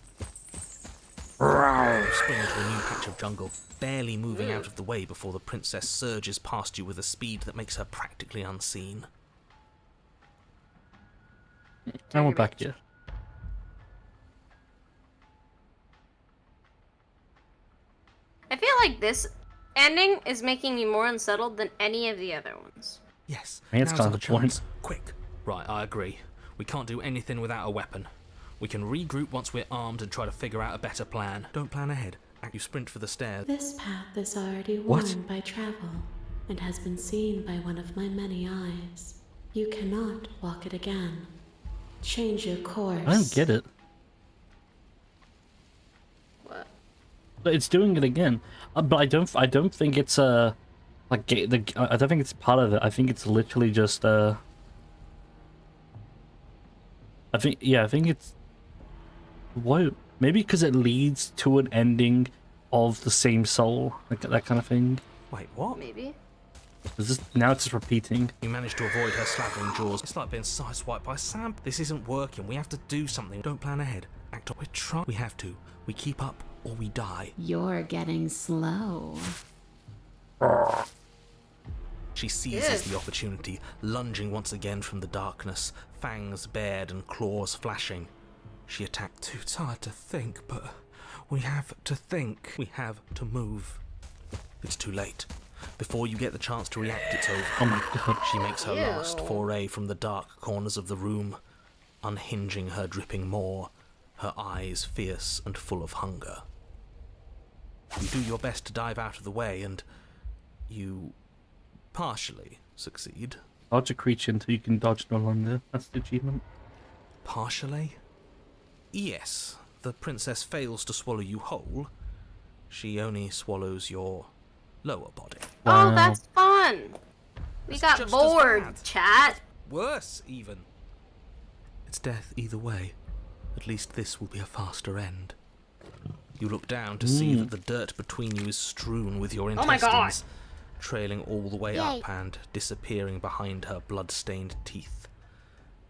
Spring into a new patch of jungle, barely moving out of the way before the princess surges past you with a speed that makes her practically unseen. I went back here. I feel like this ending is making me more unsettled than any of the other ones. Yes, I think it's now's kind our of the point. chance. Quick. Right, I agree. We can't do anything without a weapon. We can regroup once we're armed and try to figure out a better plan. Don't plan ahead. You sprint for the stairs. This path is already What? worn by travel, and has been seen by one of my many eyes. You cannot walk it again. Change your course. I don't get it. What? But it's doing it again. But I don't think it's I don't think it's part of it. I think it's literally just I think it's what, maybe because it leads to an ending of the same soul, like that kind of thing. Wait, what? Maybe. Now it's just repeating. You managed to avoid her slavering jaws. It's like being sideswiped by Sam. This isn't working. We have to do something. Don't plan ahead. Act up. We're trying. We have to. We keep up or we die. You're getting slow. She seizes the opportunity, lunging once again from the darkness, fangs bared and claws flashing. She attacked. Too tired to think, but we have to think. We have to move. It's too late. Before you get the chance to react, it's over. Oh my god. She makes her last Ew. foray from the dark corners of the room, unhinging her dripping maw, her eyes fierce and full of hunger. You do your best to dive out of the way, and you partially succeed. Dodge a creature until you can dodge no longer. That's the achievement. Partially? Yes. The princess fails to swallow you whole. She only swallows your lower body. Oh, that's fun. We It's got just as bored, bad. chat. Worse, even. It's death either way. At least this will be a faster end. You look down to see that the dirt between you is strewn with your Oh my intestines, God. trailing all the way Yay. up and disappearing behind her blood-stained teeth.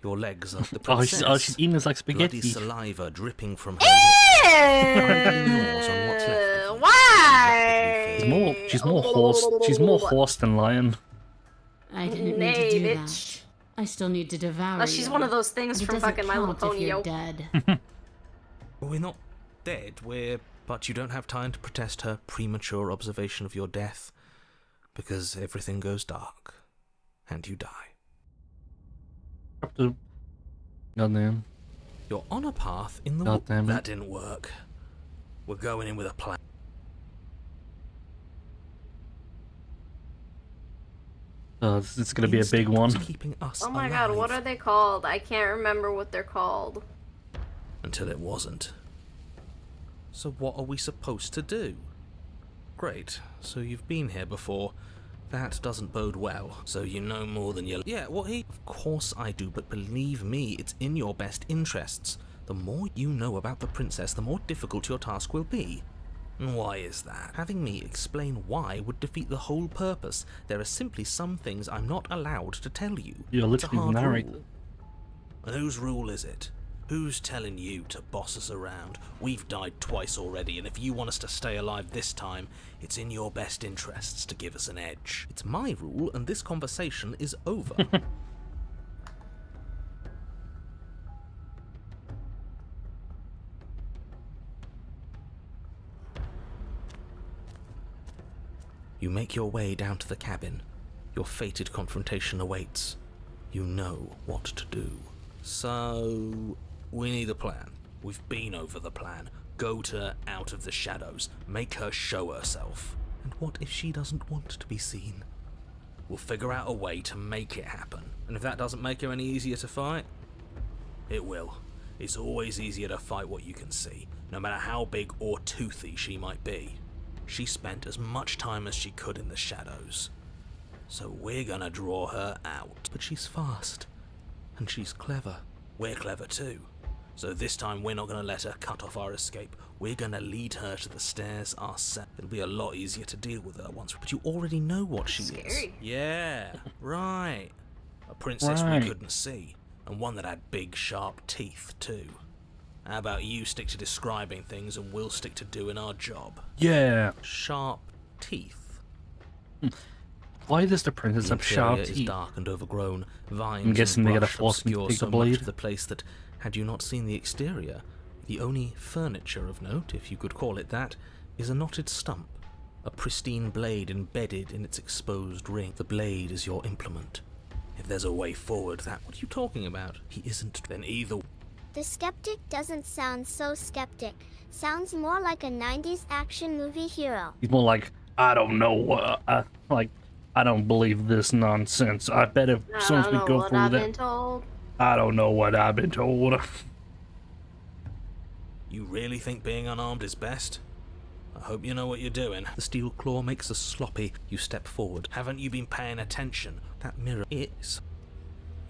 Your legs are the Oh, princess. she's eating us like Bloody spaghetti. saliva dripping from her lips. Yours on what's left of you. Why? She's more horse than lion. I didn't mean Nay, to do bitch. that. I still need to devour Oh, she's you. one of those things It from doesn't fucking My Little count if Pony, you're yo. dead. We're not dead, but you don't have time to protest her premature observation of your death, because everything goes dark, and you die. Goddamn. You're on a path in the God damn it. That didn't work. We're going in with a plan. It's gonna be a big one. Keeping us Oh my god, what are they called? I can't remember what they're called. Until it wasn't. So what are we supposed to do? Great, so you've been here before. That doesn't bode well, so you know more than you... Yeah, what he... Of course I do, but believe me, it's in your best interests. The more you know about the princess, the more difficult your task will be. And why is that? Having me explain why would defeat the whole purpose. There are simply some things I'm not allowed to tell you. You're It's a literally hard narrating. rule. And whose rule is it? Who's telling you to boss us around? We've died twice already, and if you want us to stay alive this time, it's in your best interests to give us an edge. It's my rule, and this conversation is over. You make your way down to the cabin. Your fated confrontation awaits. You know what to do. So... we need a plan. We've been over the plan. Goad her out of the shadows. Make her show herself. And what if she doesn't want to be seen? We'll figure out a way to make it happen. And if that doesn't make her any easier to fight, it will. It's always easier to fight what you can see, no matter how big or toothy she might be. She spent as much time as she could in the shadows. So we're gonna draw her out. But she's fast. And she's clever. We're clever too. So this time we're not gonna let her cut off our escape. We're gonna lead her to the stairs ourselves. It'll be a lot easier to deal with her once, but you already know what she is. Yeah, right. A princess Right. we couldn't see. And one that had big, sharp teeth too. How about you stick to describing things and we'll stick to doing our job? Yeah. Sharp teeth. Why does the princess The have sharp interior is teeth? dark and overgrown. Vines I'm guessing and they gotta brush force me to obscure take so a much blade. of the place that, had you not seen the exterior, the only furniture of note, if you could call it that, is a knotted stump, a pristine blade embedded in its exposed ring. The blade is your implement. If there's a way forward, that... What are you talking about? He isn't. Then either... The skeptic doesn't sound so skeptic. Sounds more like a 90s action movie hero. He's more like, I don't know what, I don't believe this nonsense. I bet if I someone don't could know go what through I've that. been told. I don't know what I've been told. You really think being unarmed is best? I hope you know what you're doing. The steel claw makes us sloppy. You step forward. Haven't you been paying attention? That mirror is...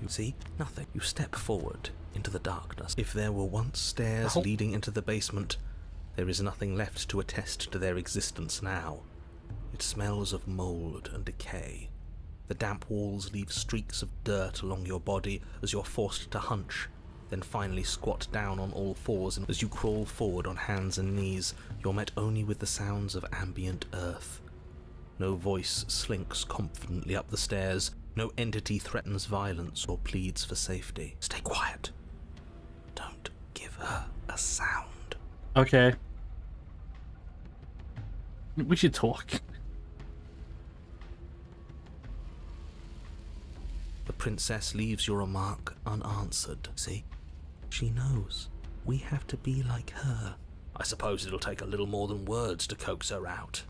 You see? Nothing. You step forward into the darkness. If there were once stairs leading into the basement, there is nothing left to attest to their existence now. It smells of mold and decay. The damp walls leave streaks of dirt along your body as you're forced to hunch, then finally squat down on all fours, and as you crawl forward on hands and knees, you're met only with the sounds of ambient earth. No voice slinks confidently up the stairs, no entity threatens violence or pleads for safety. Stay quiet. Don't give her a sound. Okay. We should talk. The princess leaves your remark unanswered. See? She knows. We have to be like her. I suppose it'll take a little more than words to coax her out.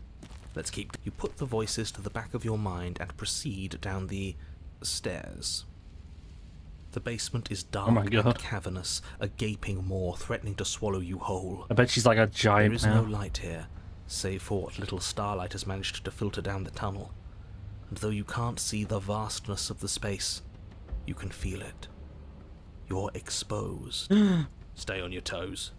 Let's keep... You put the voices to the back of your mind and proceed down the stairs. The basement is dark my and God. cavernous, a gaping maw threatening to swallow you whole. I bet she's like a giant There is now. no light here, save for what little starlight has managed to filter down the tunnel. And though you can't see the vastness of the space, you can feel it. You're exposed. Stay on your toes.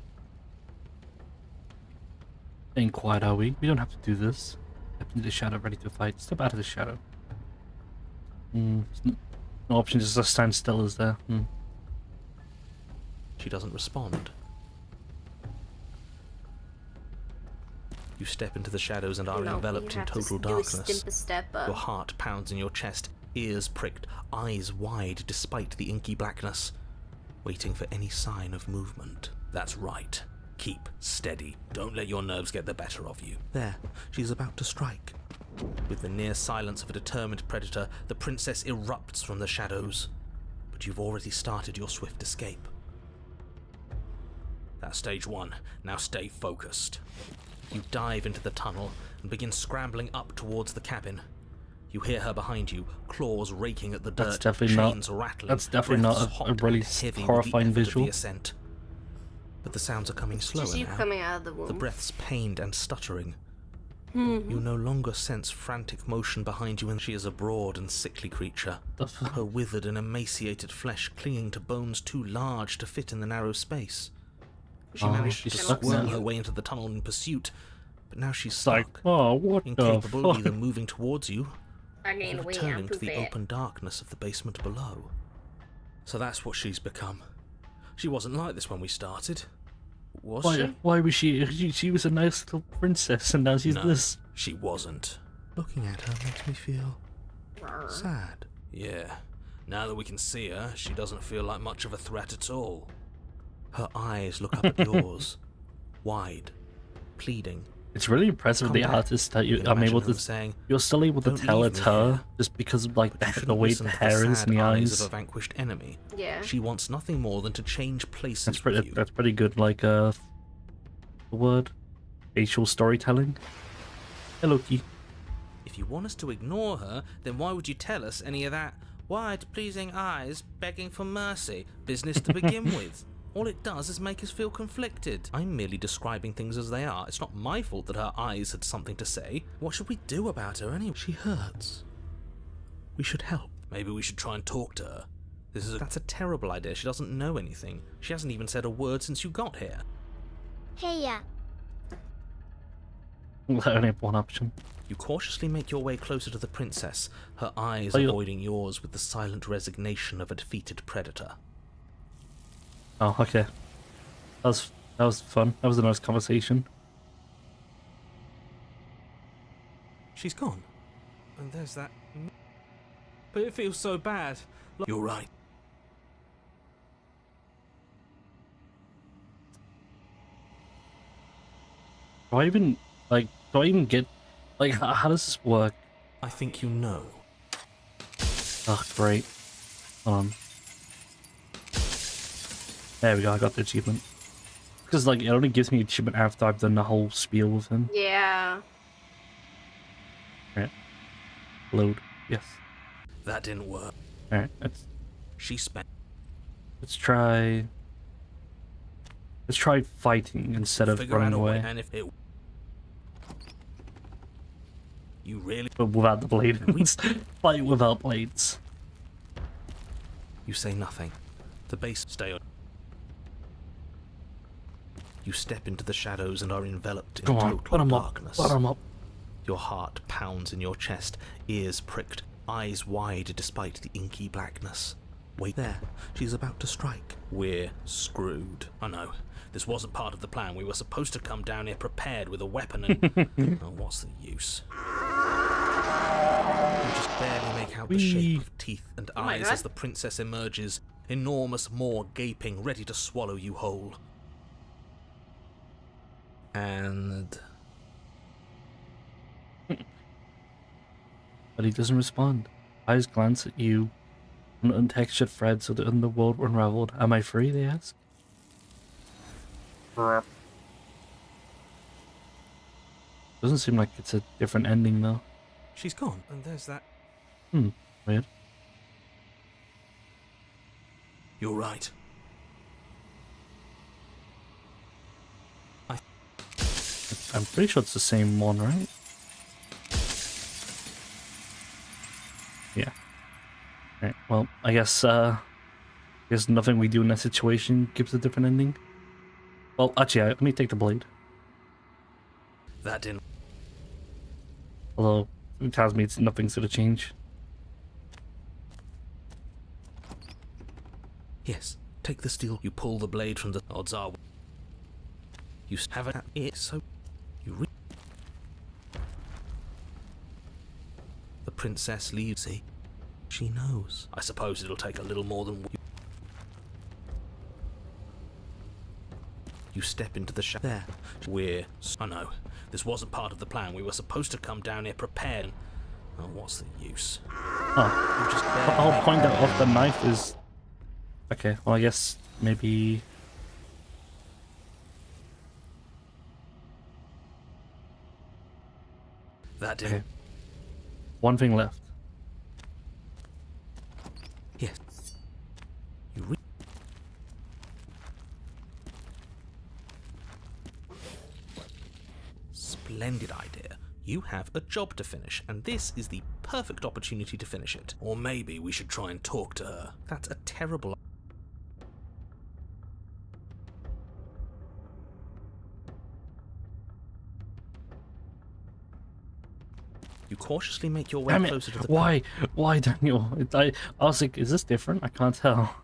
Ain't quiet, are we? We don't have to do this. Step into the shadow, ready to fight. Step out of the shadow. No option, just to stand still, is there? She doesn't respond. You step into the shadows and are You know, enveloped you in have to total do a darkness. step up. Your heart pounds in your chest, ears pricked, eyes wide despite the inky blackness, waiting for any sign of movement. That's right. Keep steady. Don't let your nerves get the better of you. There, she's about to strike. With the near silence of a determined predator, the princess erupts from the shadows. But you've already started your swift escape. That's stage 1. Now stay focused. You dive into the tunnel and begin scrambling up towards the cabin. You hear her behind you, claws raking at the dirt, That's definitely chains not. rattling. That's definitely breaths not hot a really and heavy with horrifying the effort of visual. the ascent. But the sounds are coming slower Just you now. coming out of the womb. The breaths pained and stuttering. Mhm. You no longer sense frantic motion behind you, and she is a broad and sickly creature. Her withered and emaciated flesh clinging to bones too large to fit in the narrow space. She Oh, managed she's to stuck squirm now. her way into the tunnel in pursuit, but now she's It's like, stuck, oh, what incapable the of fuck? either moving towards you Again, or we returning have to to the fit. open darkness of the basement below. So that's what she's become. She wasn't like this when we started, was she? Why was she? She was a nice little princess, and now she's No, this. she wasn't. Looking at her makes me feel sad. Yeah. Now that we can see her, she doesn't feel like much of a threat at all. Her eyes look up at yours, wide, pleading. It's really impressive with Come the back. artist that You you can I'm able imagine to. them saying, You're still able to "Don't tell leave it's me her here." just because of like But you the shouldn't way listen the to hair is sad in the eyes eyes. of a vanquished enemy. Yeah. She wants nothing more than to change places That's with pretty. you. That's pretty good. Like the word, facial storytelling. Hello, Key. If you want us to ignore her, then why would you tell us any of that wide, pleasing eyes begging for mercy business to begin with? All it does is make us feel conflicted. I'm merely describing things as they are. It's not my fault that her eyes had something to say. What should we do about her anyway? She hurts. We should help. Maybe we should try and talk to her. That's a terrible idea. She doesn't know anything. She hasn't even said a word since you got here. Hey, yeah. I only have one option. You cautiously make your way closer to the princess, her eyes Oh, you- avoiding yours with the silent resignation of a defeated predator. Oh, okay. That was fun. That was a nice conversation. She's gone. And there's that... But it feels so bad. You're right. Do I even get like how does this work? I think you know. Oh, great. Hold on. There we go. I got the achievement. Because like it only gives me achievement after I've done the whole spiel with him. Yeah. Right. Load. Yes. That didn't work. All right. She spent... Let's try fighting instead of Figure out running a way, away. and if it... You really... But without the blades. Fight without blades. You say nothing. The base stay on. You step into the shadows and are enveloped in Go on, total put 'em up, darkness. put 'em up. Your heart pounds in your chest, ears pricked, eyes wide despite the inky blackness. Wait there, she's about to strike. We're screwed. I know. This wasn't part of the plan. We were supposed to come down here prepared with a weapon and... oh, what's the use? You just barely make out the shape of teeth and Oh my eyes God. as the princess emerges, enormous maw gaping, ready to swallow you whole. And... But he doesn't respond. Eyes glance at you. An untextured thread so that in the world unraveled. Am I free? They ask. Doesn't seem like it's a different ending though. she's gone, and there's that... Weird. You're right. I'm pretty sure it's the same one, right? Yeah. Right. Well, I guess nothing we do in that situation gives a different ending. Well, actually, let me take the blade. That didn't... Although it tells me nothing's gonna change. Yes, take the steel. You pull the blade from the... Odds are... You have it at it, so... You The princess leaves, see? She knows. I suppose it'll take a little more than... You step into the shadow. There. We're... I know. This wasn't part of the plan. We were supposed to come down here prepared. Oh, what's the use? Oh. You just The barely whole make point out of the knife is... Okay, well I guess maybe... That did. Okay. One thing left. Yes. Splendid idea. You have a job to finish, and this is the perfect opportunity to finish it. Or maybe we should try and talk to her. That's a terrible... You cautiously make your way Damn it. closer to the... Why, Daniel? I was like, is this different? I can't tell.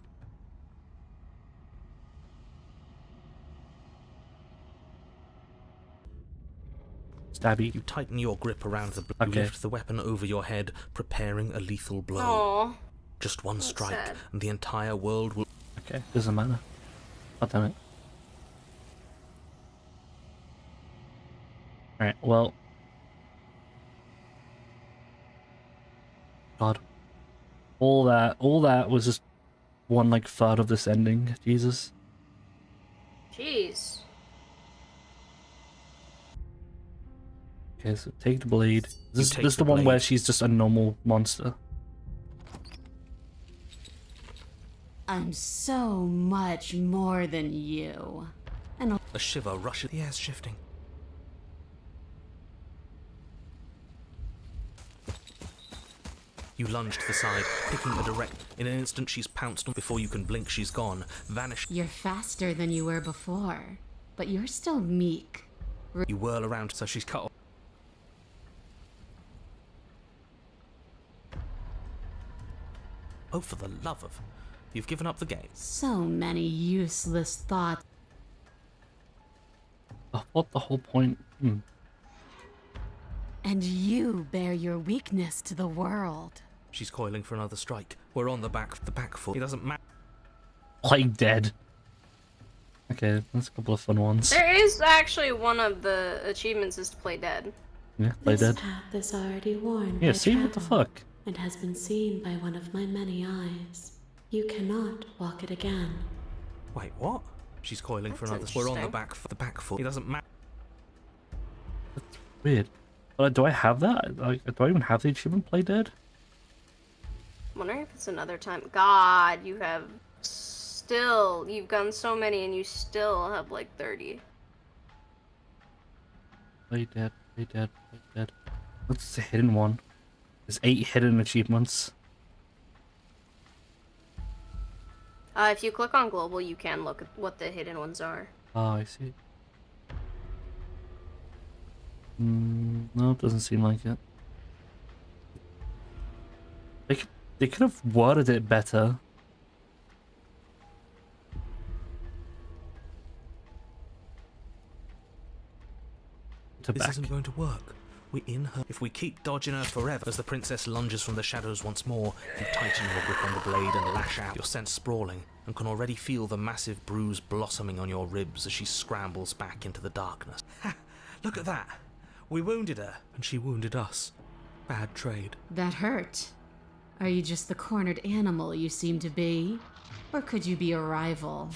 Stabby. You tighten your grip around the... Okay. You lift the weapon over your head, preparing a lethal blow. Aww. Just one That's strike, sad. and the entire world will... Okay, doesn't matter. God damn it. Alright, well. God. All that was just one like third of this ending. Jesus. Jeez. Okay, so take the blade. This take is the the one where blade. she's just a normal monster. I'm so much more than you. And A shiver rushes the air's shifting. You lunge to the side, picking a direct... In an instant, she's pounced on. Before you can blink, she's gone. Vanished. you're faster than you were before, but you're still meek. You whirl around, so she's cut off. Oh, for the love of... You've given up the game. So many useless thoughts. Oh, what the whole point? And you bear your weakness to the world. She's coiling for another strike. We're on the back foot. It doesn't matter. Play dead. Okay, that's a couple of fun ones. There is actually one of the achievements is to play dead. Yeah, play This dead. path is already worn Yeah, by see what the travel, fuck? and has been seen by one of my many eyes. You cannot walk it again. Wait, what? She's coiling for That's another... We're on interesting. the back foot. It doesn't matter. Weird. Do I have that? Like, do I even have the achievement play dead? Wondering if it's another time. God, you have still... You've gone so many and you still have like 30. Play dead, play dead, play dead. What's the hidden one? There's 8 hidden achievements. If you click on global, you can look at what the hidden ones are. Oh, I see. No, it doesn't seem like it. They could have worded it better. This isn't going to work. We're in her. If we keep dodging her forever, as the princess lunges from the shadows once more, you tighten your grip on the blade and lash out. Your sense sprawling, and can already feel the massive bruise blossoming on your ribs as she scrambles back into the darkness. Ha! Look at that! We wounded her, and she wounded us. Bad trade. That hurt. Are you just the cornered animal you seem to be? Or could you be a rival?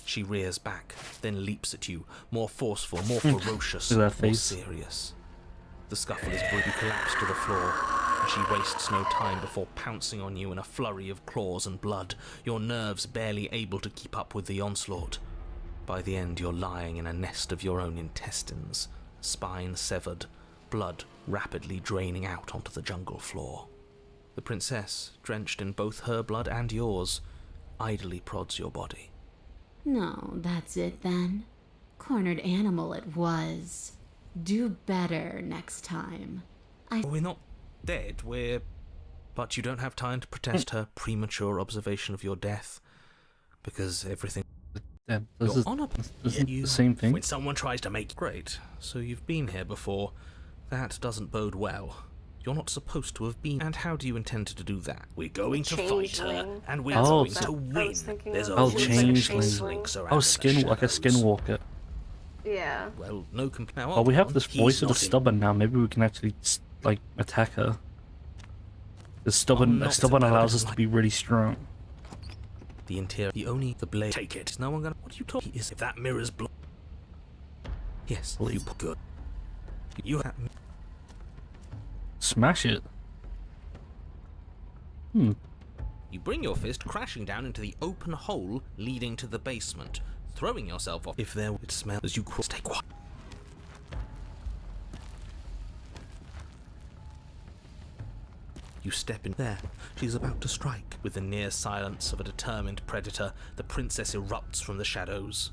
She rears back, then leaps at you, more forceful, more ferocious, Look at that more face. serious. The scuffle is brutal. You collapse to the floor, and she wastes no time before pouncing on you in a flurry of claws and blood, your nerves barely able to keep up with the onslaught. By the end, you're lying in a nest of your own intestines, spine severed, blood rapidly draining out onto the jungle floor. The princess, drenched in both her blood and yours, idly prods your body. No, that's it then. Cornered animal it was. Do better next time. We're not dead, we're... But you don't have time to protest her premature observation of your death, because everything... Yeah, this You're is, on a... this is the same thing. When someone tries to make... Great, so you've been here before. That doesn't bode well. You're not supposed to have been. And how do you intend to do that? We're going to fight her, Changeling. and we're Oh, going to win. There's Oh, always changeling. around Oh, in the skin, like a shadows. skinwalker. Yeah. Well, no comp... Now, Oh, we have on, this he's voice of the not in- stubborn now. Maybe we can actually, like, attack her. The I'm stubborn, not stubborn about allows it, us to like- be really strong. The interior... the blade... Take it. Is no one gonna... What are you talking... Is if that mirror's blocked... Yes, you put good. You have... Smash it. Hmm. You bring your fist crashing down into the open hole leading to the basement, throwing yourself off. If there would smell as you crawl, stay quiet. You step in there. She's about to strike. With the near silence of a determined predator, the princess erupts from the shadows.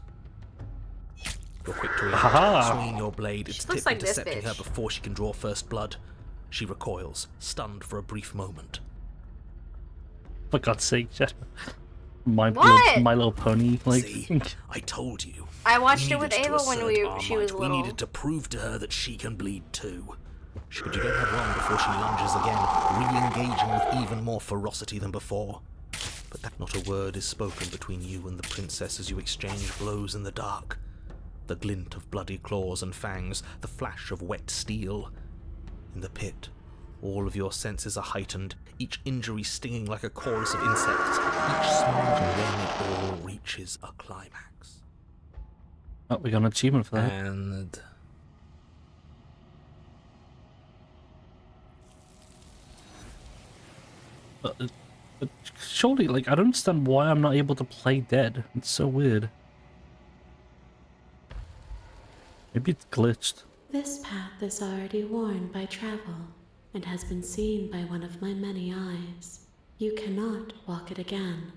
You're quick to react, swinging your blade, its tip like this intercepting her bitch. before she can draw first blood. She recoils, stunned for a brief moment. For God's sake, just My What? My Little Pony. Like, See, I told you. I watched We it with needed to Ava when assert our she was might. little. We needed to prove to her that she can bleed too. But you don't have long before she lunges again, re-engaging with even more ferocity than before. But that not a word is spoken between you and the princess as you exchange blows in the dark. The glint of bloody claws and fangs, the flash of wet steel. In the pit, all of your senses are heightened, each injury stinging like a chorus of insects, each smart when it all reaches a climax. oh, we got an achievement for that. And But surely, like, I don't understand why I'm not able to play dead. It's so weird. Maybe it's glitched. This path is already worn by travel and has been seen by one of my many eyes. You cannot walk it again.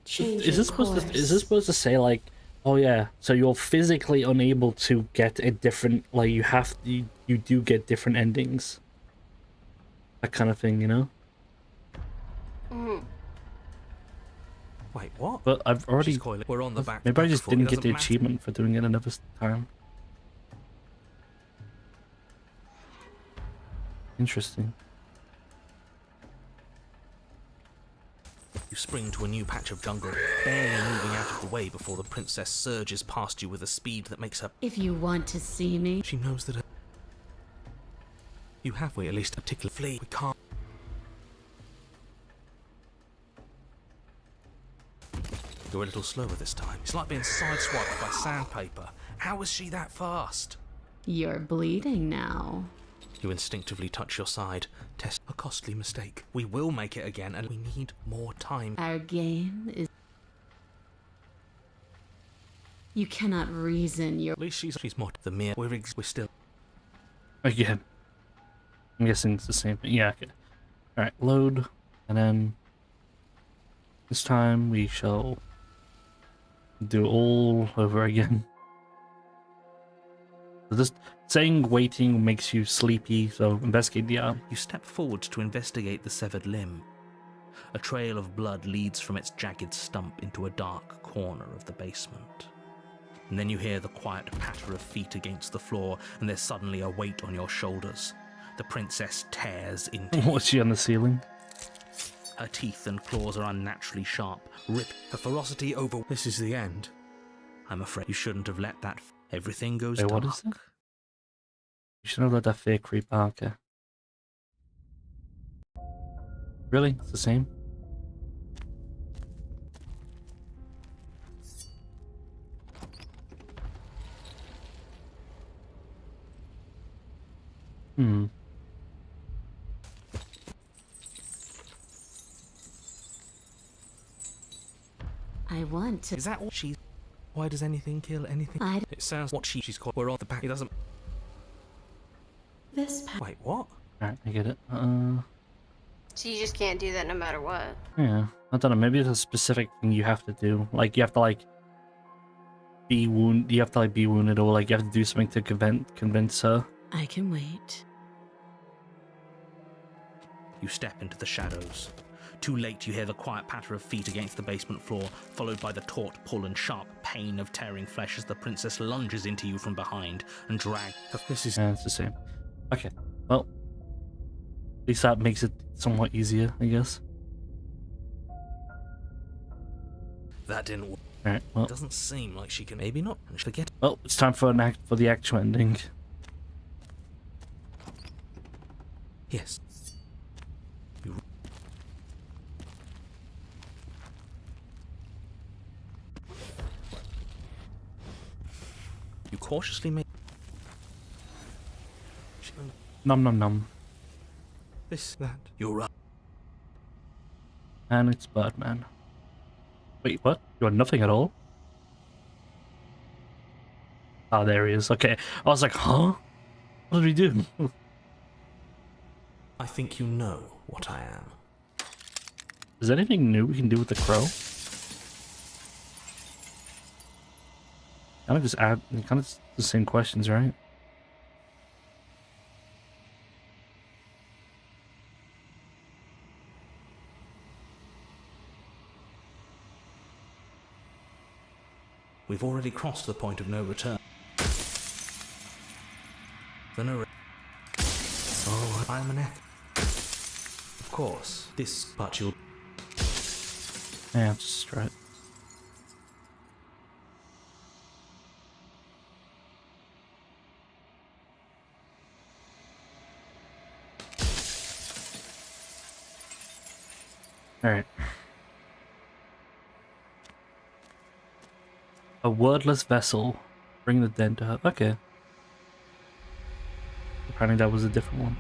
Change Is your this supposed to say, like, oh yeah, so you're physically unable to get a different, like, you do get different endings, that kind of thing, you know? wait, what? But I've already, She's coiling. We're on the back. maybe I just foot. didn't It get the doesn't matter. achievement for doing it another time. Interesting. You spring to a new patch of jungle, barely moving out of the way before the princess surges past you with a speed that makes her. If you want to see me, She knows that. You have, we at least a particular flee. We can't. You're a little slower this time. It's like being sideswiped by sandpaper. How is she that fast? you're bleeding now. You instinctively touch your side. Test a costly mistake. We will make it again, and we need more time. Our game is. You cannot reason your. At least she's more the mere. We're still. Again. I'm guessing it's the same thing. Yeah, okay. Alright, load. And then this time we shall do it all over again. So this saying waiting makes you sleepy, so investigate the arm. You step forward to investigate the severed limb. A trail of blood leads from its jagged stump into a dark corner of the basement. And then you hear the quiet patter of feet against the floor, and there's suddenly a weight on your shoulders. The princess tears into you. What's she on the ceiling? Her teeth and claws are unnaturally sharp. Rip. Her ferocity over. This is the end. I'm afraid you shouldn't have let that. Everything goes Wait, dark. what is it? You should have let that fear creep out, okay. Really? It's the same? Hmm. I want to. Is that what she's. Why does anything kill anything? It sounds what she's called. We're on the back. It doesn't. This path. Wait, what? Alright, I get it. So you just can't do that no matter what. Yeah. I don't know, maybe it's a specific thing you have to do. Like, you have to, like, be wounded. You have to, like, be wounded, or, like, you have to do something to convince her. I can wait. You step into the shadows. Too late, you hear the quiet patter of feet against the basement floor, followed by the taut pull and sharp pain of tearing flesh as the princess lunges into you from behind and drags. This is. Yeah, it's the same. Okay, well, at least that makes it somewhat easier, I guess. That didn't work. Alright, well. Doesn't seem like she can. Maybe not. And forget. Well, it's time for the actual ending. Yes. You cautiously make. Nom nom nom. that. You're right. And it's Birdman. Wait, what? You are nothing at all? Ah, there he is. Okay. I was like, huh? What did we do? I think you know what I am. Is there anything new we can do with the crow? Kind of just add, kind of the same questions, right? We've already crossed the point of no return. The narrator. Oh, I'm an echo. Of course, this, but you'll. Yeah, just right. Alright. A wordless vessel. Bring the dead to her. Okay. Apparently that was a different one.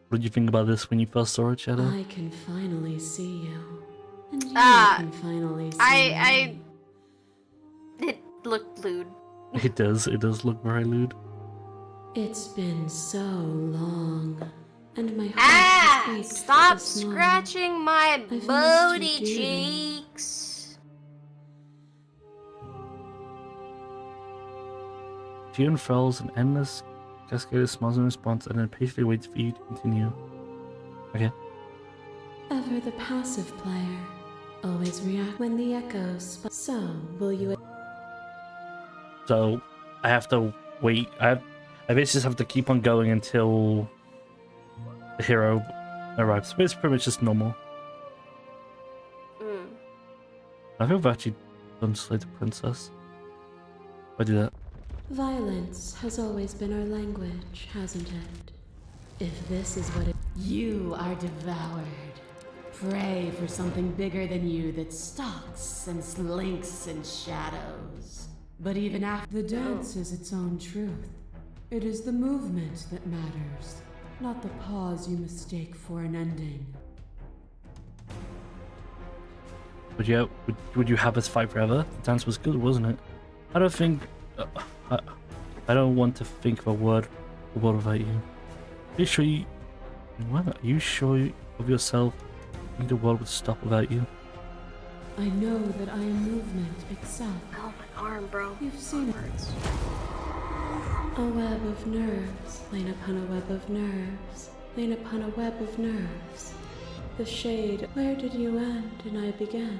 What did you think about this when you first saw it, Shadow? I can finally see you. And you can finally see me. It looked lewd. It does look very lewd. It's been so long, and my heart has ached for Stop this moment. scratching my I've missed booty you dearly. cheeks. She unfurls an endless cascade of smiles in response and then patiently waits for you to continue. Okay. Ever the passive player, always react when the echoes. So, will you? So I have to wait. I basically just have to keep on going until the hero arrives. But it's pretty much just normal. I think I've actually done Slay the Princess. I do that. Violence has always been our language, hasn't it? If this is what it. You are devoured. Pray for something bigger than you that stalks and slinks in shadows. But even after. The dance is its own truth. It is the movement that matters, not the pause you mistake for an ending. Would you have us fight forever? The dance was good, wasn't it? I don't think. I don't want to think of a word without you. Are you sure you? What? Are you sure of yourself? You think the world would stop without you? I know that I am movement itself. Oh, my arm, bro. You've seen it. A web of nerves, lain upon a web of nerves, lain upon a web of nerves. The shade, where did you end and I began?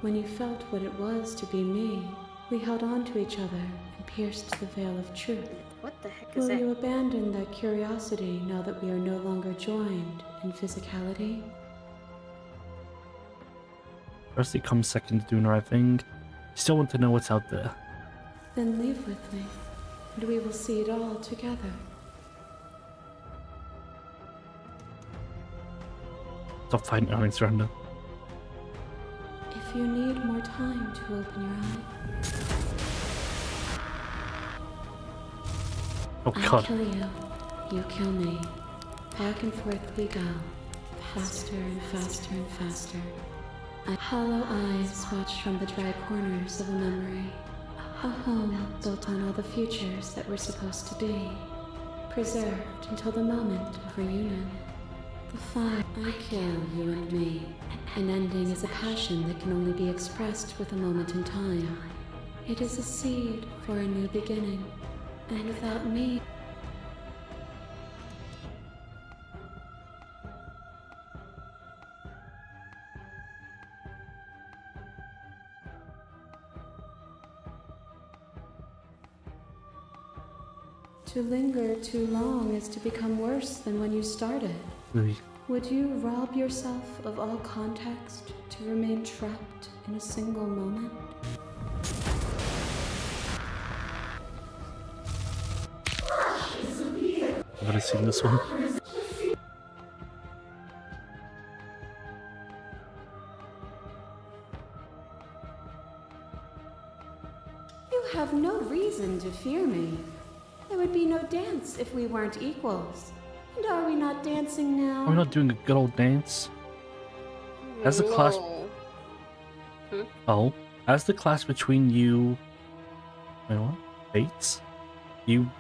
When you felt what it was to be me, we held on to each other and pierced the veil of truth. What the heck is Will that? you abandon that curiosity now that we are no longer joined in physicality? Curiosity comes second to doing the right thing. You still want to know what's out there. Then leave with me, and we will see it all together. Stop fighting Alex, surrender. If you need more time to open your eye, Oh I god. kill you, you kill me. Back and forth we go, faster and faster and faster. Hollow eyes watch from the dry corners of a memory. A home built on all the futures that were supposed to be, preserved until the moment of reunion. The fire, I kill you and me. An ending is a passion that can only be expressed with a moment in time. It is a seed for a new beginning, and without me, to linger too long is to become worse than when you started. Really? Would you rob yourself of all context to remain trapped in a single moment? I've already seen this one. You have no reason to fear me. There would be no dance if we weren't equals. And are we not dancing now? Are we not doing a good old dance? As the clash... Oh, as the clash between you... Wait, what? Fates? You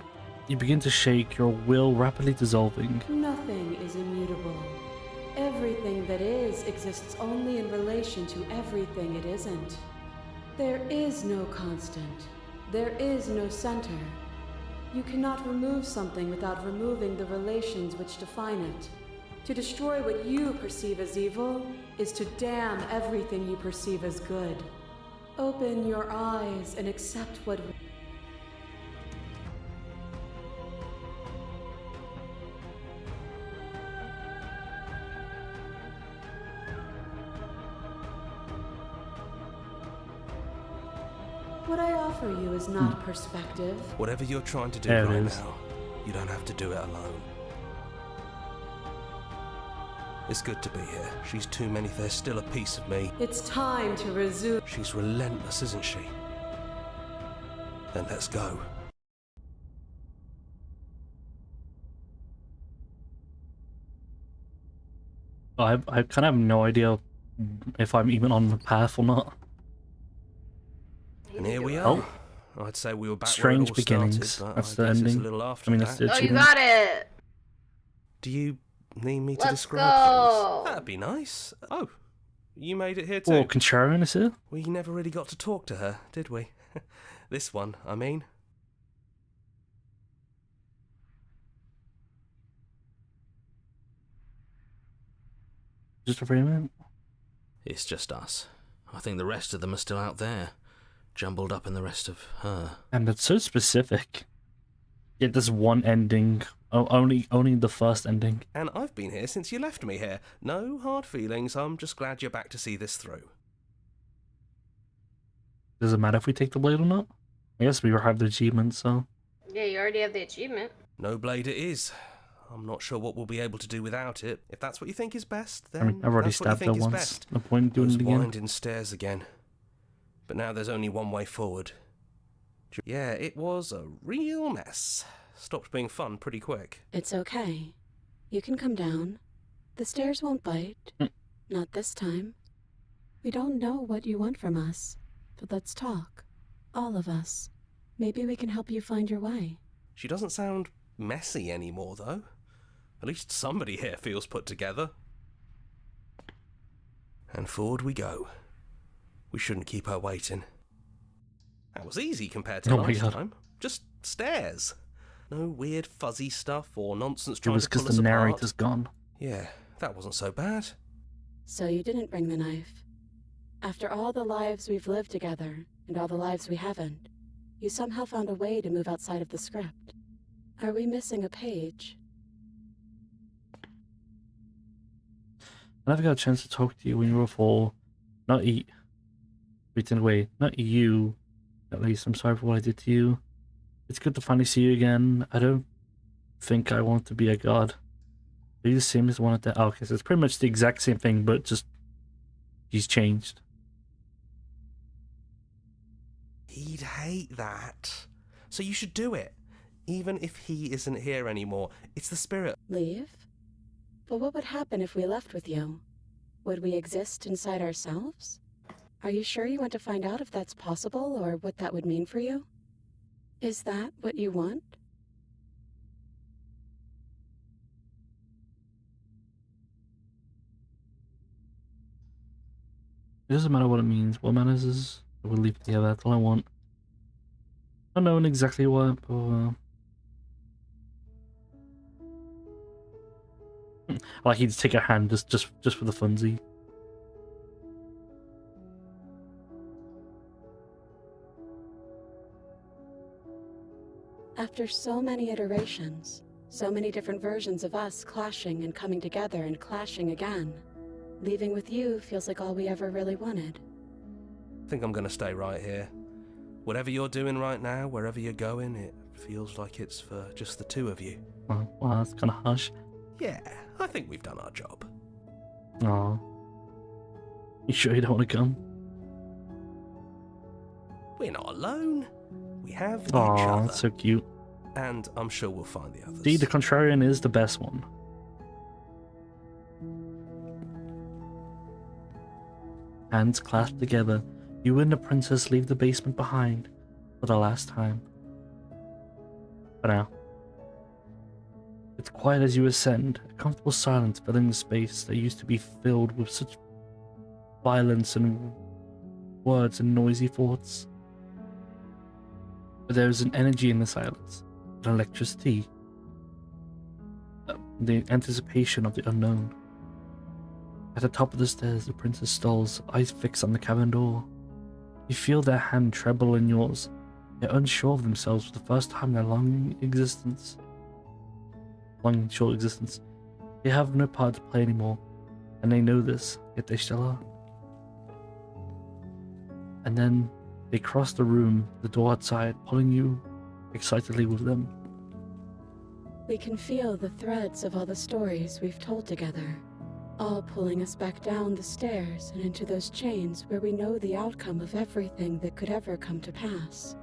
begin to shake, your will rapidly dissolving. Nothing is immutable. Everything that is exists only in relation to everything it isn't. There is no constant. There is no center. You cannot remove something without removing the relations which define it. To destroy what you perceive as evil is to damn everything you perceive as good. Open your eyes and accept what... What I offer you is not perspective. Whatever you're trying to do There it right is. now, you don't have to do it alone. It's good to be here. She's too many. There's still a piece of me. It's time to resume. She's relentless, isn't she? Then let's go. I kind of have no idea if I'm even on the path or not. And here we are. Oh. I'd say we were back Strange where it all beginnings. started, but That's I the guess it's ending. a little after I mean, that's that. the Oh, you achievement. got it! Do you need me to Let's describe go. things? That'd be nice. Oh, you made it here too. Oh, Contrarian is here? We never really got to talk to her, did we? This one, I mean. Just a fragment? It's just us. I think the rest of them are still out there, jumbled up in the rest of her. And that's so specific. Yet there's one ending. Oh, only the first ending. And I've been here since you left me here. No hard feelings, I'm just glad you're back to see this through. Does it matter if we take the blade or not? I guess we have the achievement, so... Yeah, you already have the achievement. No blade it is. I'm not sure what we'll be able to do without it. If that's what you think is best, then I mean, I've already that's what you stabbed her think is once. best. No point in doing Those it again. winding stairs again. But now there's only one way forward. Yeah, it was a real mess. Stopped being fun pretty quick. It's okay. You can come down. The stairs won't bite. Not this time. We don't know what you want from us, but let's talk. All of us. Maybe we can help you find your way. She doesn't sound messy anymore, though. At least somebody here feels put together. And forward we go. We shouldn't keep her waiting. That was easy compared to Oh my last God. time. Just stairs. No weird fuzzy stuff or nonsense It trying was to pull because us the apart. narrator's gone. Yeah, that wasn't so bad. So you didn't bring the knife. After all the lives we've lived together, and all the lives we haven't, you somehow found a way to move outside of the script. Are we missing a page? I never got a chance to talk to you when you were full. Not eat. Wait, in a way, not you. At least, I'm sorry for what I did to you. It's good to finally see you again. I don't think I want to be a god. Are you the same as the one at the... Oh, okay, so it's pretty much the exact same thing, but just... He's changed. He'd hate that. So you should do it. Even if he isn't here anymore. It's the spirit. Leave? But what would happen if we left with you? Would we exist inside ourselves? Are you sure you want to find out if that's possible or what that would mean for you? Is that what you want? It doesn't matter what it means. What matters is that we leave together. That's all I want. I don't know exactly what, but... I like you to take her hand just for the funsy. After so many iterations, so many different versions of us clashing and coming together and clashing again, leaving with you feels like all we ever really wanted. I think I'm gonna stay right here. Whatever you're doing right now, wherever you're going, it feels like it's for just the two of you. Wow, that's kind of harsh. Yeah, I think we've done our job. Aw. You sure you don't want to come? We're not alone. We have each Aw, other. that's so cute. And I'm sure we'll find the others. See, the contrarian is the best one. Hands clasped together, you and the princess leave the basement behind for the last time. For now. It's quiet as you ascend, a comfortable silence filling the space that used to be filled with such violence and words and noisy thoughts. But there is an energy in the silence, an electricity, the anticipation of the unknown. At the top of the stairs, the princess stalls, eyes fixed on the cabin door. You feel their hand tremble in yours, yet unsure of themselves for the first time in their long short existence. They have no part to play anymore, and they know this, yet they still are. And then they cross the room, the door outside, pulling you excitedly with them. We can feel the threads of all the stories we've told together, all pulling us back down the stairs and into those chains where we know the outcome of everything that could ever come to pass.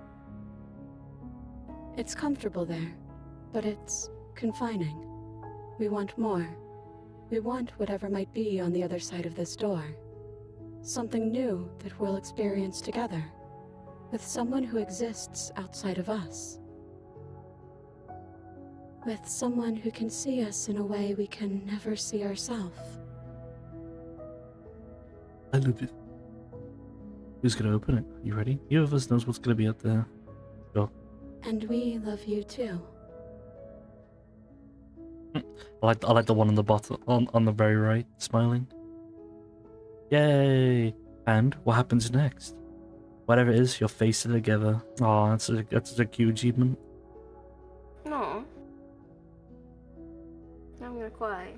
It's comfortable there, but it's confining. We want more. We want whatever might be on the other side of this door. Something new that we'll experience together, with someone who exists outside of us. With someone who can see us in a way we can never see ourselves. I love it. Who's gonna open it? You ready? Either of us knows what's gonna be out there. Go. And we love you too. I like the one on the bottom, on the very right, smiling. Yay! And what happens next? Whatever it is, you'll face it together. Oh, that's a cute achievement. No. I'm gonna cry.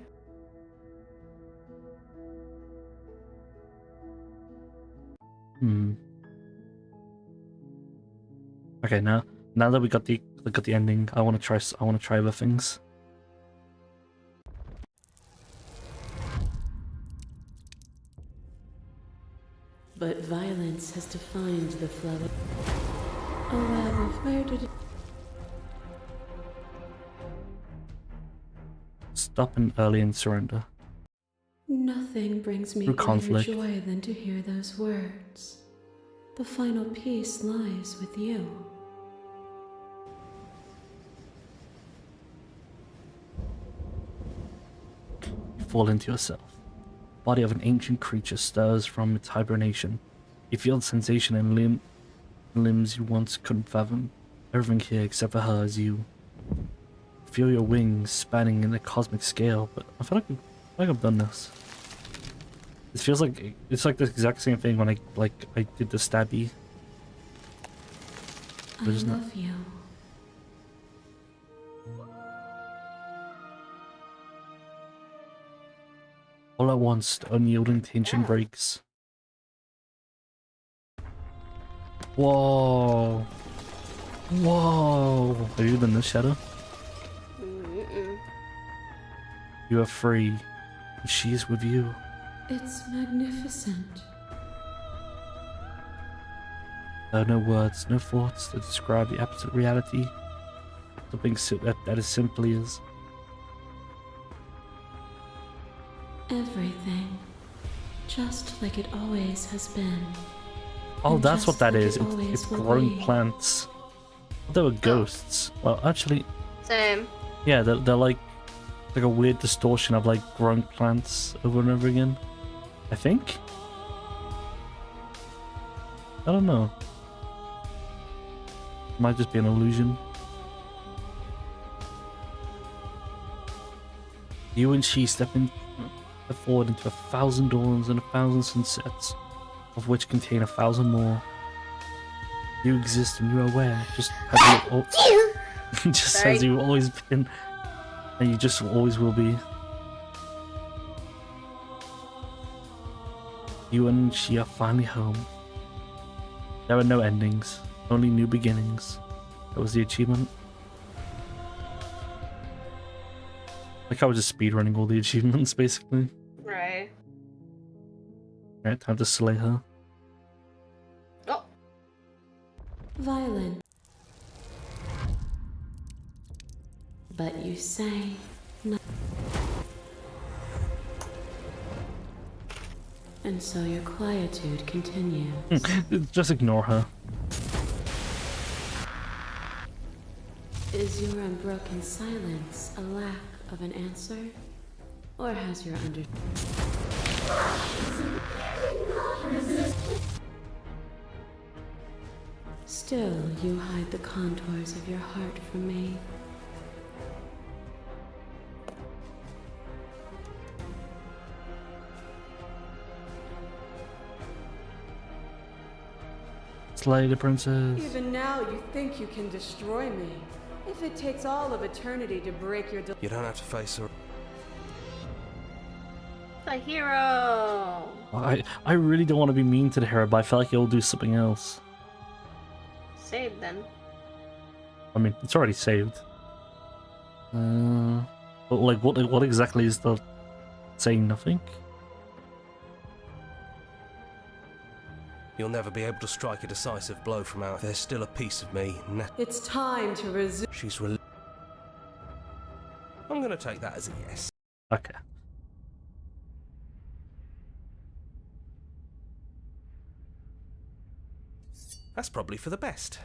Okay, now that we got the ending, I want to try other things. But violence has defined the flow. A web of murdered. Stop and early and surrender. Nothing brings me Through greater conflict. joy than to hear those words. The final piece lies with you. You fall into yourself. The body of an ancient creature stirs from its hibernation. You feel the sensation in limbs you once couldn't fathom. Everything here except for her is you. Feel your wings spanning in the cosmic scale, but I feel like I've done this. It feels like it's like the exact same thing when I did the stabby. I But isn't it? love you. All at once, the unyielding tension breaks. Whoa! Whoa! Have you done this, Shadow? You are free, and she is with you. It's magnificent. There are no words, no thoughts to describe the absolute reality. Something that is simply is. Everything. Just like it always has been. Oh, And that's what just that like is. it always It's will growing be. plants. They were ghosts. Well, actually, Same. yeah, they're like a weird distortion of like growing plants over and over again. I think. I don't know. Might just be an illusion. You and she step forward into 1,000 dawns and 1,000 sunsets, of which contain 1,000 more. You exist and you are aware, just as you just Sorry. as you've always been, and you just always will be. You and she are finally home. There are no endings, only new beginnings. That was the achievement. Like I was just speedrunning all the achievements, basically. Right. Alright, time to slay her. Oh. violent. But you say no. And so your quietude continues. Just ignore her. Is your unbroken silence a lack of an answer? Or has your Still, you hide the contours of your heart from me. Slay the princess. Even now, you think you can destroy me. If it takes all of eternity to break your... You don't have to face her. The hero. I really don't want to be mean to the hero, but I feel like he'll do something else. Saved then. I mean, it's already saved. But like, what exactly is the saying nothing? You'll never be able to strike a decisive blow from out. There's still a piece of me. It's time to resume. She's I'm gonna take that as a yes. Okay. That's probably for the best.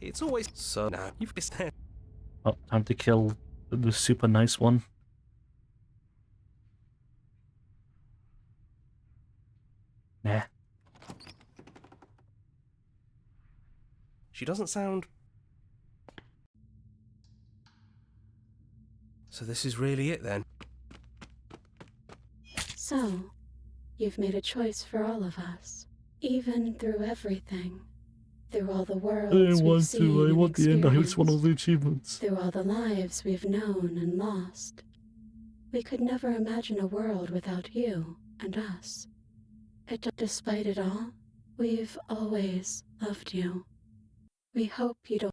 It's always so. Now you've missed it. Oh, time to kill the super nice one. Nah. She doesn't sound. So this is really it then? So, you've made a choice for all of us. Even through everything. Through all the worlds we've seen I want the end. I just want all experienced. the achievements. Through all the lives we've known and lost. We could never imagine a world without you and us. Despite it all, we've always loved you. We hope you don't.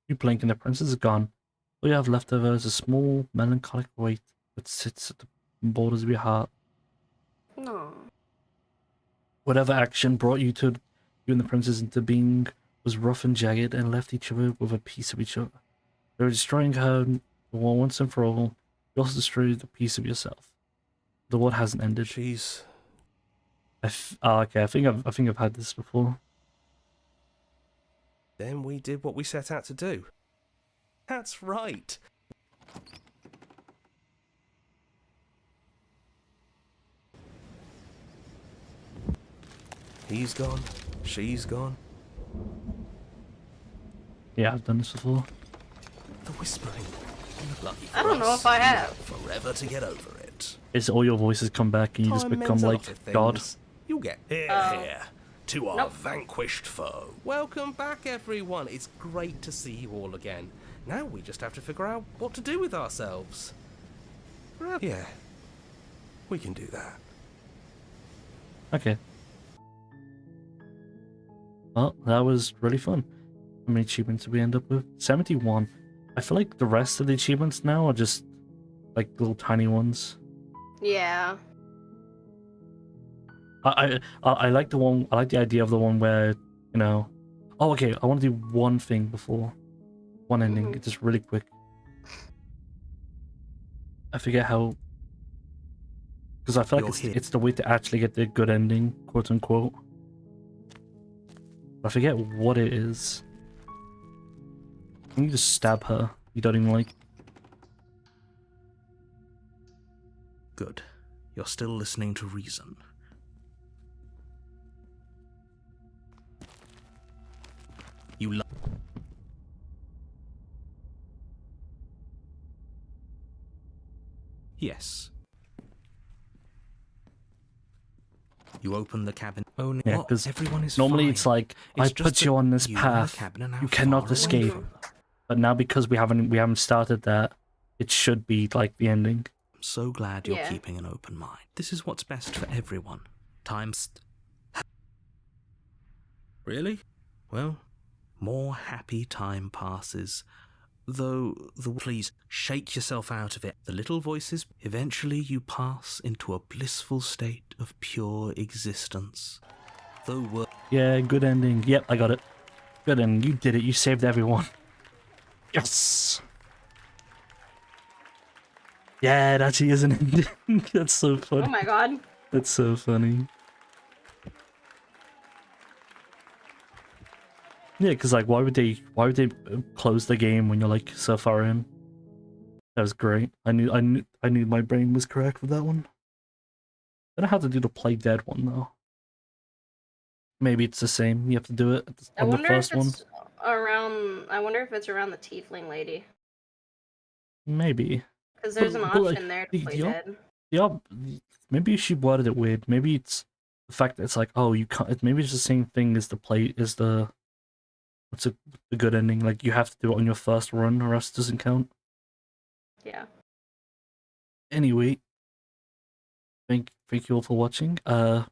You blink and the princess is gone. All you have left of her is a small, melancholic weight that sits at the borders of your heart. No. Whatever action brought you and the princess into being was rough and jagged and left each other with a piece of each other. You were destroying her once and for all. You also destroyed a piece of yourself. The war hasn't ended. She's. Okay. I think I've had this before. Then we did what we set out to do. That's right. He's gone. She's gone. Yeah, I've done this before. The whispering. Lucky for I don't know us, if I you have. Forever to get over it. It's all your voices come back and you just Time become mends a like lot of God. things. You'll get here, Oh. here to our Nope. vanquished foe. Welcome back, everyone. It's great to see you all again. Now we just have to figure out what to do with ourselves. Yeah, we can do that. Okay. Well, that was really fun. How many achievements did we end up with? 71. I feel like the rest of the achievements now are just like little tiny ones. Yeah. I like the one. I like the idea of the one where, you know. Oh, okay. I want to do one thing before one ending. It's just really quick. I forget how. Because I feel like it's the way to actually get the good ending, quote unquote. I forget what it is. You just stab her. You don't even like. Good. You're still listening to reason. You love. Yes. You open the cabin. Oh, Yeah, what? because Everyone is normally fine. it's like It's I just put that you on this you and the path. cabin are now You cannot far away escape. from- But now because we haven't started that, it should be like the ending. I'm so glad you're Yeah. keeping an open mind. This is what's best for everyone. Times. Really? Well, more happy time passes. Though, please shake yourself out of it. The little voices, eventually you pass into a blissful state of pure existence. Though Yeah, good ending. Yep, I got it. Good, and you did it. You saved everyone. Yes. Yeah, it actually is an ending. That's so funny. Oh my god. That's so funny. Yeah, because like, why would they close the game when you're like so far in? That was great. I knew my brain was correct with that one. I don't know how to do the play dead one though. Maybe it's the same. You have to do it on the first one. I wonder if it's around the tiefling lady. Maybe. Because there's an But, option there to play dead. Yeah, maybe she worded it weird. Maybe it's the fact that it's like, oh, you can't. Maybe it's the same thing as the what's the good ending? Like you have to do it on your first run, or else it doesn't count. Yeah. Anyway, thank you all for watching. I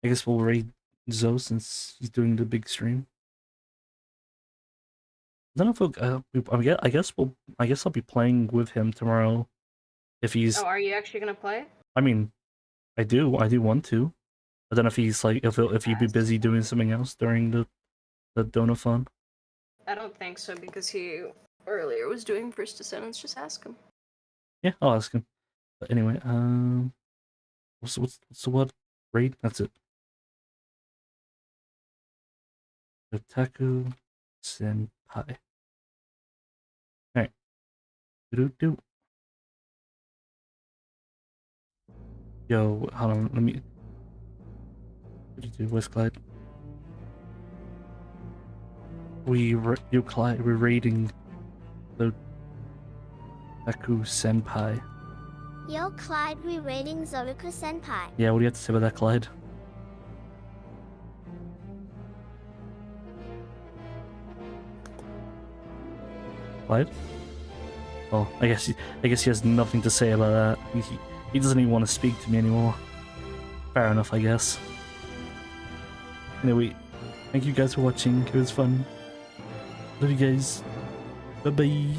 guess we'll raid Zoe since he's doing the big stream. I don't know if I guess I'll be playing with him tomorrow. If he's. Oh, are you actually gonna play? I mean, I do want to. I don't know if he's like if he'd be busy doing something else during the Donathon. I don't think so because he earlier was doing First Descendants. Just ask him. Yeah, I'll ask him. But anyway, what's the word? Raid? That's it. Otaku Senpai. Alright. Do. Yo, hold on, let me. What did you do? Where's Clyde? Clyde, we're raiding the Otaku Senpai. Yo, Clyde, we rating Zoruku Senpai. Yeah, what do you have to say about that, Clyde? Clyde? Oh, I guess he has nothing to say about that. He doesn't even want to speak to me anymore. Fair enough, I guess. Anyway, thank you guys for watching. It was fun. Love you guys. Bye bye.